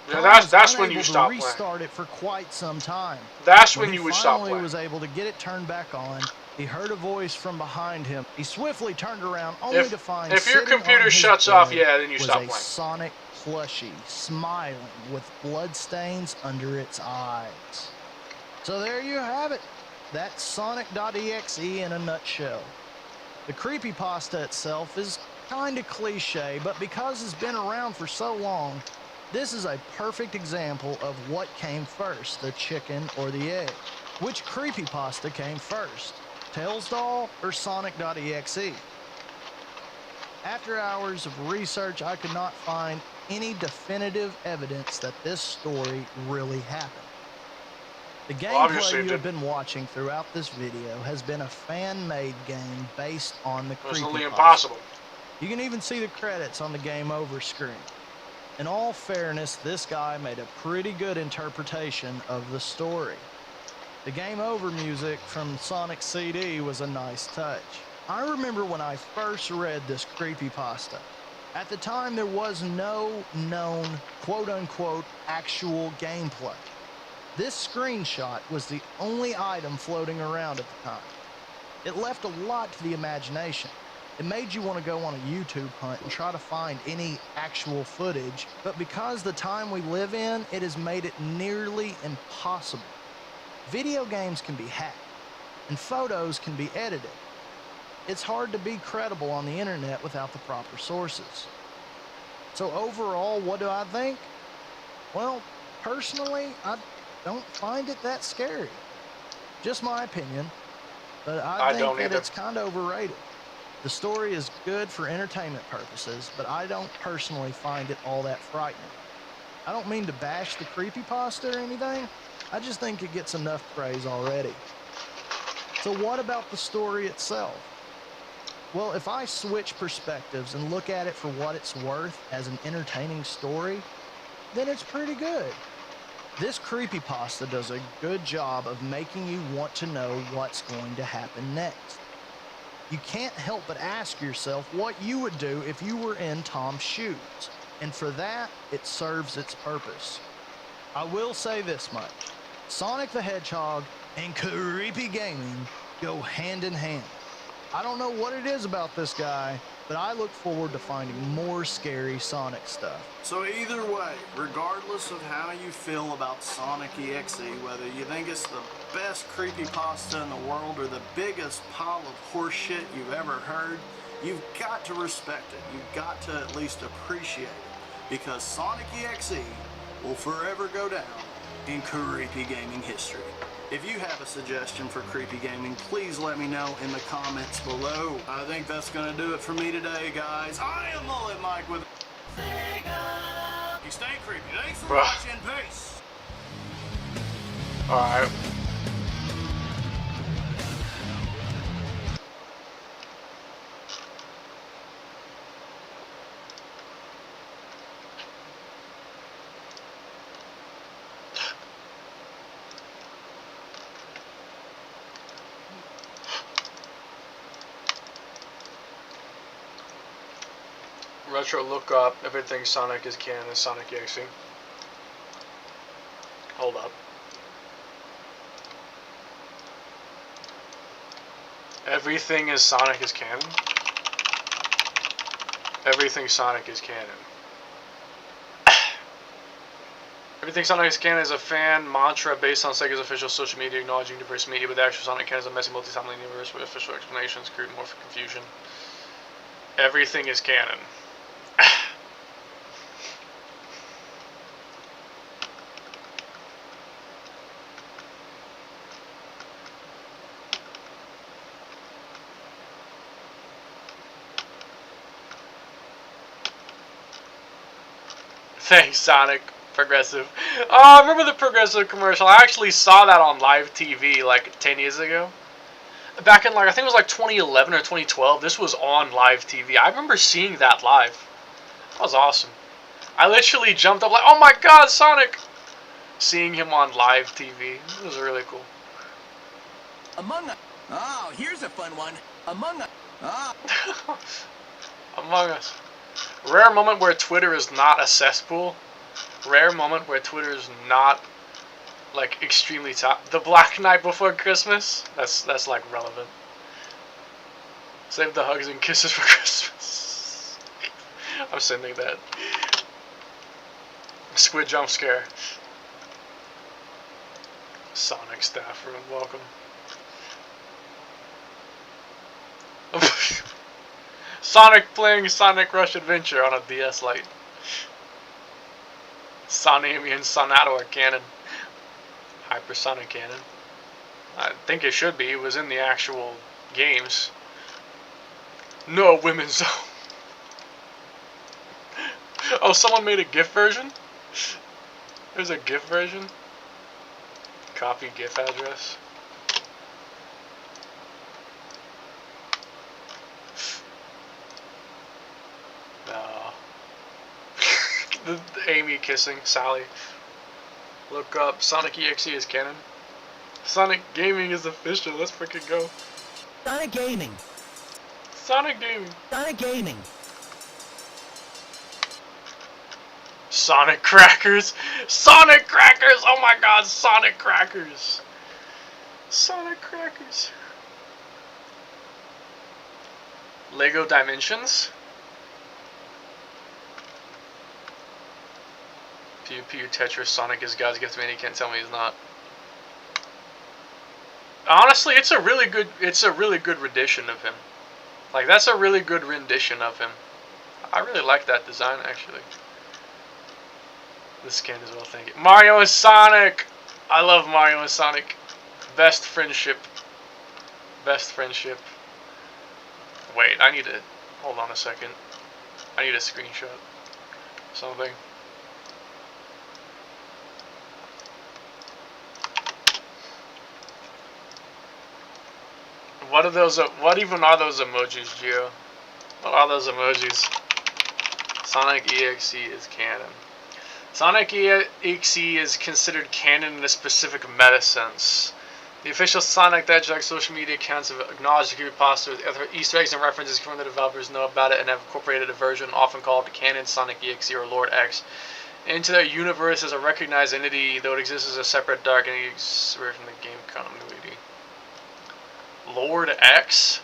Yeah, Tom was that's when unable you to stop playing. restart it for quite some time. That's When when he you would stop finally playing. was able to get it turned back on, he heard a voice from behind him. He swiftly turned around, only to find If your sitting computer on his shuts off, bed yeah, then you was stop a playing. Sonic plushie, smiling with blood stains under its eyes. So there you have it. That's Sonic.exe in a nutshell. The creepypasta itself is kinda cliche, but because it's been around for so long, this is a perfect example of what came first, the chicken or the egg. Which creepypasta came first, Tails Doll or Sonic.exe? After hours of research, I could not find any definitive evidence that this story really happened. The obviously gameplay it you have didn't. been watching throughout this video has been a fan-made game based on the It was only creepypasta. impossible. You can even see the credits on the game over screen. In all fairness, this guy made a pretty good interpretation of the story. The game over music from Sonic CD was a nice touch. I remember when I first read this creepypasta. At the time, there was no known quote-unquote actual gameplay. This screenshot was the only item floating around at the time. It left a lot to the imagination. It made you want to go on a YouTube hunt and try to find any actual footage, but because the time we live in, it has made it nearly impossible. Video games can be hacked, and photos can be edited. It's hard to be credible on the internet without the proper sources. So overall, what do I think? Well, personally, I don't find it that scary. Just my opinion, but I think don't that either. it's kind of overrated. The story is good for entertainment purposes, but I don't personally find it all that frightening. I don't mean to bash the creepypasta or anything, I just think it gets enough praise already. So what about the story itself? Well, if I switch perspectives and look at it for what it's worth as an entertaining story, then it's pretty good. This creepypasta does a good job of making you want to know what's going to happen next. You can't help but ask yourself what you would do if you were in Tom's shoes, and for that, it serves its purpose. I will say this much: Sonic the Hedgehog and creepy gaming go hand in hand. I don't know what it is about this guy, but I look forward to finding more scary Sonic stuff. So either way, regardless of how you feel about Sonic EXE, whether you think it's the best creepypasta in the world or the biggest pile of horseshit you've ever heard, you've got to respect it. You've got to at least appreciate it, because Sonic EXE will forever go down in creepy gaming history. If you have a suggestion for creepy gaming, please let me know in the comments below. I think that's gonna do it for me today, guys. I am Mullet Mike with Sega. You stay creepy. Thanks for watching. Peace. Alright. Retro look up, everything Sonic is canon is Sonic EXE. Hold up. Everything is Sonic is canon? Everything Sonic is canon. Everything Sonic is canon is a fan mantra based on Sega's official social media acknowledging diverse media, but the actual Sonic canon is a messy multi-timeline universe with official explanations create more for confusion. Everything is canon. Thanks, Sonic. Progressive. Oh, I remember the Progressive commercial. I actually saw that on live TV like 10 years ago. Back in like, I think it was like 2011 or 2012. This was on live TV. I remember seeing that live. That was awesome. I literally jumped up like, oh my god, Sonic! Seeing him on live TV. It was really cool. Among Us. Oh, here's a fun one. Among Us. Oh. Among Us. Rare moment where Twitter is not a cesspool. Rare moment where Twitter is not like extremely top. The Black Night Before Christmas. That's like relevant. Save the hugs and kisses for Christmas. I'm sending that. Squid jump scare. Sonic staff room, welcome. Sonic playing Sonic Rush Adventure on a DS Lite. Sonami and Sonato are canon. Hypersonic canon. I think it should be. It was in the actual games. No women's zone. Oh, someone made a GIF version? There's a GIF version? Copy GIF address. No. the Amy kissing Sally. Look up Sonic EXE is canon. Sonic Gaming is official. Let's freaking go. Sonic Gaming. Sonic Gaming. Sonic Gaming. Sonic Crackers. Sonic Crackers. Oh my god, Sonic Crackers. Sonic Crackers. Lego Dimensions. Pew Pew Tetris. Sonic is God's gift to me. He can't tell me he's not. Honestly, it's a really good rendition of him. Like, that's a really good rendition of him. I really like that design, actually. This skin as well, thank you. Mario and Sonic! I love Mario and Sonic. Best friendship. Best friendship. Wait, I need to... Hold on a second. I need a screenshot. Something. What are those? What even are those emojis, Gio? What are those emojis? Sonic EXE is canon. Sonic EXE is considered canon in a specific meta sense. The official Sonic the Hedgehog social media accounts have acknowledged the creepypasta with other Easter eggs and references from the developers know about it and have incorporated a version often called canon Sonic EXE or Lord X into their universe as a recognized entity, though it exists as a separate dark entity separate from the game continuity. Lord X?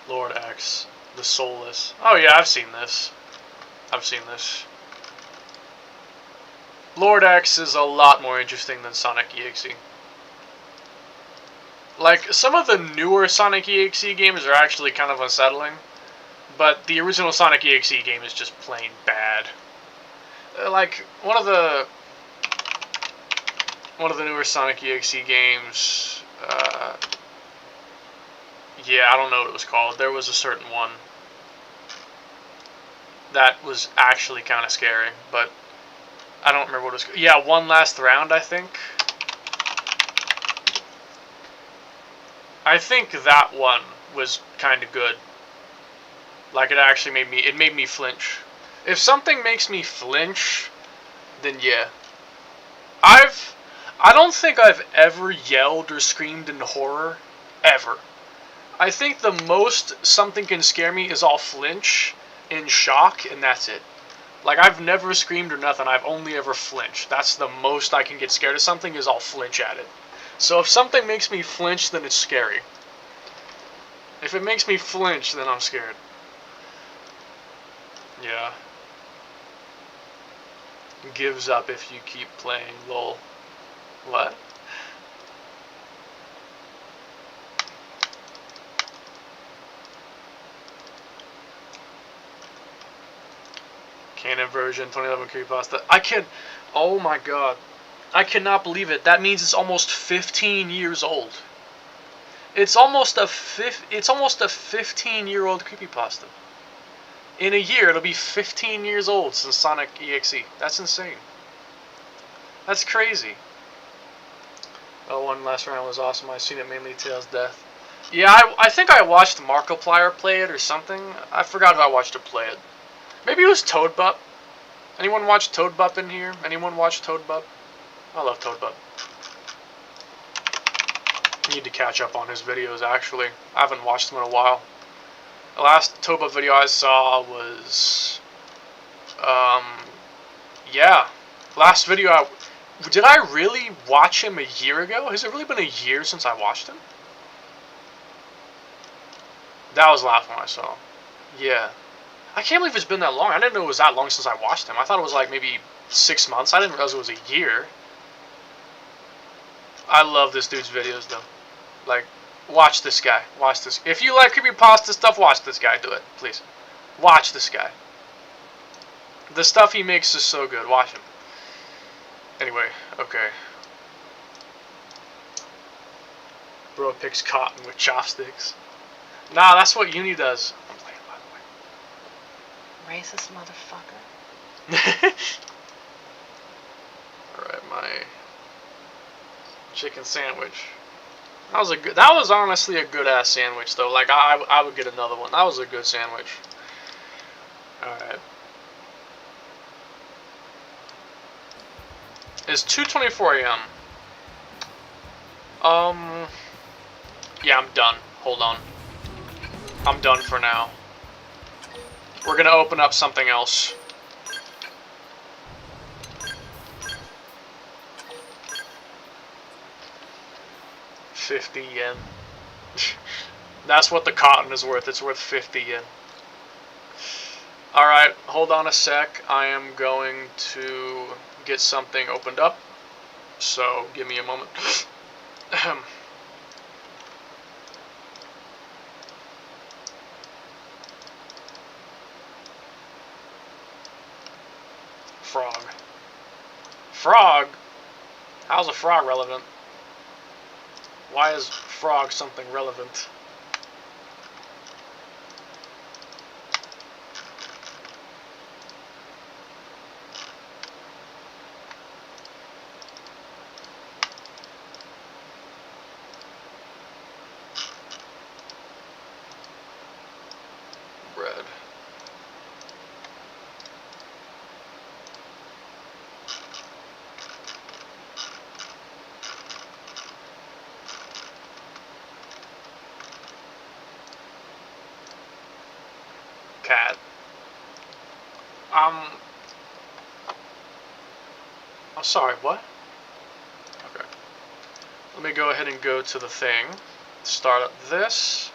Lord X. The Soulless. Oh yeah, I've seen this. I've seen this. Lord X is a lot more interesting than Sonic EXE. Like, some of the newer Sonic EXE games are actually kind of unsettling, but the original Sonic EXE game is just plain bad. Like, one of the newer Sonic EXE games, yeah, I don't know what it was called. There was a certain one that was actually kind of scary, but I don't remember what it was called. Yeah, One Last Round, I think. I think that one was kind of good. Like, it actually made me flinch. If something makes me flinch, then yeah. I don't think I've ever yelled or screamed in horror, ever. I think the most something can scare me is I'll flinch in shock, and that's it. Like, I've never screamed or nothing, I've only ever flinched. That's the most I can get scared of something, is I'll flinch at it. So if something makes me flinch, then it's scary. If it makes me flinch, then I'm scared. Yeah. Gives up if you keep playing, lol. What? Canon version 2011 creepypasta. I can. Oh my god. I cannot believe it. That means it's almost 15 years old. It's almost a 15-year-old creepypasta. In a year, it'll be 15 years old since Sonic EXE. That's insane. That's crazy. Oh, one last round was awesome. I've seen it mainly Tails' death. Yeah, I think I watched Markiplier play it or something. I forgot if I watched it play it. Maybe it was Toadbup. Anyone watch Toadbup in here? Anyone watch Toadbup? I love Toadbup. Need to catch up on his videos, actually. I haven't watched them in a while. The last Toadbup video I saw was... yeah. Last video did I really watch him a year ago? Has it really been a year since I watched him? That was the last one I saw. Yeah. I can't believe it's been that long. I didn't know it was that long since I watched him. I thought it was like maybe 6 months. I didn't realize it was a year. I love this dude's videos though. Like, watch this guy. Watch this. If you like creepypasta stuff, watch this guy do it. Please. Watch this guy. The stuff he makes is so good. Watch him. Anyway, okay. Bro picks cotton with chopsticks. Nah, that's what Uni does. I'm playing, by the way. Racist motherfucker. Alright, my chicken sandwich. That was honestly a good ass sandwich though. Like I would get another one. That was a good sandwich. Alright. It's 2:24 a.m. Yeah, I'm done. Hold on. I'm done for now. We're gonna open up something else. $50. That's what the cotton is worth. It's worth 50 yen. Alright, hold on a sec. I am going to get something opened up. So, give me a moment. Frog. Frog? How's a frog relevant? Why is frog something relevant? Bread. Cat. I'm sorry, what? Okay. Let me go ahead and go to the thing. Start up this.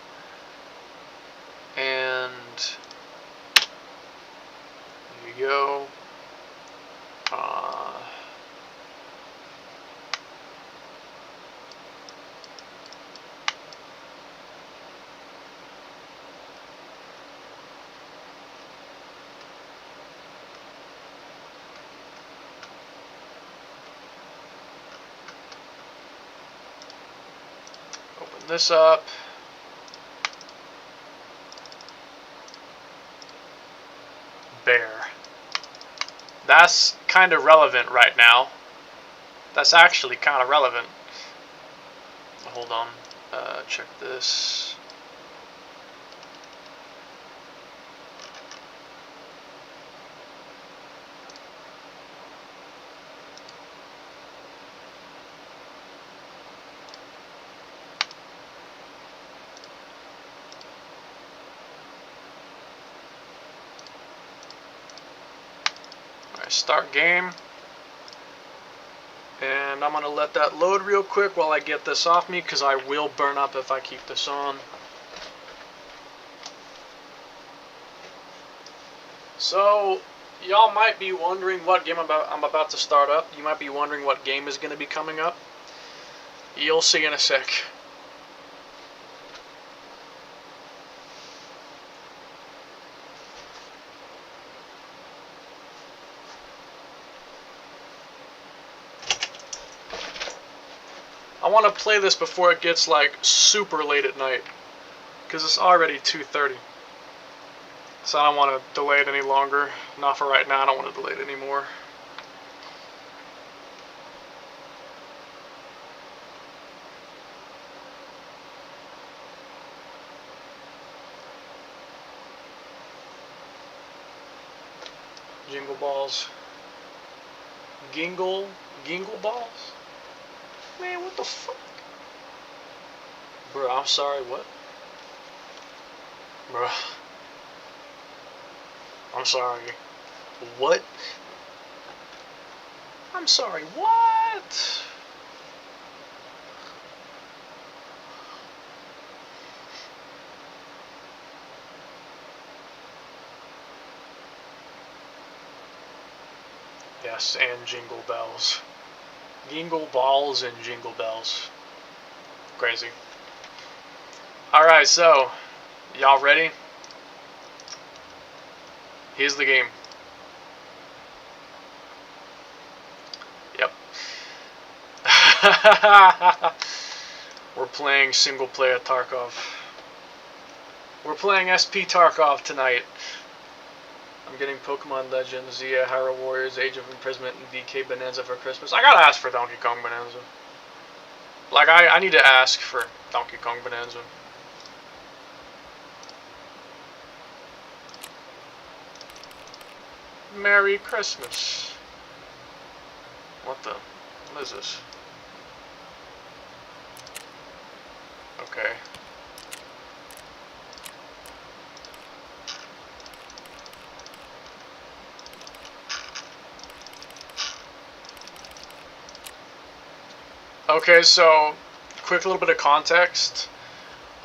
And there you go. Open this up. Bear. That's kind of relevant right now. That's actually kind of relevant. Hold on. Check this. Start game, and I'm gonna let that load real quick while I get this off me because I will burn up if I keep this on. So, y'all might be wondering what game I'm about to start up. You might be wondering what game is going to be coming up. You'll see in a sec. I want to play this before it gets like super late at night, because it's already 2:30. So I don't want to delay it any longer. Not for right now, I don't want to delay it anymore. Jingle balls. Gingle balls? Man, what the fuck? Bro, I'm sorry, what? Bro. I'm sorry. What? I'm sorry, what? Yes, and jingle bells. Jingle balls and jingle bells. Crazy. Alright, so, y'all ready? Here's the game. Yep. We're playing single player Tarkov. We're playing SP Tarkov tonight. I'm getting Pokemon Legends, Zia, Hyrule Warriors, Age of Imprisonment, and DK Bonanza for Christmas. I gotta ask for Donkey Kong Bonanza. Like, I need to ask for Donkey Kong Bonanza. Merry Christmas. What is this? Okay. Okay, so quick little bit of context.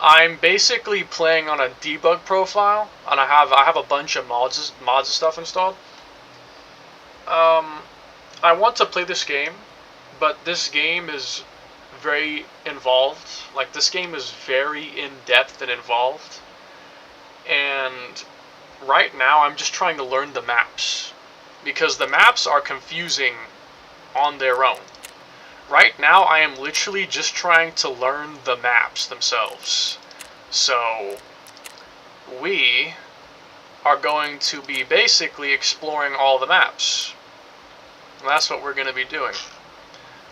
I'm basically playing on a debug profile, and I have a bunch of mods and stuff installed. I want to play this game, but this game is very involved. Like, this game is very in-depth and involved. And right now, I'm just trying to learn the maps, because the maps are confusing on their own. Right now, I am literally just trying to learn the maps themselves. So, we are going to be basically exploring all the maps. And that's what we're going to be doing.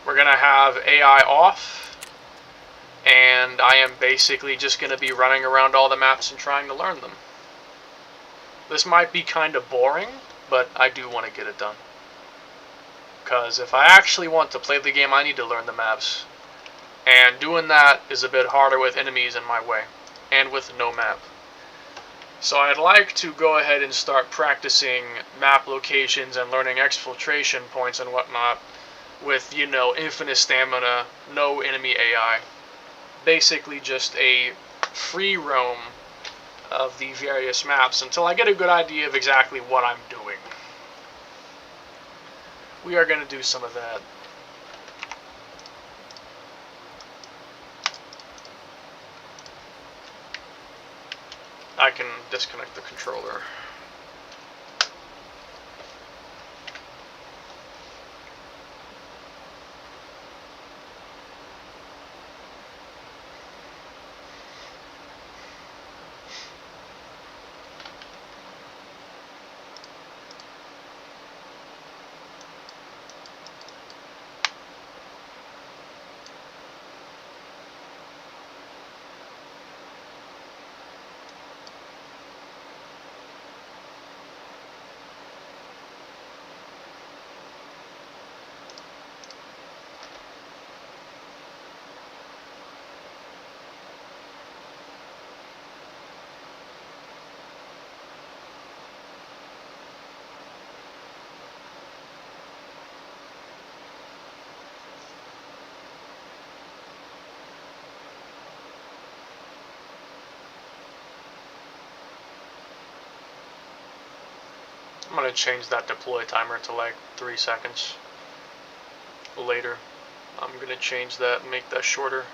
We're going to have AI off, and I am basically just going to be running around all the maps and trying to learn them. This might be kind of boring, but I do want to get it done. Because if I actually want to play the game, I need to learn the maps. And doing that is a bit harder with enemies in my way, and with no map. So I'd like to go ahead and start practicing map locations and learning exfiltration points and whatnot with, you know, infinite stamina, no enemy AI. Basically just a free roam of the various maps until I get a good idea of exactly what I'm doing. We are going to do some of that. I can disconnect the controller. I'm gonna change that deploy timer to like 3 seconds later. I'm gonna change that and make that shorter.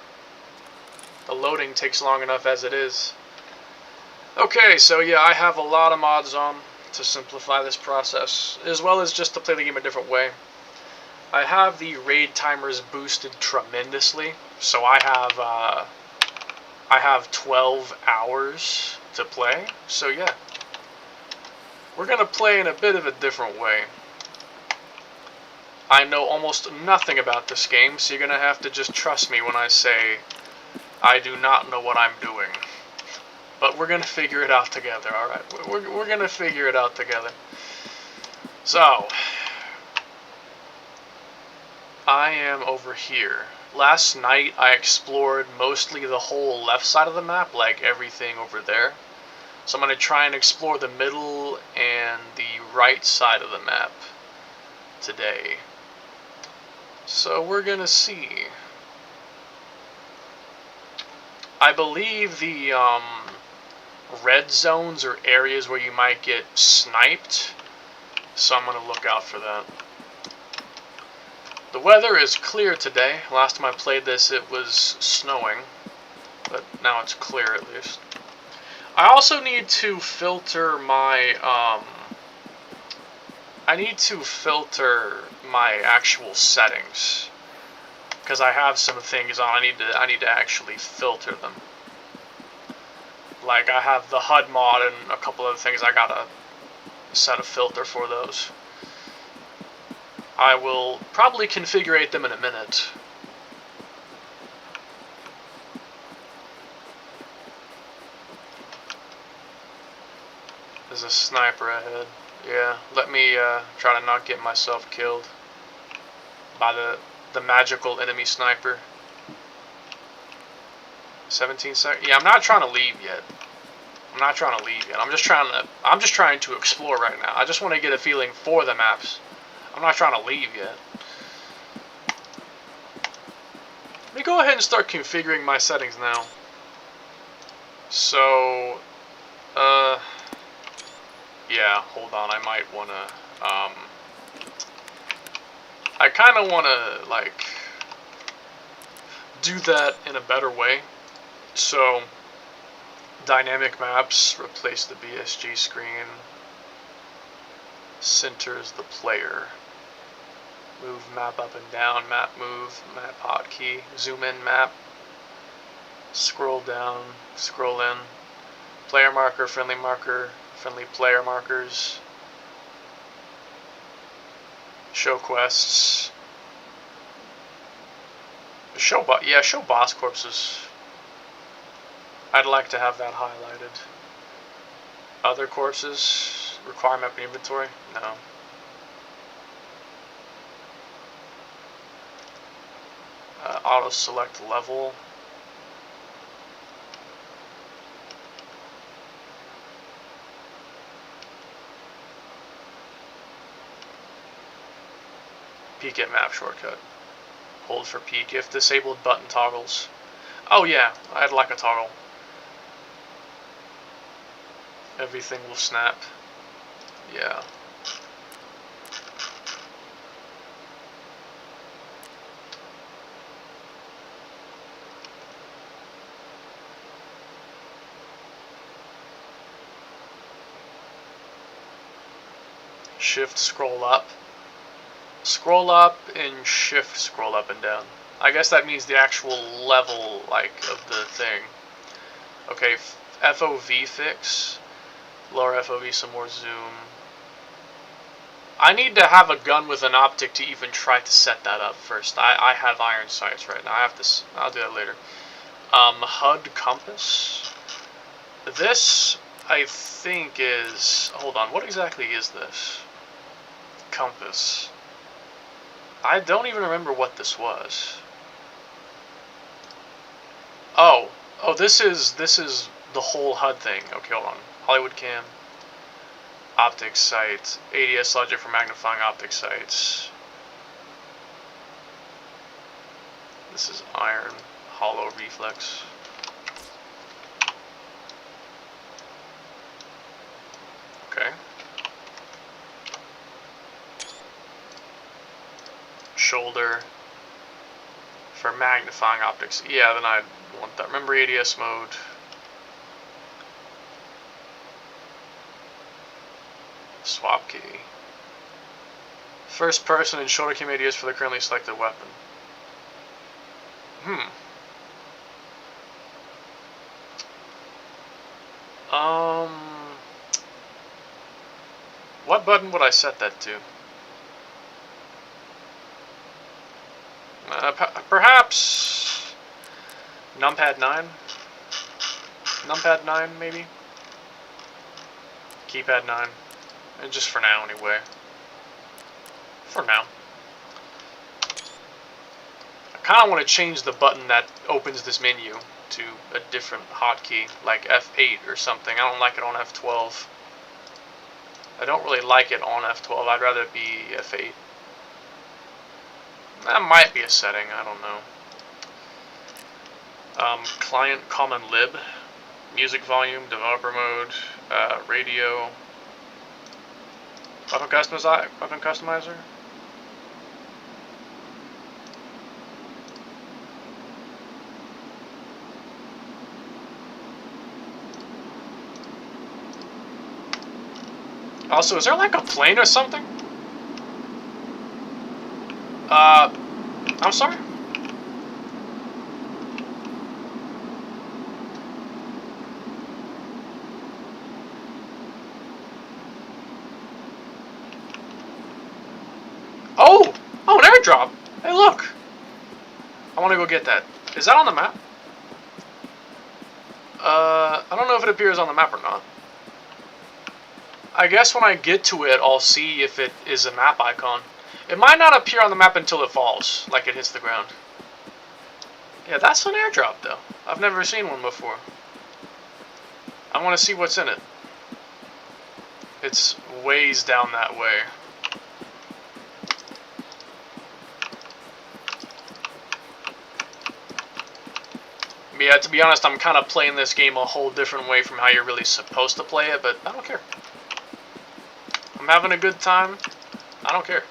The loading takes long enough as it is. Okay, so yeah, I have a lot of mods on to simplify this process, as well as just to play the game a different way. I have the raid timers boosted tremendously, so I have 12 hours to play. So yeah, we're gonna play in a bit of a different way. I know almost nothing about this game, so you're gonna have to just trust me when I say I do not know what I'm doing. But we're gonna figure it out together, alright? We're gonna figure it out together. So, I am over here. Last night I explored mostly the whole left side of the map, like everything over there. So I'm gonna try and explore the middle and the right side of the map today. So we're gonna see. I believe the red zones are areas where you might get sniped, so I'm gonna look out for that. The weather is clear today. Last time I played this it was snowing, but now it's clear at least. I also need to filter my actual settings, because I have some things on. I need to actually filter them. Like I have the HUD mod and a couple other things. I gotta set a filter for those. I will probably configure them in a minute. There's a sniper ahead. Yeah, let me try to not get myself killed by the magical enemy sniper. 17 seconds. Yeah, I'm not trying to leave yet. I'm just trying to explore right now. I just want to get a feeling for the maps. I'm not trying to leave yet. Let me go ahead and start configuring my settings now. So, yeah, hold on, I might want to, I kind of want to, like, do that in a better way. So, dynamic maps, replace the BSG screen, centers the player, move map up and down, map move, map hotkey, zoom in map, scroll down, scroll in, player marker, friendly player markers, show quests, show boss corpses. I'd like to have that highlighted. Other corpses, require map inventory? No. Auto select level. Peek at map shortcut. Hold for peek if disabled button toggles. Oh yeah, I'd like a toggle. Everything will snap. Yeah. Shift scroll up. Scroll up and shift scroll up and down. I guess that means the actual level, like, of the thing. Okay, FOV fix. Lower FOV, some more zoom. I need to have a gun with an optic to even try to set that up first. I have iron sights right now. I'll do that later. HUD compass. This, I think, is... Hold on, what exactly is this? Compass. I don't even remember what this was. Oh, this is the whole HUD thing. Okay, hold on. Hollywood cam, optic sight, ADS logic for magnifying optic sights. This is iron, hollow reflex. Okay. shoulder for magnifying optics. Yeah, then I'd want that. Remember ADS mode. Swap key. First person and shoulder cam ADS for the currently selected weapon. What button would I set that to? Perhaps numpad 9? Numpad 9, maybe? Keypad 9. And just for now, anyway. For now. I kind of want to change the button that opens this menu to a different hotkey, like F8 or something. I don't like it on F12. I don't really like it on F12. I'd rather it be F8. That might be a setting. I don't know. Client common lib, music volume, developer mode, radio, weapon customizer. Also, is there like a plane or something? I'm sorry? Oh! Oh, an airdrop! Hey, look! I want to go get that. Is that on the map? I don't know if it appears on the map or not. I guess when I get to it, I'll see if it is a map icon. It might not appear on the map until it falls, like it hits the ground. Yeah, that's an airdrop, though. I've never seen one before. I want to see what's in it. It's ways down that way. Yeah, to be honest, I'm kind of playing this game a whole different way from how you're really supposed to play it, but I don't care. I'm having a good time. I don't care.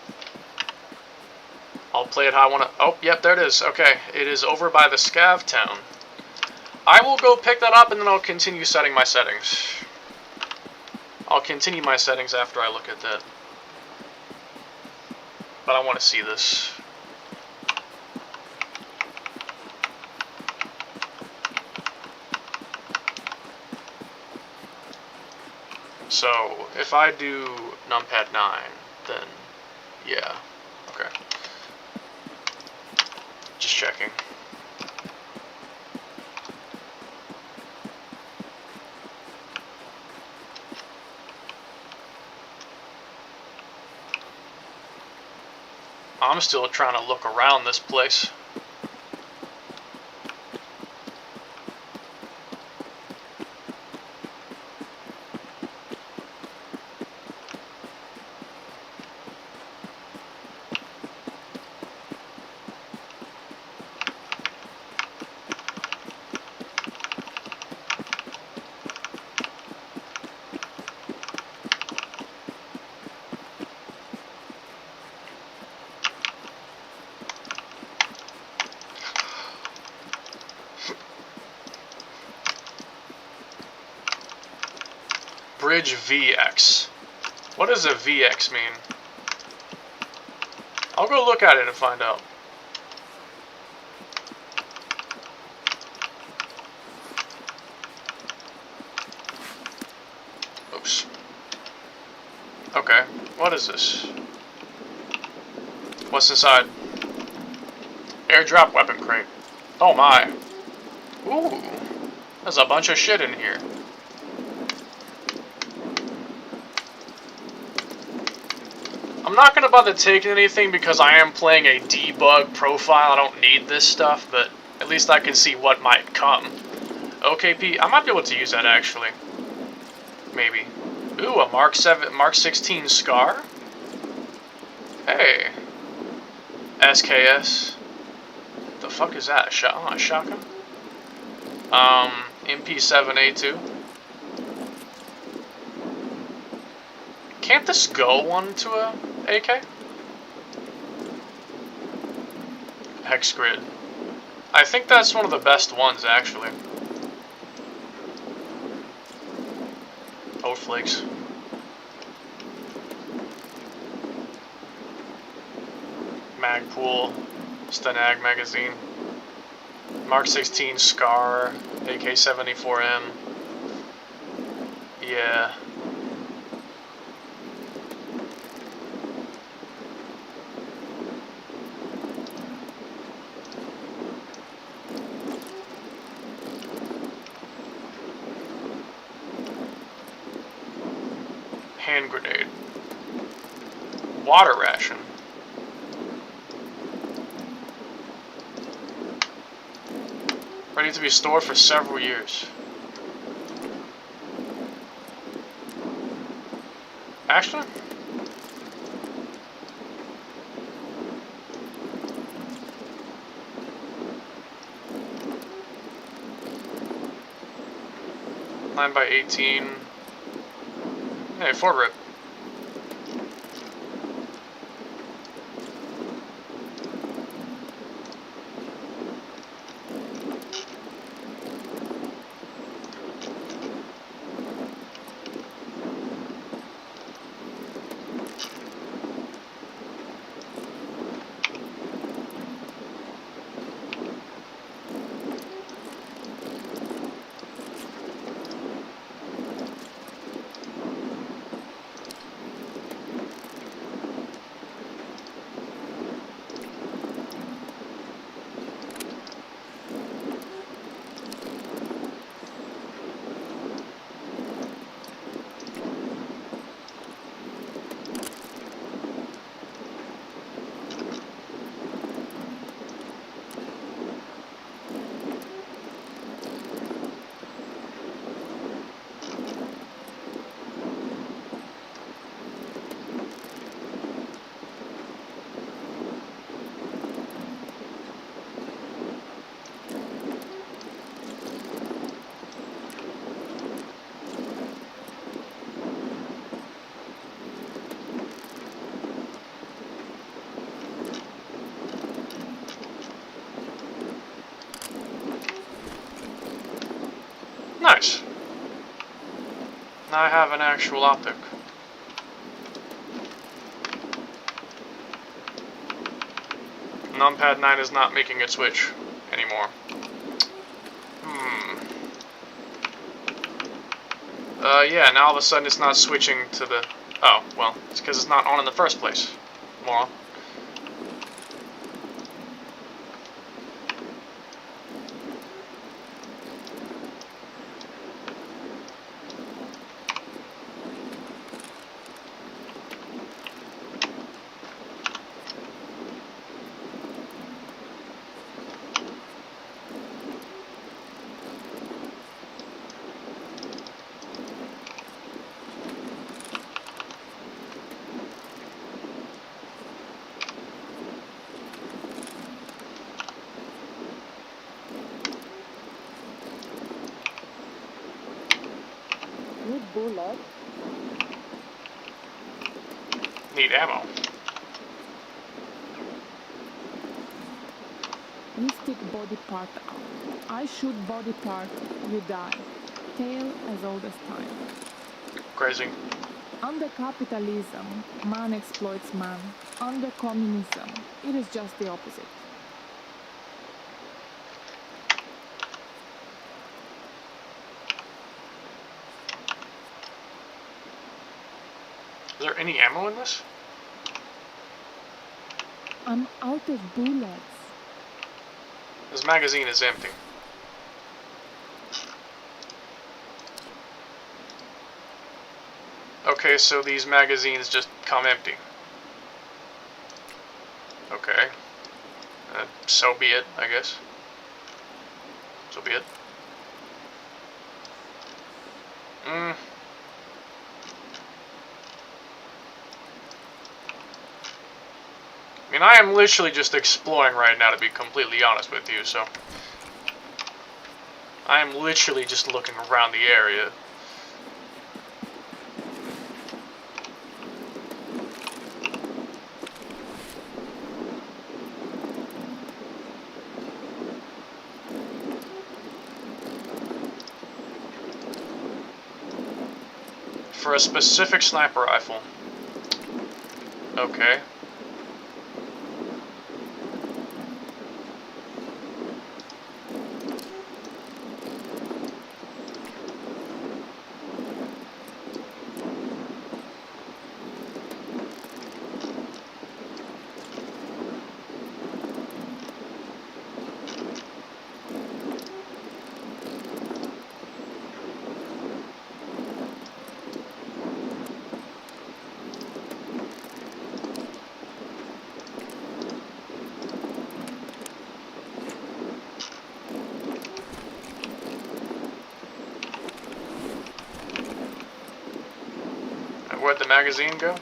I'll play it how I want to. Oh, yep, there it is. Okay, it is over by the Scav town. I will go pick that up and then I'll continue setting my settings. I'll continue my settings after I look at that. But I want to see this. So, if I do numpad 9, then, yeah, okay. Just checking. I'm still trying to look around this place. Bridge VX. What does a VX mean? I'll go look at it and find out. Oops. Okay, what is this? What's inside? Airdrop weapon crate. Oh my. Ooh. There's a bunch of shit in here. I'm not going to bother taking anything because I am playing a debug profile. I don't need this stuff, but at least I can see what might come. OKP, I might be able to use that actually. Maybe. Ooh, a Mark 16 Scar. Hey. SKS. The fuck is that? A shotgun? MP7A2. Can't this go onto a AK? hex grid. I think that's one of the best ones, actually. Oat flakes. Magpool, Stenag magazine. Mark 16 Scar, AK-74M. Yeah. Hand grenade. Water ration. Ready to be stored for several years. Actually? Nine by 18. Hey, Ford rip. Nice. Now I have an actual optic. Numpad 9 is not making it switch anymore. Yeah, now all of a sudden it's not switching to the... Oh, well, it's because it's not on in the first place. Moron. Need bullets. Need ammo. You stick body part out. I shoot body part, you die. Tale as old as time. Crazy. Under capitalism, man exploits man. Under communism, it is just the opposite. Is there any ammo in this? I'm out of bullets. This magazine is empty. Okay, so these magazines just come empty. Okay. So be it, I guess. So be it. I mean, I am literally just exploring right now, to be completely honest with you, so... I am literally just looking around the area. For a specific sniper rifle. Okay. Where'd the magazine go?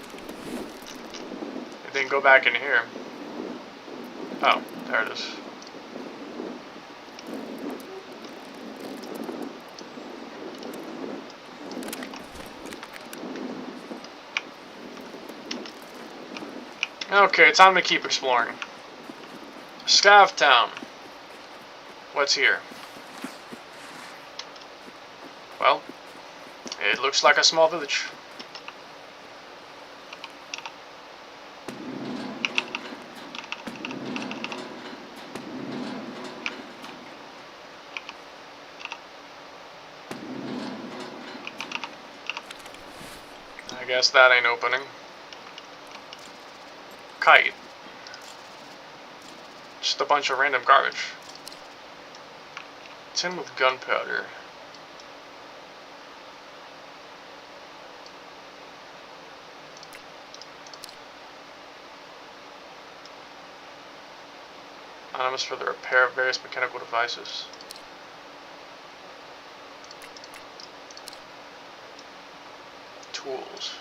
It didn't go back in here. Oh, there it is. Okay, time to keep exploring. Scavtown. What's here? Well, it looks like a small village. I guess that ain't opening. Kite. Just a bunch of random garbage. Tin with gunpowder. Anonymous for the repair of various mechanical devices. Tools.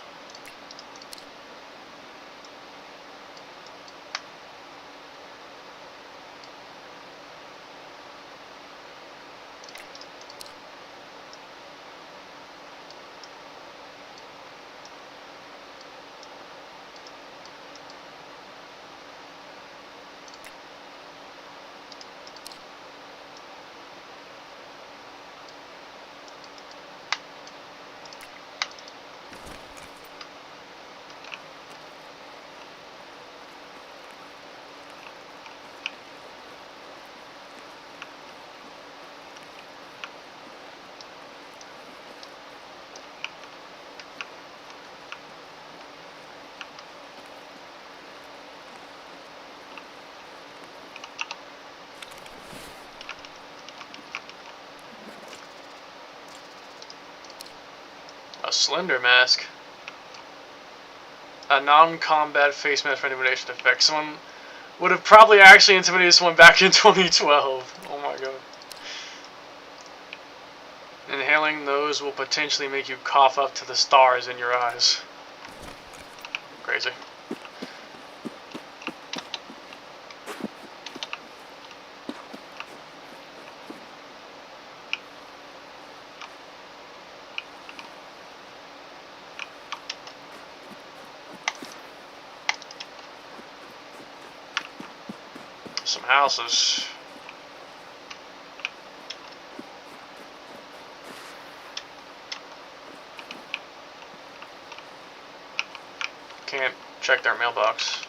A slender mask. A non-combat face mask for intimidation effect. Someone would have probably actually intimidated someone back in 2012. Oh my god. Inhaling those will potentially make you cough up to the stars in your eyes. Crazy. Some houses. Can't check their mailbox.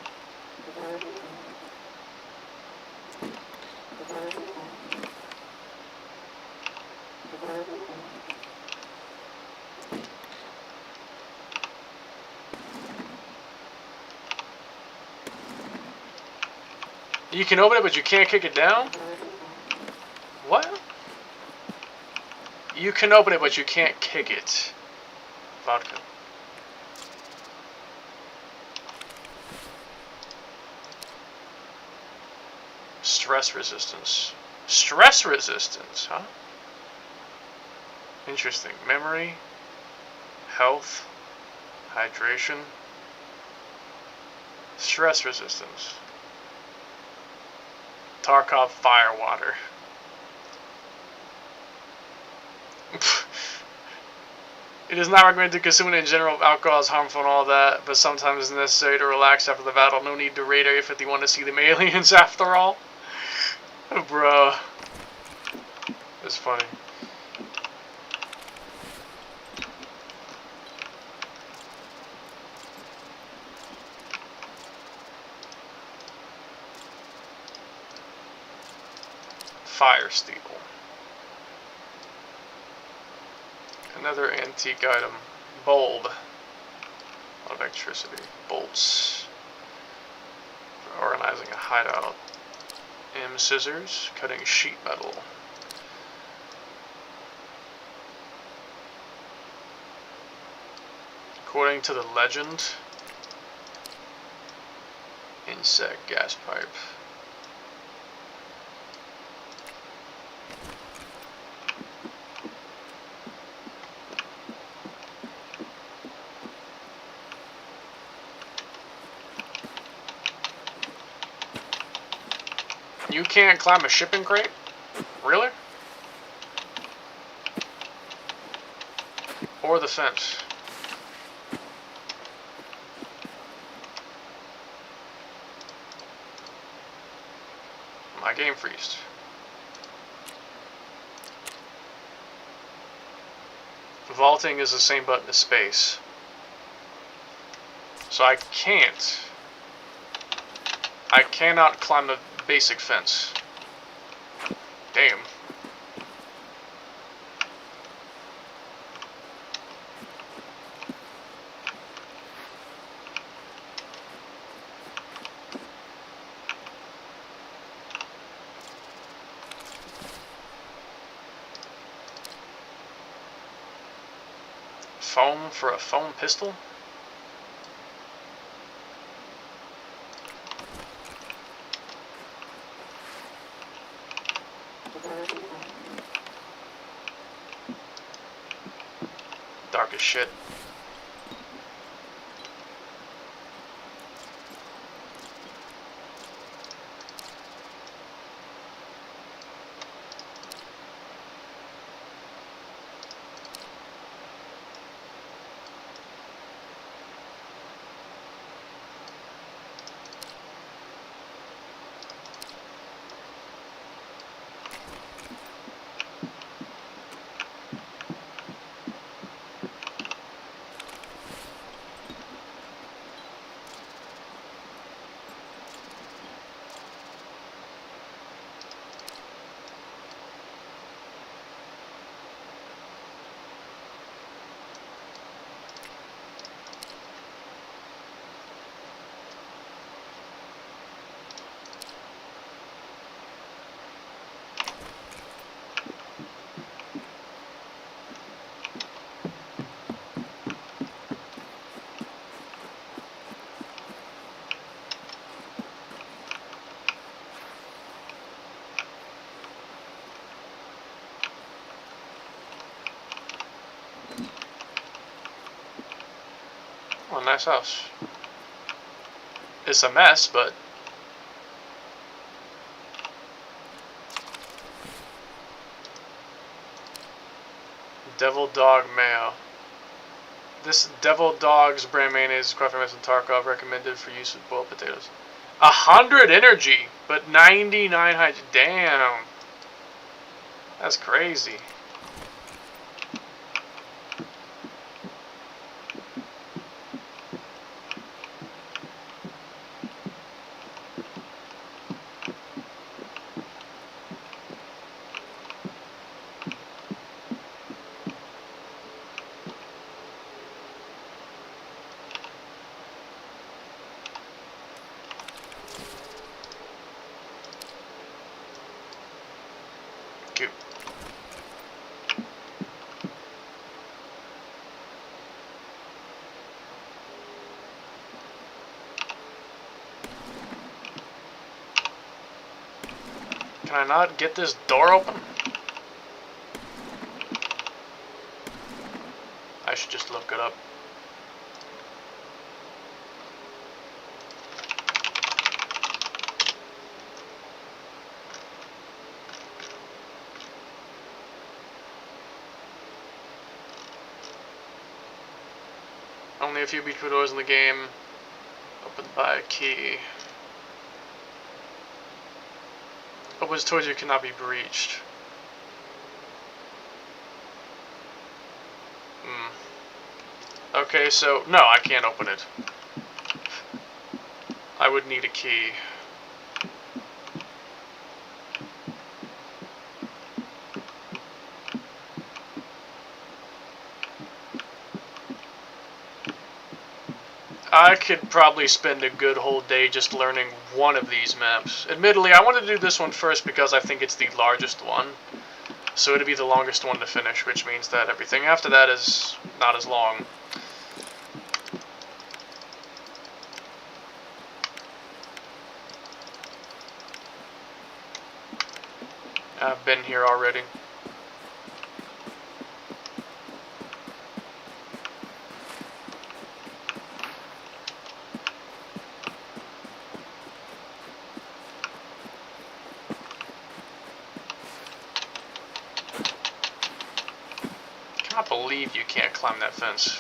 You can open it, but you can't kick it down? What? You can open it, but you can't kick it. Vodka. Stress resistance. Stress resistance, huh? Interesting. Memory, health, hydration, stress resistance. Tarkov Firewater. It is not recommended to consume it in general. Alcohol is harmful and all that, but sometimes it's necessary to relax after the battle. No need to raid Area 51 to see them aliens after all. Bro. It's funny. fire steel. Another antique item. Bulb. Electricity. Bolts. For organizing a hideout. Scissors. Cutting sheet metal. According to the legend, insect gas pipe. You can't climb a shipping crate? Really? Or the fence? My game freezed. Vaulting is the same button as space. So I cannot climb the basic fence. Damn. Foam for a foam pistol? Dark as shit. Oh, nice house. It's a mess, but... Devil Dog Mayo. This Devil Dog's brand mayonnaise is Crawford and Tarkov, recommended for use with boiled potatoes. 100 energy, but 99 hygiene. Damn. That's crazy. Cute. Can I not get this door open? I should just look it up. Only a few beautiful doors in the game. Opened by a key. Opens towards you cannot be breached. Okay, so no, I can't open it. I would need a key. I could probably spend a good whole day just learning one of these maps. Admittedly, I wanted to do this one first because I think it's the largest one. So it'd be the longest one to finish, which means that everything after that is not as long. I've been here already. I cannot believe you can't climb that fence.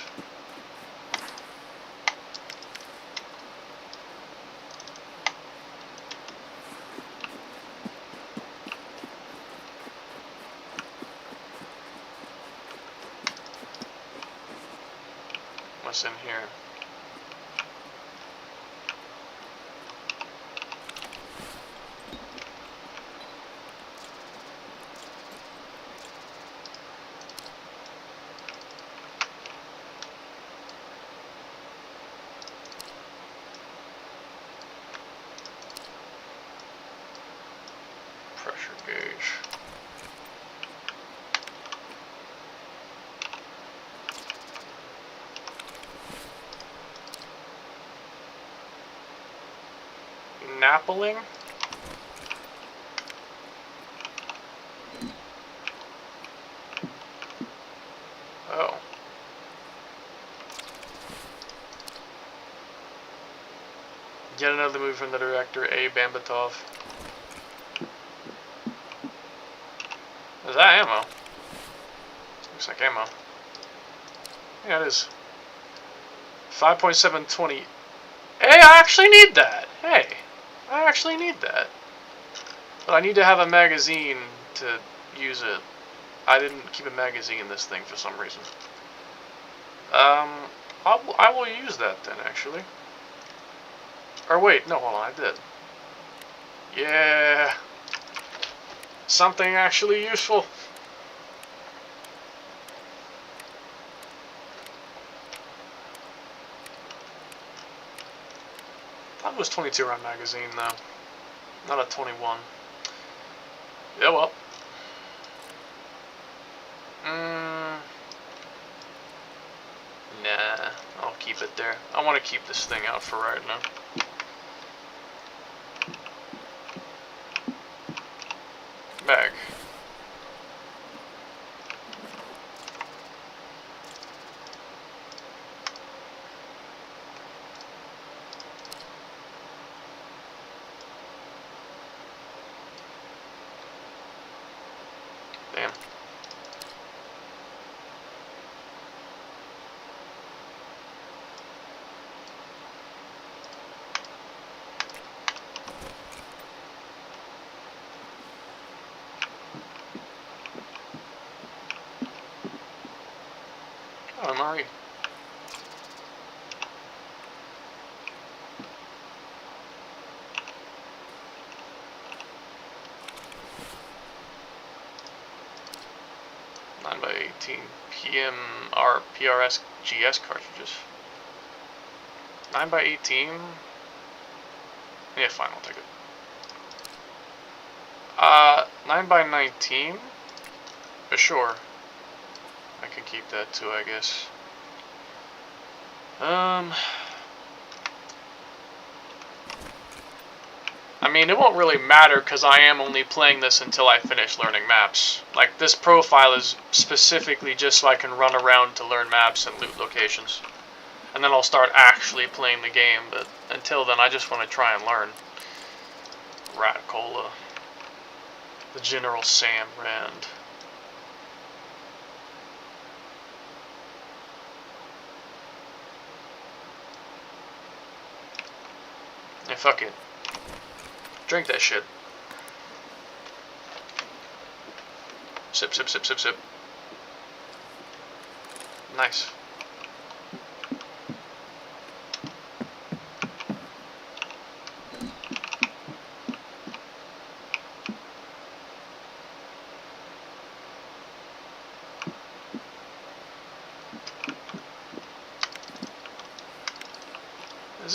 What's in here? Pressure gauge. Napling? Oh. Yet another movie from the director A. Bambatov. Is that ammo? Looks like ammo. Yeah, it is. 5.720. Hey, I actually need that! Hey, I actually need that. But I need to have a magazine to use it. I didn't keep a magazine in this thing for some reason. I will use that then, actually. Or wait, no, hold on, I did. Yeah. Something actually useful. That was 22 round magazine though, not a 21. Yeah, well. Nah, I'll keep it there. I want to keep this thing out for right now. Bag. Damn. Oh, Mari. By 18 PM PRS GS cartridges. 9 by 18. Yeah, fine, I'll take it. 9 by 19. But sure, I can keep that too, I guess. I mean, it won't really matter because I am only playing this until I finish learning maps. Like, this profile is specifically just so I can run around to learn maps and loot locations. And then I'll start actually playing the game, but until then I just want to try and learn. Raticola. The General Sam brand. Yeah, fuck it. Drink that shit. Sip, sip, sip, sip, sip. Nice.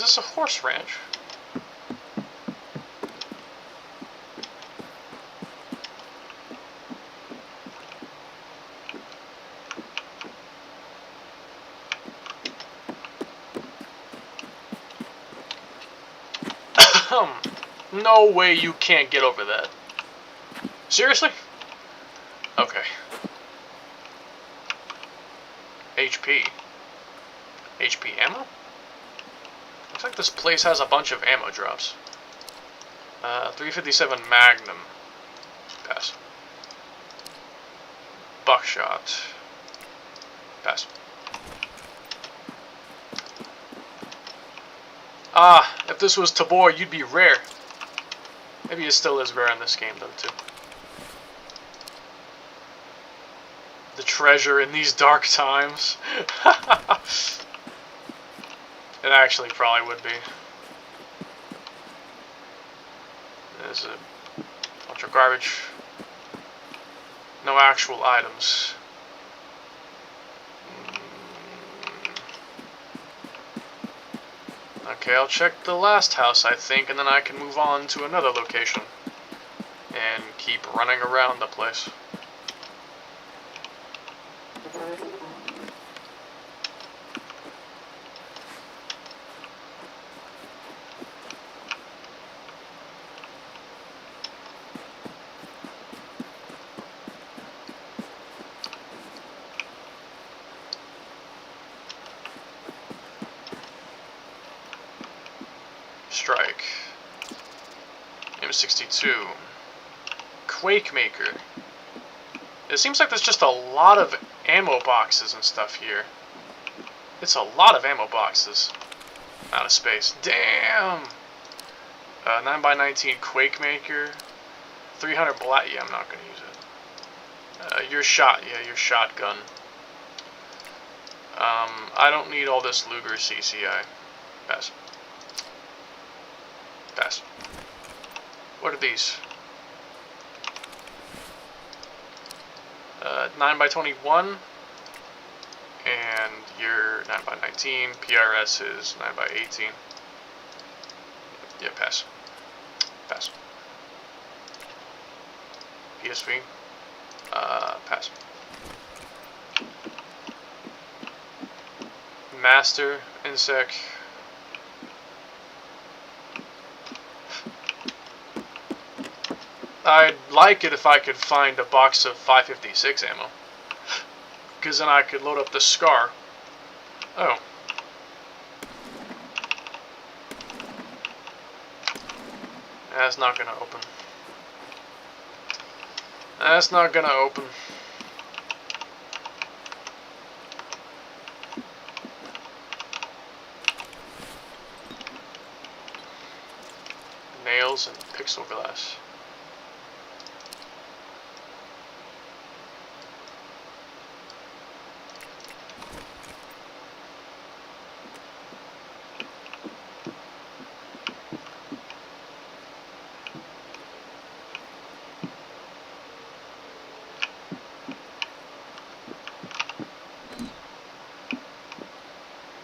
this a horse ranch? No way you can't get over that. Seriously? Okay. HP. HP ammo? Looks like this place has a bunch of ammo drops. 357 Magnum. Pass. Buckshot. Pass. Ah, if this was Tabor, you'd be rare. Maybe it still is rare in this game, though, too. The treasure in these dark times. It actually probably would be. There's a bunch of garbage. No actual items. Okay, I'll check the last house, I think, and then I can move on to another location. And keep running around the place. Strike. M62. Quake Maker. It seems like there's just a lot of ammo boxes and stuff here. It's a lot of ammo boxes. Out of space. Damn! 9x19 Quake Maker. 300 black. Yeah, I'm not gonna use it. Your shot. Yeah, your shotgun. I don't need all this Luger CCI. Pass. Pass. What are these? 9x21. And your 9x19. PRS is 9x18. Yeah, pass. Pass. PSV. Pass. Master, Insect. I'd like it if I could find a box of 556 ammo. Because then I could load up the Scar. Oh. That's not gonna open. That's not gonna open. Nails and pixel glass.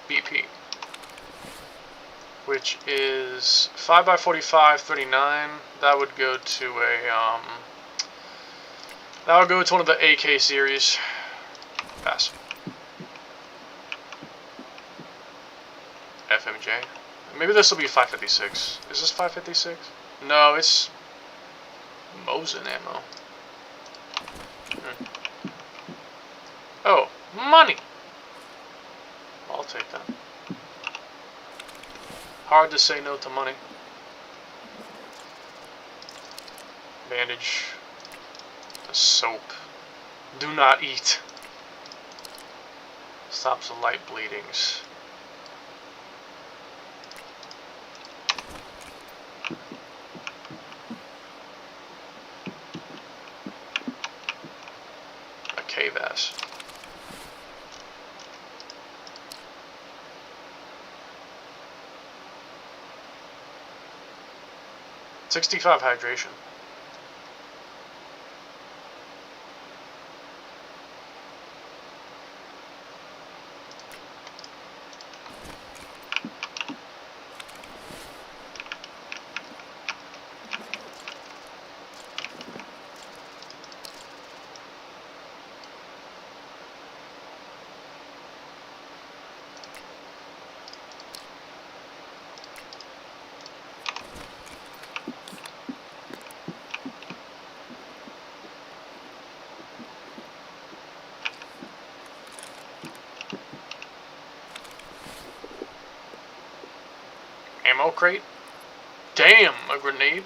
BP, which is 5x45 39. That would go to a that would go to one of the AK series. Pass. FMJ. Maybe this will be 556. Is this 556? No, it's Mosin ammo. Oh, money. I'll take that. Hard to say no to money. Bandage. A soap. Do not eat. Stops the light bleedings. A cave ass. $65 hydration. ammo crate. Damn, a grenade.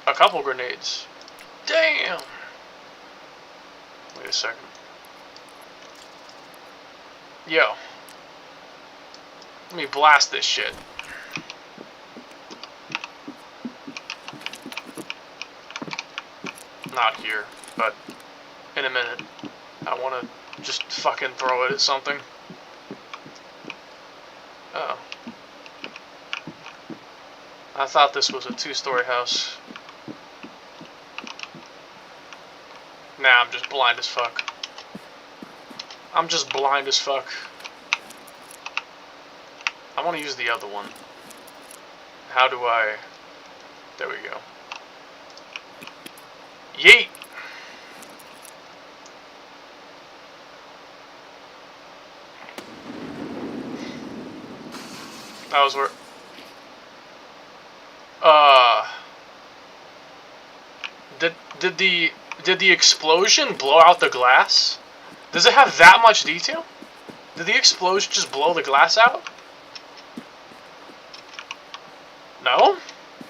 A couple grenades. Damn. Wait a second. Yo. Let me blast this shit. Not here, but in a minute. I want to just fucking throw it at something. Oh. I thought this was a 2-story house. Nah, I'm just blind as fuck. I'm just blind as fuck. I want to use the other one. How do I... There we go. Yeet! That was where... Did the explosion blow out the glass? Does it have that much detail? Did the explosion just blow the glass out? No?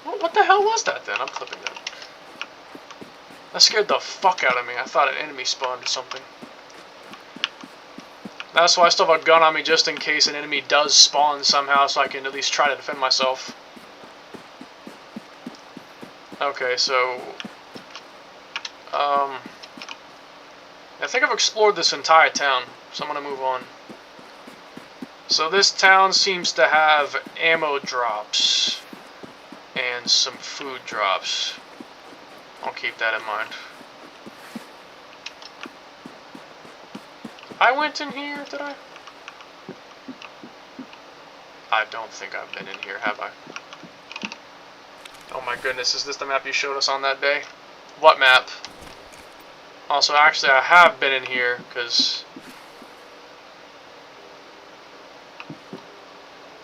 Well, what the hell was that then? I'm clipping that. That scared the fuck out of me. I thought an enemy spawned or something. That's why I still have a gun on me just in case an enemy does spawn somehow so I can at least try to defend myself. Okay, so... I think I've explored this entire town, so I'm gonna move on. So this town seems to have ammo drops and some food drops. I'll keep that in mind. I went in here, did I? I don't think I've been in here, have I? Oh my goodness, is this the map you showed us on that day? What map? Also, actually, I have been in here, because...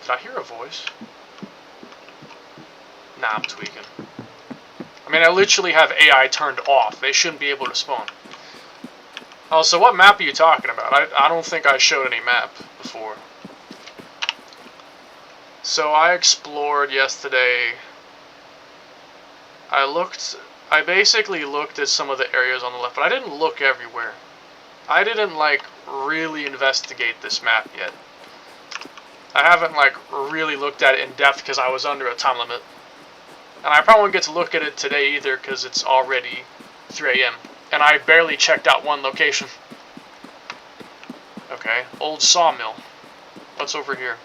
Did I hear a voice? Nah, I'm tweaking. I mean, I literally have AI turned off. They shouldn't be able to spawn. Oh, so what map are you talking about? I don't think I showed any map before. So I explored yesterday. I basically looked at some of the areas on the left, but I didn't look everywhere. I didn't, like, really investigate this map yet. I haven't, like, really looked at it in depth because I was under a time limit. And I probably won't get to look at it today either because it's already 3 AM. And I barely checked out one location. Okay, old sawmill. What's over here?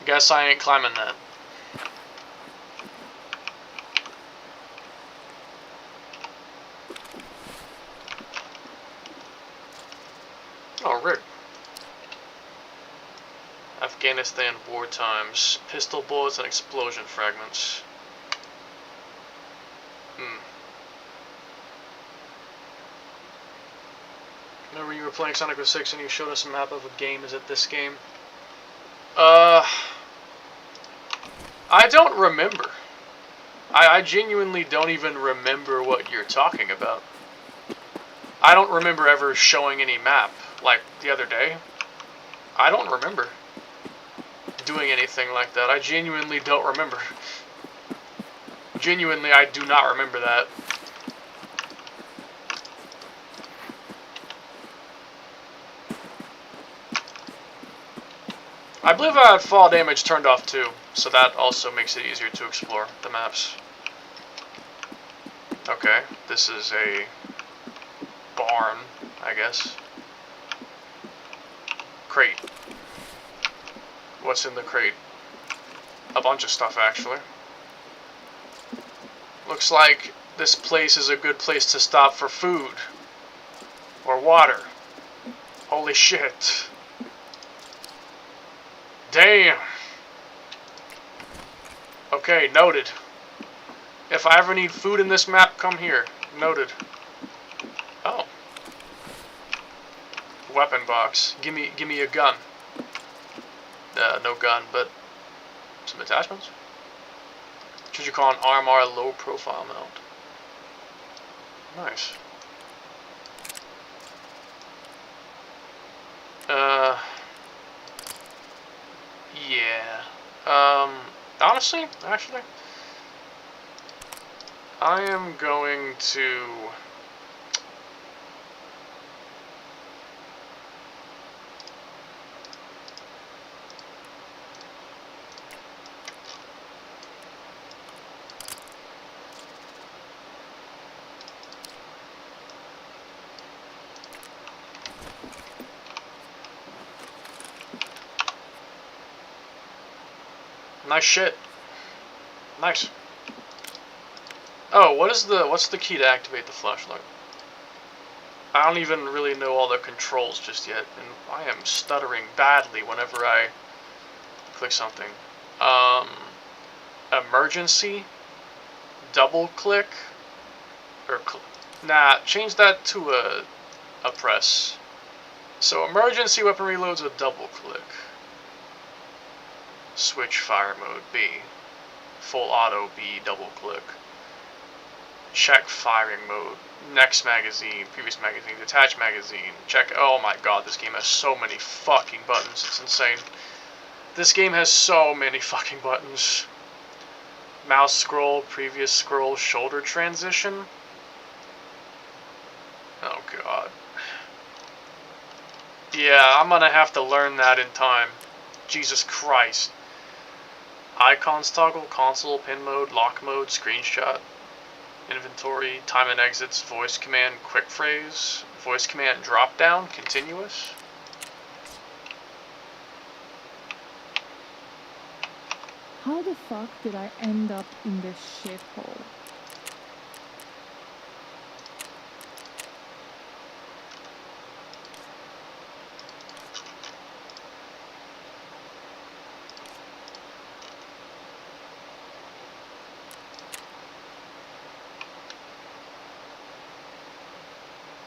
Guess I ain't climbing that. Oh, Rick. Afghanistan war times. Pistol bullets and explosion fragments. Remember you were playing Sonic 06 and you showed us a map of a game. Is it this game? I don't remember. I genuinely don't even remember what you're talking about. I don't remember ever showing any map, like the other day. I don't remember doing anything like that. I genuinely don't remember. Genuinely, I do not remember that. I believe I had fall damage turned off too, so that also makes it easier to explore the maps. Okay, this is a barn, I guess. Crate. What's in the crate? A bunch of stuff, actually. Looks like this place is a good place to stop for food. Or water. Holy shit. Damn. Okay, noted. If I ever need food in this map, come here. Noted. Oh. Weapon box. Give me a gun. No gun, but some attachments. What you call an RMR low profile mount. Nice. Yeah. Honestly, actually, I am going to... Nice shit. Nice. Oh, what's the key to activate the flashlight? I don't even really know all the controls just yet, and I am stuttering badly whenever I click something. Emergency, double click, or nah, change that to a press. So emergency weapon reloads with double click. Switch fire mode B. Full auto B, double click. Check firing mode. Next magazine, previous magazine, detach magazine. Check. Oh my god, this game has so many fucking buttons. It's insane. This game has so many fucking buttons. Mouse scroll, previous scroll, shoulder transition. Oh god. Yeah, I'm gonna have to learn that in time. Jesus Christ. Icons toggle, console, pin mode, lock mode, screenshot, inventory, time and exits, voice command, quick phrase, voice command drop down, continuous. How the fuck did I end up in this shithole?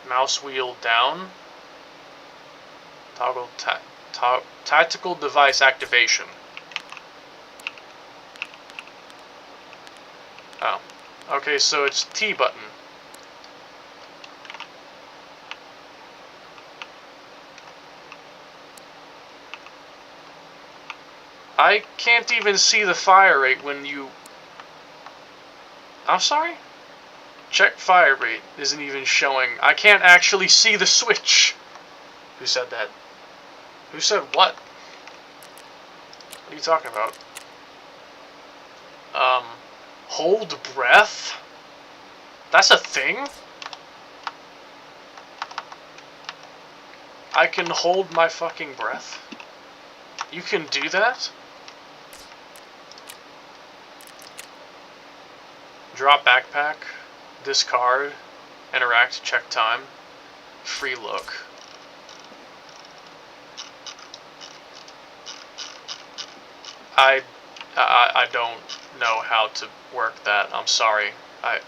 Mouse wheel down. Toggle tactical device activation. Oh. Okay, so it's T button. I can't even see the fire rate when you... I'm sorry? Check fire rate isn't even showing. I can't actually see the switch. Who said that? Who said what? What are you talking about? Hold breath? That's a thing? I can hold my fucking breath? You can do that? Drop backpack. Discard, interact, check time, free look. I don't know how to work that. I'm sorry. I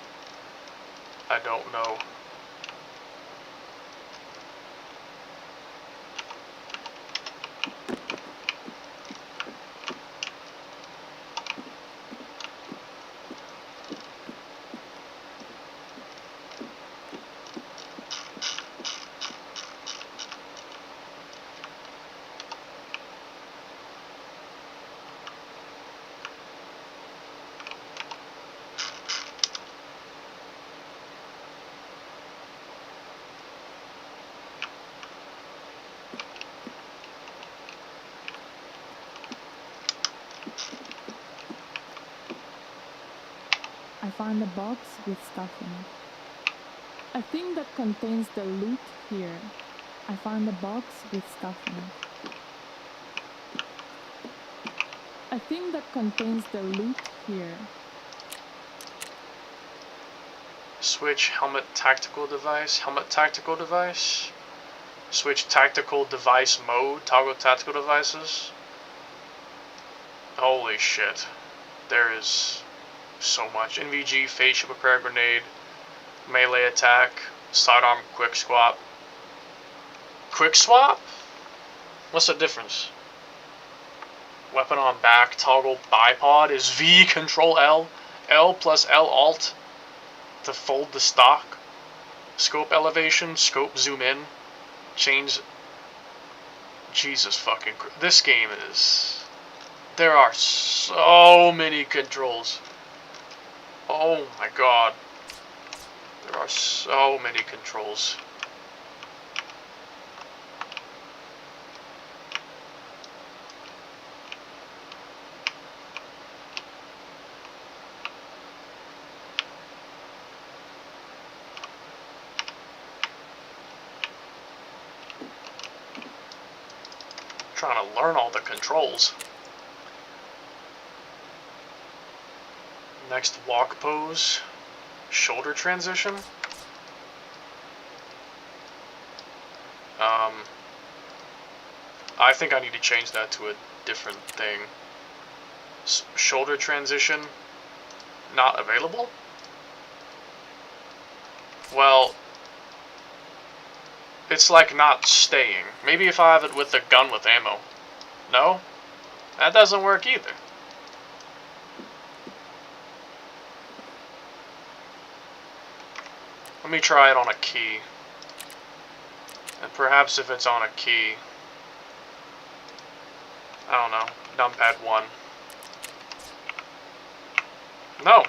don't know. I find a box with stuff in it. A thing that contains the loot here. I find a box with stuff in it. A thing that contains the loot here. Switch helmet tactical device. Helmet tactical device. Switch tactical device mode. Toggle tactical devices. Holy shit. There is so much. NVG, facial prepare grenade, melee attack, sidearm quick swap. Quick swap? What's the difference? Weapon on back, toggle bipod is V, control L, L plus L alt to fold the stock. Scope elevation, scope zoom in, change. Jesus fucking Christ. This game is... There are so many controls. Oh my god. There are so many controls. Trying to learn all the controls. Next, walk pose, shoulder transition. I think I need to change that to a different thing. Shoulder transition, not available? Well, it's like not staying. Maybe if I have it with a gun with ammo. No? That doesn't work either. Let me try it on a key. And perhaps if it's on a key... I don't know. Numpad 1. No.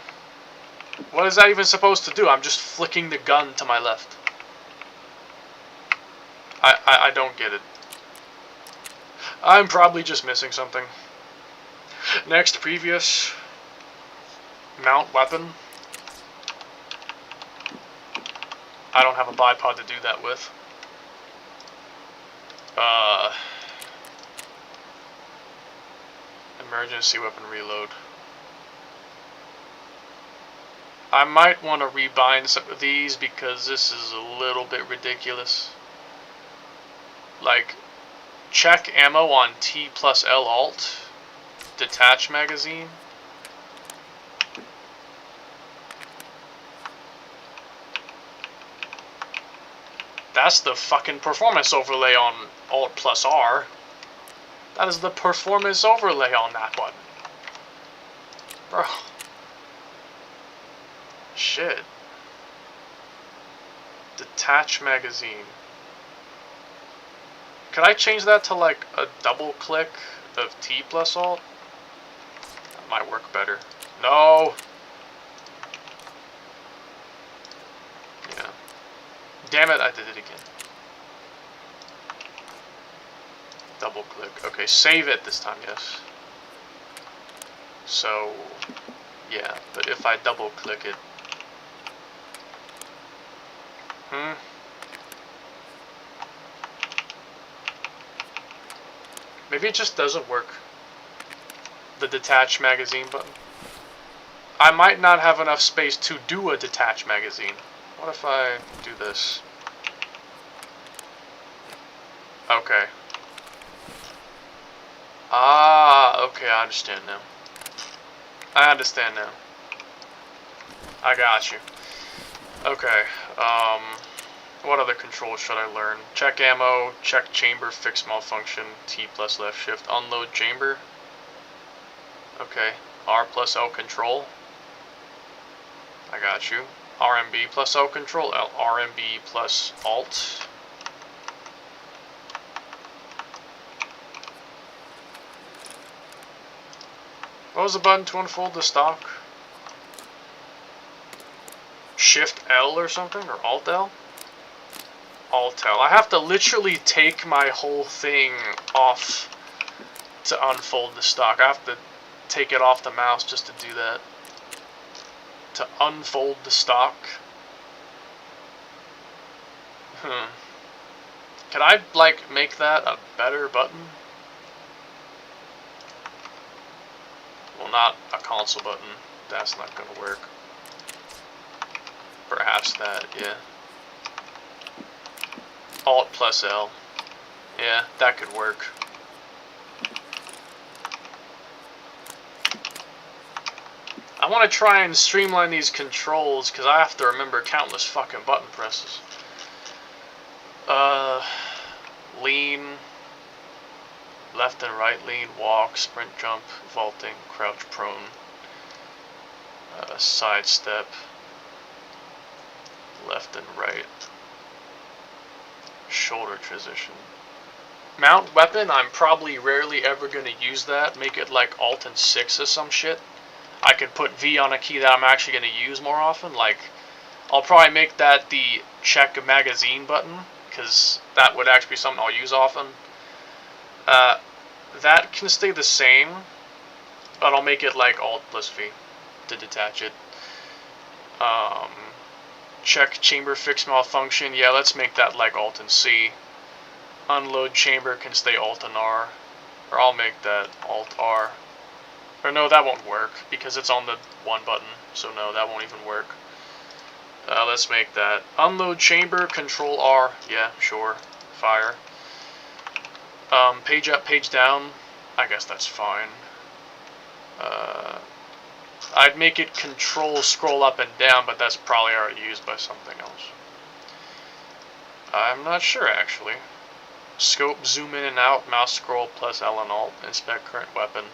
What is that even supposed to do? I'm just flicking the gun to my left. I don't get it. I'm probably just missing something. Next, previous. Mount weapon. I don't have a bipod to do that with. Emergency weapon reload. I might want to rebind some of these because this is a little bit ridiculous. Like, check ammo on T plus L alt. Detach magazine. That's the fucking performance overlay on Alt plus R. That is the performance overlay on that one. Bro. Shit. Detach magazine. Could I change that to like a double click of T plus Alt? That might work better. No! Yeah. Damn it, I did it again. Double click. Okay, save it this time, yes. So, yeah, but if I double click it... Maybe it just doesn't work. The detach magazine button. I might not have enough space to do a detach magazine. What if I do this? Okay. Ah, okay, I understand now. I understand now. I got you. Okay, what other controls should I learn? Check ammo, check chamber, fix malfunction, T plus left shift, unload chamber. Okay, R plus L control. I got you. RMB plus L control, RMB plus Alt. What was the button to unfold the stock? Shift L or something? Or Alt L? Alt L. I have to literally take my whole thing off to unfold the stock. I have to take it off the mouse just to do that. To unfold the stock. Can I, like, make that a better button? Well, not a console button. That's not gonna work. Perhaps that, yeah. Alt plus L. Yeah, that could work. I want to try and streamline these controls because I have to remember countless fucking button presses. Lean, left and right lean, walk, sprint, jump, vaulting, crouch, prone. Sidestep. Left and right. Shoulder transition. Mount weapon, I'm probably rarely ever going to use that. Make it like Alt and 6 or some shit. I could put V on a key that I'm actually going to use more often. Like, I'll probably make that the check magazine button, because that would actually be something I'll use often. That can stay the same, but I'll make it like Alt plus V to detach it. Check chamber fix malfunction. Yeah, let's make that like Alt and C. Unload chamber can stay Alt and R. Or I'll make that Alt R. Or no, that won't work because it's on the one button. So no, that won't even work. Let's make that unload chamber, Control R. Yeah, sure. Fire. Page up, page down. I guess that's fine. I'd make it Control scroll up and down, but that's probably already used by something else. I'm not sure actually. Scope, zoom in and out, mouse scroll plus L and Alt, inspect current weapon.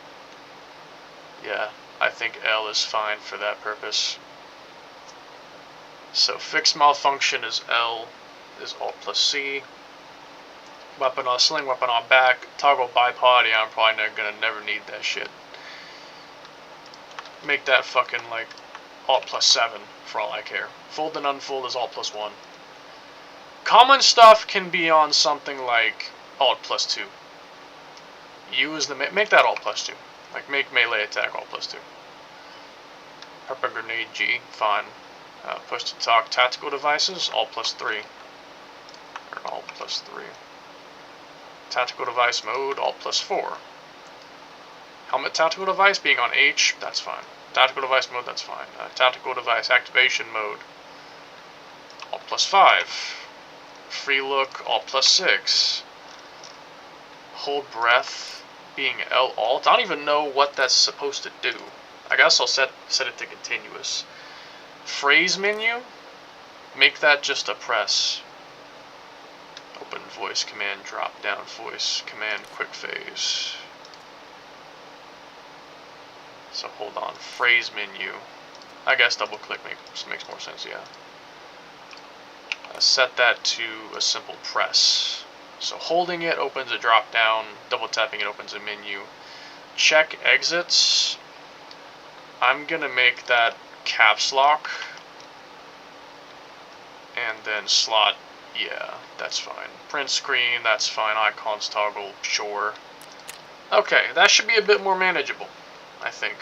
Yeah, I think L is fine for that purpose. So fix malfunction is L, is Alt plus C. Weapon on sling, weapon on back, toggle bipod, yeah, I'm probably never need that shit. Make that fucking like Alt plus 7 for all I care. Fold and unfold is Alt plus 1. Common stuff can be on something like Alt plus 2. Use the make that Alt plus 2. Like make melee attack Alt plus 2. Pepper grenade G, fine. Push to talk tactical devices Alt plus 3. Or Alt plus 3. Tactical device mode Alt plus 4. Helmet tactical device being on H, that's fine. Tactical device mode, that's fine. Tactical device activation mode Alt plus 5. Free look, Alt plus 6. Hold breath, being L Alt. I don't even know what that's supposed to do. I guess I'll set it to continuous. Phrase menu, make that just a press. Open voice command, drop down voice command, quick phase. So hold on, phrase menu. I guess double click makes more sense, yeah. Set that to a simple press. So holding it opens a drop down, double tapping it opens a menu. Check exits. I'm gonna make that caps lock. And then slot, yeah, that's fine. Print screen, that's fine. Icons toggle, sure. Okay, that should be a bit more manageable, I think.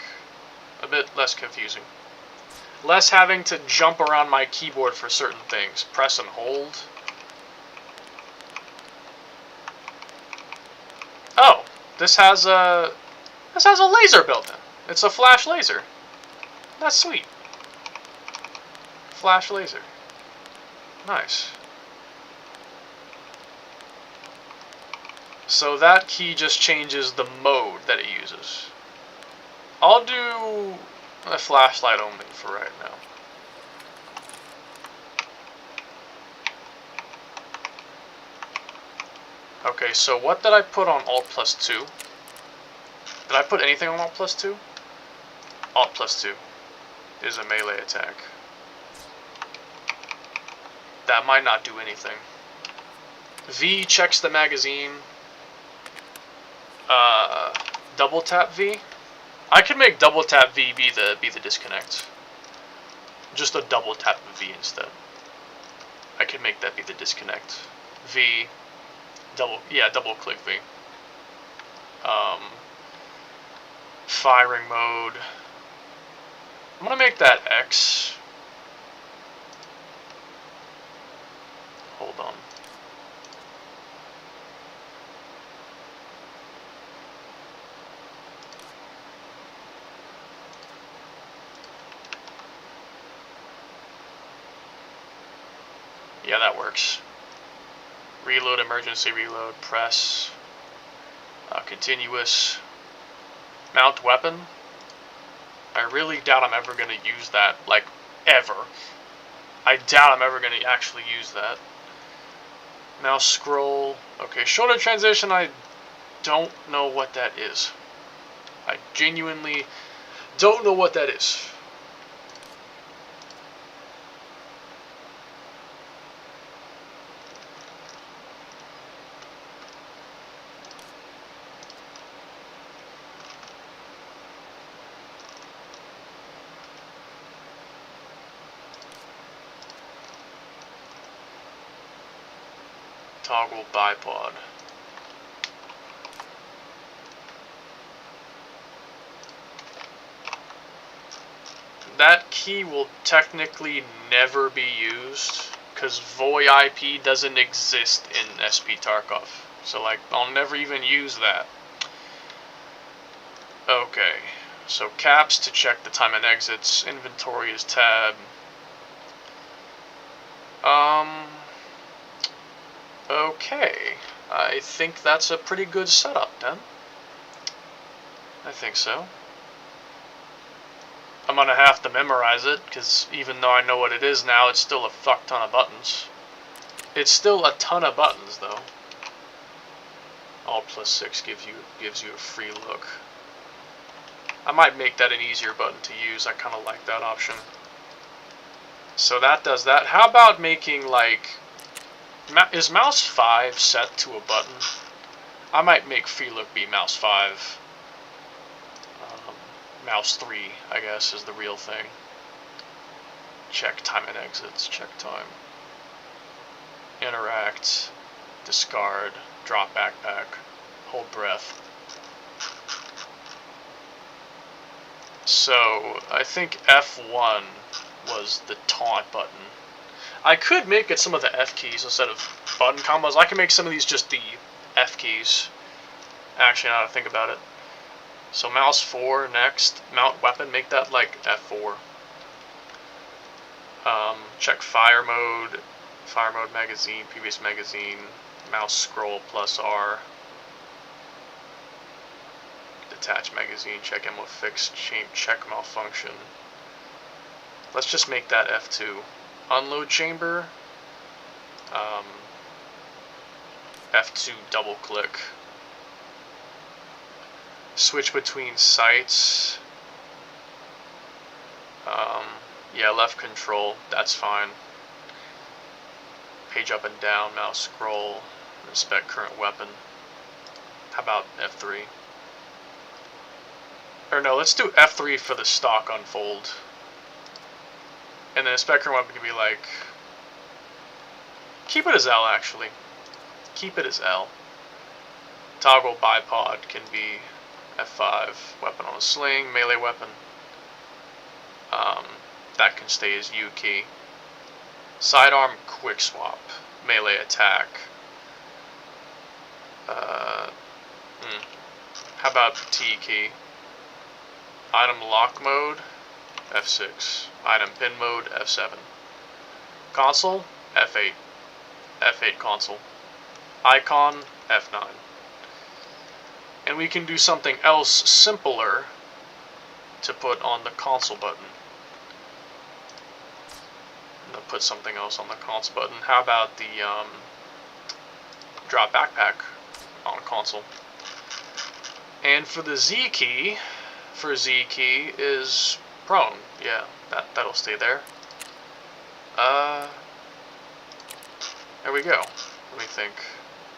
A bit less confusing. Less having to jump around my keyboard for certain things. Press and hold. Oh, this has a laser built in. It's a flash laser. That's sweet. Flash laser. Nice. So that key just changes the mode that it uses. I'll do a flashlight only for right now. Okay, so what did I put on Alt plus 2? Did I put anything on Alt plus 2? Alt plus 2 is a melee attack. That might not do anything. V checks the magazine. Double tap V. I could make double tap V be the disconnect. Just a double tap of V instead. I could make that be the disconnect. V. Double click V. Firing mode. I'm gonna make that X. Hold on. Yeah, that works. Reload, emergency reload, press. Continuous. Mount weapon. I really doubt I'm ever going to use that, like, ever. I doubt I'm ever going to actually use that. Mouse scroll. Okay, shoulder transition, I don't know what that is. I genuinely don't know what that is. Toggle bipod. That key will technically never be used because VoIP doesn't exist in SP Tarkov. So like, I'll never even use that. Okay, so caps to check the time and exits. Inventory is tab. Okay, I think that's a pretty good setup then. I think so. I'm gonna have to memorize it, because even though I know what it is now, it's still a fuck ton of buttons. It's still a ton of buttons, though. Alt +6 gives you a free look. I might make that an easier button to use. I kind of like that option. So that does that. How about making, like... Is mouse 5 set to a button? I might make free look be mouse 5. Mouse 3, I guess, is the real thing. Check time and exits. Check time. Interact. Discard. Drop backpack. Hold breath. So, I think F1 was the taunt button. I could make it some of the F keys instead of button combos. I can make some of these just the F keys. Actually, now that I think about it. So mouse 4 next. Mount weapon, make that like F4. Check fire mode. Fire mode magazine, previous magazine. Mouse scroll +R. Detach magazine, check ammo fix, check malfunction. Let's just make that F2. Unload chamber. F2 double click. Switch between sights. Yeah, left control, that's fine. Page up and down, mouse scroll. Inspect current weapon. How about F3? Or no, let's do F3 for the stock unfold. And then inspect current weapon can be like... Keep it as L, actually. Keep it as L. Toggle bipod can be F5. Weapon on a sling, melee weapon. That can stay as U key. Sidearm quick swap. Melee attack. How about T key? Item lock mode, F6. Item pin mode, F7. Console, F8. F8 console. Icon, F9. And we can do something else simpler to put on the console button. I'm gonna put something else on the console button. How about the drop backpack on console? And for the Z key, is prone. Yeah, that'll stay there. There we go. Let me think.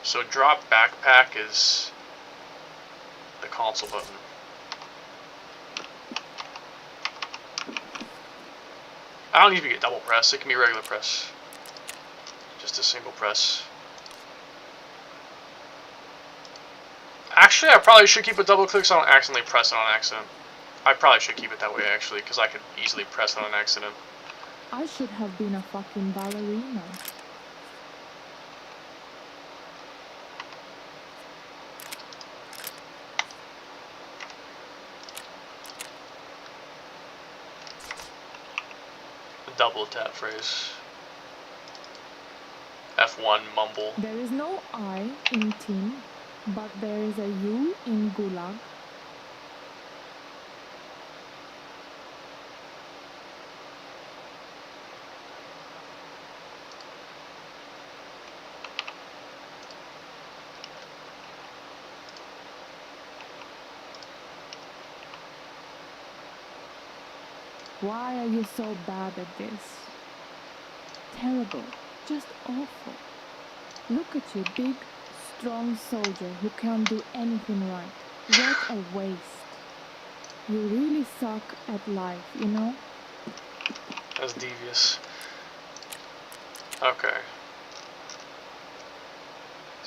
So drop backpack is the console button. I don't need to get double press. It can be regular press. Just a single press. Actually, I probably should keep a double click so I don't accidentally press it on accident. I probably should keep it that way, actually, because I could easily press it on accident. I should have been a fucking ballerina. Double tap phrase. F1 mumble. There is no I in team, but there is a U in gulag. Why are you so bad at this? Terrible. Just awful. Look at you, big, strong soldier who can't do anything right. What a waste. You really suck at life, you know? That's devious. Okay.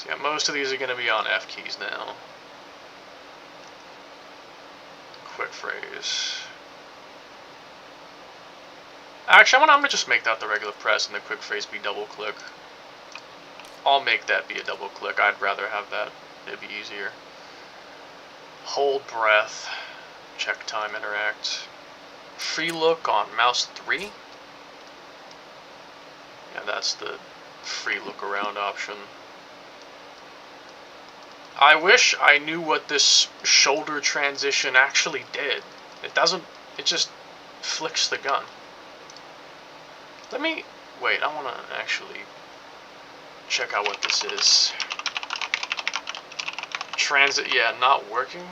So yeah, most of these are going to be on F keys now. Quick phrase. Actually, I'm gonna just make that the regular press and the quick phrase be double click. I'll make that be a double click. I'd rather have that. It'd be easier. Hold breath. Check time interact. Free look on mouse 3. Yeah, that's the free look around option. I wish I knew what this shoulder transition actually did. It doesn't, it just flicks the gun. Let me, wait, I want to actually check out what this is. Transit, yeah, not working.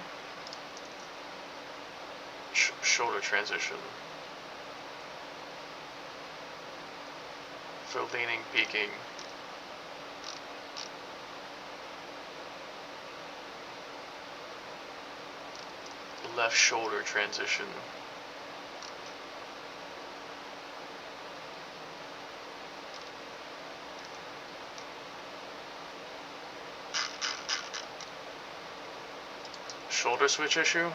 Shoulder transition. For leaning, peaking. Left shoulder transition. Shoulder switch issue?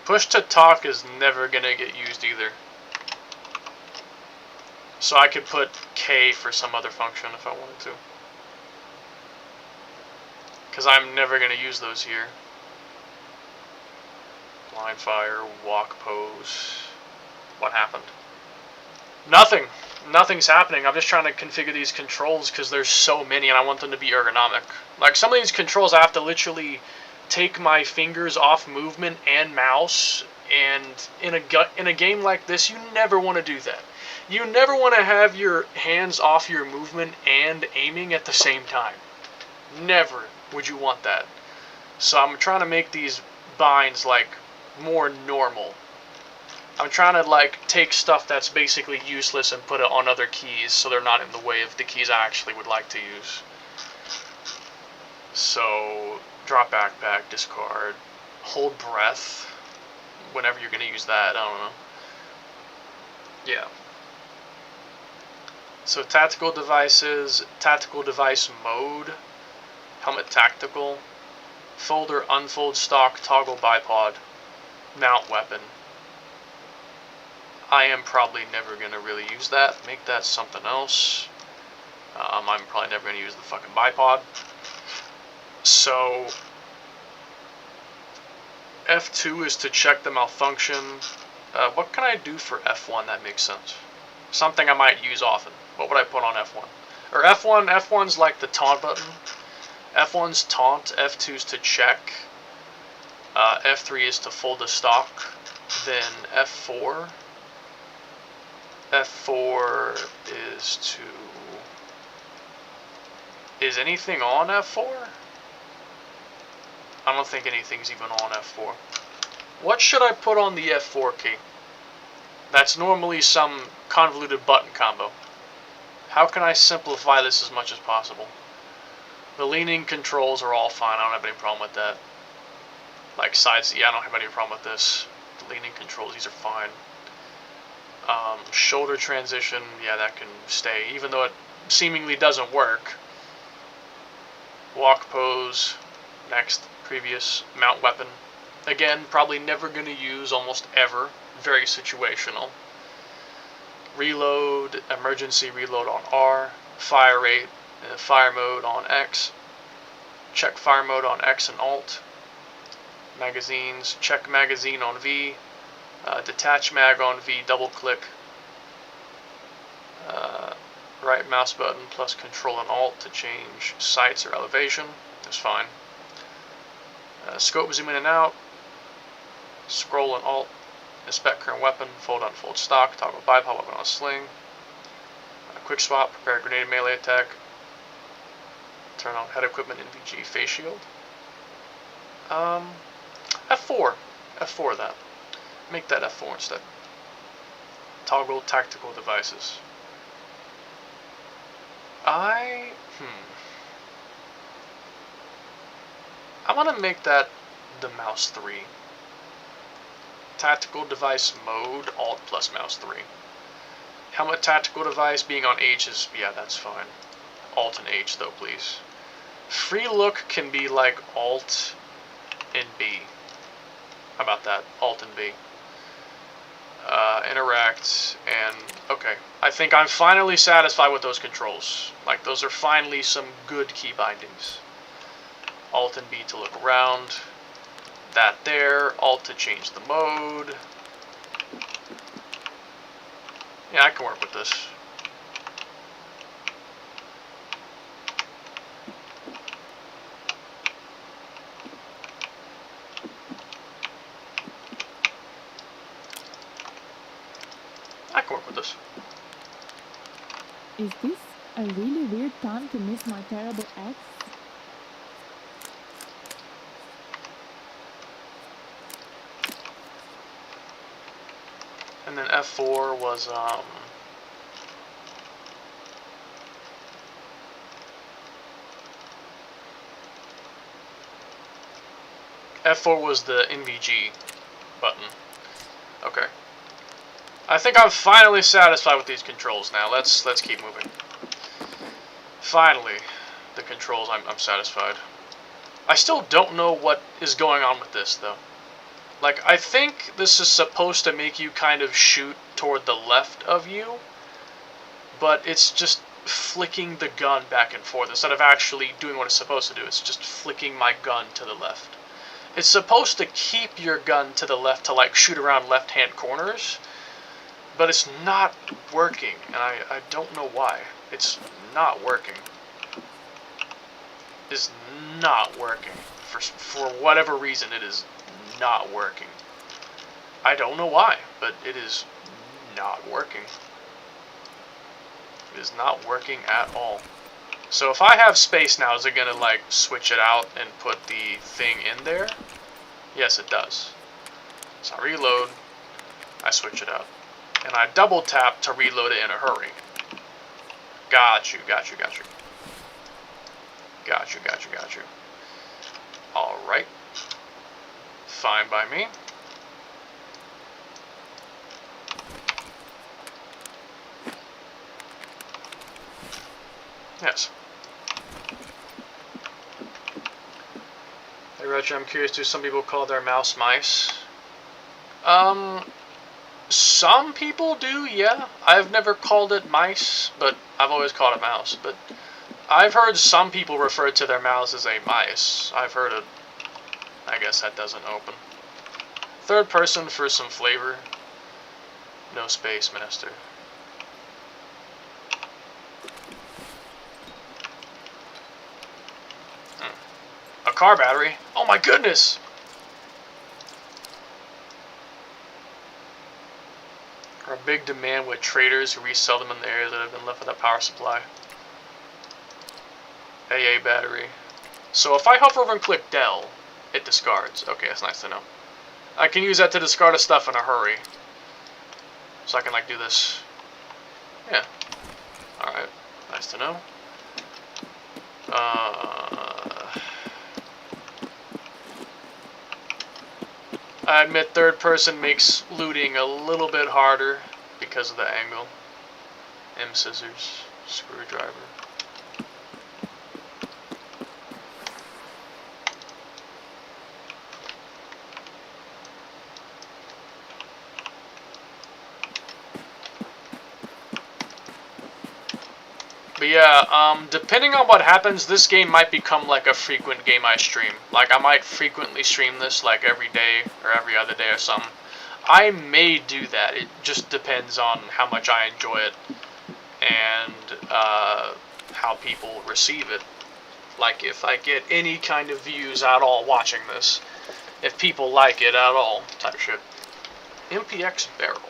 Push to talk is never gonna get used either. So I could put K for some other function if I wanted to. Because I'm never gonna use those here. Blind fire, walk pose. What happened? Nothing. Nothing's happening. I'm just trying to configure these controls because there's so many and I want them to be ergonomic. Like some of these controls I have to literally take my fingers off movement and mouse, and in a game like this you never want to do that. You never want to have your hands off your movement and aiming at the same time. Never would you want that. So I'm trying to make these binds like more normal. I'm trying to like take stuff that's basically useless and put it on other keys so they're not in the way of the keys I actually would like to use. So drop backpack, discard, hold breath, whenever you're going to use that, I don't know. Yeah. So tactical devices, tactical device mode, helmet tactical, folder, unfold, stock, toggle bipod, mount weapon. I am probably never going to really use that. Make that something else. I'm probably never going to use the fucking bipod. So F2 is to check the malfunction. What can I do for F1 that makes sense? Something I might use often. What would I put on F1? Or F1's like the taunt button. F1's taunt, F2's to check. F3 is to fold the stock. Then F4 is to... Is anything on F4? I don't think anything's even on F4. What should I put on the F4 key? That's normally some convoluted button combo. How can I simplify this as much as possible? The leaning controls are all fine. I don't have any problem with that. Like sides, yeah, I don't have any problem with this. The leaning controls, these are fine. Shoulder transition, yeah, that can stay, even though it seemingly doesn't work. Walk pose, next, previous, mount weapon. Again, probably never going to use almost ever. Very situational. Reload, emergency reload on R. Fire rate, fire mode on X. Check fire mode on X and Alt. Magazines, check magazine on V. Detach mag on V, double click. Right mouse button plus Control and Alt to change sights or elevation. That's fine. Scope zoom in and out. Scroll and Alt. Inspect current weapon. Fold unfold stock. Toggle bipod weapon on a sling. Quick swap. Prepare grenade melee attack. Turn on head equipment NVG face shield. F4. F4 that. Make that F4 instead. Toggle tactical devices. I want to make that the mouse 3. Tactical device mode, Alt plus mouse 3. Helmet tactical device being on H is, yeah, that's fine. Alt and H though, please. Free look can be like Alt and B. How about that? Alt and B. Interact and okay. I think I'm finally satisfied with those controls. Like, those are finally some good key bindings. Alt and B to look around. That there. Alt to change the mode. Yeah, I can work with this. I can work with this. Is this a really weird time to miss my terrible ex? And then F4 was F4 was the NVG button. Okay. I think I'm finally satisfied with these controls now. Let's keep moving. Finally, the controls, I'm satisfied. I still don't know what is going on with this, though. Like, I think this is supposed to make you kind of shoot toward the left of you, but it's just flicking the gun back and forth instead of actually doing what it's supposed to do. It's just flicking my gun to the left. It's supposed to keep your gun to the left to, like, shoot around left-hand corners, but it's not working, and I don't know why. It's not working. It's not working. For whatever reason, it is not working. I don't know why, but it is not working. It is not working at all. So if I have space now, is it gonna like switch it out and put the thing in there? Yes, it does. So I reload, I switch it out. And I double tap to reload it in a hurry. Got you, got you, got you. Got you, got you, got you. Alright. Fine by me. Yes. Hey Roger, I'm curious, do some people call their mouse mice? Some people do, yeah. I've never called it mice, but I've always called it mouse. But I've heard some people refer to their mouse as a mice. I've heard it. I guess that doesn't open. Third person for some flavor. No space, Master. A car battery? Oh my goodness! Are a big demand with traders who resell them in the areas that have been left without power supply. AA battery. So if I hover over and click Del, it discards. Okay, that's nice to know. I can use that to discard a stuff in a hurry. So I can like do this. Yeah. Alright, nice to know. I admit third person makes looting a little bit harder because of the angle. M scissors, screwdriver. But yeah, depending on what happens, this game might become like a frequent game I stream. Like, I might frequently stream this, like, every day or every other day or something. I may do that. It just depends on how much I enjoy it. And how people receive it. Like, if I get any kind of views at all watching this, if people like it at all, type shit. MPX barrel.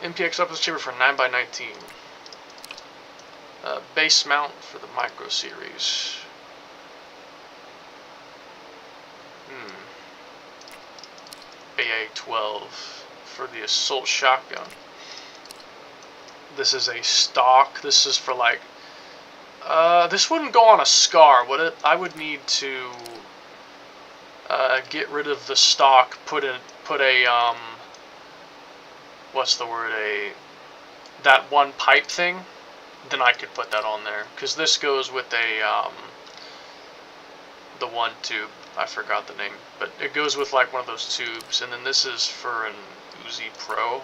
MPX upless chamber for 9x19. Base mount for the micro series. AA-12 for the assault shotgun. This is a stock. This is for like. This wouldn't go on a SCAR, would it? I would need to get rid of the stock. Put a what's the word? That one pipe thing. Then I could put that on there, because this goes with the one tube. I forgot the name, but it goes with like one of those tubes, and then this is for an Uzi Pro.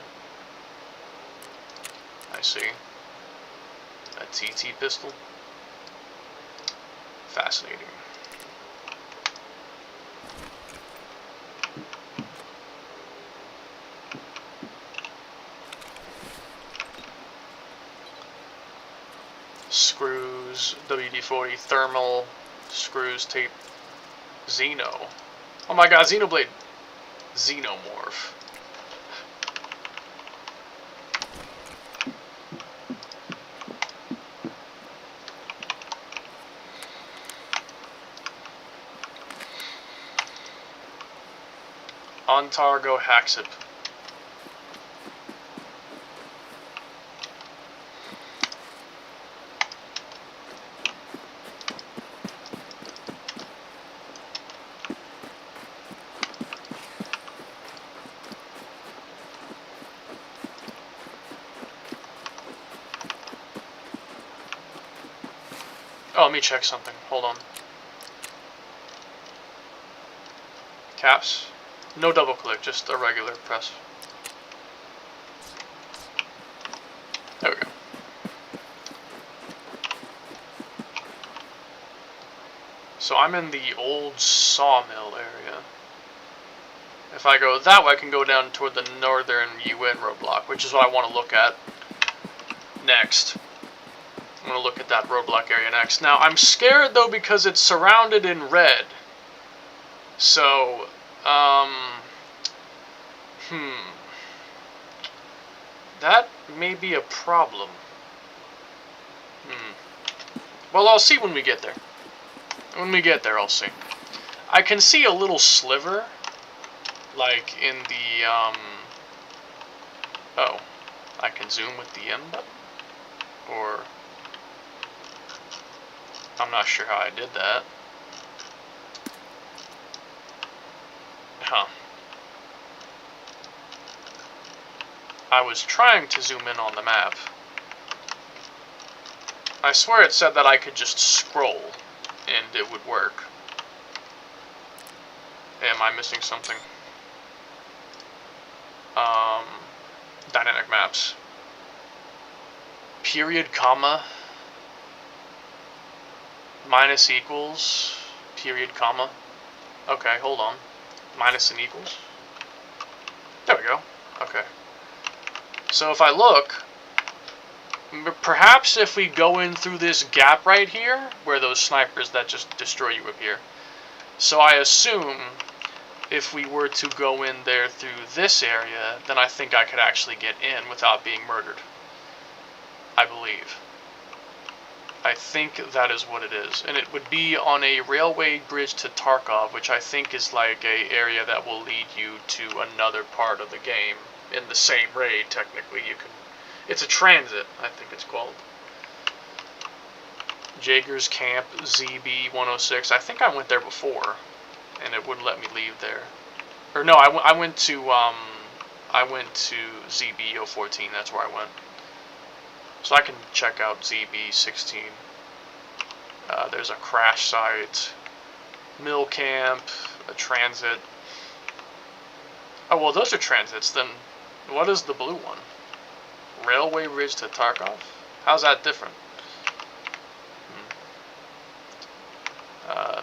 I see. A TT pistol. Fascinating. Screws, WD-40, thermal, screws, tape, Xeno. Oh my god, Xenoblade. Xenomorph. Ontargo Haxip. Oh, let me check something. Hold on. Caps. No double click, just a regular press. There we go. So I'm in the old sawmill area. If I go that way, I can go down toward the northern UN roadblock, which is what I want to look at next. I'm going to look at that roadblock area next. Now, I'm scared, though, because it's surrounded in red. So, that may be a problem. Well, I'll see when we get there. When we get there, I'll see. I can see a little sliver, like in the, oh, I can zoom with the M button? Or, I'm not sure how I did that. Huh. I was trying to zoom in on the map. I swear it said that I could just scroll and it would work. Am I missing something? Dynamic maps. Period, comma. Minus equals. Period, comma. Okay, hold on. Minus and equals. There we go. Okay. So if I look, perhaps if we go in through this gap right here, where those snipers that just destroy you appear. So I assume if we were to go in there through this area, then I think I could actually get in without being murdered. I believe. I think that is what it is. And it would be on a railway bridge to Tarkov, which I think is like a area that will lead you to another part of the game. In the same raid, technically. You can. It's a transit, I think it's called. Jaeger's Camp, ZB-106. I think I went there before, and it wouldn't let me leave there. Or no, I went to ZB-014. That's where I went. So I can check out ZB-16. There's a crash site, mill camp, a transit. Oh, well, those are transits. Then what is the blue one? Railway Ridge to Tarkov? How's that different?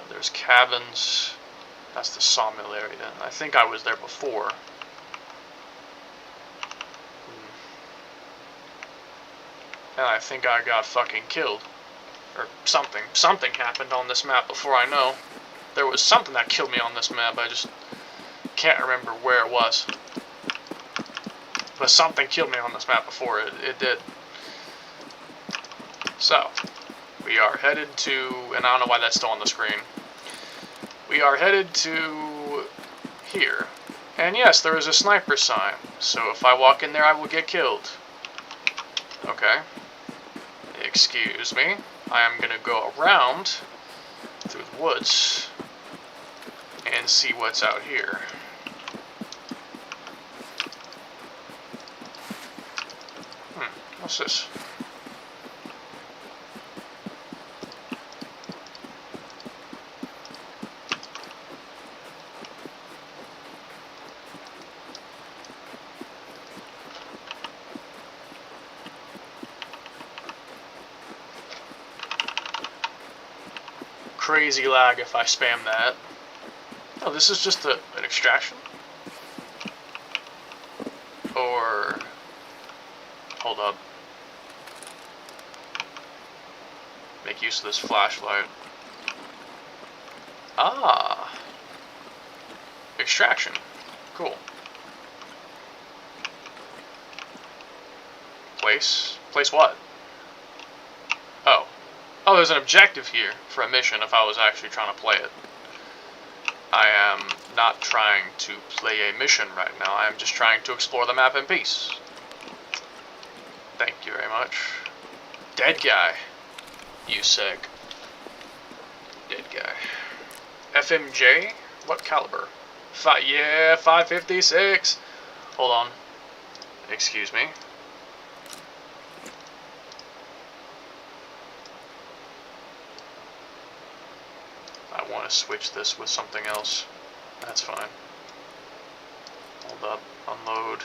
There's cabins. That's the sawmill area. I think I was there before. and I think I got fucking killed. Or something. Something happened on this map before I know. There was something that killed me on this map, I just can't remember where it was. But something killed me on this map before, it did. So, we are headed to, and I don't know why that's still on the screen. We are headed to here. And yes, there is a sniper sign, so if I walk in there, I will get killed. Okay. Excuse me. I am gonna go around through the woods and see what's out here. What's this? Crazy lag if I spam that. Oh, this is just an extraction? Or... hold up. Make use of this flashlight. Ah! Extraction. Cool. Place? Place what? Oh. Oh, there's an objective here for a mission if I was actually trying to play it. I am not trying to play a mission right now. I am just trying to explore the map in peace. Thank you very much. Dead guy. You seg. Dead guy. FMJ? What caliber? Yeah, 556. Hold on. Excuse me. I want to switch this with something else. That's fine. Hold up. Unload.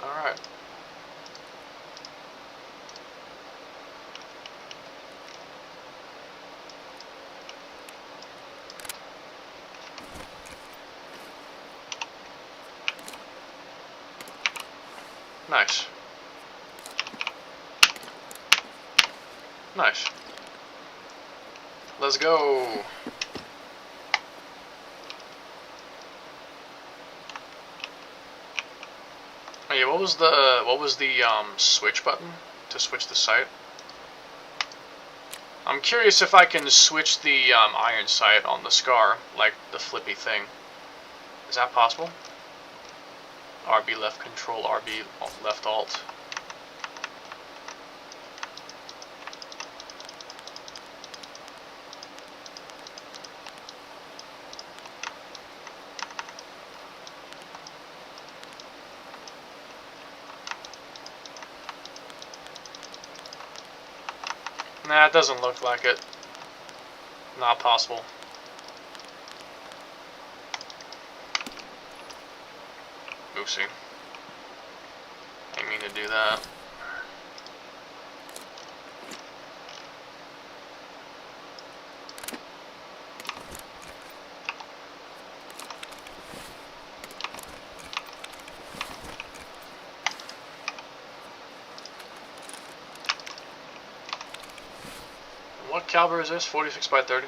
Alright. Nice. Nice. Let's go. Oh yeah, what was the switch button to switch the sight? I'm curious if I can switch the iron sight on the Scar, like the flippy thing. Is that possible? RB left control, RB left alt. Nah, it doesn't look like it. Not possible. Oopsie. Didn't mean to do that. What caliber is this? 46 by 30?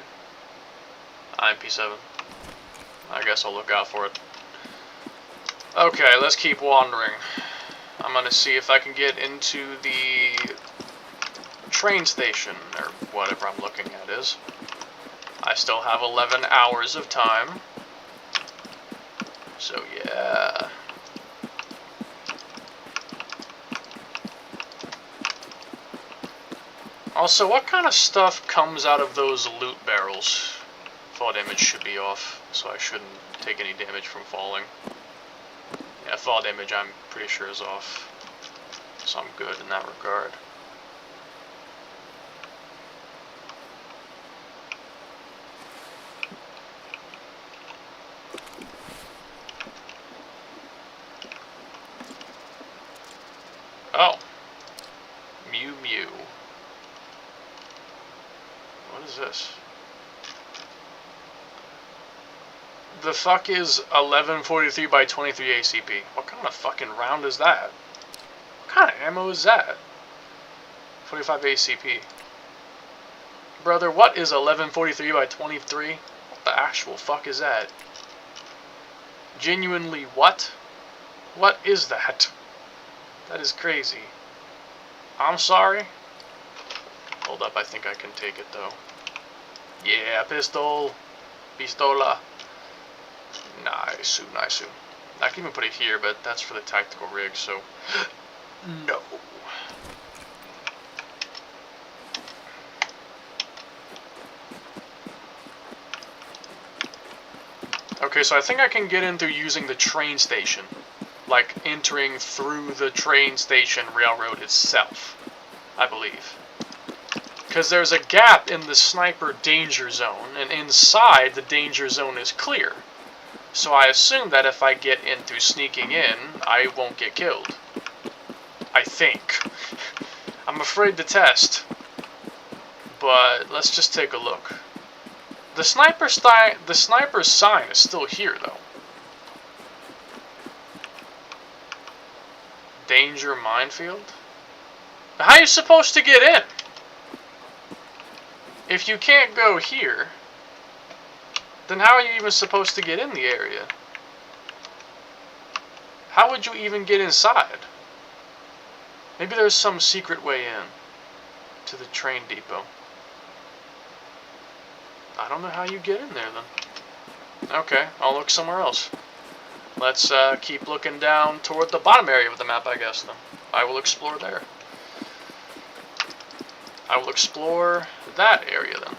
IMP7. I guess I'll look out for it. Okay, let's keep wandering. I'm gonna see if I can get into the train station, or whatever I'm looking at is. I still have 11 hours of time. So yeah. Also, what kind of stuff comes out of those loot barrels? Fall damage should be off, so I shouldn't take any damage from falling. Yeah, fall damage I'm pretty sure is off, so I'm good in that regard. Oh. Mew Mew. What is this? The fuck is 1143 by 23 ACP? What kind of fucking round is that? What kind of ammo is that? 45 ACP. Brother, what is 1143 by 23? What the actual fuck is that? Genuinely what? What is that? That is crazy. I'm sorry. Hold up, I think I can take it though. Yeah, pistol. Pistola. Nice, nice. I can even put it here, but that's for the tactical rig, so no. Okay, so I think I can get in through using the train station. Like, entering through the train station railroad itself, I believe. Because there's a gap in the sniper danger zone, and inside the danger zone is clear. So I assume that if I get in through sneaking in, I won't get killed. I think. I'm afraid to test. But let's just take a look. The sniper's sign is still here, though. Danger minefield? How are you supposed to get in? If you can't go here, then how are you even supposed to get in the area? How would you even get inside? Maybe there's some secret way in to the train depot. I don't know how you get in there then. Okay, I'll look somewhere else. Let's keep looking down toward the bottom area of the map, I guess, then. I will explore there. I will explore that area, then.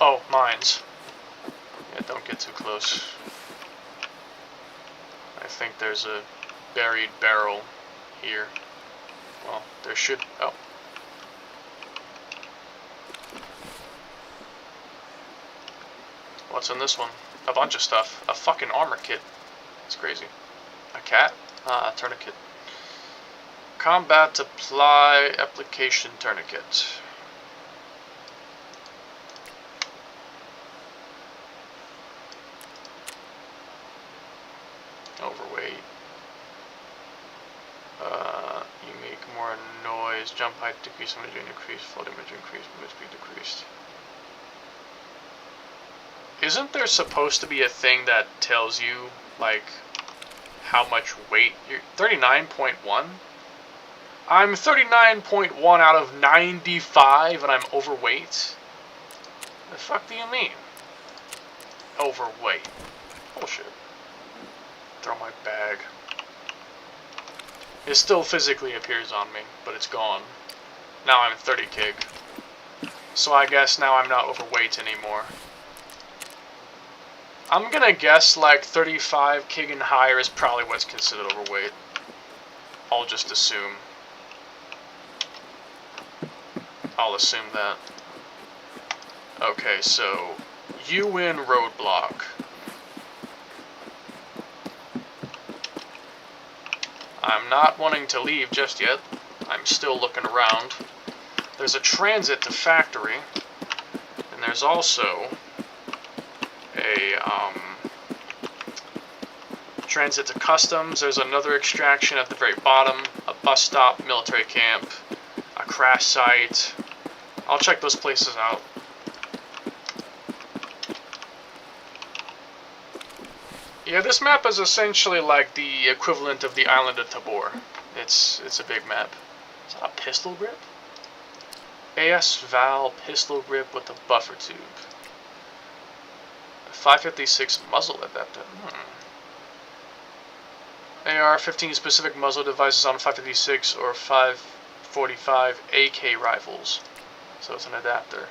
Oh, mines. Yeah, don't get too close. I think there's a buried barrel here. Well, there should... Oh. What's in this one? A bunch of stuff. A fucking armor kit. It's crazy. A cat? Ah, a tourniquet. Combat apply application tourniquet. Overweight. You make more noise. Jump height decrease, damage increase, fall damage increase, move speed decreased. Isn't there supposed to be a thing that tells you, like, how much weight you're... 39.1? I'm 39.1 out of 95 and I'm overweight? The fuck do you mean? Overweight. Bullshit. Throw my bag. It still physically appears on me, but it's gone. Now I'm 30 kg. So I guess now I'm not overweight anymore. I'm gonna guess like 35 kg and higher is probably what's considered overweight. I'll just assume. I'll assume that. Okay, so you win roadblock. I'm not wanting to leave just yet. I'm still looking around. There's a transit to factory, and there's also a transit to customs. There's another extraction at the very bottom, a bus stop, military camp, a crash site. I'll check those places out. Yeah, this map is essentially like the equivalent of the island of Tabor. It's a big map. Is that a pistol grip? AS Val pistol grip with a buffer tube. 556 muzzle adapter. AR-15 specific muzzle devices on 556 or 545 AK rifles. So it's an adapter.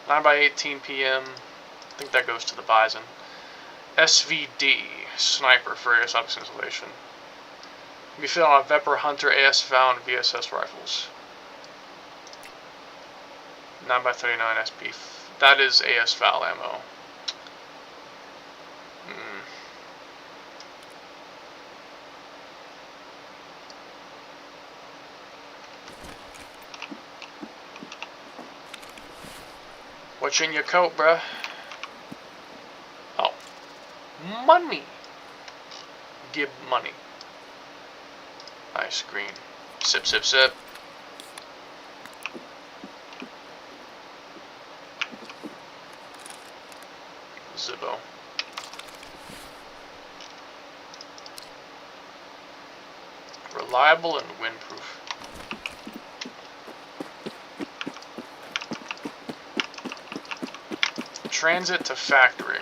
9x18 PM. I think that goes to the Bison. SVD, sniper for AS optics installation. Can be fitted on a Vepr Hunter, AS Val, and VSS rifles. 9x39 SP. That is AS Val ammo. What's in your coat, bruh? Oh. Money. Give money. Nice green. Sip, sip, sip. Zippo. Reliable and windproof. Transit to factory.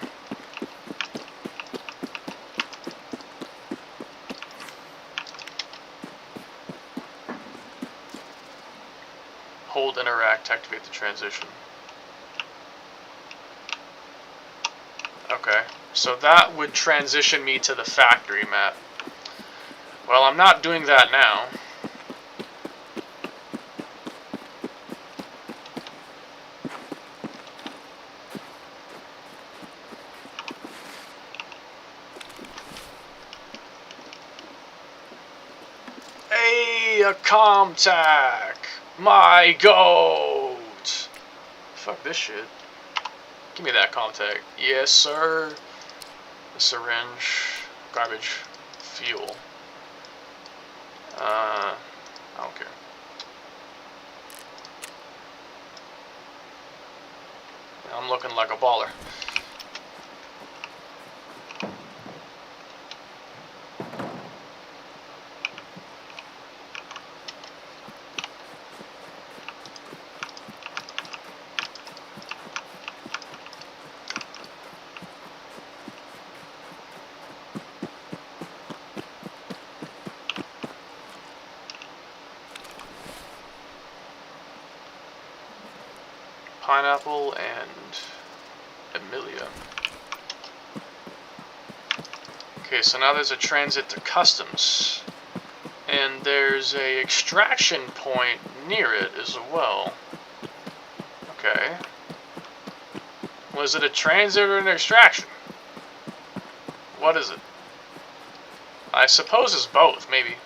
Hold interact to activate the transition. Okay, so that would transition me to the factory map. Well, I'm not doing that now. Hey, a Comtac! My goat! Fuck this shit. Give me that Comtac. Yes, sir. The syringe. Garbage. Fuel. I don't care. I'm looking like a baller. Pineapple and Amelia. Okay, so now there's a transit to customs. And there's a extraction point near it as well. Okay. Was it a transit or an extraction? What is it? I suppose it's both, maybe.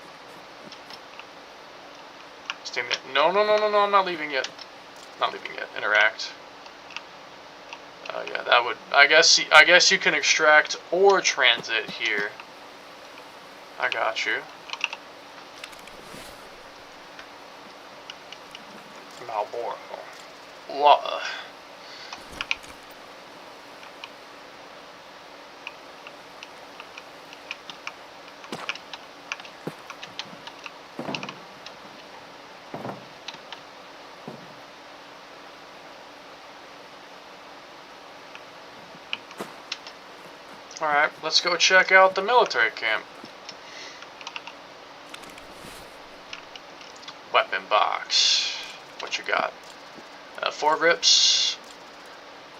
No, I'm not leaving yet. Not leaving yet. Interact. Yeah, that would. I guess you can extract or transit here. I got you. Malboro. Alright, let's go check out the military camp. Weapon box. What you got? 4 grips.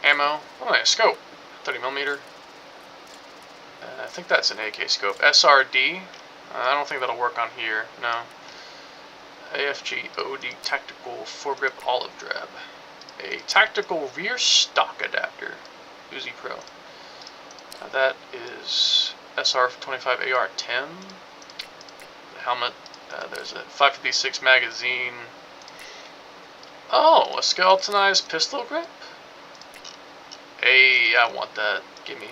Ammo. Oh, yeah, scope. 30mm. I think that's an AK scope. SRD. I don't think that'll work on here. No. AFG OD Tactical 4-grip olive drab. A tactical rear stock adapter. Uzi Pro. That is SR25 AR-10. The helmet. There's a 556 magazine. Oh, a skeletonized pistol grip? Hey, I want that. Gimme.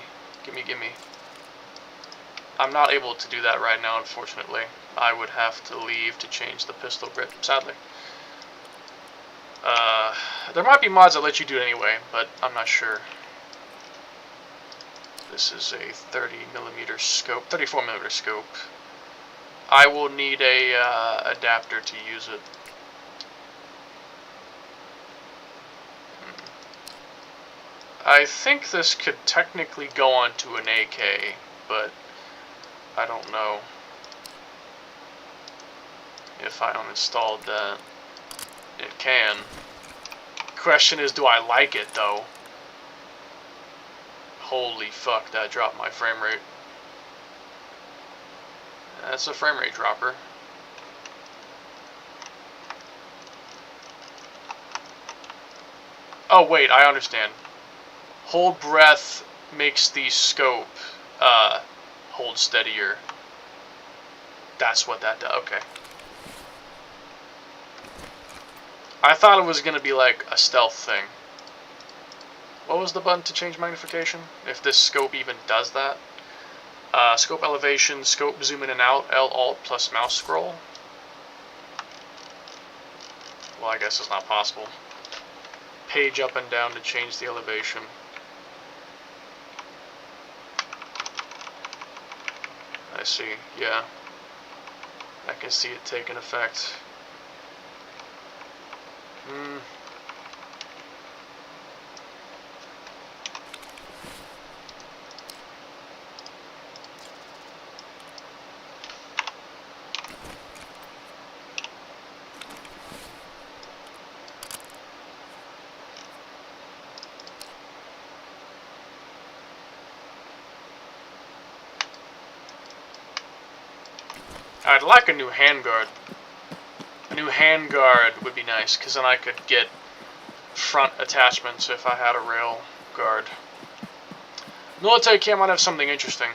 I'm not able to do that right now, unfortunately. I would have to leave to change the pistol grip, sadly. There might be mods that let you do it anyway, but I'm not sure. This is a 30mm scope, 34mm scope. I will need a adapter to use it. I think this could technically go onto an AK, but I don't know. if I uninstalled that. It can. Question is, do I like it though? Holy fuck, that dropped my frame rate. That's a frame rate dropper. Oh wait, I understand. Hold breath makes the scope hold steadier. That's what that does. Okay. I thought it was going to be like a stealth thing. What was the button to change magnification? If this scope even does that. Scope elevation, scope zoom in and out, L-Alt plus mouse scroll. Well, I guess it's not possible. Page up and down to change the elevation. I see, yeah. I can see it taking effect. I'd like a new handguard. A new handguard would be nice, because then I could get front attachments if I had a rail guard. Military cam might have something interesting.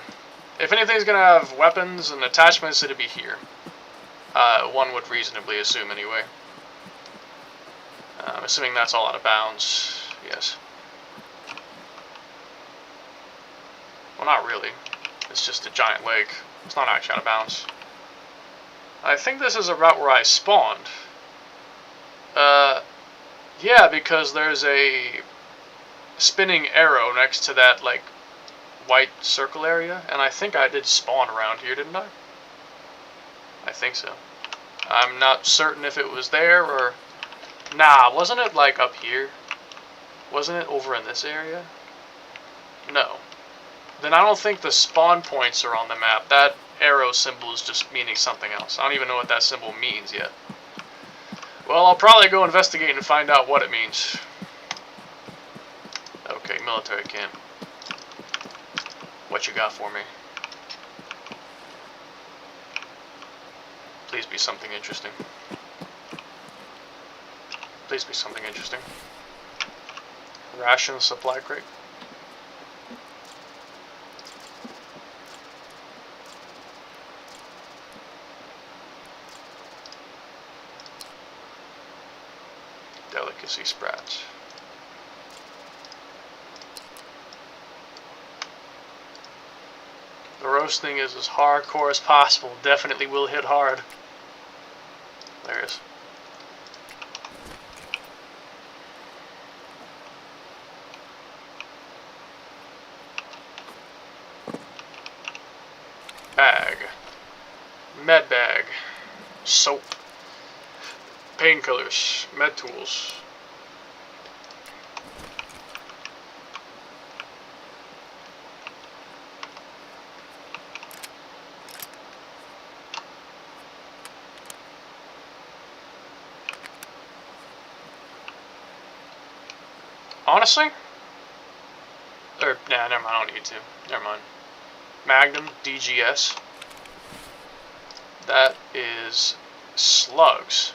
If anything's going to have weapons and attachments, it'd be here. One would reasonably assume, anyway. I'm assuming that's all out of bounds. Yes. Well, not really. It's just a giant lake. It's not actually out of bounds. I think this is a route where I spawned. Yeah, because there's a spinning arrow next to that, like, white circle area, and I think I did spawn around here, didn't I? I think so. I'm not certain if it was there, or... Nah, wasn't it, like, up here? Wasn't it over in this area? No. Then I don't think the spawn points are on the map. That arrow symbol is just meaning something else. I don't even know what that symbol means yet. Well, I'll probably go investigate and find out what it means. Okay, military camp. What you got for me? Please be something interesting. Please be something interesting. Ration supply crate. Delicacy sprats. The roasting is as hardcore as possible. Definitely will hit hard. There it is. Bag. Med bag. Soap. Painkillers. Med tools. Honestly? Or, nah, never mind, I don't need to. Never mind. Magnum DGS. That is slugs.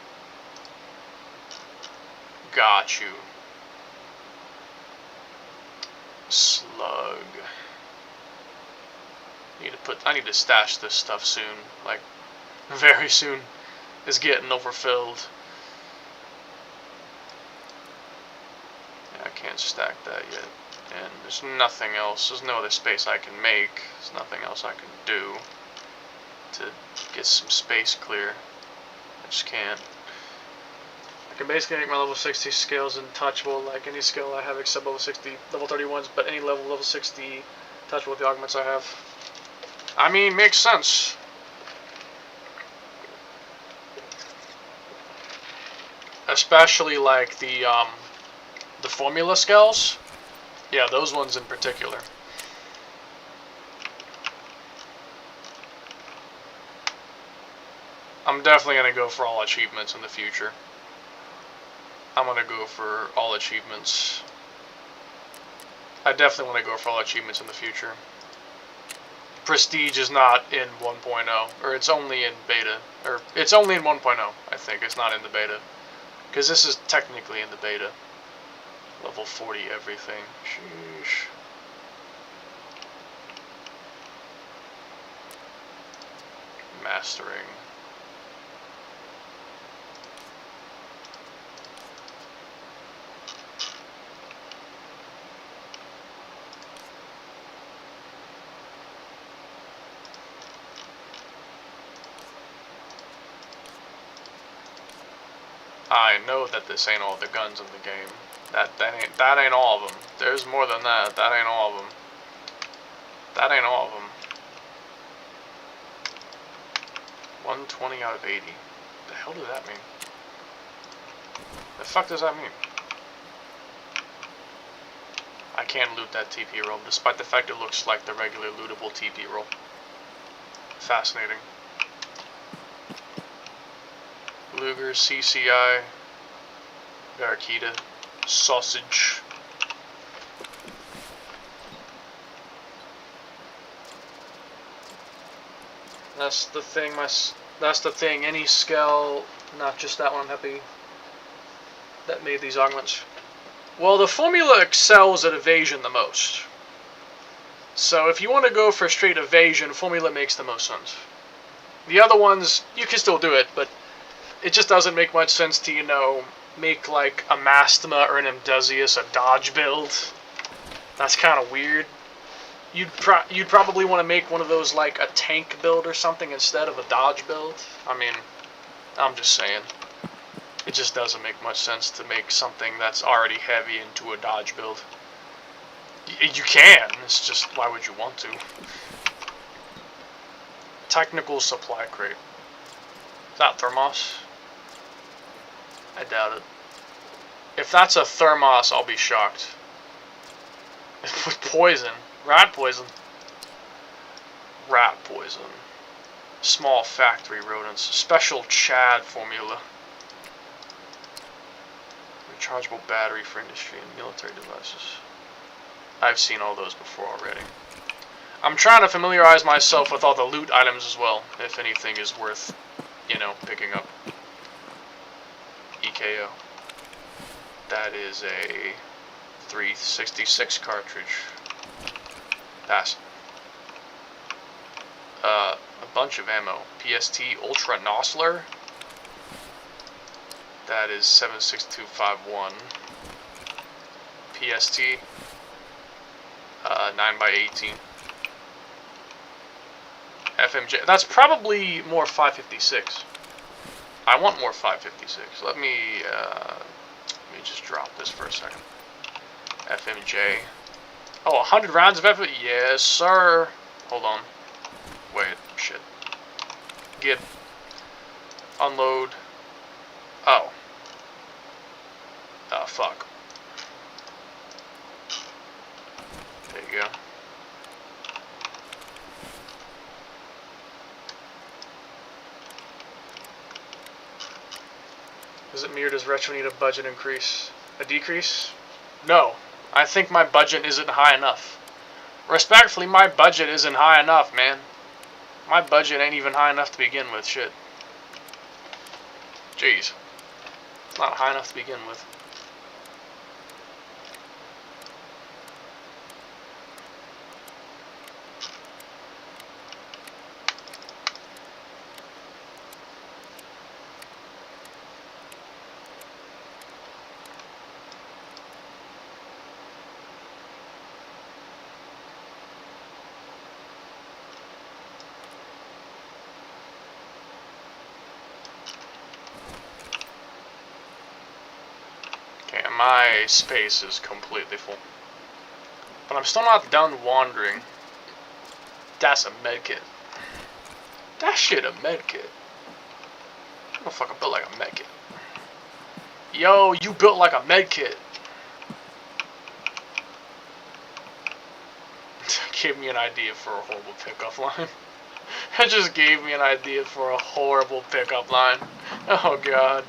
Got you. Slug. I need to stash this stuff soon. Like, very soon. It's getting overfilled. I can't stack that yet. And there's nothing else. There's no other space I can make. There's nothing else I can do to get some space clear. I just can't. I can basically make my level 60 skills untouchable like any skill I have except level 60, level 31s, but any level 60 touchable with the augments I have. I mean, makes sense. Especially like the formula skills. Yeah, those ones in particular. I'm definitely gonna go for all achievements in the future. I'm gonna go for all achievements. I definitely want to go for all achievements in the future. Prestige is not in 1.0, or it's only in beta, or it's only in 1.0, I think. It's not in the beta. Because this is technically in the beta. Level 40 everything. Sheesh. Mastering. I know that this ain't all the guns in the game. That ain't all of them. There's more than that. That ain't all of them. That ain't all of them. 120 out of 80. The hell does that mean? The fuck does that mean? I can't loot that TP roll, despite the fact it looks like the regular lootable TP roll. Fascinating. Luger, CCI, Barracuda, sausage. That's the thing. That's the thing. Any scale, not just that one. I'm happy that made these augments. Well, the formula excels at evasion the most. So if you want to go for straight evasion, formula makes the most sense. The other ones, you can still do it, but it just doesn't make much sense to, you know, make like a Mastema or an Amdesius a dodge build. That's kind of weird. You'd probably want to make one of those like a tank build or something instead of a dodge build. I mean, I'm just saying. It just doesn't make much sense to make something that's already heavy into a dodge build. You can, it's just, why would you want to? Technical supply crate. Is that Thermos? I doubt it. If that's a Thermos, I'll be shocked. With poison. Rat poison. Rat poison. Small factory rodents. Special Chad formula. Rechargeable battery for industry and military devices. I've seen all those before already. I'm trying to familiarize myself with all the loot items as well, if anything is worth, you know, picking up. EKO. That is a 366 cartridge. Pass. A bunch of ammo. PST Ultra Nosler. That is 76251. PST 9x18. FMJ. That's probably more 556. I want more 556. Let me just drop this for a second. FMJ. Oh, 100 rounds of FMJ. Yes, sir. Hold on. Wait. Shit. Get. Unload. Oh. Oh, fuck. There you go. Does it mirror, does Retro need a budget increase? A decrease? No. I think my budget isn't high enough. Respectfully, my budget isn't high enough, man. My budget ain't even high enough to begin with, shit. Jeez. It's not high enough to begin with. My space is completely full. But I'm still not done wandering. That's a medkit. That shit a medkit. Motherfucker built like a medkit. Yo, you built like a medkit. Gave me an idea for a horrible pickup line. That just gave me an idea for a horrible pickup line. Oh god.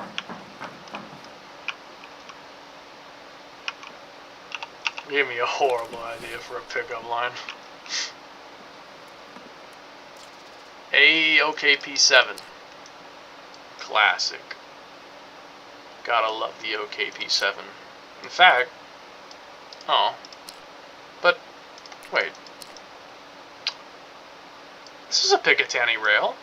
Gave me a horrible idea for a pickup line. OKP7. Classic. Gotta love the OKP7. In fact, but wait. This is a Picatinny rail.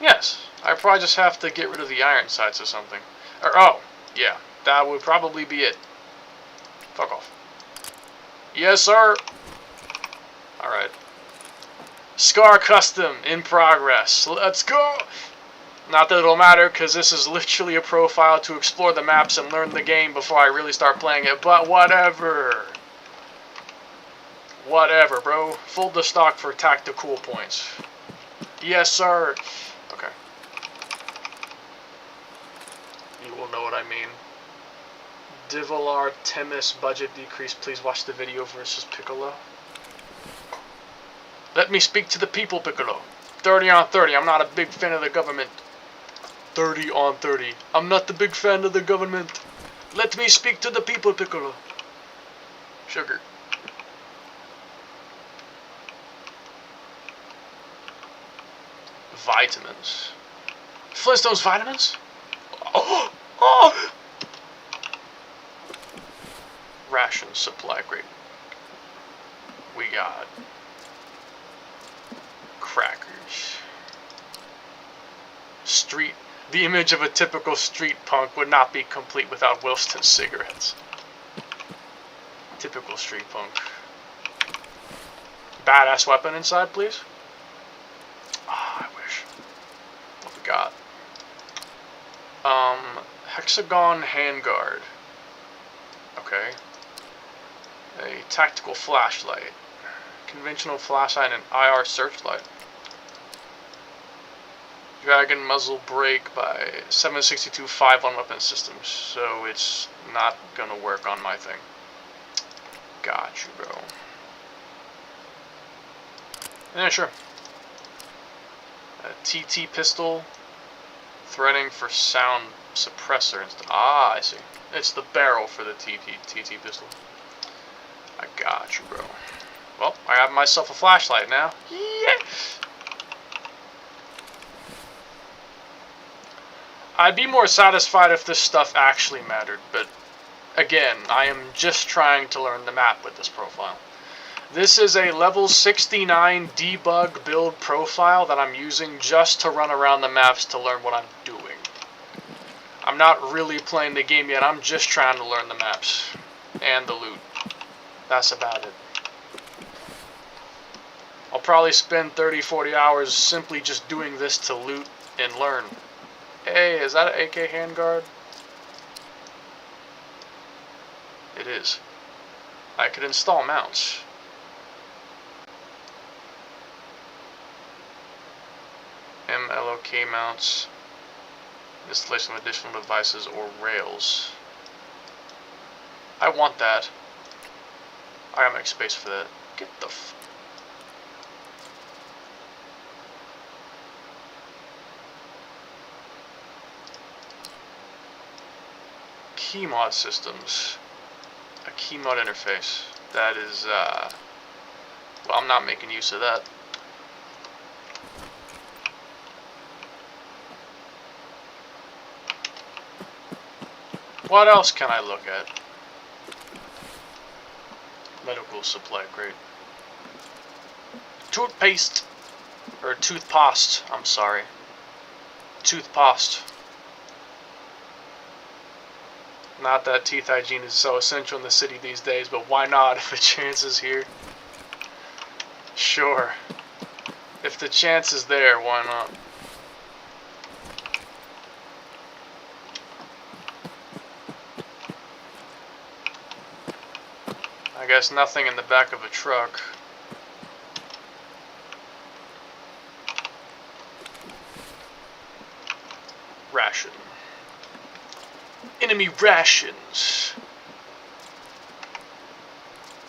Yes, I probably just have to get rid of the iron sights or something. Or, oh, yeah, that would probably be it. Fuck off. Yes, sir. Alright. Scar Custom in progress. Let's go! Not that it'll matter, because this is literally a profile to explore the maps and learn the game before I really start playing it, but whatever. Whatever, bro. Fold the stock for tactical points. Yes, sir. Okay. You will know what I mean. Divalar Temis budget decrease. Please watch the video versus Piccolo. Let me speak to the people, Piccolo. 30 on 30. I'm not a big fan of the government. 30 on 30. I'm not the big fan of the government. Let me speak to the people, Piccolo. Sugar. Vitamins. Flintstones vitamins? Oh! Oh! Ration supply grade. We got crackers. Street. The image of a typical street punk would not be complete without Wilston cigarettes. Typical street punk. Badass weapon inside, please. Ah, I wish. What we got? Hexagon handguard. Okay. A tactical flashlight. Conventional flashlight and IR searchlight. Dragon muzzle brake by 762 5-on weapon systems, so it's not gonna work on my thing. Got you, bro. Yeah, sure. A TT pistol, threading for sound suppressor. Ah, I see. It's the barrel for the TT pistol. I got you, bro. Well, I have myself a flashlight now. Yeah. I'd be more satisfied if this stuff actually mattered, but again, I am just trying to learn the map with this profile. This is a level 69 debug build profile that I'm using just to run around the maps to learn what I'm doing. I'm not really playing the game yet, I'm just trying to learn the maps and the loot. That's about it. I'll probably spend 30-40 hours simply just doing this to loot and learn. Hey, is that an AK handguard? It is. I could install mounts. MLOK mounts. Installation of additional devices or rails. I want that. I gotta make space for that. Get the f... Keymod systems. A keymod interface. That is, well, I'm not making use of that. What else can I look at? Medical supply, great. Toothpaste. Or toothpaste, I'm sorry. Toothpaste. Not that teeth hygiene is so essential in the city these days, but why not if the chance is here? Sure. If the chance is there, why not? I guess nothing in the back of a truck. Ration. Enemy rations.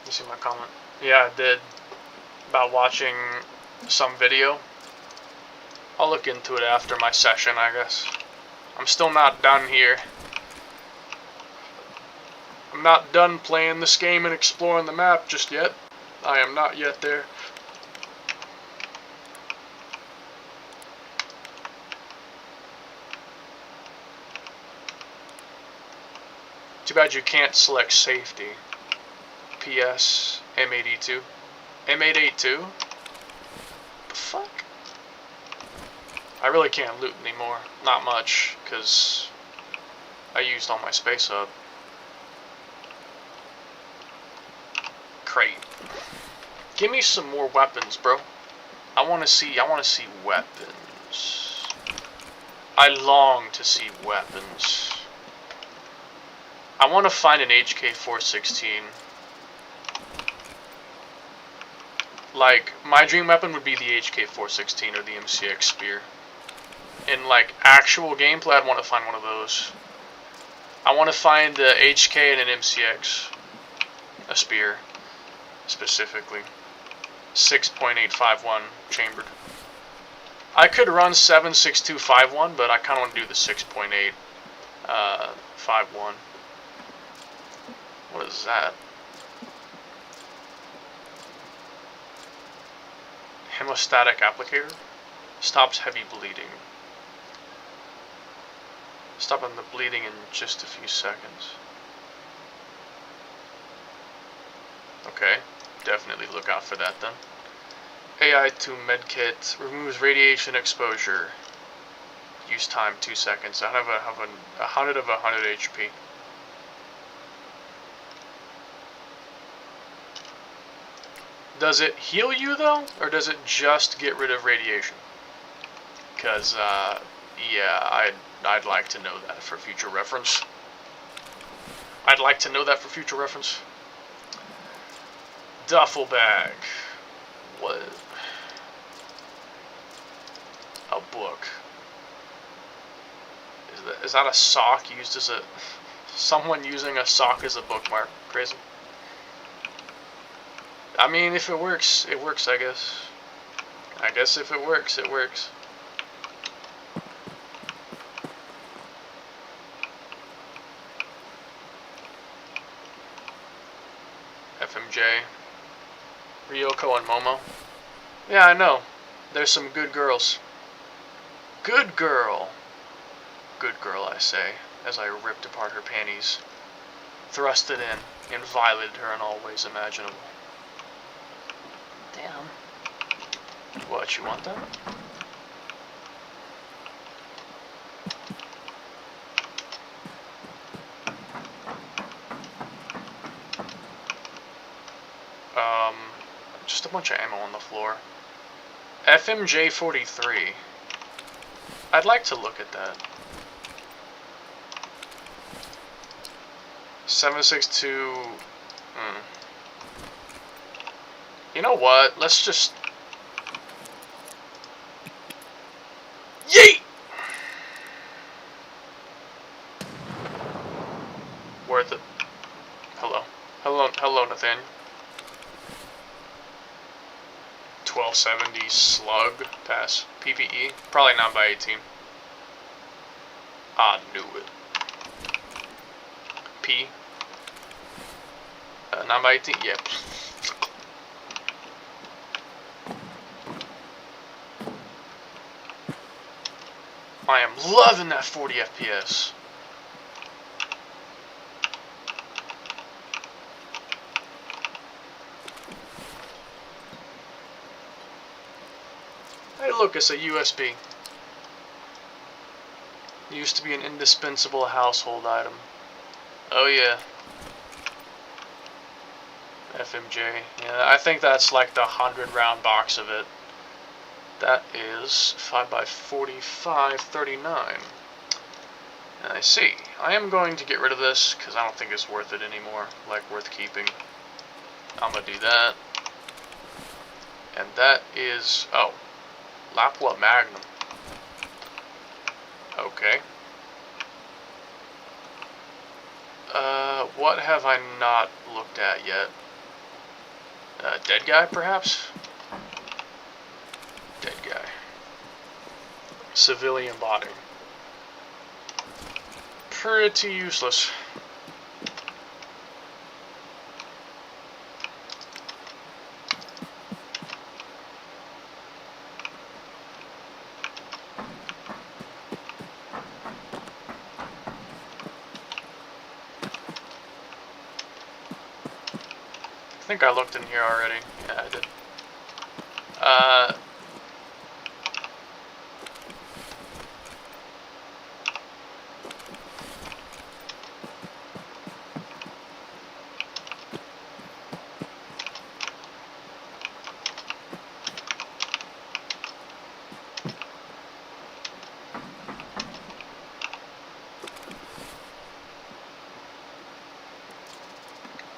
You see my comment? Yeah, I did. About watching some video. I'll look into it after my session, I guess. I'm still not done here. I'm not done playing this game and exploring the map just yet. I am not yet there. Too bad you can't select safety. PS M882. M882? The fuck? I really can't loot anymore. Not much, because I used all my space up. Crate. Give me some more weapons, bro. I wanna see weapons. I long to see weapons. I wanna find an HK416. Like, my dream weapon would be the HK416 or the MCX spear. In, like, actual gameplay, I'd want to find one of those. I want to find the HK and an MCX. A spear, specifically. 6.851 chambered. I could run 7.6251, but I kind of want to do the 6.8 51. What is that? Hemostatic applicator? Stops heavy bleeding. Stopping the bleeding in just a few seconds. Okay, definitely look out for that then. AI2 medkit removes radiation exposure. Use time 2 seconds. I have 100 of 100 HP. Does it heal you though, or does it just get rid of radiation? Because, yeah, I'd like to know that for future reference. I'd like to know that for future reference. Duffel bag. What? A book. Is that a sock used as a... Someone using a sock as a bookmark? Crazy. I mean, if it works, I guess. I guess if it works, it works. FMJ. Ryoko and Momo. Yeah, I know. There's some good girls. Good girl. Good girl, I say, as I ripped apart her panties, thrust it in, and violated her in all ways imaginable. Damn. What, you want that? Just a bunch of ammo on the floor. FMJ 43. I'd like to look at that. 762. You know what? Let's just... Yeet! Worth it. Hello. Hello, Nathaniel. 1270 slug pass. PPE. Probably not by 18. I knew it. P. Not by 18? Yep. I am loving that 40 FPS. Hey look, it's a USB. Used to be an indispensable household item. Oh yeah. FMJ. Yeah, I think that's like the 100 round box of it. That is 5x45, 39. I see. I am going to get rid of this because I don't think it's worth it anymore. Like, worth keeping. I'm going to do that. And that is... Oh. Lapua Magnum. Okay. What have I not looked at yet? Dead guy, perhaps? civilian body. Pretty useless. I think I looked in here already. Yeah, I did.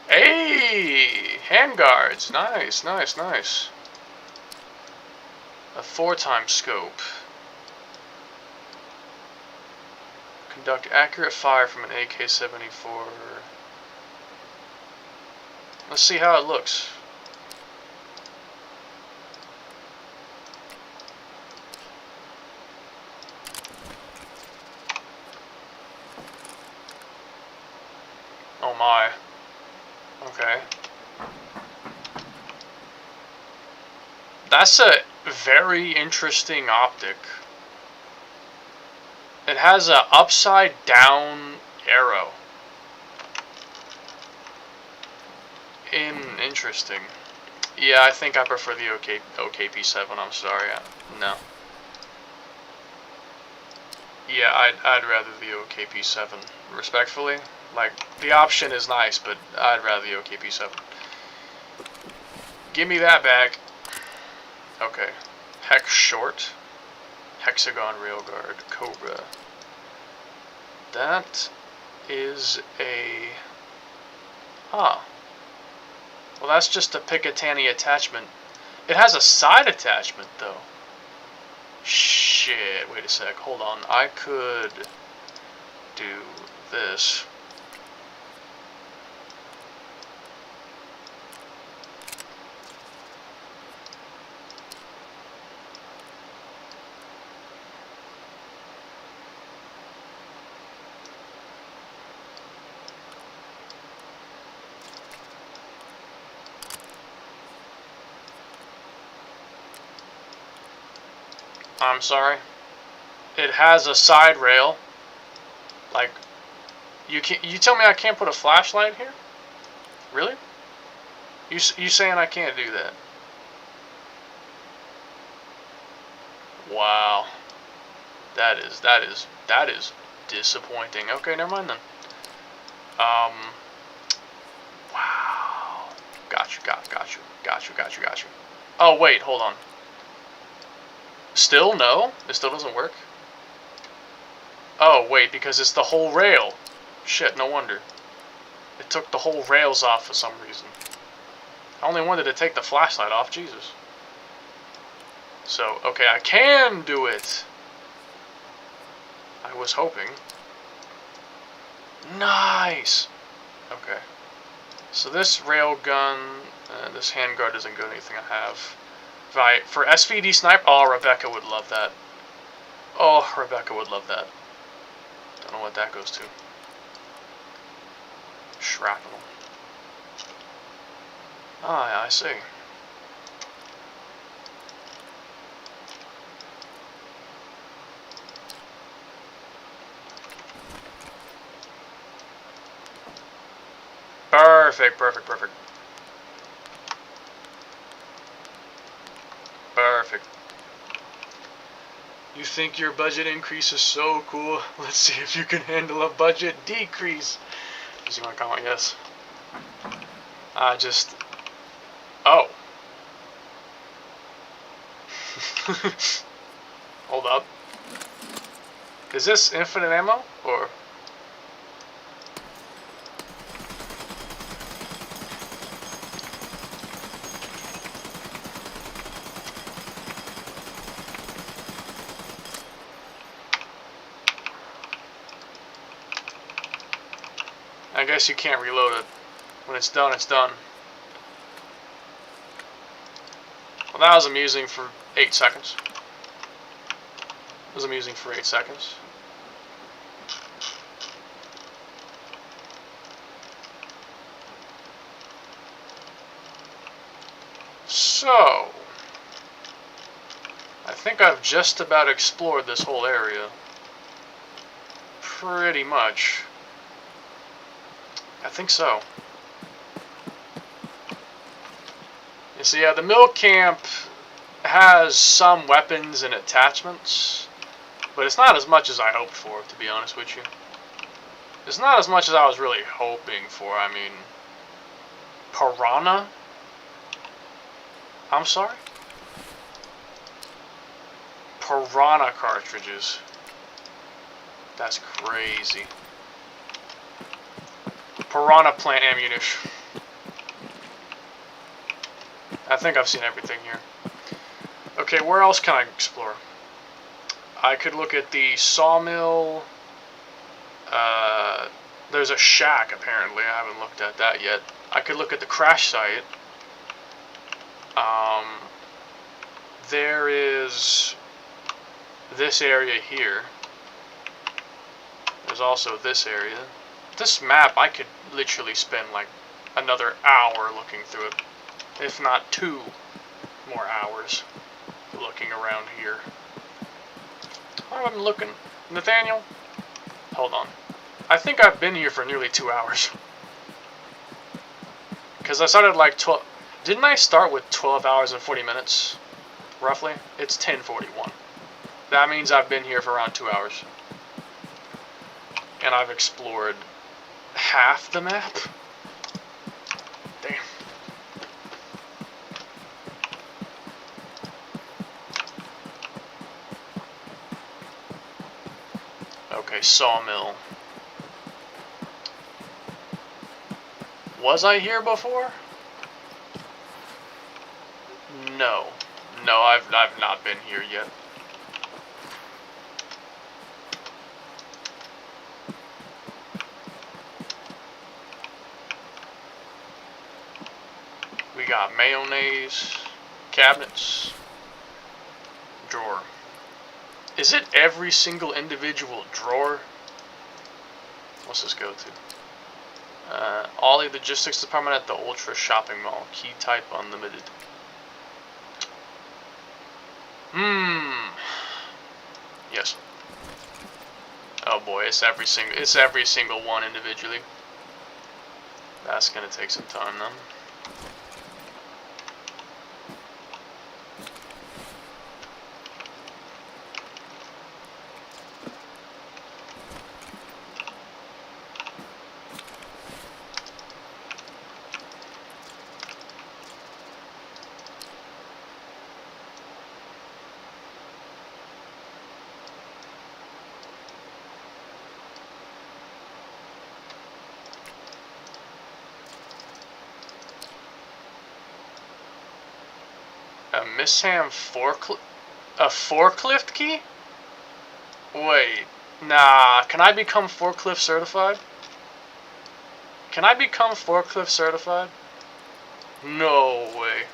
Hey! Handguards! Nice, nice, nice. A 4x scope. Conduct accurate fire from an AK-74. Let's see how it looks. Oh my. Okay. That's a very interesting optic. It has a upside down arrow. Interesting. Yeah, I think I prefer the OKP7, I'm sorry. No. Yeah, I'd rather the OKP7, respectfully. Like, the option is nice, but I'd rather the OKP7. Give me that back. Okay. Hex short. Hexagon railguard. Cobra. That is a... Huh. Well, that's just a Picatinny attachment. It has a side attachment, though. Shit, wait a sec. Hold on. I could do this. I'm sorry. It has a side rail. Like, you tell me I can't put a flashlight here? Really? You saying I can't do that? Wow. That is disappointing. Okay, never mind then. Wow. Got you. Oh wait, hold on. Still no? It still doesn't work? Oh, wait, because it's the whole rail. Shit, no wonder. It took the whole rails off for some reason. I only wanted to take the flashlight off, Jesus. So, okay, I can do it. I was hoping. Nice! Okay. So this rail gun, this handguard isn't good, anything I have. Right, for SVD sniper, oh, Rebecca would love that. Oh, Rebecca would love that. Don't know what that goes to. Shrapnel. Ah, yeah, I see. Perfect. Perfect. You think your budget increase is so cool? Let's see if you can handle a budget decrease. Using my comment, yes. Oh. Hold up. Is this infinite ammo? Or... I guess you can't reload it. When it's done, it's done. Well, that was amusing for 8 seconds. as I'm using for 8 seconds. So, I think I've just about explored this whole area. Pretty much. I think so. You see, yeah, the mill camp has some weapons and attachments, but it's not as much as I hoped for, to be honest with you. It's not as much as I was really hoping for. I mean, piranha? I'm sorry? Piranha cartridges. That's crazy. Piranha plant ammunition. I think I've seen everything here. Okay, where else can I explore? I could look at the sawmill. There's a shack, apparently. I haven't looked at that yet. I could look at the crash site. There is this area here. There's also this area. This map, I could literally spend like another hour looking through it. If not 2 more hours looking around here. Where have I been looking? Nathaniel? Hold on. I think I've been here for nearly 2 hours. Because I started like 12... Didn't I start with 12 hours and 40 minutes? Roughly? It's 10:41. That means I've been here for around 2 hours. And I've explored half the map? Damn. Okay, sawmill. Was I here before? No. No, I've not been here yet. We got mayonnaise, cabinets, drawer. Is it every single individual drawer? What's this go to? Ollie Logistics Department at the Ultra Shopping Mall. Key type unlimited. Yes. Oh boy, it's every single one individually. That's gonna take some time then. A Misham forklift? A forklift key? Wait, nah, can I become forklift certified? Can I become forklift certified? No way.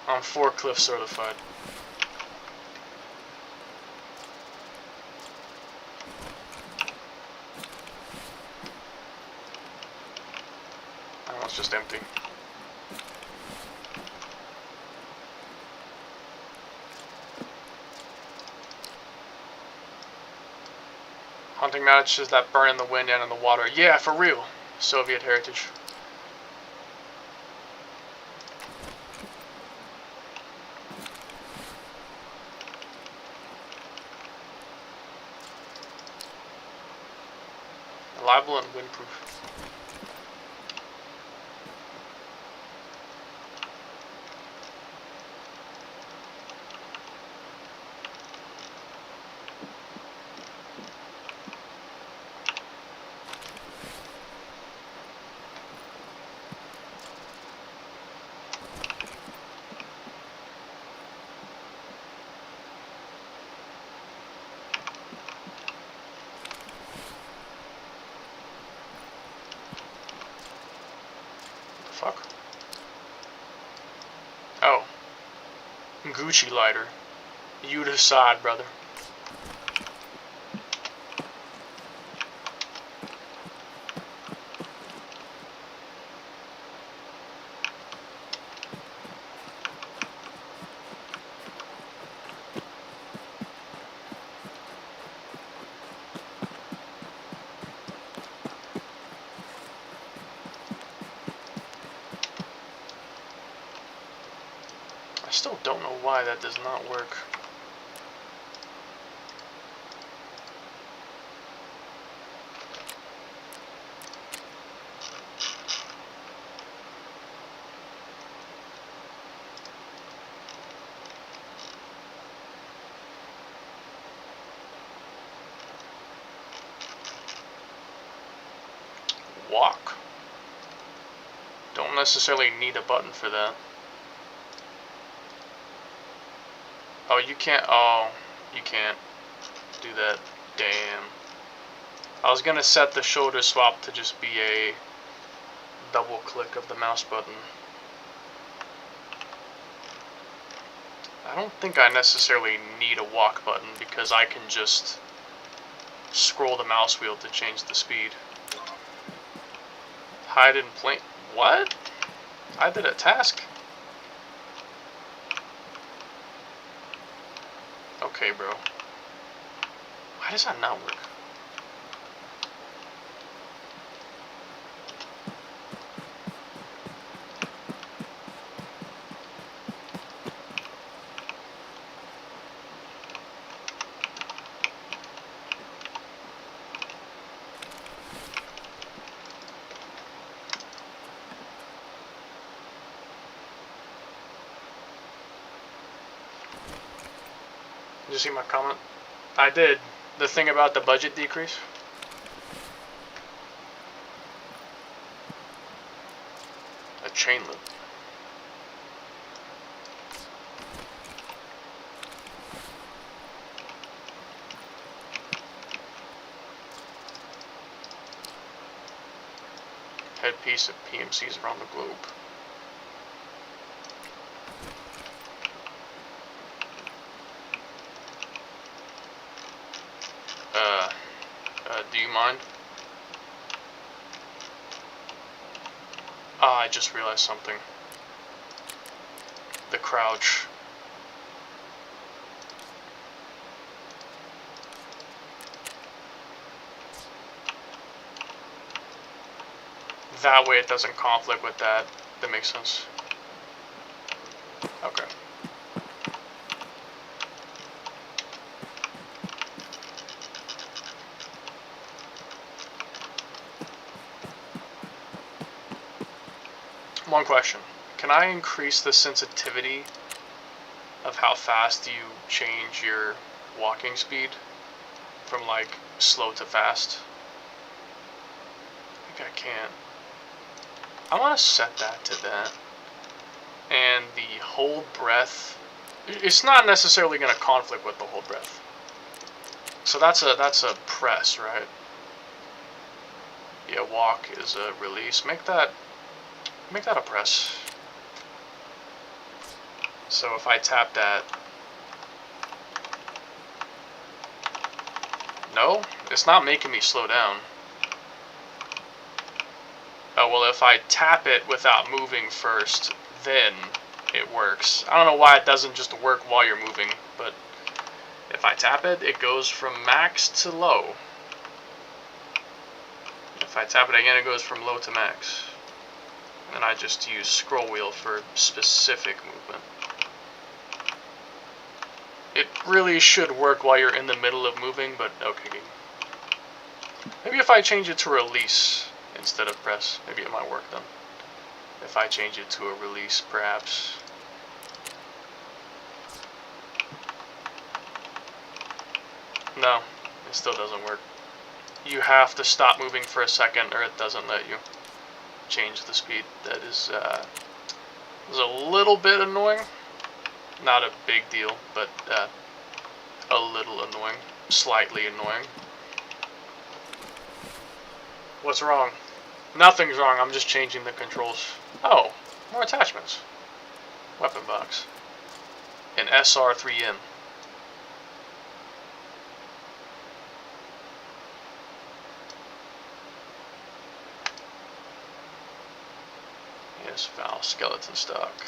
I'm forklift certified. Oh, it's just empty. Hunting matches that burn in the wind and in the water. Yeah, for real. Soviet heritage. Reliable and windproof. Fuck. Oh. Gucci lighter. You decide, brother. I still don't know why that does not work. Walk. Don't necessarily need a button for that. Oh, you can't. Oh, you can't do that. Damn. I was gonna set the shoulder swap to just be a double click of the mouse button. I don't think I necessarily need a walk button because I can just scroll the mouse wheel to change the speed. Hide in plain. What? I did a task? Okay, bro. Why does that not work? Did you see my comment? I did. The thing about the budget decrease. A chain loop. Headpiece of PMCs around the globe. Do you mind? Ah, I just realized something. The crouch. That way it doesn't conflict with that. That makes sense. Okay. One question. Can I increase the sensitivity of how fast you change your walking speed from like slow to fast? I think I can. I want to set that to that. And the hold breath, it's not necessarily going to conflict with the hold breath. So that's a press, right? Yeah, walk is a release. Make that a press. So if I tap that, no, it's not making me slow down. Oh, well, if I tap it without moving first, then it works. I don't know why it doesn't just work while you're moving, but if I tap it, it goes from max to low. If I tap it again, it goes from low to max. And I just use scroll wheel for specific movement. It really should work while you're in the middle of moving, but okay. Maybe if I change it to release instead of press, maybe it might work then. If I change it to a release, perhaps. No, it still doesn't work. You have to stop moving for a second or it doesn't let you change the speed. That is a little bit annoying. Not a big deal, but a little annoying. Slightly annoying. What's wrong? Nothing's wrong, I'm just changing the controls. Oh, more attachments. Weapon box. An SR3M. skeleton stock.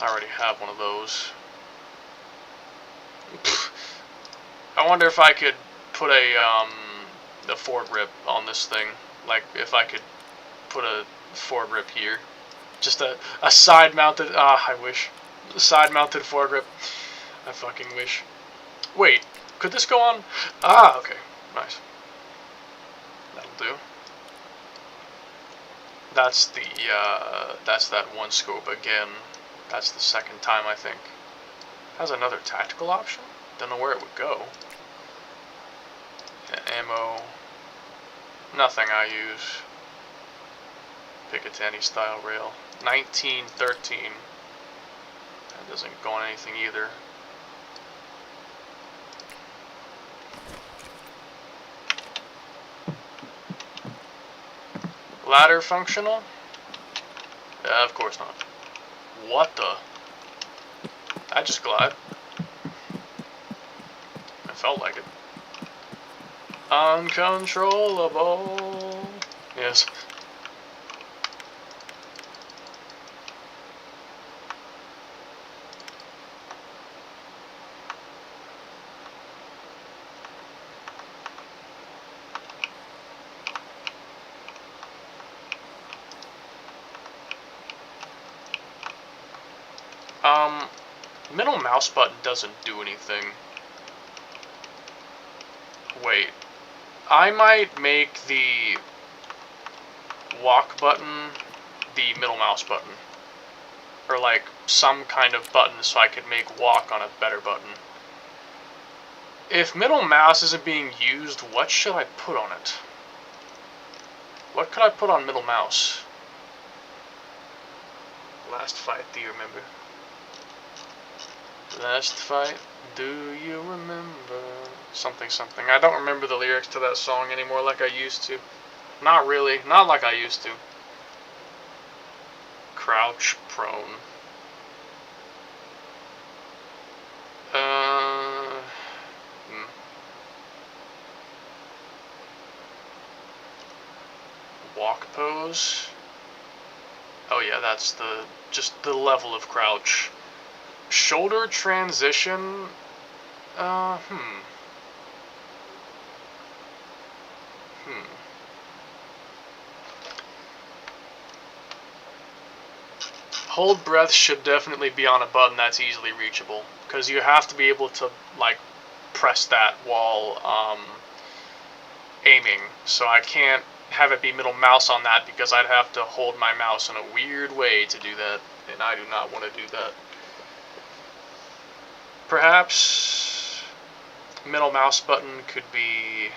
I already have one of those. I wonder if I could put the foregrip on this thing. Like, if I could put a foregrip here. Just a side-mounted, I wish. Side-mounted foregrip. I fucking wish. Wait, could this go on? Ah, okay. Nice. That'll do. That's that one scope again. That's the second time, I think. Has another tactical option? Don't know where it would go. Ammo. Nothing I use. Picatinny style rail. 1913. That doesn't go on anything either. Ladder functional? Of course not. What the? I just glide. I felt like it. Uncontrollable. Yes. Middle mouse button doesn't do anything. Wait. I might make the walk button the middle mouse button. Or like some kind of button so I could make walk on a better button. If middle mouse isn't being used, what should I put on it? What could I put on middle mouse? Last fight, do you remember? Last fight, do you remember? Something, something. I don't remember the lyrics to that song anymore like I used to. Not really. Not like I used to. Crouch prone. Walk pose. Oh yeah, that's just the level of crouch. Shoulder transition. Hold breath should definitely be on a button that's easily reachable, because you have to be able to like press that while aiming. So I can't have it be middle mouse on that because I'd have to hold my mouse in a weird way to do that, and I do not want to do that. Perhaps middle mouse button could be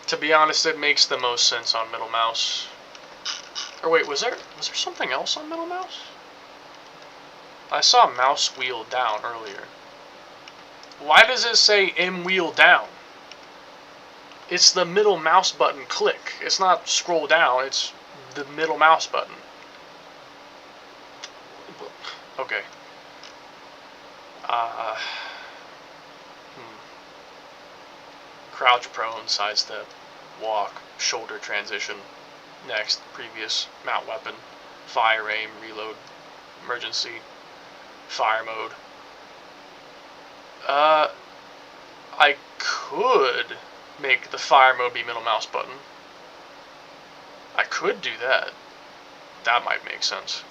to be honest, it makes the most sense on middle mouse. Or wait, was there something else on middle mouse? I saw mouse wheel down earlier. Why does it say M wheel down? It's the middle mouse button click. It's not scroll down, it's the middle mouse button. Okay. Crouch prone, sidestep, walk, shoulder transition. Next, previous, mount weapon, fire aim, reload, emergency, fire mode. I could make the fire mode be middle mouse button. I could do that. That might make sense.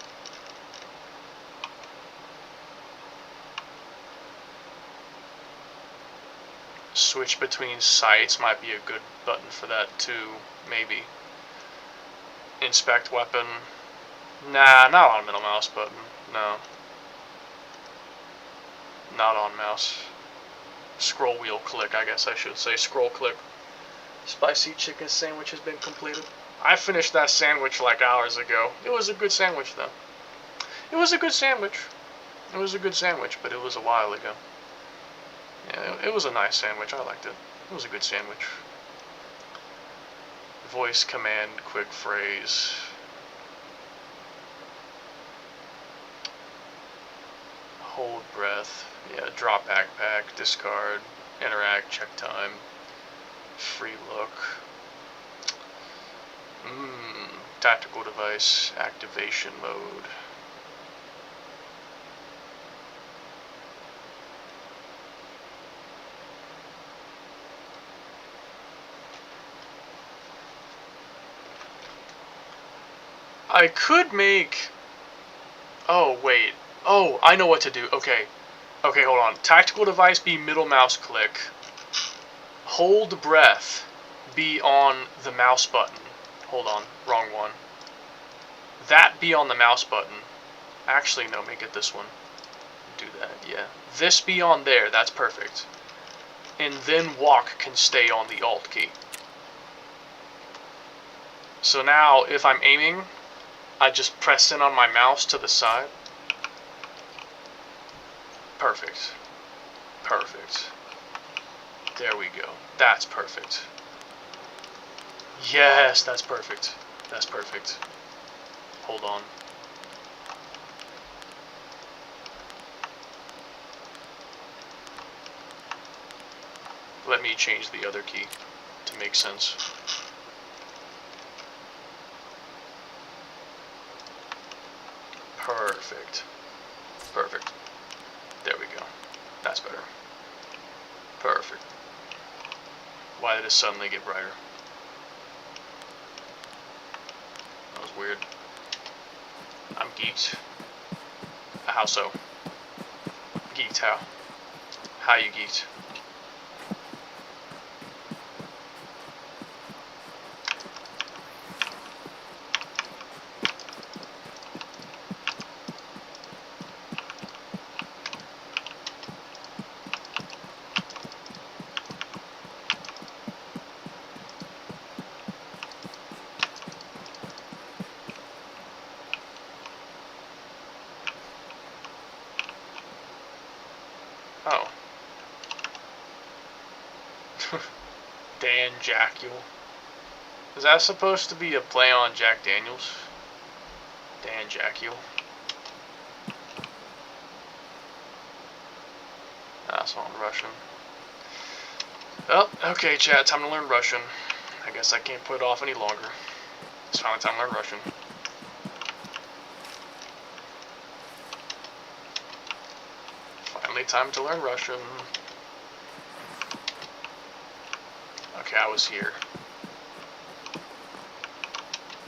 Switch between sights might be a good button for that too, maybe. Inspect weapon. Nah, not on middle mouse button. No. Not on mouse. Scroll wheel click, I guess I should say. Scroll click. Spicy chicken sandwich has been completed. I finished that sandwich like hours ago. It was a good sandwich though. It was a good sandwich. It was a good sandwich, but it was a while ago. Yeah, it was a nice sandwich. I liked it. It was a good sandwich. Voice command, quick phrase. Hold breath. Yeah, drop backpack, discard, interact, check time, free look. Tactical device, activation mode. I could make... Oh, wait. Oh, I know what to do. Okay. Okay, hold on. Tactical device be middle mouse click. Hold breath be on the mouse button. Hold on. Wrong one. That be on the mouse button. Actually, no, make it this one. Do that, yeah. This be on there. That's perfect. And then walk can stay on the Alt key. So now, if I'm aiming, I just press in on my mouse to the side. Perfect. Perfect. There we go. That's perfect. Yes, that's perfect. That's perfect. Hold on. Let me change the other key to make sense. Perfect. Perfect. There we go. That's better. Perfect. Why did it suddenly get brighter? That was weird. I'm geeked. How so? Geeked how? How you geeked? Oh. Dan Jackule. Is that supposed to be a play on Jack Daniels? Dan Jackule. That's all in Russian. Oh, okay, chat, time to learn Russian. I guess I can't put it off any longer. It's finally time to learn Russian. Finally time to learn Russian. Okay, I was here.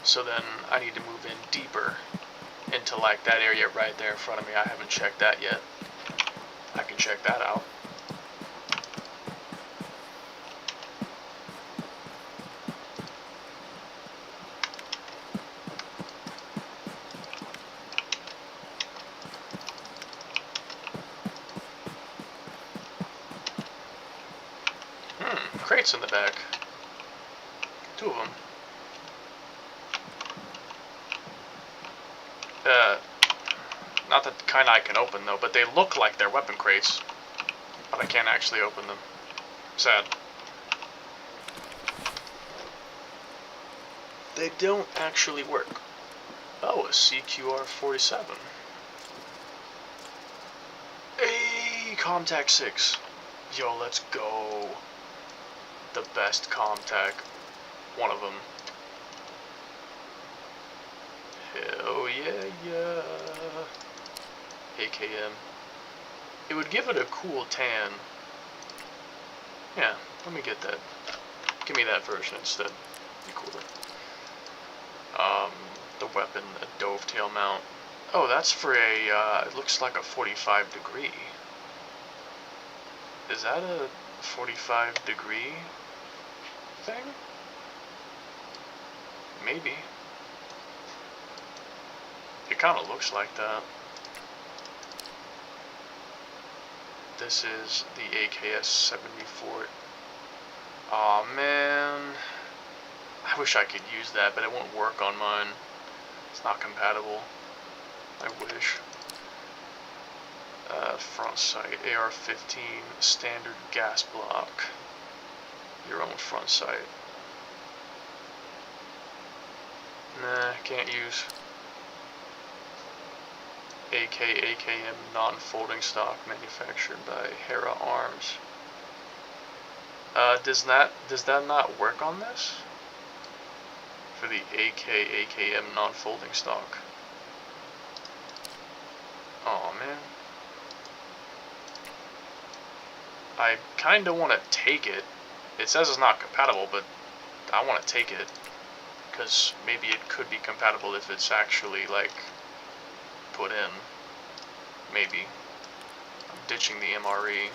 So then I need to move in deeper into like that area right there in front of me. I haven't checked that yet. I can check that out. Crates in the back. 2 of them. Not the kind I can open though, but they look like they're weapon crates. But I can't actually open them. Sad. They don't actually work. Oh, a CQR-47. Hey, Comtac 6. Yo, let's go. The best Comtac. One of them. Hell yeah. AKM. It would give it a cool tan. Yeah, let me get that. Give me that version instead. Be cooler. The weapon, a dovetail mount. Oh, that's for a, it looks like a 45 degree. Is that a 45 degree thing? Maybe. It kind of looks like that. This is the AKS-74. Aw, man. I wish I could use that, but it won't work on mine. It's not compatible. I wish. Front sight, AR-15, standard gas block. Your own front sight. Nah, can't use. AKM non-folding stock manufactured by Hera Arms. Does that not work on this? For the AKM non-folding stock. Oh man. I kinda wanna take it. It says it's not compatible, but I wanna take it. Because maybe it could be compatible if it's actually, like, put in. Maybe. I'm ditching the MRE.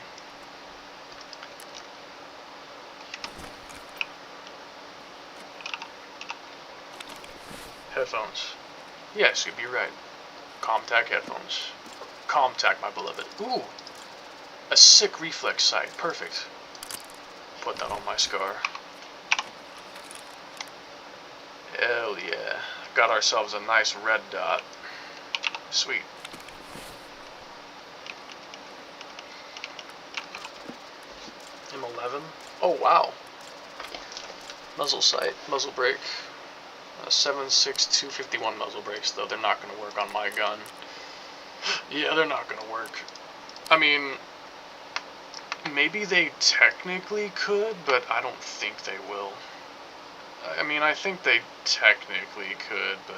Headphones. Yes, you'd be right. Comtac headphones. Comtac, my beloved. Ooh! A sick reflex sight. Perfect. Put that on my scar. Hell yeah. Got ourselves a nice red dot. Sweet. M11. Oh wow. Muzzle sight. Muzzle brake. 7.6251 muzzle brakes, though they're not going to work on my gun. Yeah, they're not going to work. I mean, maybe they technically could, but I don't think they will. I mean, I think they technically could, but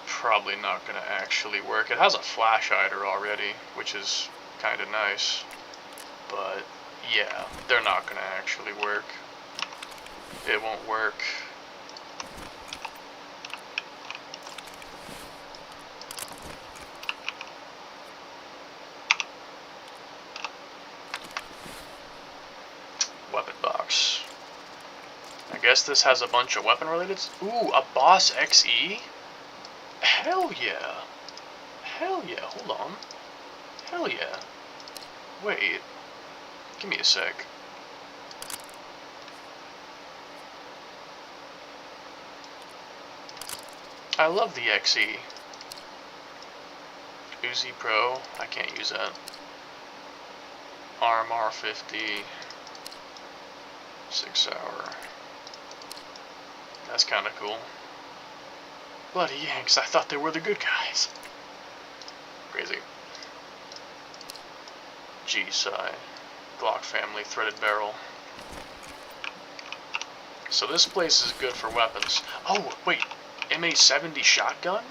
probably not going to actually work. It has a flash hider already, which is kind of nice. But, yeah, they're not going to actually work. It won't work. Weapon box. I guess this has a bunch of weapon related. Ooh, a Boss XE? Hell yeah. Hell yeah, hold on. Hell yeah. Wait. Give me a sec. I love the XE. Uzi Pro, I can't use that. Arm R50. 6 hour. That's kinda cool. Bloody Yanks, I thought they were the good guys. Crazy. G-Psi. Glock family, threaded barrel. So this place is good for weapons. Oh, wait. MA-70 shotgun?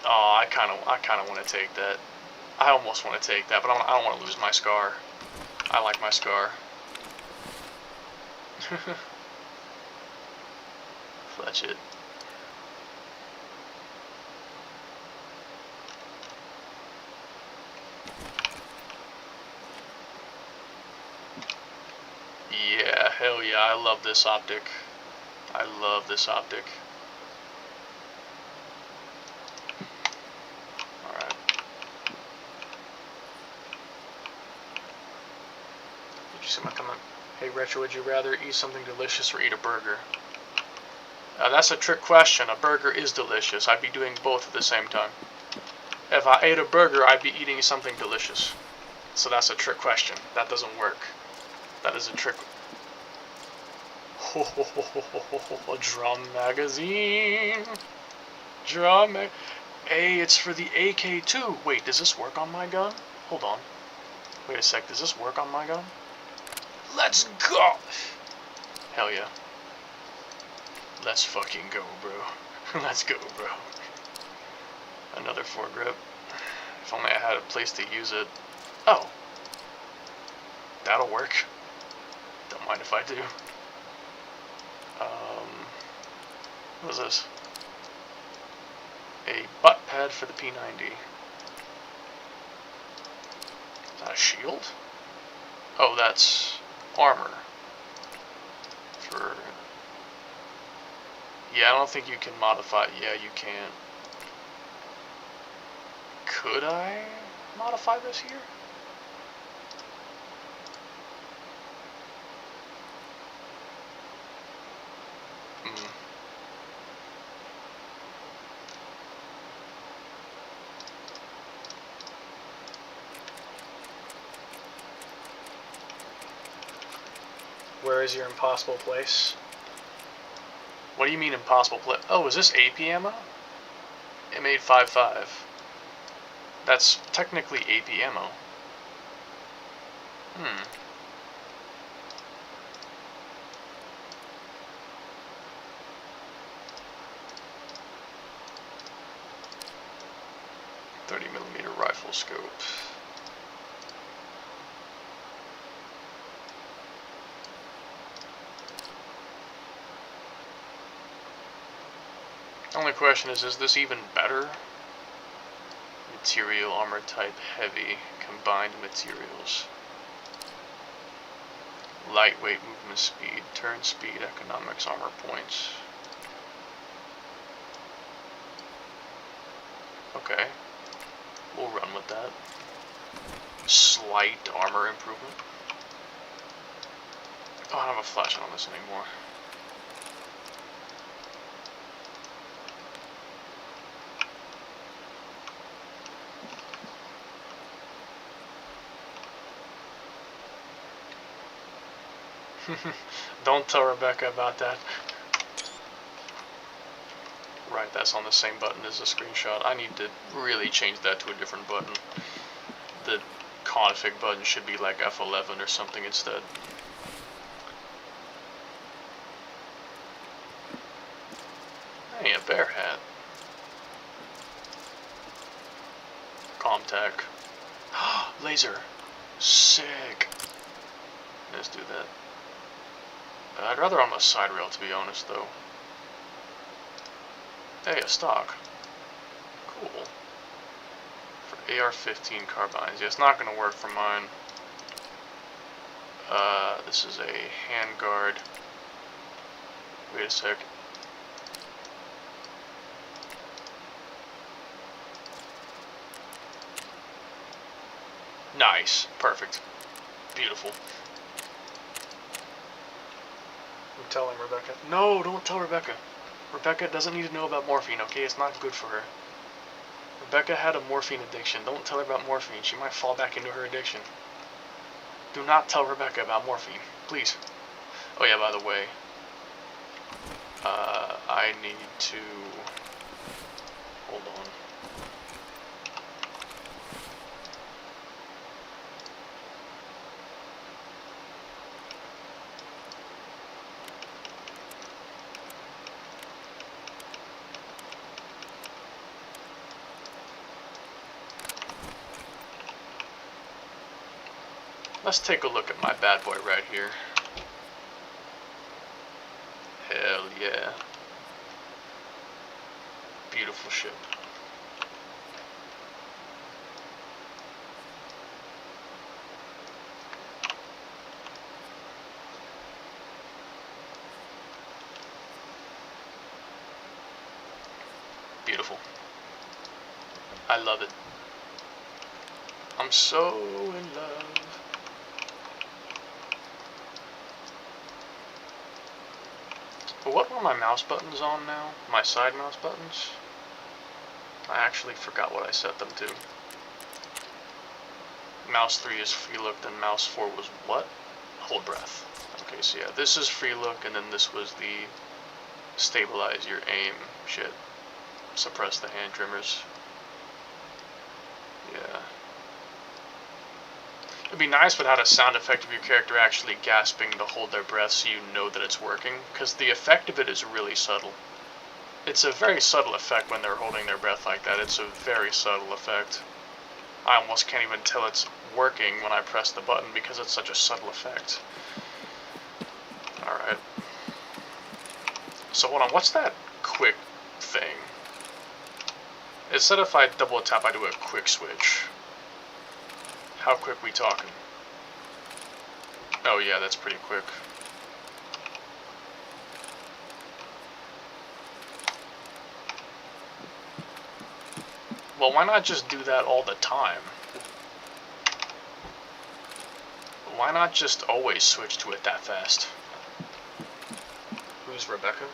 Oh, I kinda want to take that. I almost want to take that, but I don't want to lose my scar. I like my scar. Fletch it. Yeah, hell yeah, I love this optic. I love this optic. Alright. Did you see my comment? Hey Retro, would you rather eat something delicious or eat a burger? That's a trick question. A burger is delicious. I'd be doing both at the same time. If I ate a burger, I'd be eating something delicious. So that's a trick question. That doesn't work. That is a trick. Drum magazine. Hey, it's for the AK-2. Wait, does this work on my gun? Hold on. Wait a sec. Does this work on my gun? Let's go! Hell yeah. Let's fucking go, bro. Let's go, bro. Another foregrip. If only I had a place to use it. Oh. That'll work. Don't mind if I do. What is this? A butt pad for the P90. Is that a shield? Oh, that's armor. For... Yeah, I don't think you can modify... Yeah, you can. Could I modify this here? Where is your impossible place? What do you mean impossible place? Oh, is this AP ammo? M855. That's technically AP ammo. 30mm rifle scope. Only question is this even better? Material, armor type, heavy, combined materials. Lightweight, movement speed, turn speed, economics, armor points. Okay, we'll run with that. Slight armor improvement. Oh, I don't have a flashlight on this anymore. Don't tell Rebecca about that. Right, that's on the same button as the screenshot. I need to really change that to a different button. The config button should be like F11 or something instead. Hey, a bear hat. Comtech. Laser. Sick. Let's do that. I'd rather on the side rail, to be honest, though. Hey, a stock. Cool. For AR-15 carbines. Yeah, it's not going to work for mine. This is a handguard. Wait a sec. Nice. Perfect. Beautiful. I'm telling Rebecca. No, don't tell Rebecca. Rebecca doesn't need to know about morphine, okay? It's not good for her. Rebecca had a morphine addiction. Don't tell her about morphine. She might fall back into her addiction. Do not tell Rebecca about morphine. Please. Oh yeah, by the way. I need to... Hold on. Let's take a look at my bad boy right here. Hell yeah. Beautiful ship. Beautiful. I love it. I'm so in love. But what were my mouse buttons on now? My side mouse buttons? I actually forgot what I set them to. Mouse 3 is free look, then mouse 4 was what? Hold breath. Okay, so yeah, this is free look, and then this was the stabilize your aim shit. Suppress the hand trimmers. Yeah. It'd be nice if it had a sound effect of your character actually gasping to hold their breath so you know that it's working, because the effect of it is really subtle. It's a very subtle effect when they're holding their breath like that. It's a very subtle effect. I almost can't even tell it's working when I press the button because it's such a subtle effect. Alright. So hold on, what's that quick thing? It said if I double tap I do a quick switch. How quick we talking? Oh yeah, that's pretty quick. Well, why not just do that all the time? Why not just always switch to it that fast? Who's Rebecca?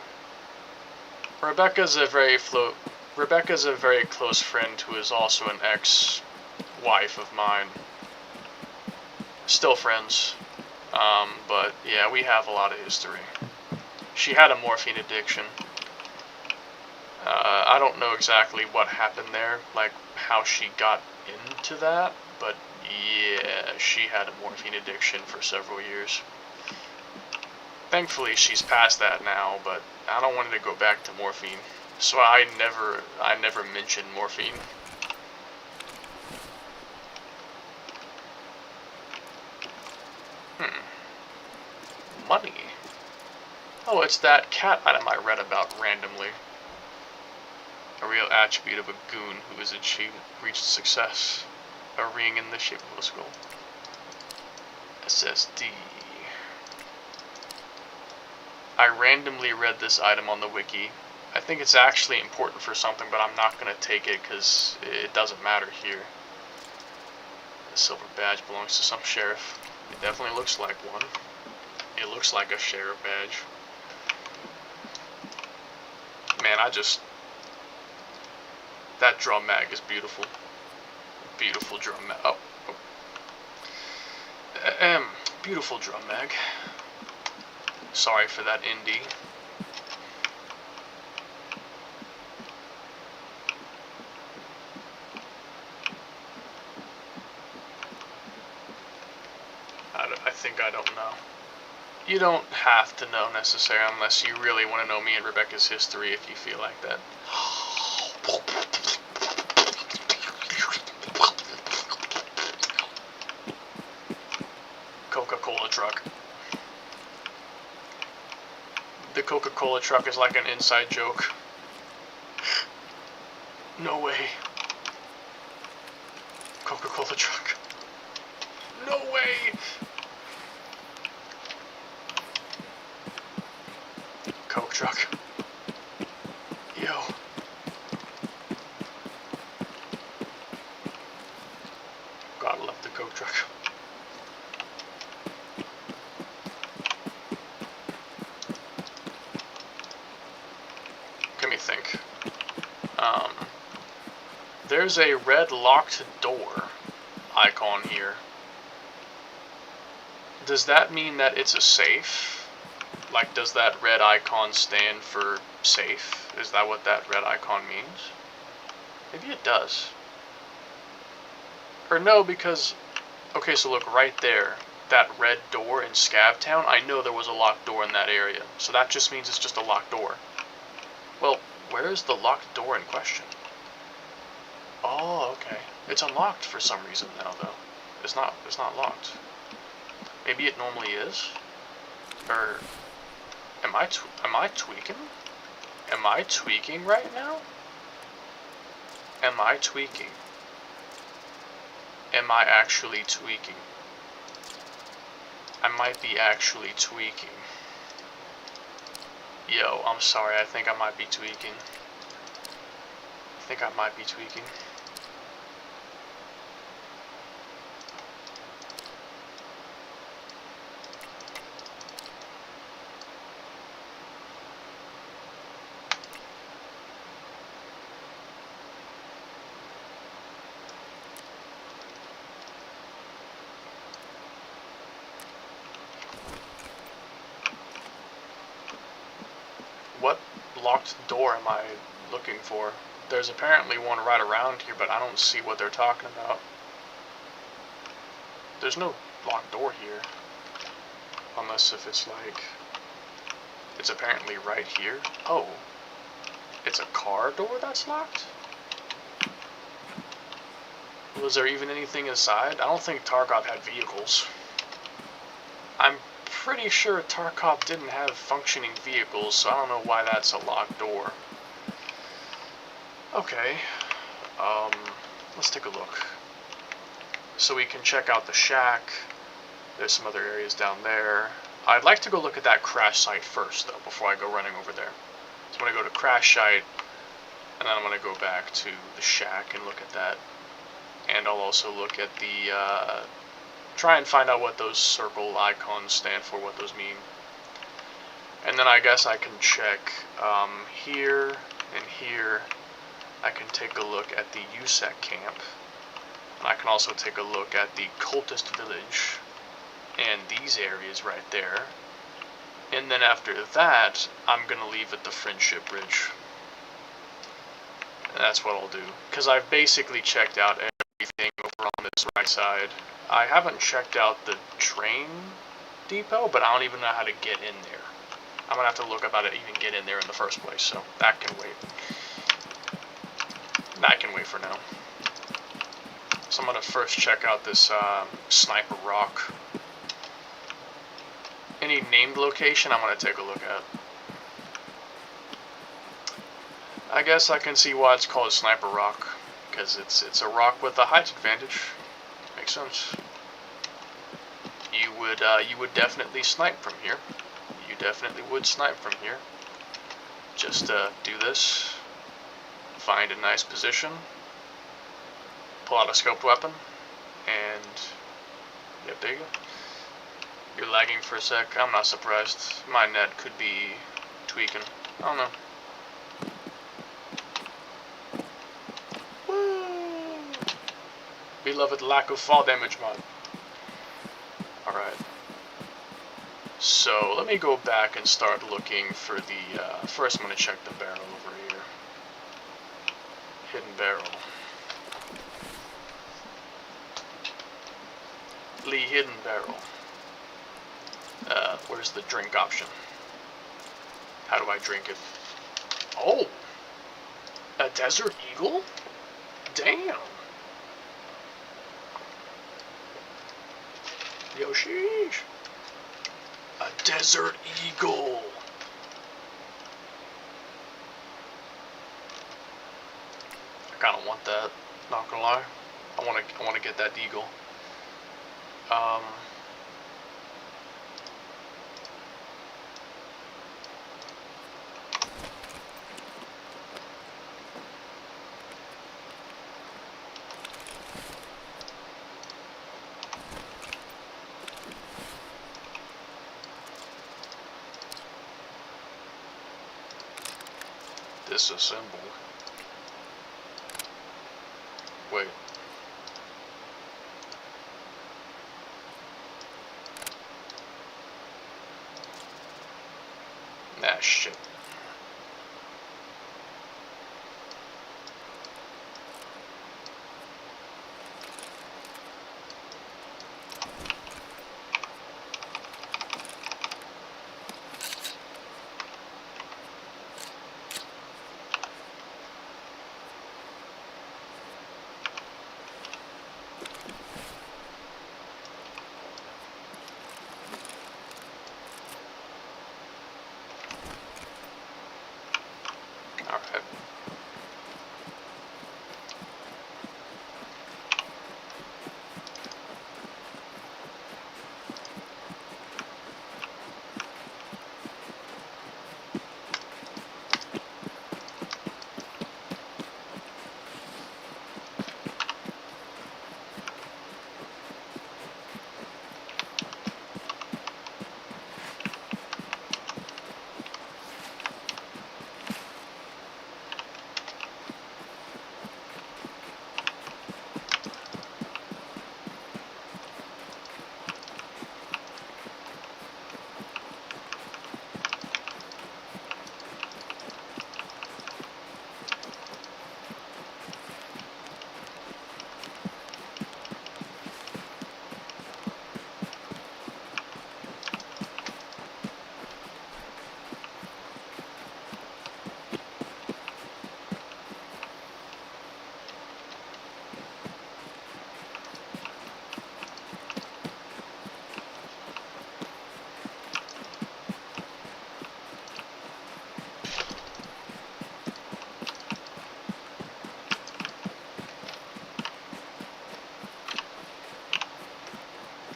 Rebecca's a very close friend who is also an ex-wife of mine. Still friends, but yeah, we have a lot of history. She had a morphine addiction. I don't know exactly what happened there, like how she got into that, but yeah, she had a morphine addiction for several years. Thankfully, she's past that now, but I don't want her to go back to morphine, so I never mention morphine. Money. Oh, it's that cat item I read about randomly. A real attribute of a goon who has reached success. A ring in the shape of a skull. SSD. I randomly read this item on the wiki. I think it's actually important for something, but I'm not going to take it because it doesn't matter here. The silver badge belongs to some sheriff. It definitely looks like one. It looks like a sheriff badge. Man, that drum mag is beautiful. Beautiful drum mag. Oh. Beautiful drum mag. Sorry for that indie. I think I don't know. You don't have to know necessarily unless you really want to know me and Rebecca's history if you feel like that. Coca-Cola truck. The Coca-Cola truck is like an inside joke. No way. Coca-Cola truck. No way! Coke truck. Yo. Gotta love the Coke truck. Let me think. There's a red locked door icon here. Does that mean that it's a safe? Like, does that red icon stand for safe? Is that what that red icon means? Maybe it does. Or no, because... Okay, so look, right there. That red door in Scavtown, I know there was a locked door in that area. So that just means it's just a locked door. Well, where is the locked door in question? Oh, okay. It's unlocked for some reason now, though. It's not locked. Maybe it normally is? Or... Am I tweaking? Am I tweaking right now? Am I tweaking? Am I actually tweaking? I might be actually tweaking. Yo, I'm sorry, I think I might be tweaking. What locked door am I looking for? There's apparently one right around here, but I don't see what they're talking about. There's no locked door here. Unless if it's like... It's apparently right here. Oh. It's a car door that's locked? Was there even anything inside? I don't think Tarkov had vehicles. I'm pretty sure Tarkov didn't have functioning vehicles, so I don't know why that's a locked door. Okay, let's take a look. So we can check out the shack. There's some other areas down there. I'd like to go look at that crash site first, though, before I go running over there. So I'm going to go to crash site, and then I'm going to go back to the shack and look at that. And I'll also look at the, try and find out what those circle icons stand for, what those mean. And then I guess I can check here and here. I can take a look at the USEC camp. And I can also take a look at the cultist village and these areas right there. And then after that, I'm going to leave at the Friendship Bridge. And that's what I'll do. Because I've basically checked out everything over on this right side. I haven't checked out the train depot, but I don't even know how to get in there. I'm going to have to look up how to even get in there in the first place, so that can wait. That can wait for now. So I'm going to first check out this Sniper Rock. Any named location I'm going to take a look at. I guess I can see why it's called Sniper Rock, because it's a rock with a height advantage. Makes sense. You would definitely snipe from here. You definitely would snipe from here. Just do this. Find a nice position. Pull out a scoped weapon, and yep, there you go. You're lagging for a sec. I'm not surprised. My net could be tweaking. I don't know. Beloved lack of fall damage mod. Alright. So, let me go back and start looking for the, first I'm going to check the barrel over here. Hidden barrel. Lee hidden barrel. Where's the drink option? How do I drink it? Oh! A Desert Eagle? Damn! Yo, sheesh! A Desert Eagle! I kinda want that, not gonna lie. I wanna get that Eagle. Disassemble. Wait. Nah, shit. Alright.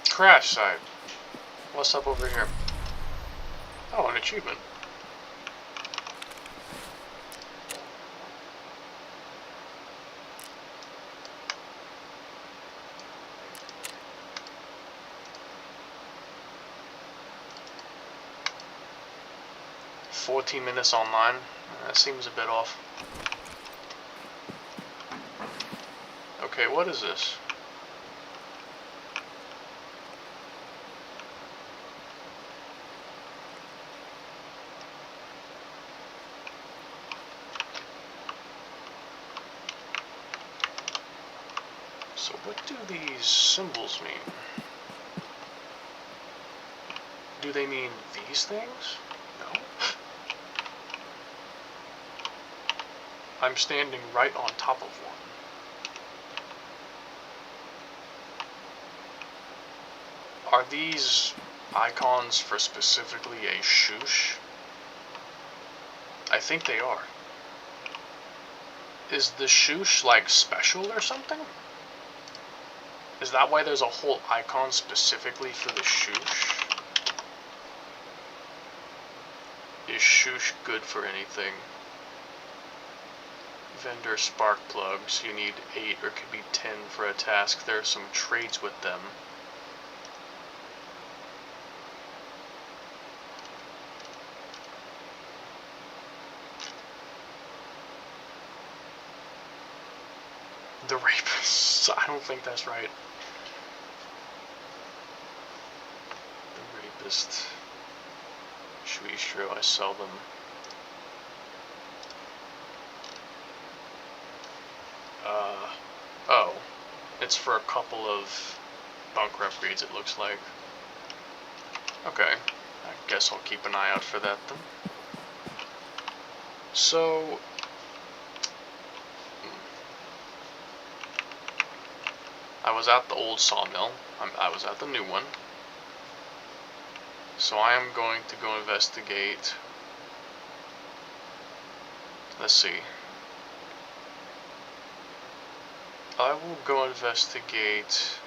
Crash site. What's up over here? Oh, an achievement. "14 minutes online." That seems a bit off. Okay, what is this? So what do these symbols mean? Do they mean these things? No. I'm standing right on top of one. Are these icons for specifically a shoosh? I think they are. Is the shoosh like special or something? Is that why there's a whole icon specifically for the shoosh? Is shoosh good for anything? Vendor spark plugs. You need 8 or it could be 10 for a task. There are some trades with them. The rapists. I don't think that's right. The rapist. Shuishro, I sell them. Oh. It's for a couple of bunker upgrades, it looks like. Okay. I guess I'll keep an eye out for that then. So... I was at the old sawmill. I was at the new one. So I am going to go investigate. Let's see. I will go investigate.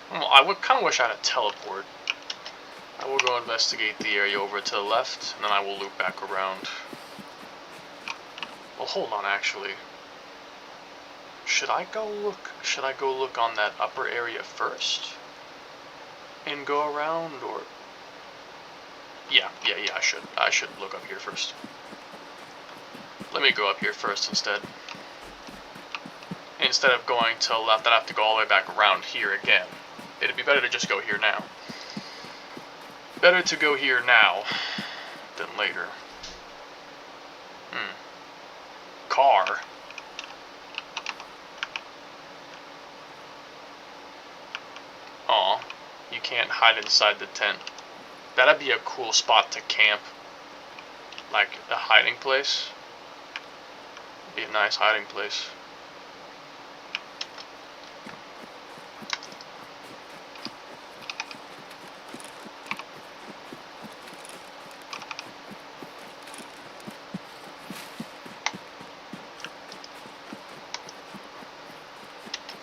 Well, I would kind of wish I had a teleport. I will go investigate the area over to the left, and then I will loop back around. Well, hold on, actually. Should I go look on that upper area first? And go around, or... Yeah, I should look up here first. Let me go up here first instead. Instead of going to the left, I'd have to go all the way back around here again. It'd be better to just go here now. Better to go here now than later. Car. Aw, you can't hide inside the tent. That'd be a cool spot to camp. Like a hiding place. Be a nice hiding place.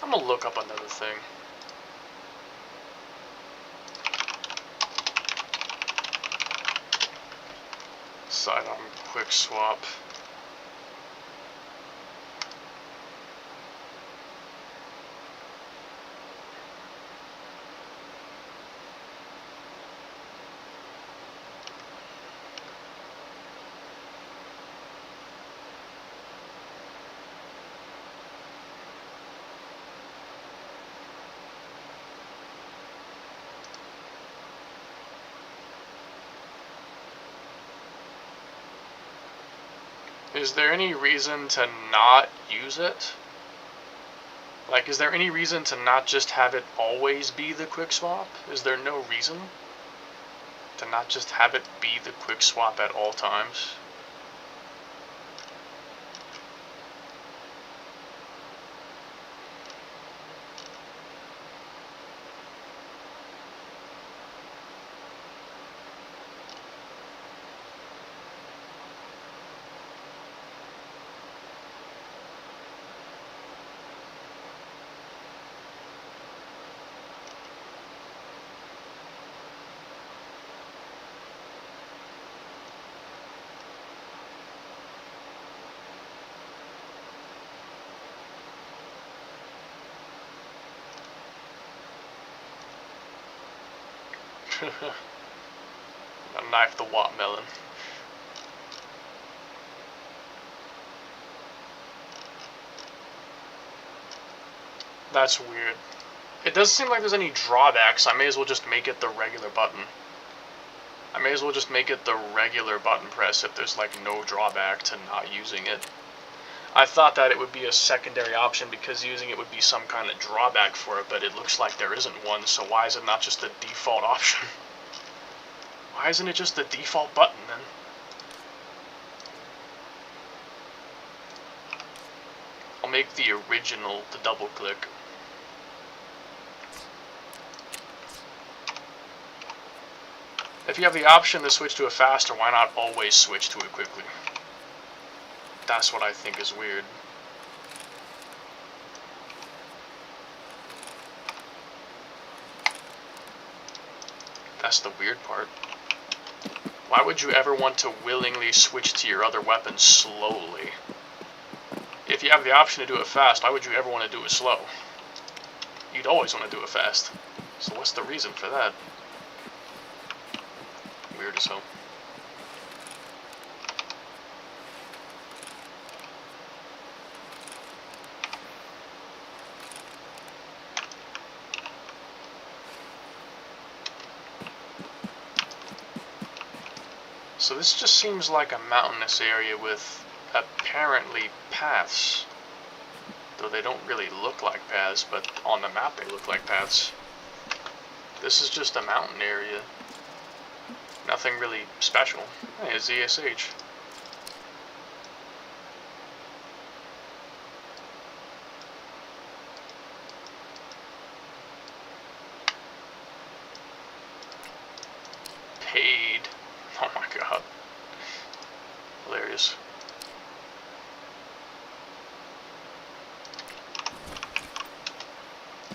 I'm gonna look up another thing. Sidearm quick swap. Is there any reason to not use it? Like, is there any reason to not just have it always be the quick swap? Is there no reason to not just have it be the quick swap at all times? I knifed the watermelon. That's weird. It doesn't seem like there's any drawbacks. I may as well just make it the regular button. I may as well just make it the regular button press if there's like no drawback to not using it. I thought that it would be a secondary option because using it would be some kind of drawback for it, but it looks like there isn't one, so why is it not just the default option? Why isn't it just the default button then? I'll make the original the double click. If you have the option to switch to a faster, why not always switch to it quickly? That's what I think is weird. That's the weird part. Why would you ever want to willingly switch to your other weapon slowly? If you have the option to do it fast, why would you ever want to do it slow? You'd always want to do it fast. So what's the reason for that? Weird as hell. So this just seems like a mountainous area with apparently paths. Though they don't really look like paths, but on the map they look like paths. This is just a mountain area. Nothing really special. Hey, it's ESH. Paid. Oh my god. Hilarious.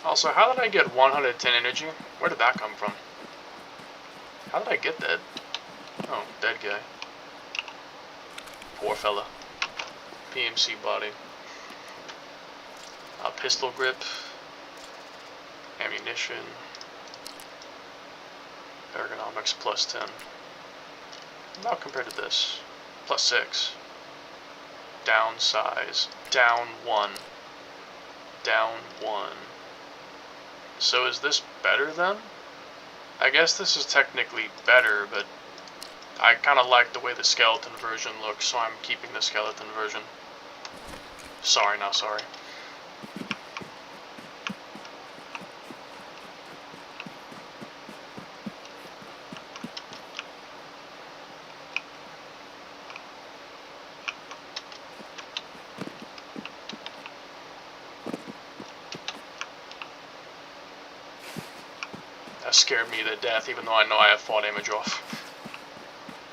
Also, how did I get 110 energy? Where did that come from? How did I get that? Oh, dead guy. Poor fella. PMC body. Pistol grip. Ammunition. Ergonomics plus 10. Not compared to this. Plus 6. Down size. Down 1. Down 1. So is this better then? I guess this is technically better, but I kind of like the way the skeleton version looks, so I'm keeping the skeleton version. Sorry, not sorry. That scared me to death, even though I know I have fall damage off.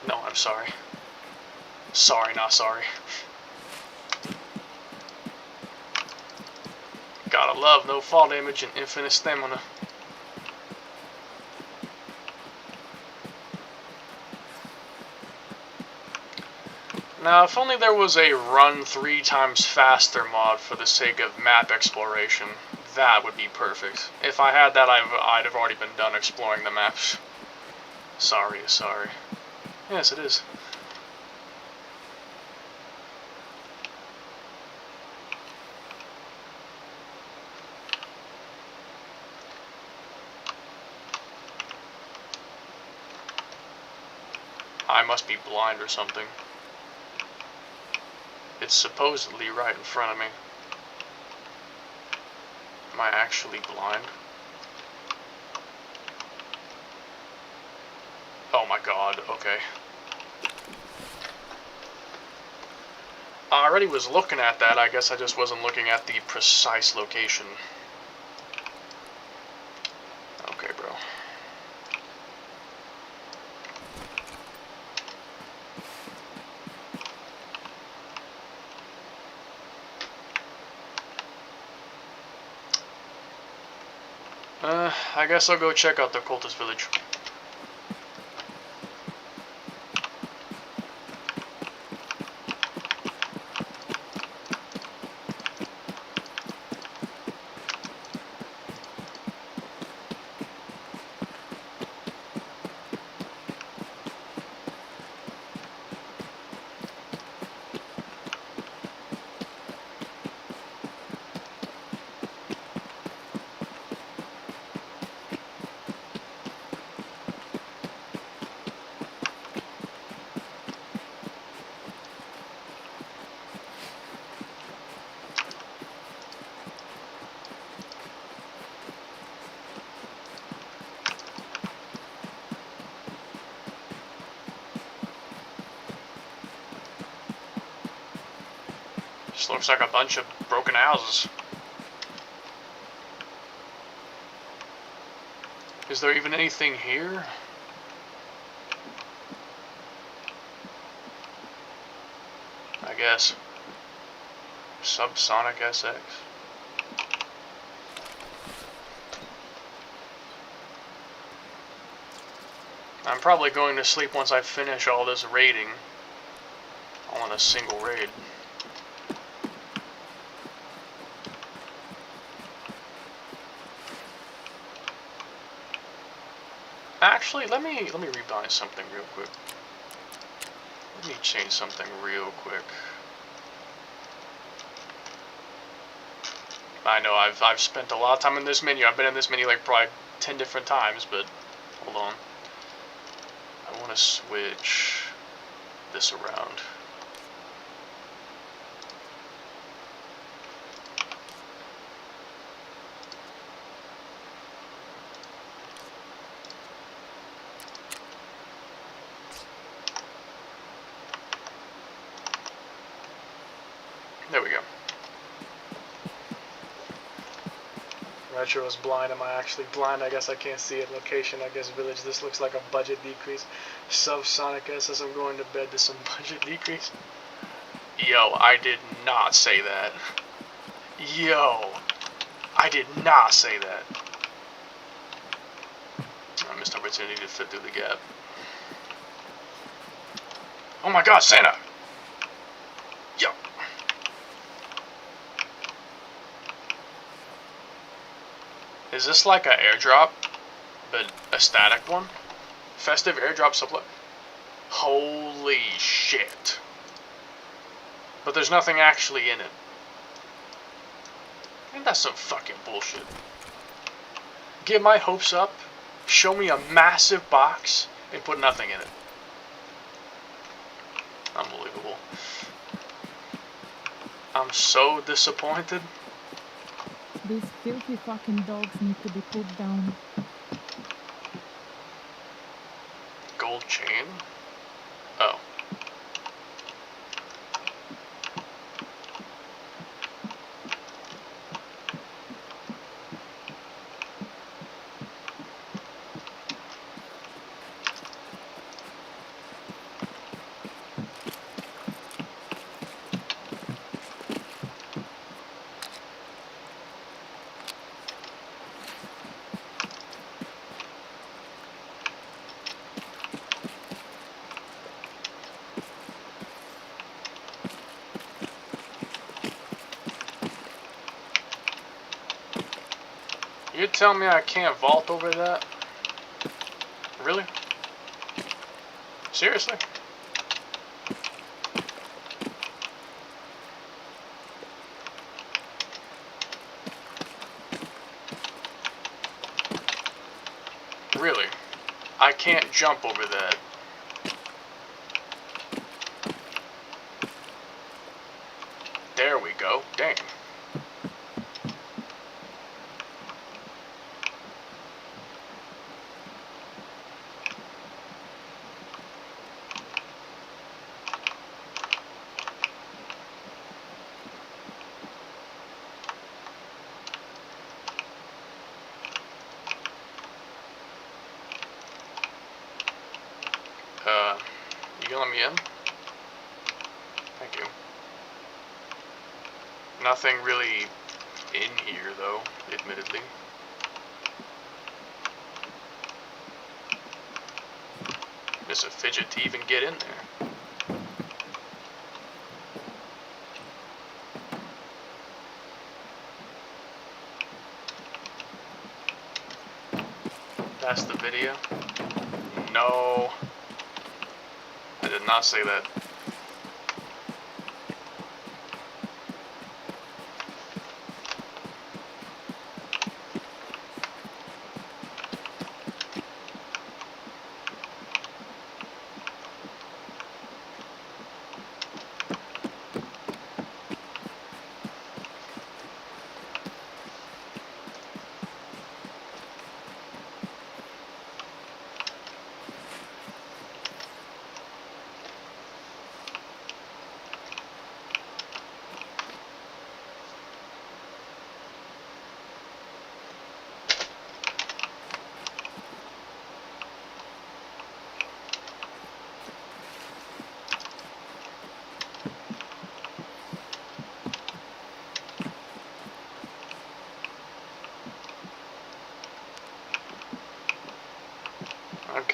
No, I'm sorry. Sorry, not sorry. Gotta love no fall damage and infinite stamina. Now, if only there was a run 3 times faster mod for the sake of map exploration. That would be perfect. If I had that, I'd have already been done exploring the maps. Sorry. Yes, it is. I must be blind or something. It's supposedly right in front of me. Am I actually blind? Oh my god, okay. I already was looking at that, I guess I just wasn't looking at the precise location. Okay, bro. I guess I'll go check out the cultist village. Just looks like a bunch of broken houses. Is there even anything here? I guess. Subsonic SX. I'm probably going to sleep once I finish all this raiding. All in a single raid. Actually, let me rebind something real quick. Let me change something real quick. I know I've spent a lot of time in this menu. I've been in this menu like probably 10 different times, but hold on. I want to switch this around. There we go. Retro is blind. Am I actually blind? I guess I can't see it. Location, I guess village. This looks like a budget decrease. Subsonic SS, I'm going to bed to some budget decrease. Yo, I did not say that. Yo, I did not say that. I missed opportunity to fit through the gap. Oh my god, Santa! Yo. Is this like an airdrop, but a static one? Festive airdrop supply? Holy shit. But there's nothing actually in it. And that's some fucking bullshit. Get my hopes up, show me a massive box, and put nothing in it. Unbelievable. I'm so disappointed. These filthy fucking dogs need to be put down. Gold chain? Oh. You tell me I can't vault over that? Really? Seriously? Really? I can't jump over that. There we go. Dang. You gonna let me in? Thank you. Nothing really in here, though, admittedly. It's a fidget to even get in there. That's the video. No. I did not say that.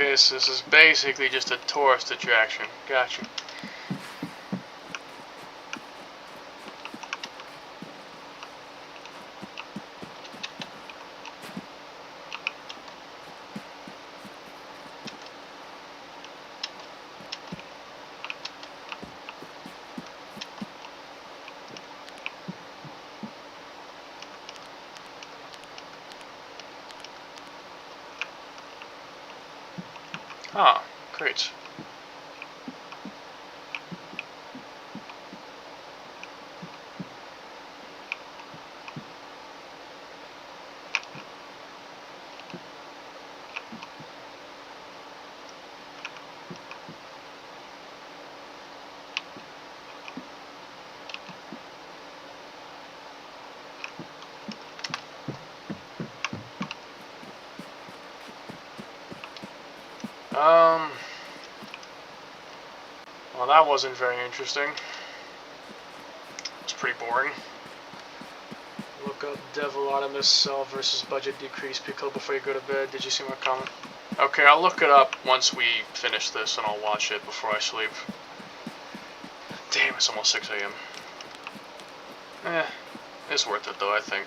Okay, so this is basically just a tourist attraction. Gotcha. Ah, great. Well, that wasn't very interesting. It's pretty boring. Look up Devil Artemis Cell versus Budget Decrease Pickle before you go to bed. Did you see my comment? Okay, I'll look it up once we finish this and I'll watch it before I sleep. Damn, it's almost 6 a.m. It's worth it though, I think.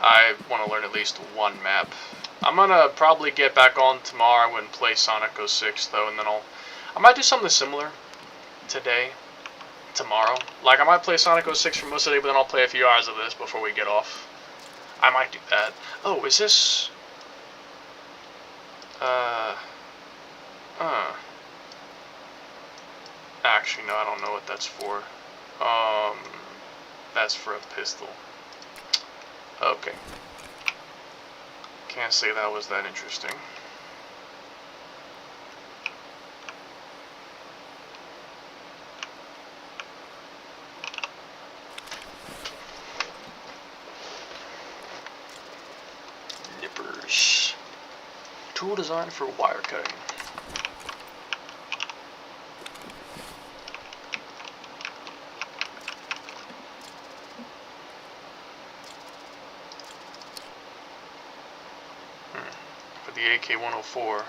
I want to learn at least one map. I'm gonna probably get back on tomorrow and play Sonic 06 though, and then I might do something similar today, tomorrow. Like, I might play Sonic 06 for most of the day, but then I'll play a few hours of this before we get off. I might do that. Oh, is this... Actually, no, I don't know what that's for. That's for a pistol. Okay. Can't say that was that interesting. Nippers. Tool designed for wire cutting. For the AK-104.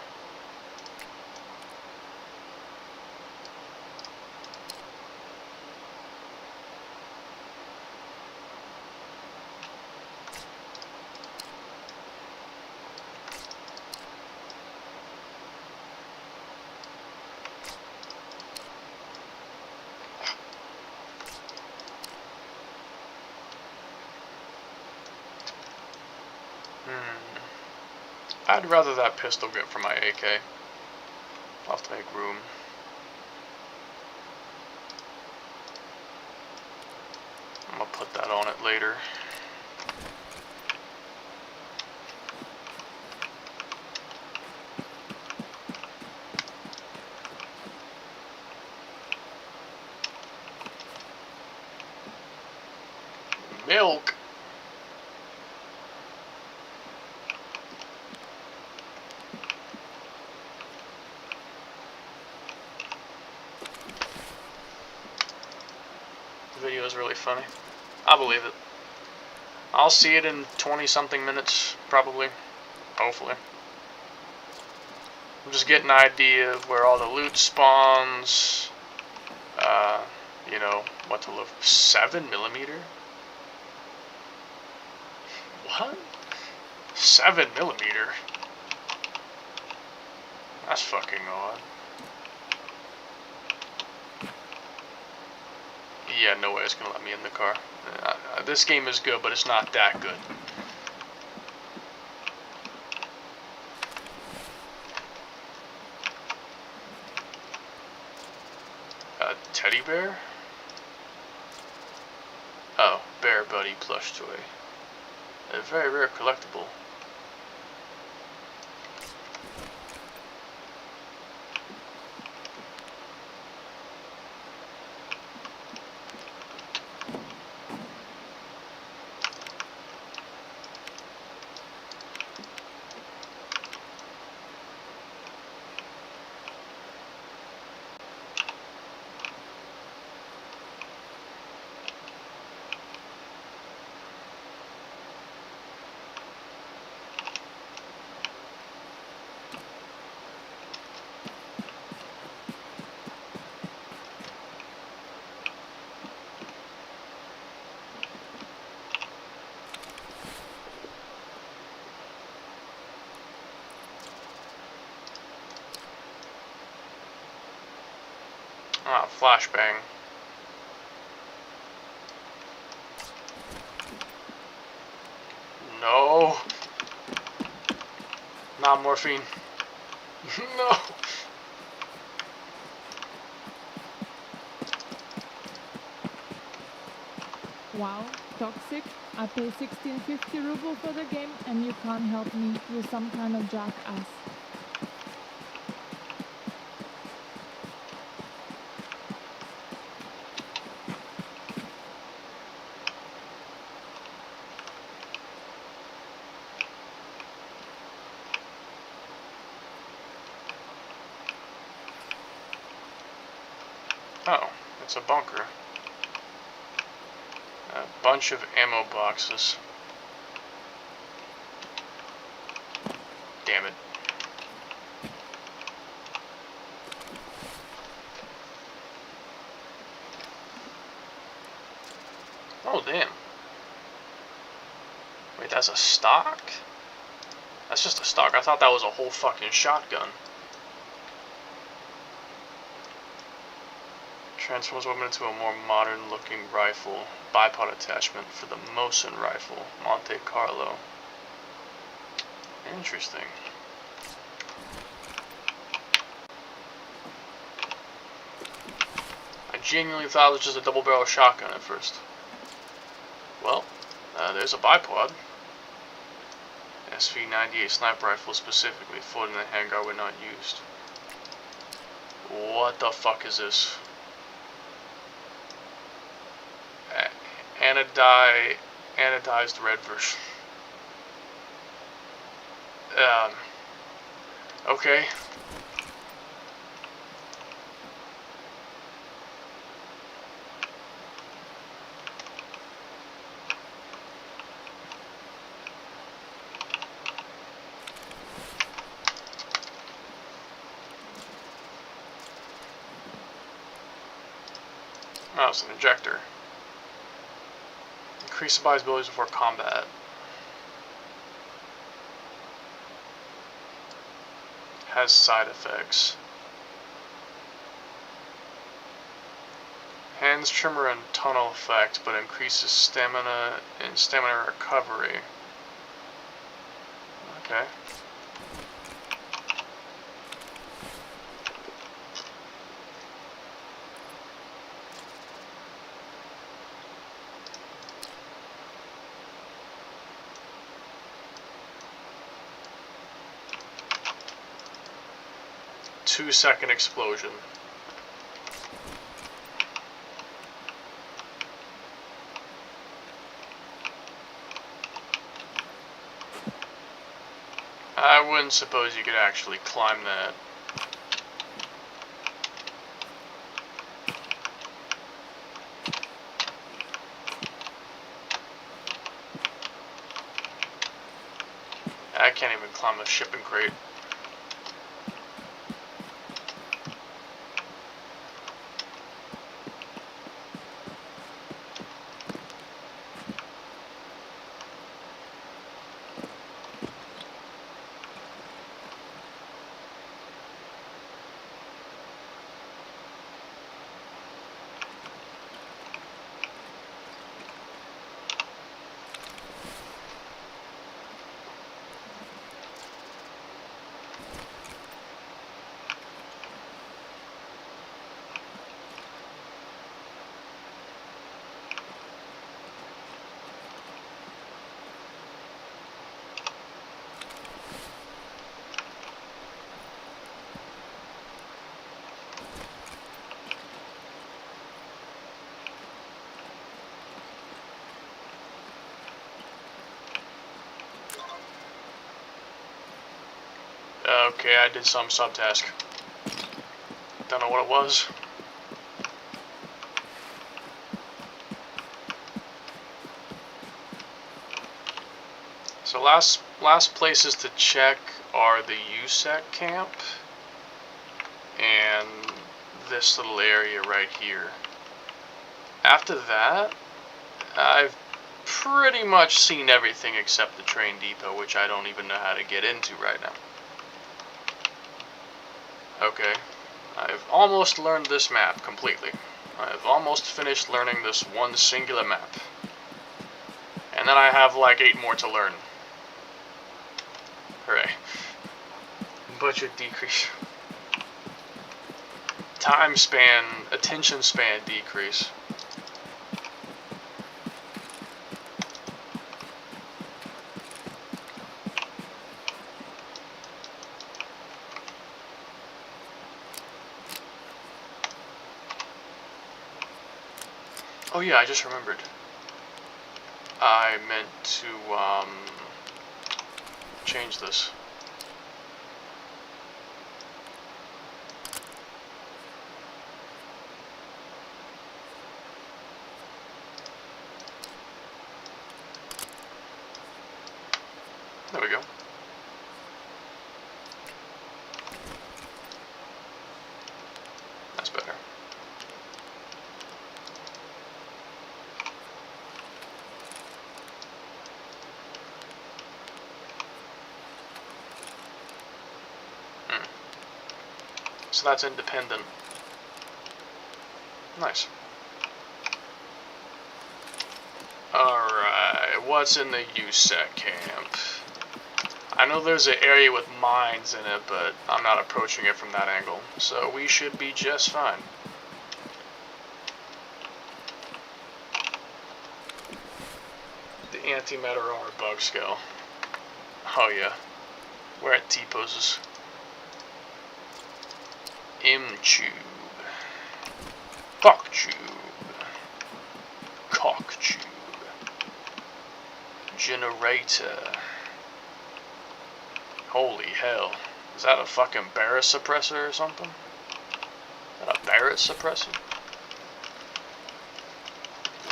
I'd rather that pistol grip for my AK. I'll have to make room. I'm gonna put that on it later. Milk! The video is really funny. I believe it. I'll see it in 20-something minutes, probably. Hopefully. I'm just getting an idea of where all the loot spawns. You know, what to look. 7mm? What? 7mm? That's fucking odd. Yeah, no way it's gonna let me in the car. This game is good, but it's not that good. A teddy bear? Oh, Bear Buddy plush toy. A very rare collectible. flashbang. No. Not morphine. No. Wow, toxic. I pay 1650 ruble for the game and you can't help me. You're some kind of jackass. Oh, it's a bunker. A bunch of ammo boxes. Damn it. Oh, damn. Wait, that's a stock? That's just a stock. I thought that was a whole fucking shotgun. Transforms weapon into a more modern looking rifle. Bipod attachment for the Mosin rifle. Monte Carlo. Interesting. I genuinely thought it was just a double barrel shotgun at first. Well, there's a bipod. SV-98 sniper rifle specifically, floating in the hangar when not used. What the fuck is this? Anodized red version. Okay. Oh, it's an injector. Increase the body's abilities before combat. Has side effects. Hands tremor and tunnel effect, but increases stamina and stamina recovery. Okay. Two-second explosion. I wouldn't suppose you could actually climb that. I can't even climb a shipping crate. Okay, I did some subtask. Don't know what it was. So last places to check are the USEC camp and this little area right here. After that, I've pretty much seen everything except the train depot, which I don't even know how to get into right now. Okay. I've almost learned this map completely. I've almost finished learning this one singular map. And then I have like 8 more to learn. Hooray. Budget decrease. Time span, attention span decrease. Oh yeah, I just remembered. I meant to change this. There we go. That's better. So that's independent. Nice. Alright, what's in the USEC camp? I know there's an area with mines in it, but I'm not approaching it from that angle, so we should be just fine. The antimatter R bug scale. Oh yeah. We're at T-poses. M-tube. Fuck tube. Cock tube. Generator. Holy hell. Is that a fucking Barrett suppressor or something? Is that a Barrett suppressor?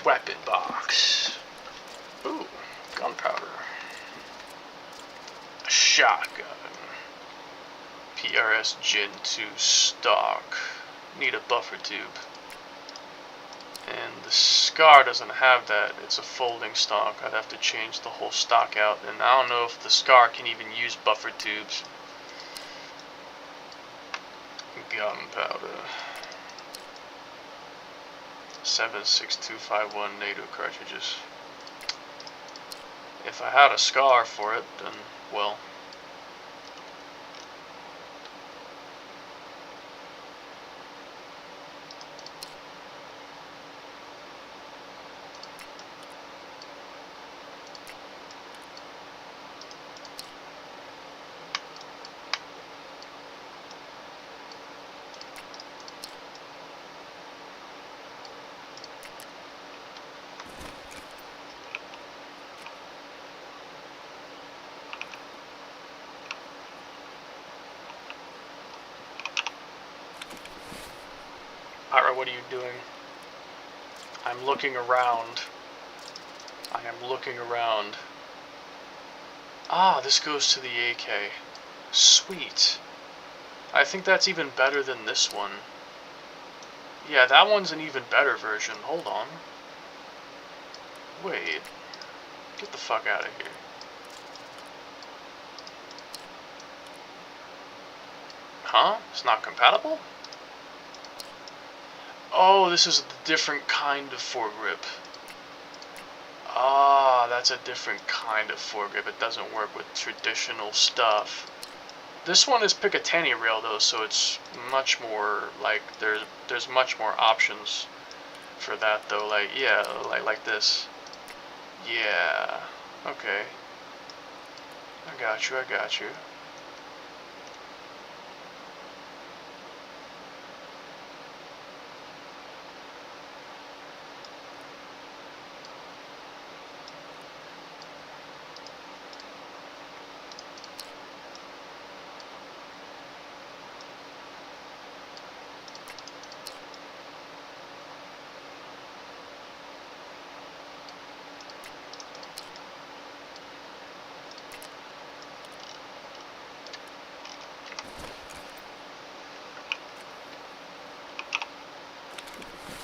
Weapon box. Ooh, gunpowder. A shotgun. PRS Gen 2 stock. Need a buffer tube. And the SCAR doesn't have that. It's a folding stock. I'd have to change the whole stock out. And I don't know if the SCAR can even use buffer tubes. Gunpowder. 76251 NATO cartridges. If I had a SCAR for it, then, well... Alright, what are you doing? I'm looking around. I am looking around. Ah, this goes to the AK. Sweet. I think that's even better than this one. Yeah, that one's an even better version. Hold on. Wait. Get the fuck out of here. Huh? It's not compatible? Oh, this is a different kind of foregrip. Ah, that's a different kind of foregrip. It doesn't work with traditional stuff. This one is Picatinny rail though, so it's much more like there's much more options for that though. Like yeah, like this. Yeah. Okay. I got you. I got you.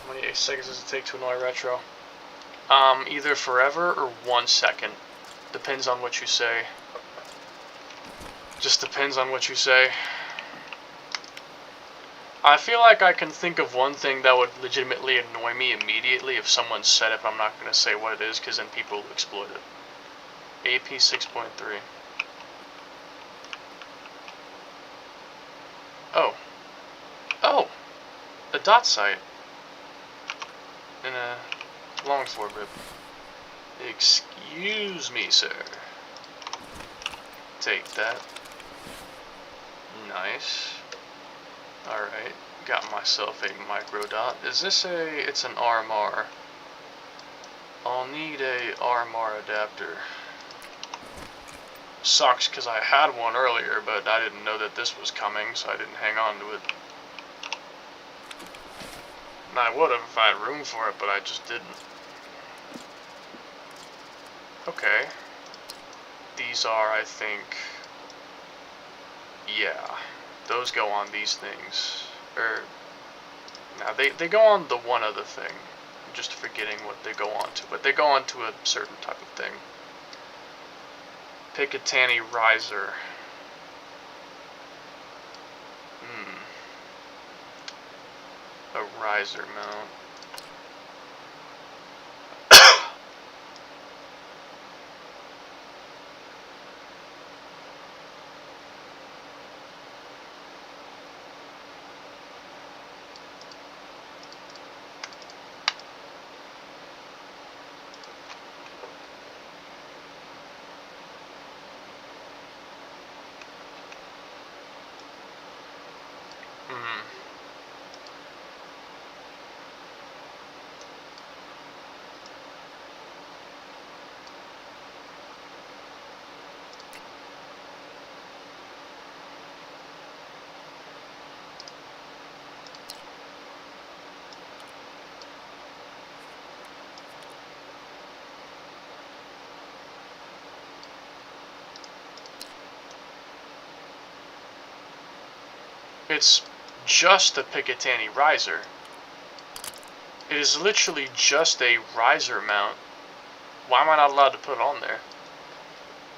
How many seconds does it take to annoy retro? Either forever or 1 second. Depends on what you say. Just depends on what you say. I feel like I can think of one thing that would legitimately annoy me immediately if someone said it, but I'm not going to say what it is because then people will exploit it. AP 6.3. Oh. Oh! A dot sight. And a long foregrip. Excuse me, sir. Take that. Nice. Alright, got myself a micro dot. Is this it's an RMR. I'll need a RMR adapter. Sucks because I had one earlier, but I didn't know that this was coming, so I didn't hang on to it. And I would have if I had room for it, but I just didn't. Okay. These are, I think... Yeah. Those go on these things. Now they go on the one other thing. I'm just forgetting what they go on to, but they go on to a certain type of thing. Picatinny riser. A riser mount. It's just a Picatinny riser. It is literally just a riser mount. Why am I not allowed to put it on there?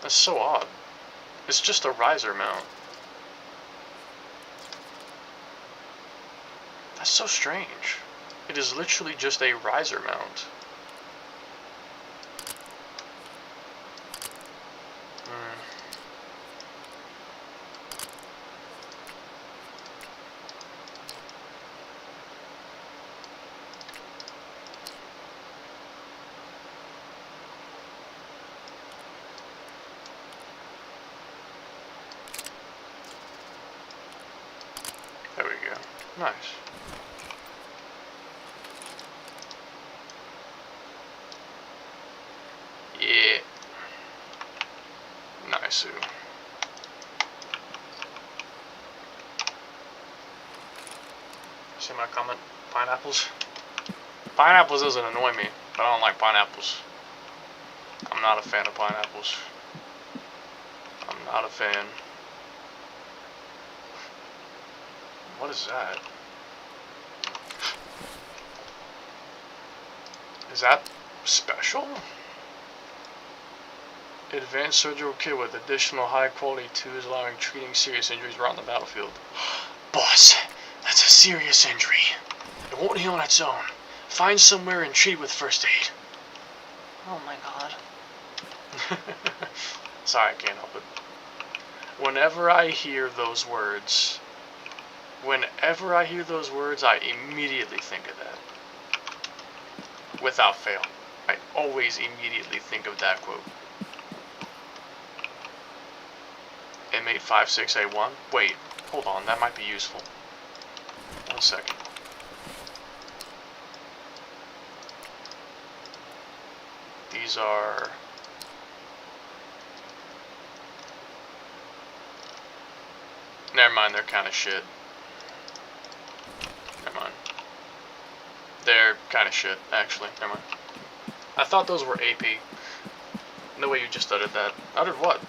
That's so odd. It's just a riser mount. That's so strange. It is literally just a riser mount. There we go. Nice. Yeah. Nice. See my comment? Pineapples? Pineapples doesn't annoy me, but I don't like pineapples. I'm not a fan of pineapples. I'm not a fan. What is that? Is that special? Advanced surgical kit with additional high quality tools allowing treating serious injuries around the battlefield. Boss, that's a serious injury. It won't heal on its own. Find somewhere and treat with first aid. Oh my god. Sorry, I can't help it. Whenever I hear those words, I immediately think of that. Without fail. I always immediately think of that quote. M856A1? Wait, hold on, that might be useful. 1 second. These are... Never mind, they're kind of shit. Never mind. They're kind of shit, actually. Never mind. I thought those were AP. No way you just uttered that. Uttered what?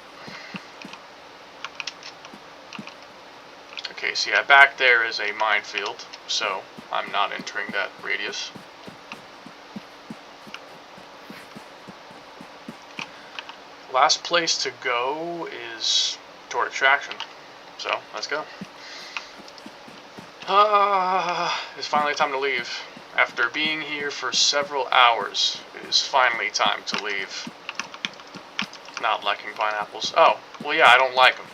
Okay, so yeah, back there is a minefield, so I'm not entering that radius. Last place to go is toward extraction, so let's go. It's finally time to leave. After being here for several hours, it is finally time to leave. Not liking pineapples. Oh, well yeah, I don't like them.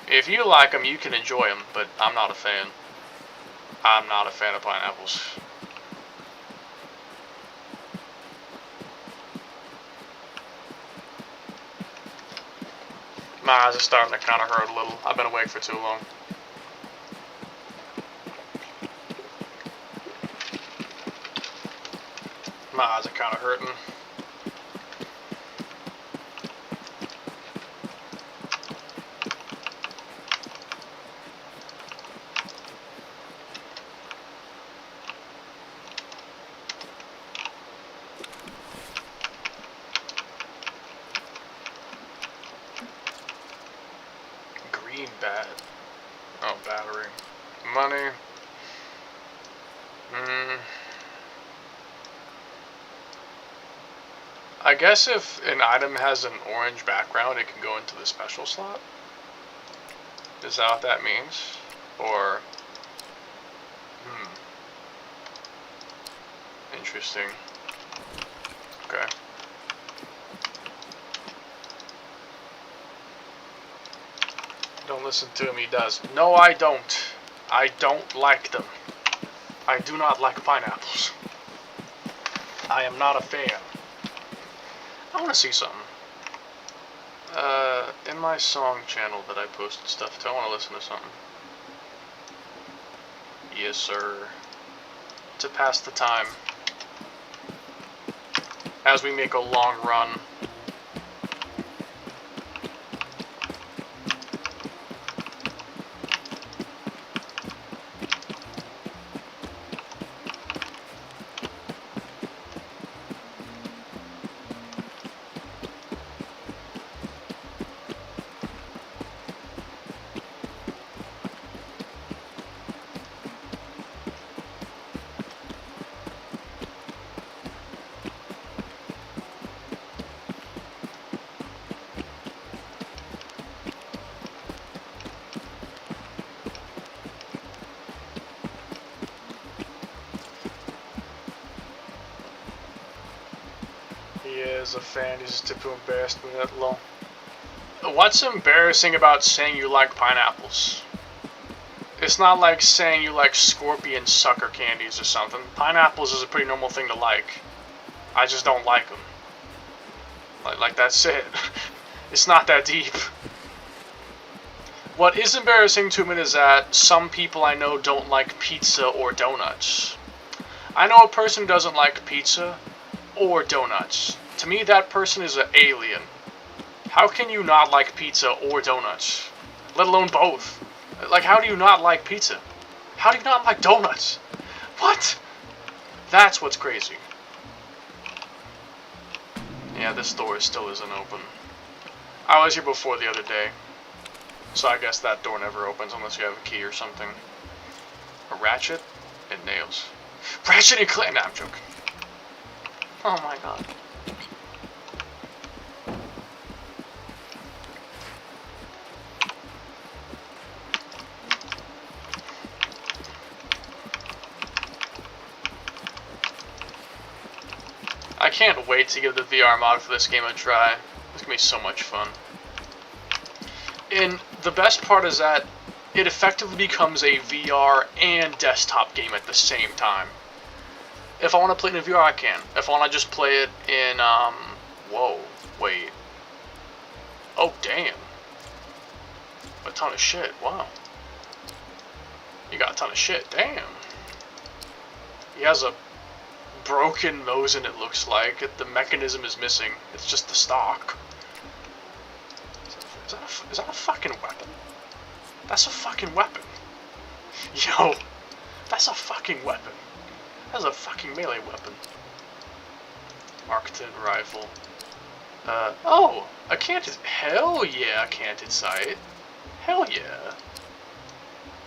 If you like them, you can enjoy them, but I'm not a fan. I'm not a fan of pineapples. My eyes are starting to kind of hurt a little. I've been awake for too long. My eyes are kind of hurting. Green bat. Oh, battery. Money. I guess if an item has an orange background, it can go into the special slot. Is that what that means? Or... Interesting. Okay. Don't listen to him, he does. No, I don't. I don't like them. I do not like pineapples. I am not a fan. I want to see something. In my song channel that I posted stuff to, I want to listen to something. Yes, sir. To pass the time. As we make a long run. He is a fan, he's just too embarrassed to be that low. What's embarrassing about saying you like pineapples? It's not like saying you like scorpion sucker candies or something. Pineapples is a pretty normal thing to like. I just don't like them. Like that's it. It's not that deep. What is embarrassing to me is that some people I know don't like pizza or donuts. I know a person who doesn't like pizza or donuts. To me, that person is an alien. How can you not like pizza or donuts? Let alone both. Like, how do you not like pizza? How do you not like donuts? What? That's what's crazy. Yeah, this door still isn't open. I was here before the other day. So I guess that door never opens unless you have a key or something. A ratchet and nails. Ratchet and clamp. Nah, I'm joking. Oh my god. I can't wait to give the VR mod for this game a try. It's gonna be so much fun. And the best part is that it effectively becomes a VR and desktop game at the same time. If I want to play it in VR, I can. If I want to just play it in, whoa, wait. Oh, damn. A ton of shit, wow. You got a ton of shit, damn. He has a broken nose and it looks like. The mechanism is missing. It's just the stock. Is that a fucking weapon? That's a fucking weapon. Yo, that's a fucking weapon. That's a fucking melee weapon. Arcton rifle. Oh, a canted. Hell yeah, a canted sight. Hell yeah.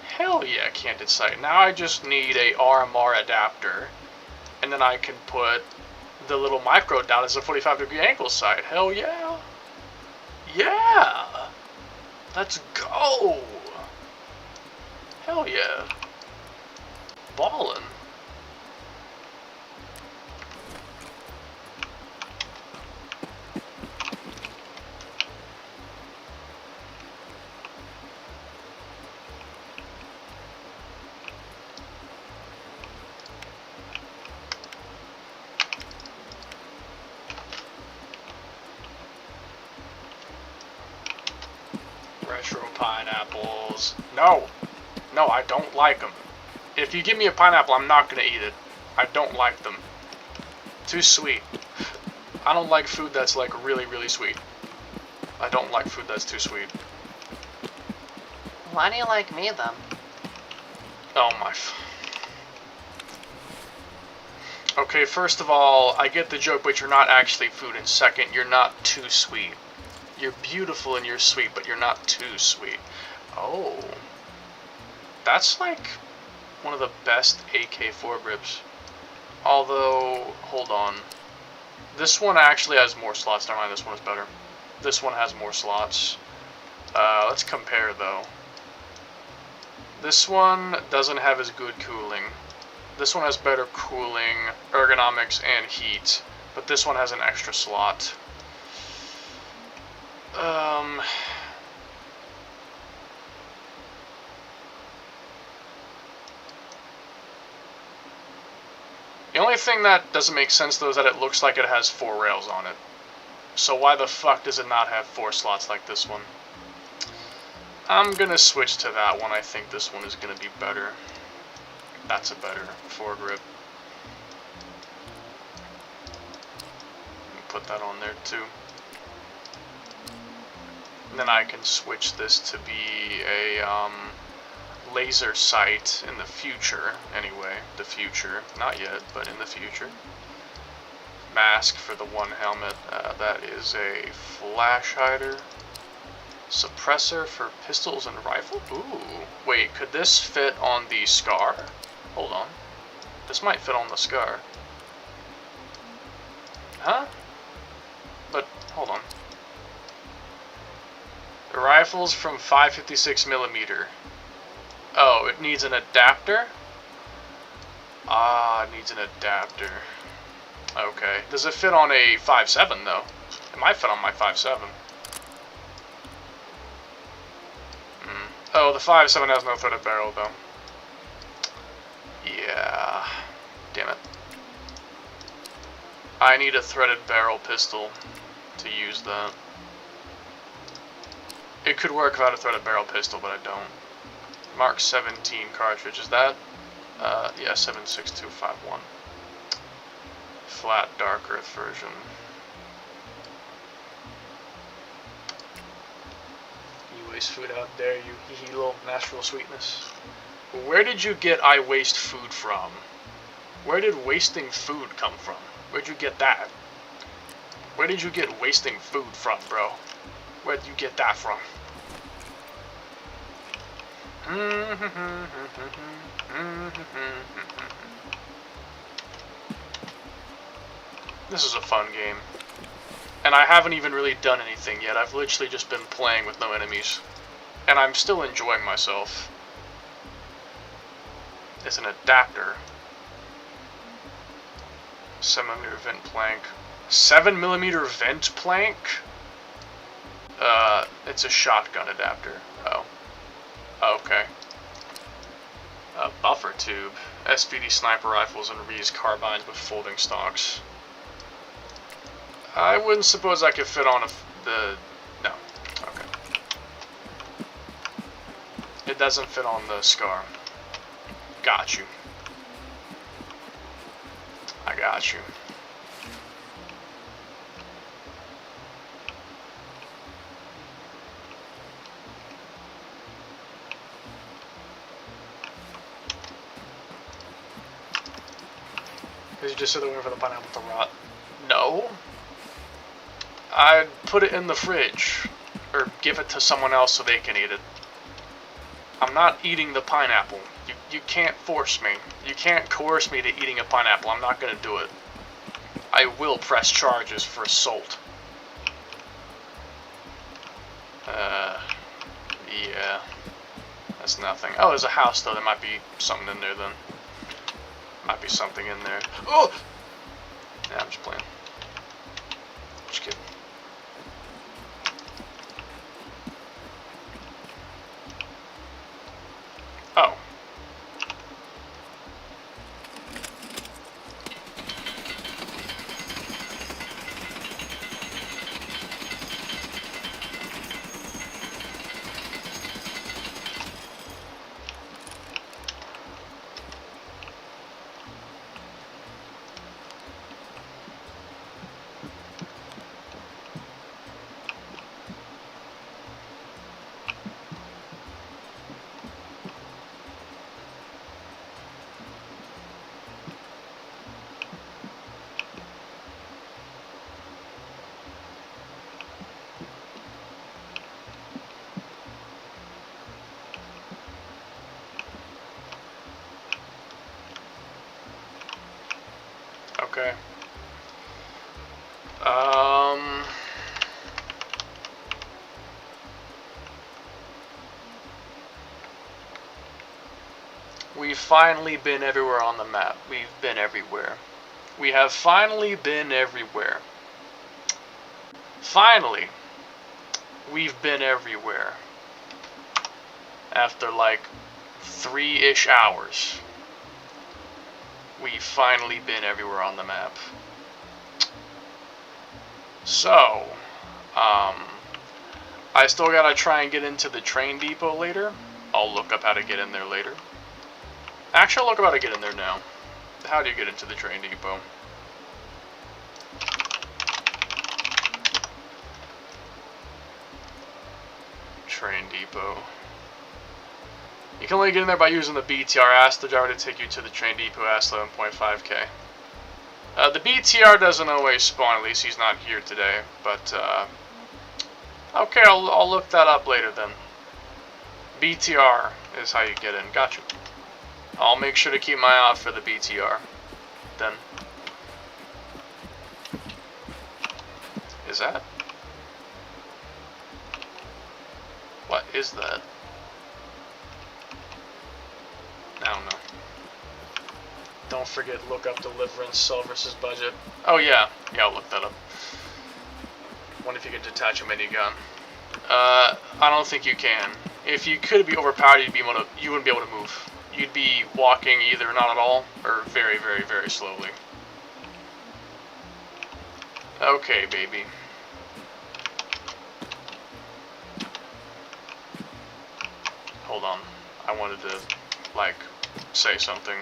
Hell yeah, canted sight. Now I just need a RMR adapter. And then I can put the little micro down as a 45-degree angle sight. Hell yeah. Yeah. Let's go. Hell yeah. ballin'. Retro pineapples. No! No, I don't like them. If you give me a pineapple, I'm not gonna eat it. I don't like them. Too sweet. I don't like food that's like really, really sweet. I don't like food that's too sweet. Why do you like me then? Oh my. Okay, first of all, I get the joke, but you're not actually food. And second, you're not too sweet. You're beautiful and you're sweet, but you're not too sweet. Oh. That's like one of the best AK foregrips. Although, hold on. This one actually has more slots. Never mind, this one is better. This one has more slots. Let's compare though. This one doesn't have as good cooling. This one has better cooling, ergonomics, and heat. But this one has an extra slot. The only thing that doesn't make sense though is that it looks like it has 4 rails on it. So why the fuck does it not have 4 slots like this one? I'm gonna switch to that one. I think this one is gonna be better. That's a better foregrip. Put that on there too. And then I can switch this to be a laser sight in the future. Anyway, the future. Not yet, but in the future. Mask for the one helmet. That is a flash hider. Suppressor for pistols and rifle? Ooh. Wait, could this fit on the Scar? Hold on. This might fit on the Scar. Huh? But, hold on. The rifle's from 5.56mm. Oh, it needs an adapter? Ah, it needs an adapter. Okay. Does it fit on a 5.7 though? It might fit on my 5.7. Oh, the 5.7 has no threaded barrel though. Yeah. Damn it. I need a threaded barrel pistol to use that. It could work without a threaded barrel pistol, but I don't. Mark 17 cartridge, is that? Yeah, 76251. Flat dark earth version. You waste food out there, you hee little natural sweetness. Where did you get I waste food from? Where did wasting food come from? Where'd you get that? Where did you get wasting food from, bro? Where'd you get that from? This is a fun game. And I haven't even really done anything yet. I've literally just been playing with no enemies. And I'm still enjoying myself. It's an adapter. 7mm vent plank. 7mm vent plank? It's a shotgun adapter. Oh. Okay. A buffer tube. SPD sniper rifles and Reese carbines with folding stocks. I wouldn't suppose I could fit on no. Okay. It doesn't fit on the Scar. Got you. I got you. Did you just sit there waiting for the pineapple to rot? No. I'd put it in the fridge. Or give it to someone else so they can eat it. I'm not eating the pineapple. You can't force me. You can't coerce me to eating a pineapple. I'm not gonna do it. I will press charges for assault. Yeah. That's nothing. Oh, there's a house though. There might be something in there then. Might be something in there. Oh! Yeah, I'm just playing. Just kidding. Oh. Okay. We've finally been everywhere on the map. We've been everywhere. We have finally been everywhere. Finally, we've been everywhere. After like 3-ish hours, we've finally been everywhere on the map. So, I still gotta try and get into the train depot later. I'll look up how to get in there later. Actually, I'll look up how to get in there now. How do you get into the train depot? Train depot. You can only get in there by using the BTR. Ask the driver to take you to the train depot. Ask 11.5k. The BTR doesn't always spawn. At least he's not here today. But okay, I'll look that up later then. BTR is how you get in. Gotcha. I'll make sure to keep my eye out for the BTR. Then. Is that? What is that? I don't know. Don't forget, look up deliverance, sell versus budget. Oh yeah, I'll look that up. Wonder if you can detach a minigun. I don't think you can. If you could be overpowered, you wouldn't be able to move. You'd be walking either not at all, or very, very, very slowly. Okay, baby. Hold on. I wanted to, like, say something.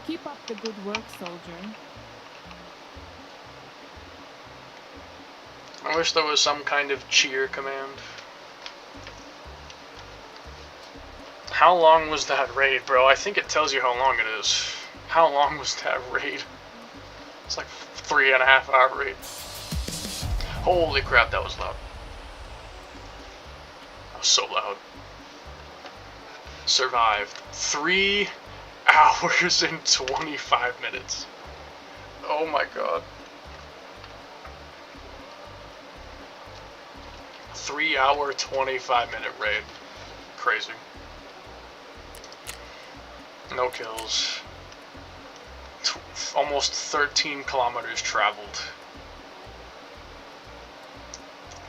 Keep up the good work, soldier. I wish there was some kind of cheer command. How long was that raid, bro? I think it tells you how long it is. How long was that raid? It's like 3.5 hour raid. Holy crap, that was loud. That was so loud. Survived 3 hours and 25 minutes. Oh my god. 3 hour, 25 minute raid. Crazy. No kills. Almost 13 kilometers traveled.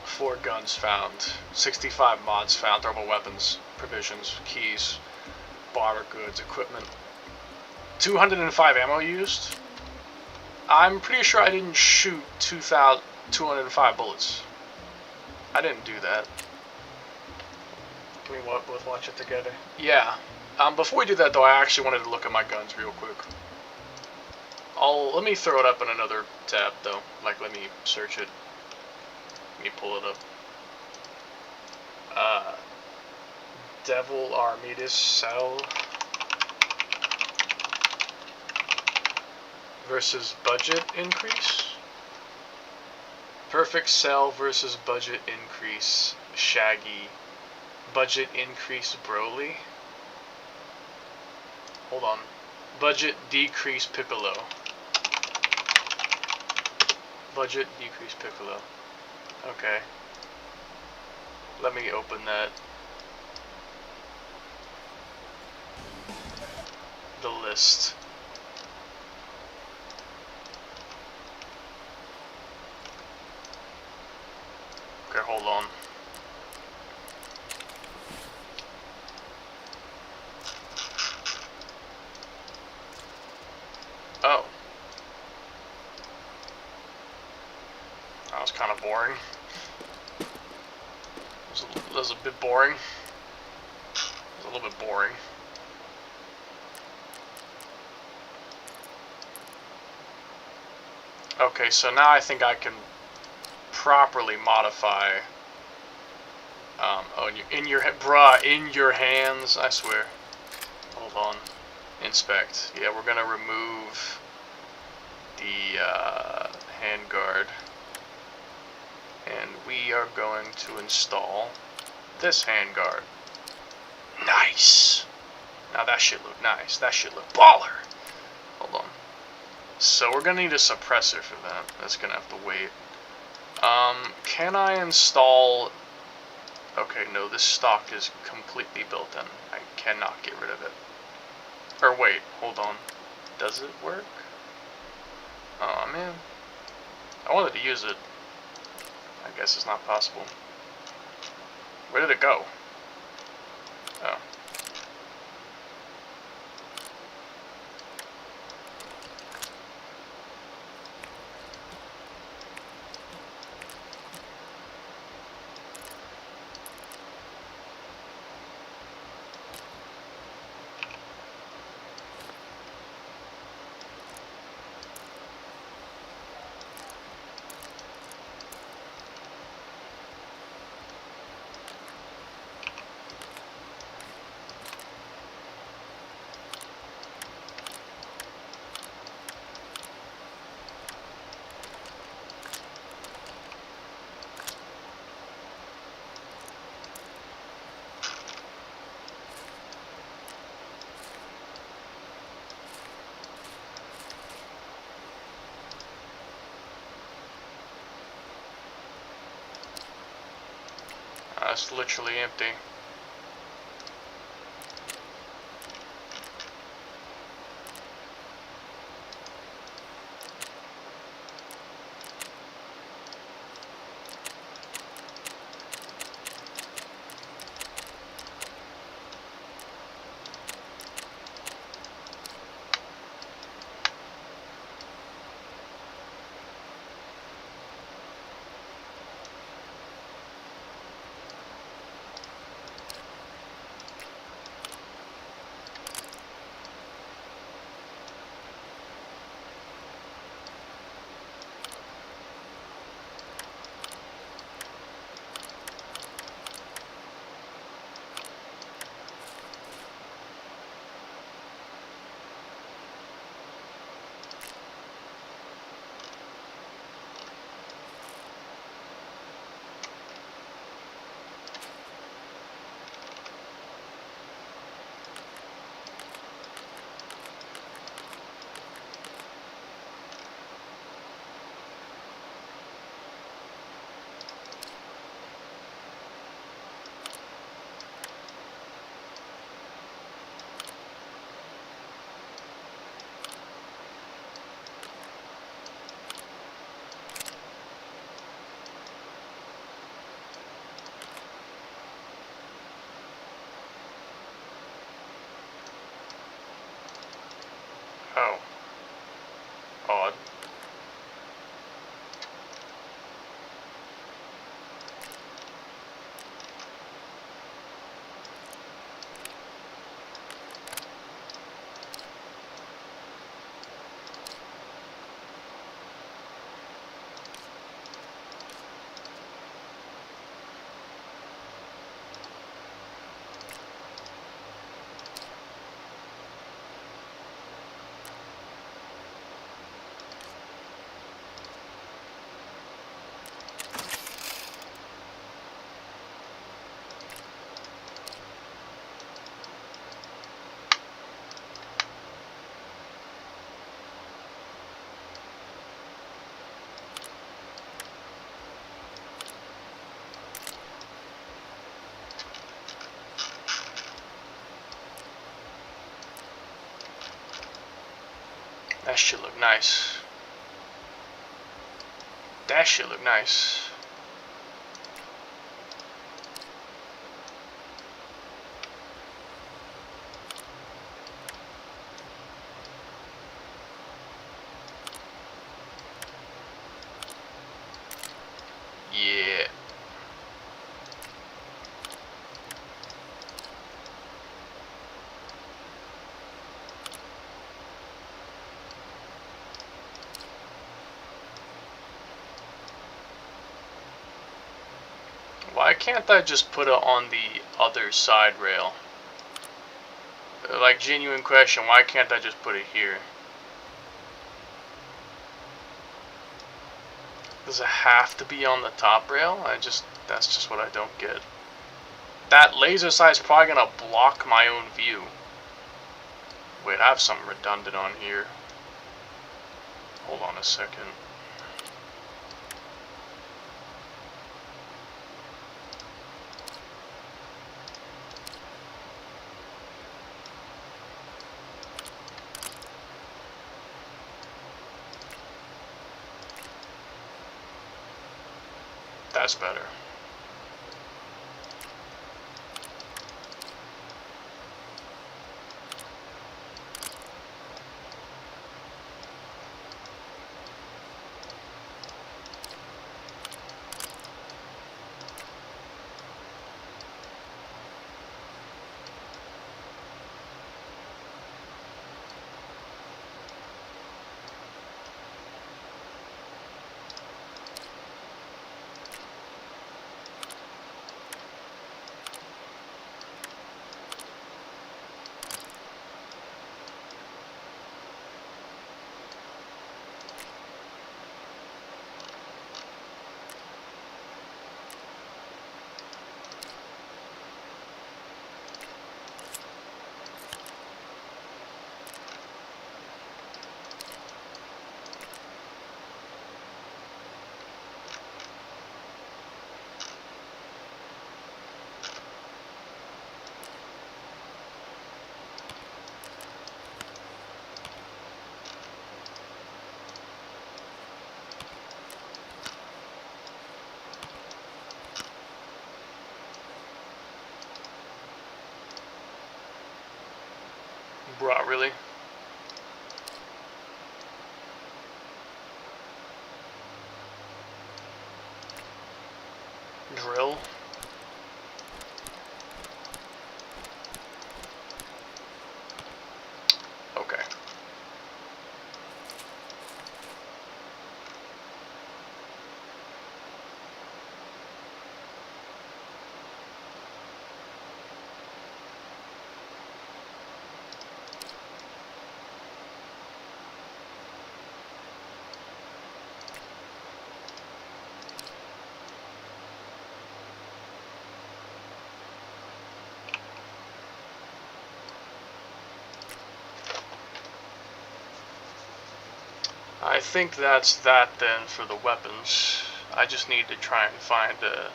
4 guns found. 65 mods found. Thermal weapons, provisions, keys, barter goods, equipment. 205 ammo used. I'm pretty sure I didn't shoot 205 bullets. I didn't do that. Can we both watch it together? Yeah. Before we do that though, I actually wanted to look at my guns real quick. Let me throw it up in another tab though. Like, let me search it. Let me pull it up. Devil Armidas Cell versus budget increase. Perfect Cell versus budget increase. Shaggy. Budget increase Broly. Hold on. Budget decrease Piccolo. Budget decrease Piccolo. Okay. Let me open that. the list. Okay, hold on. Oh. That was kind of boring. That was a bit boring. It was a little bit boring. Okay, so now I think I can properly modify. Oh, in your hands, I swear. Hold on. Inspect. Yeah, we're gonna remove the handguard, and we are going to install this handguard. Nice. Now that should look nice. That should look baller. Hold on. So we're gonna need a suppressor for that. That's gonna have to wait. Can I install... Okay, no, this stock is completely built in. I cannot get rid of it. Or wait, hold on. Does it work? Oh man. I wanted to use it. I guess it's not possible. Where did it go? Oh. It's literally empty. That shit look nice. That shit look nice. Yeah. Why can't I just put it on the other side rail? Like, genuine question, why can't I just put it here? Does it have to be on the top rail? That's just what I don't get. That laser sight's probably gonna block my own view. Wait, I have something redundant on here. Hold on a second. That's better. Bruh, really? Drill? Okay. I think that's that then for the weapons. I just need to try and find a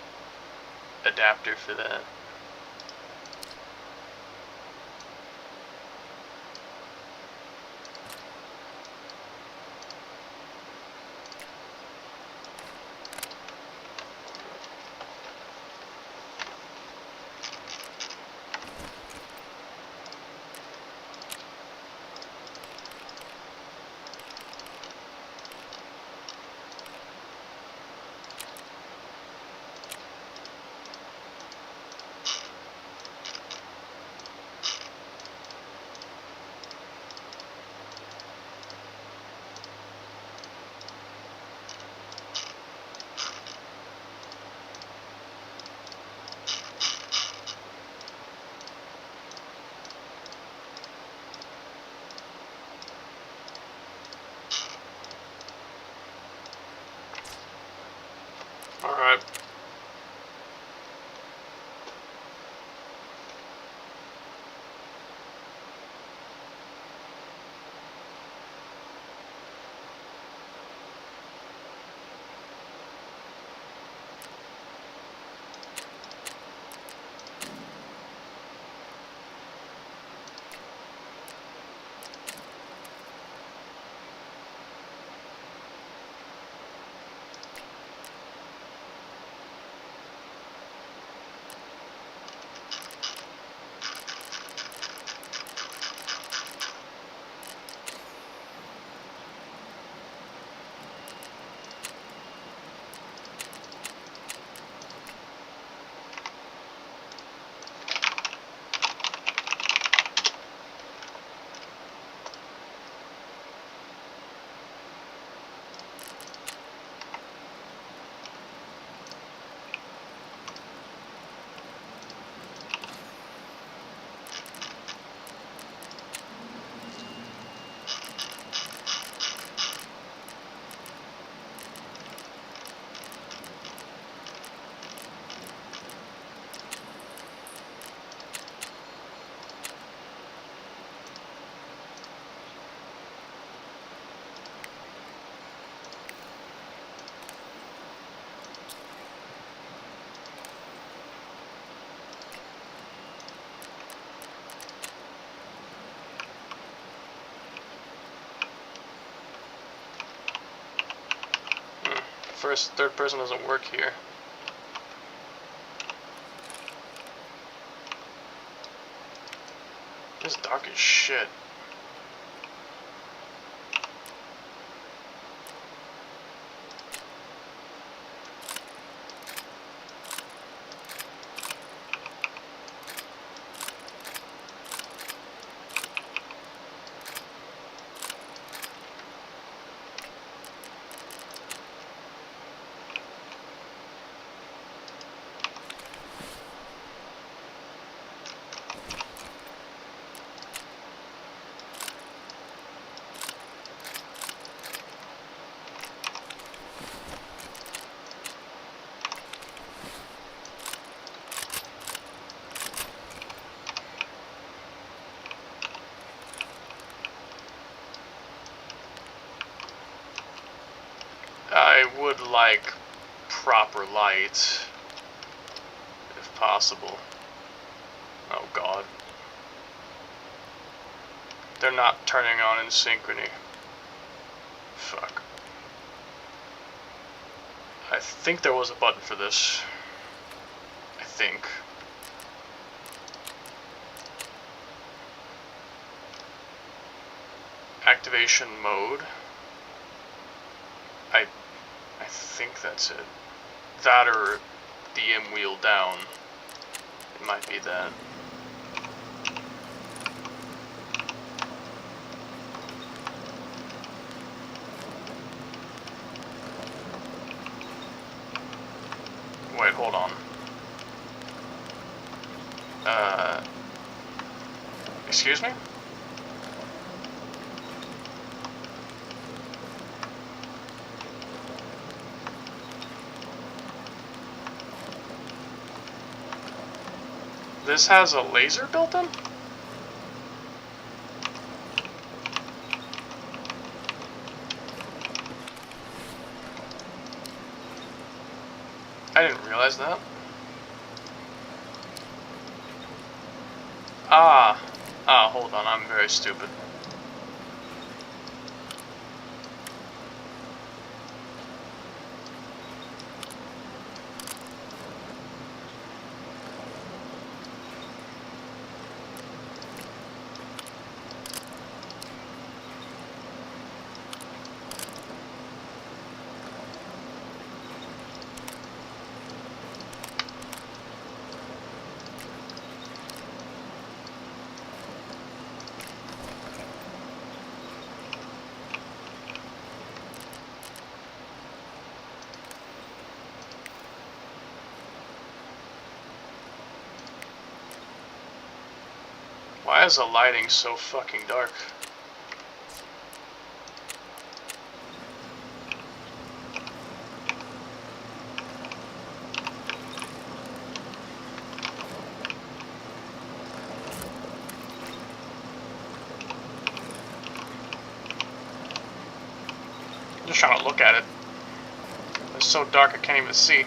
adapter for that. third person doesn't work here. It's dark as shit. I would like proper light, if possible. Oh god. They're not turning on in synchrony. Fuck. I think there was a button for this. I think. Activation mode. I think that's it. That or the M wheel down. It might be that. Wait, hold on. Excuse me? This has a laser built in? I didn't realize that. Hold on, I'm very stupid. Why is the lighting so fucking dark? I'm just trying to look at it. It's so dark I can't even see.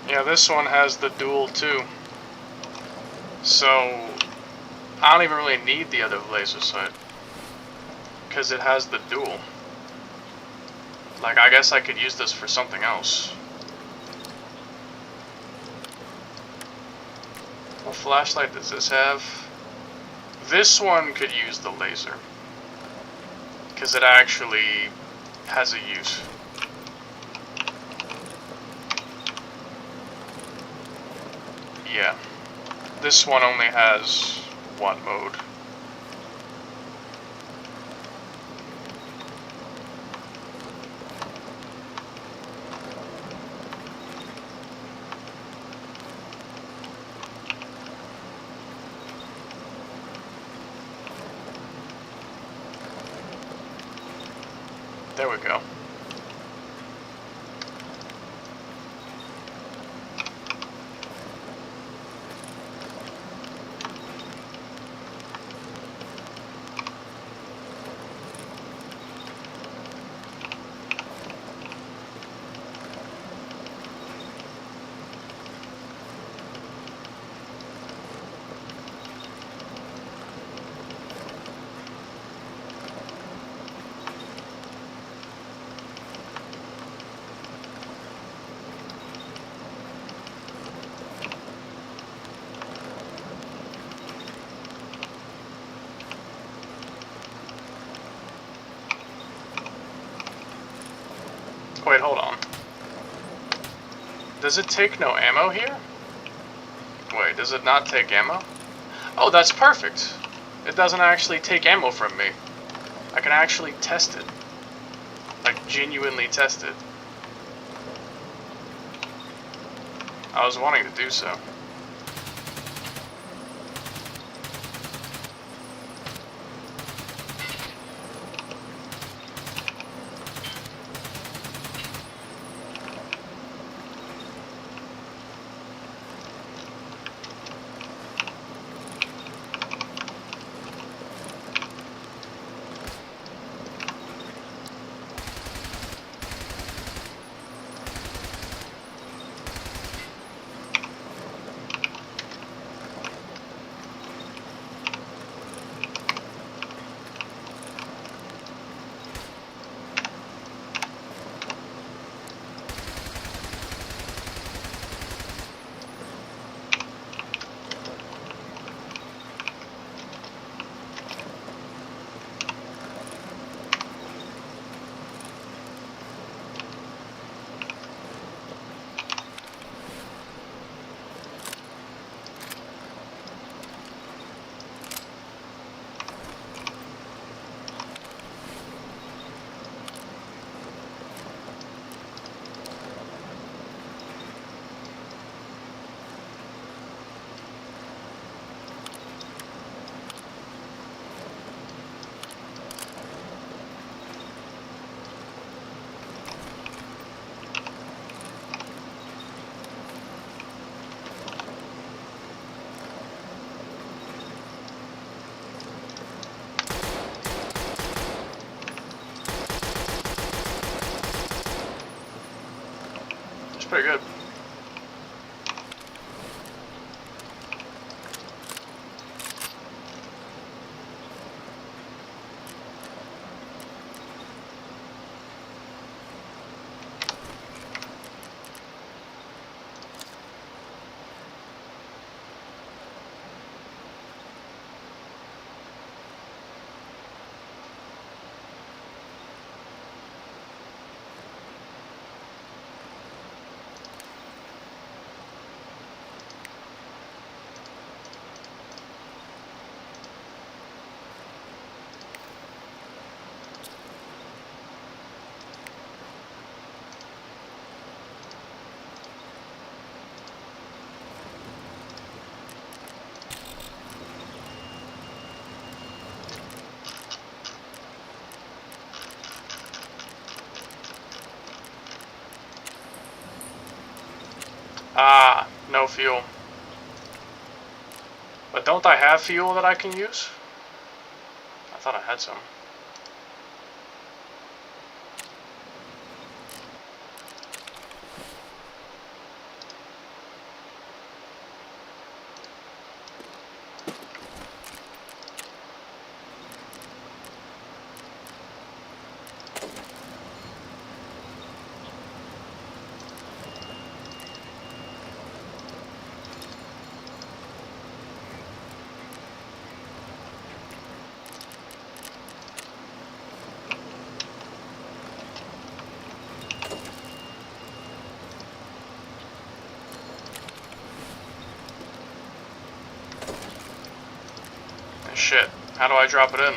Yeah, this one has the dual too. So, I don't even really need the other laser sight. Because it has the dual. Like, I guess I could use this for something else. What flashlight does this have? This one could use the laser. Because it actually has a use. Yeah. This one only has one mode. There we go. Wait, hold on. Does it take no ammo here? Wait, does it not take ammo? Oh, that's perfect. It doesn't actually take ammo from me. I can actually test it. Like, genuinely test it. I was wanting to do so. It's pretty good. Ah, no fuel. But don't I have fuel that I can use? I thought I had some. Shit, how do I drop it in?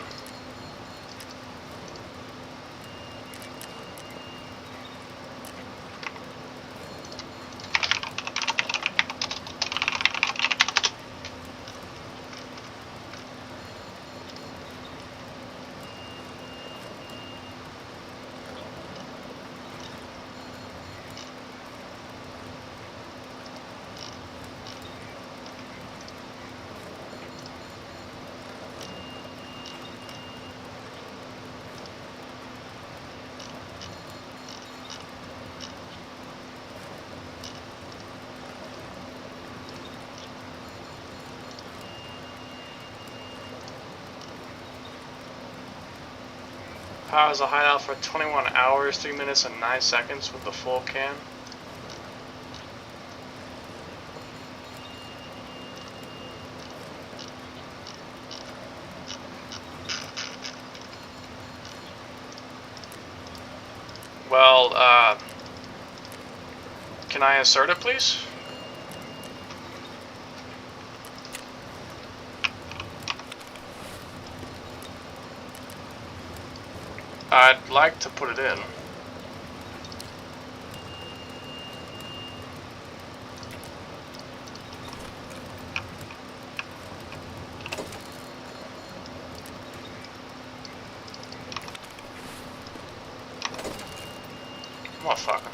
Powers a hideout for 21 hours, 3 minutes and 9 seconds with the full can. Well, can I insert it, please? I'd like to put it in. Motherfucker.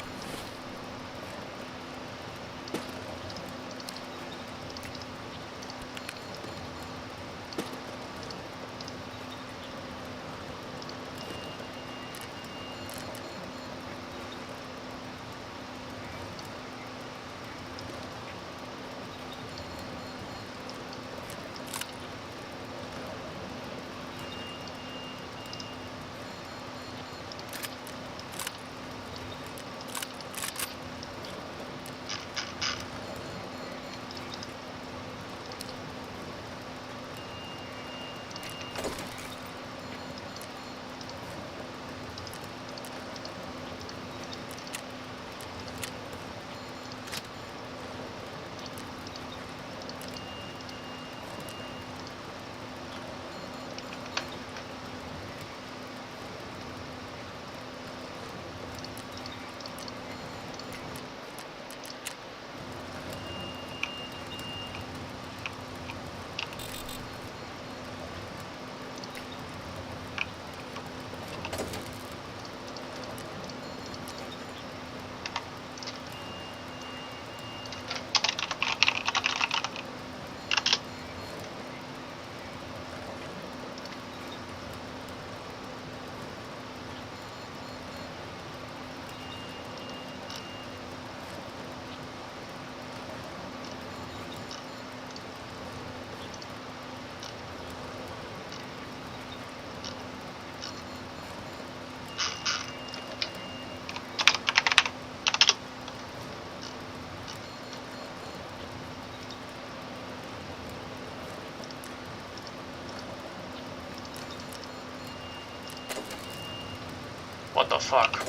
What the fuck?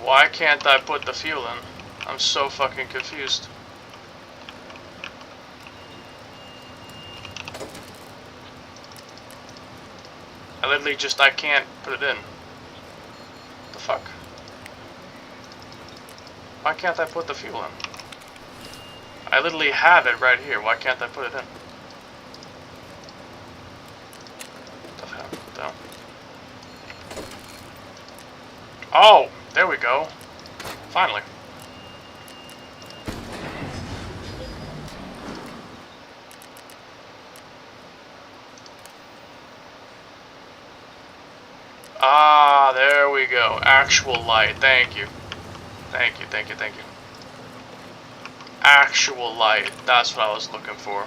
Why can't I put the fuel in? I'm so fucking confused. I literally just, I can't put it in. The fuck? Why can't I put the fuel in? I literally have it right here. Why can't I put it in? What the hell? What the hell? Oh! There we go. Finally. Ah, there we go. Actual light. Thank you. Thank you, thank you, thank you. Actual light. That's what I was looking for.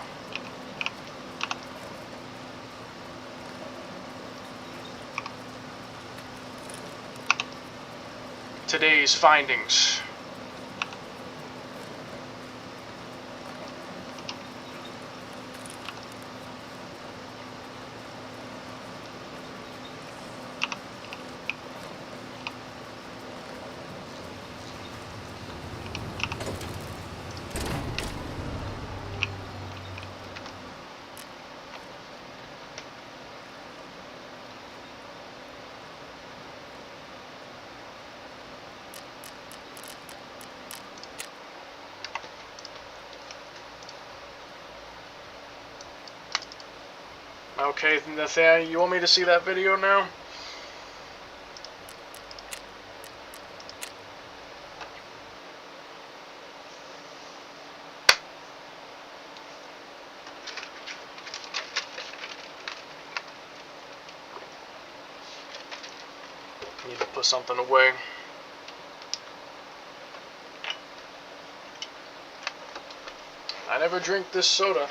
Today's findings. Okay, Nathaniel, you want me to see that video now? Need to put something away. I never drink this soda.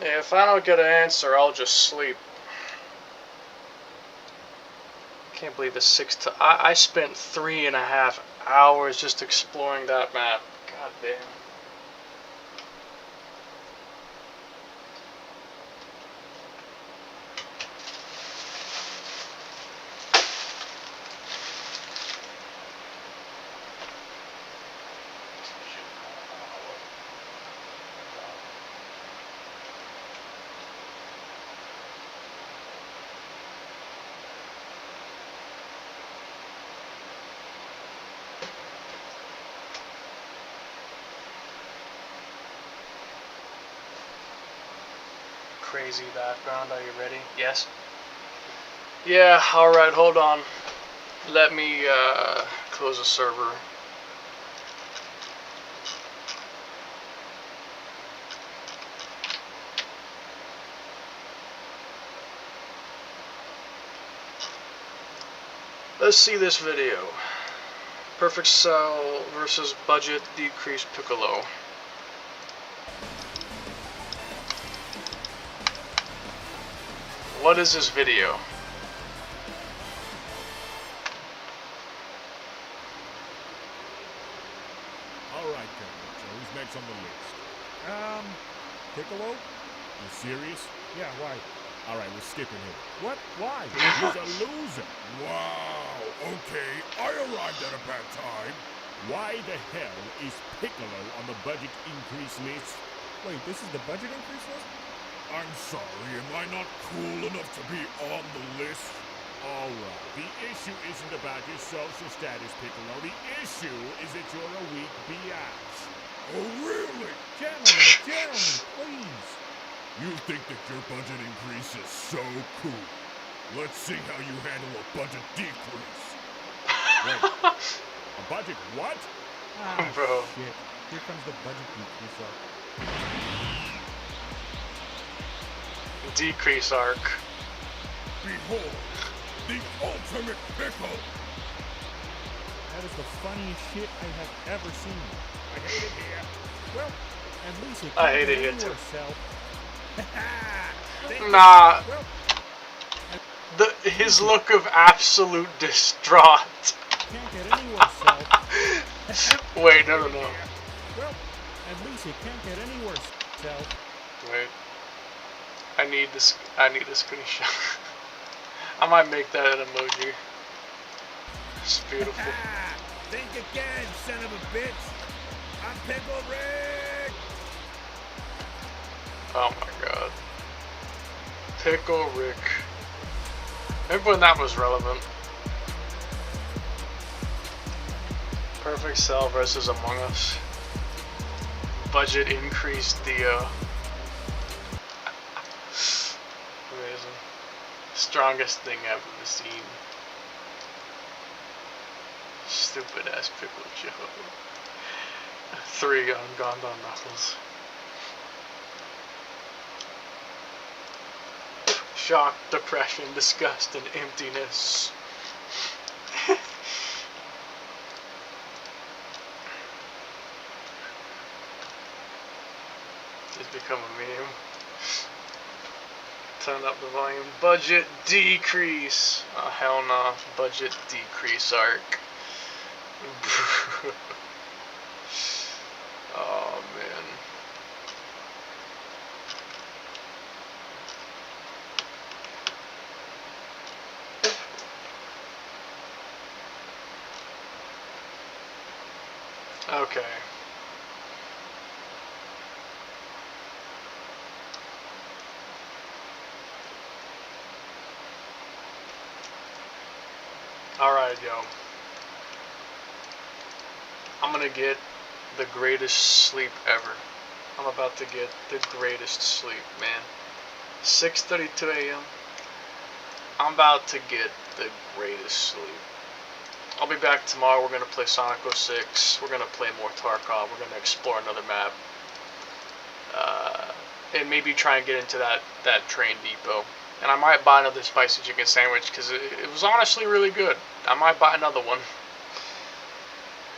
If I don't get an answer, I'll just sleep. Can't believe the I spent 3.5 hours just exploring that map. God damn. Crazy background. Are you ready? Yes. Yeah, alright, hold on. Let me close the server. Let's see this video. Perfect Cell versus Budget Decrease Piccolo. What is this video? Alright, Colonel. So who's next on the list? Piccolo? You serious? Yeah, why? Alright, we're skipping him. What? Why? He's a loser. Wow, okay. I arrived at a bad time. Why the hell is Piccolo on the budget increase list? Wait, this is the budget increase list? I'm sorry, am I not cool enough to be on the list? Alright, the issue isn't about your social status, Piccolo. The issue is that you're a weak biatch. Oh, really? Gentlemen, please. You think that your budget increase is so cool. Let's see how you handle a budget decrease. Wait, a budget what? Ah, bro. Shit. Here comes the budget decrease arc. Decrease arc. Behold, the ultimate pickle. That is the funniest shit I have ever seen. I hate it here. Well, at least it I hate can't it get here any too. worse, Sal. Nah. Well, His look of absolute distraught. can't get any worse, Sal. Wait, no. Well, at least it can't get any worse, Sal. Wait. I need this screenshot. I might make that an emoji. It's beautiful. Think again, son of a bitch. I'm Pickle Rick. Oh my god. Pickle Rick. Remember when that was relevant? Perfect Cell versus Among Us. Budget increase Theo. Amazing. Strongest thing I've ever seen. Stupid ass Pickle Joe. 3 on Gondon Knuckles. Shock, depression, disgust, and emptiness. It's become a meme. Turn up the volume. Budget decrease. Oh hell no. Budget decrease arc. Oh man. Okay. Alright, yo. I'm gonna get the greatest sleep ever. I'm about to get the greatest sleep, man. 6:32 a.m. I'm about to get the greatest sleep. I'll be back tomorrow. We're gonna play Sonic 06. We're gonna play more Tarkov. We're gonna explore another map. And maybe try and get into that train depot. And I might buy another spicy chicken sandwich because it was honestly really good. I might buy another one.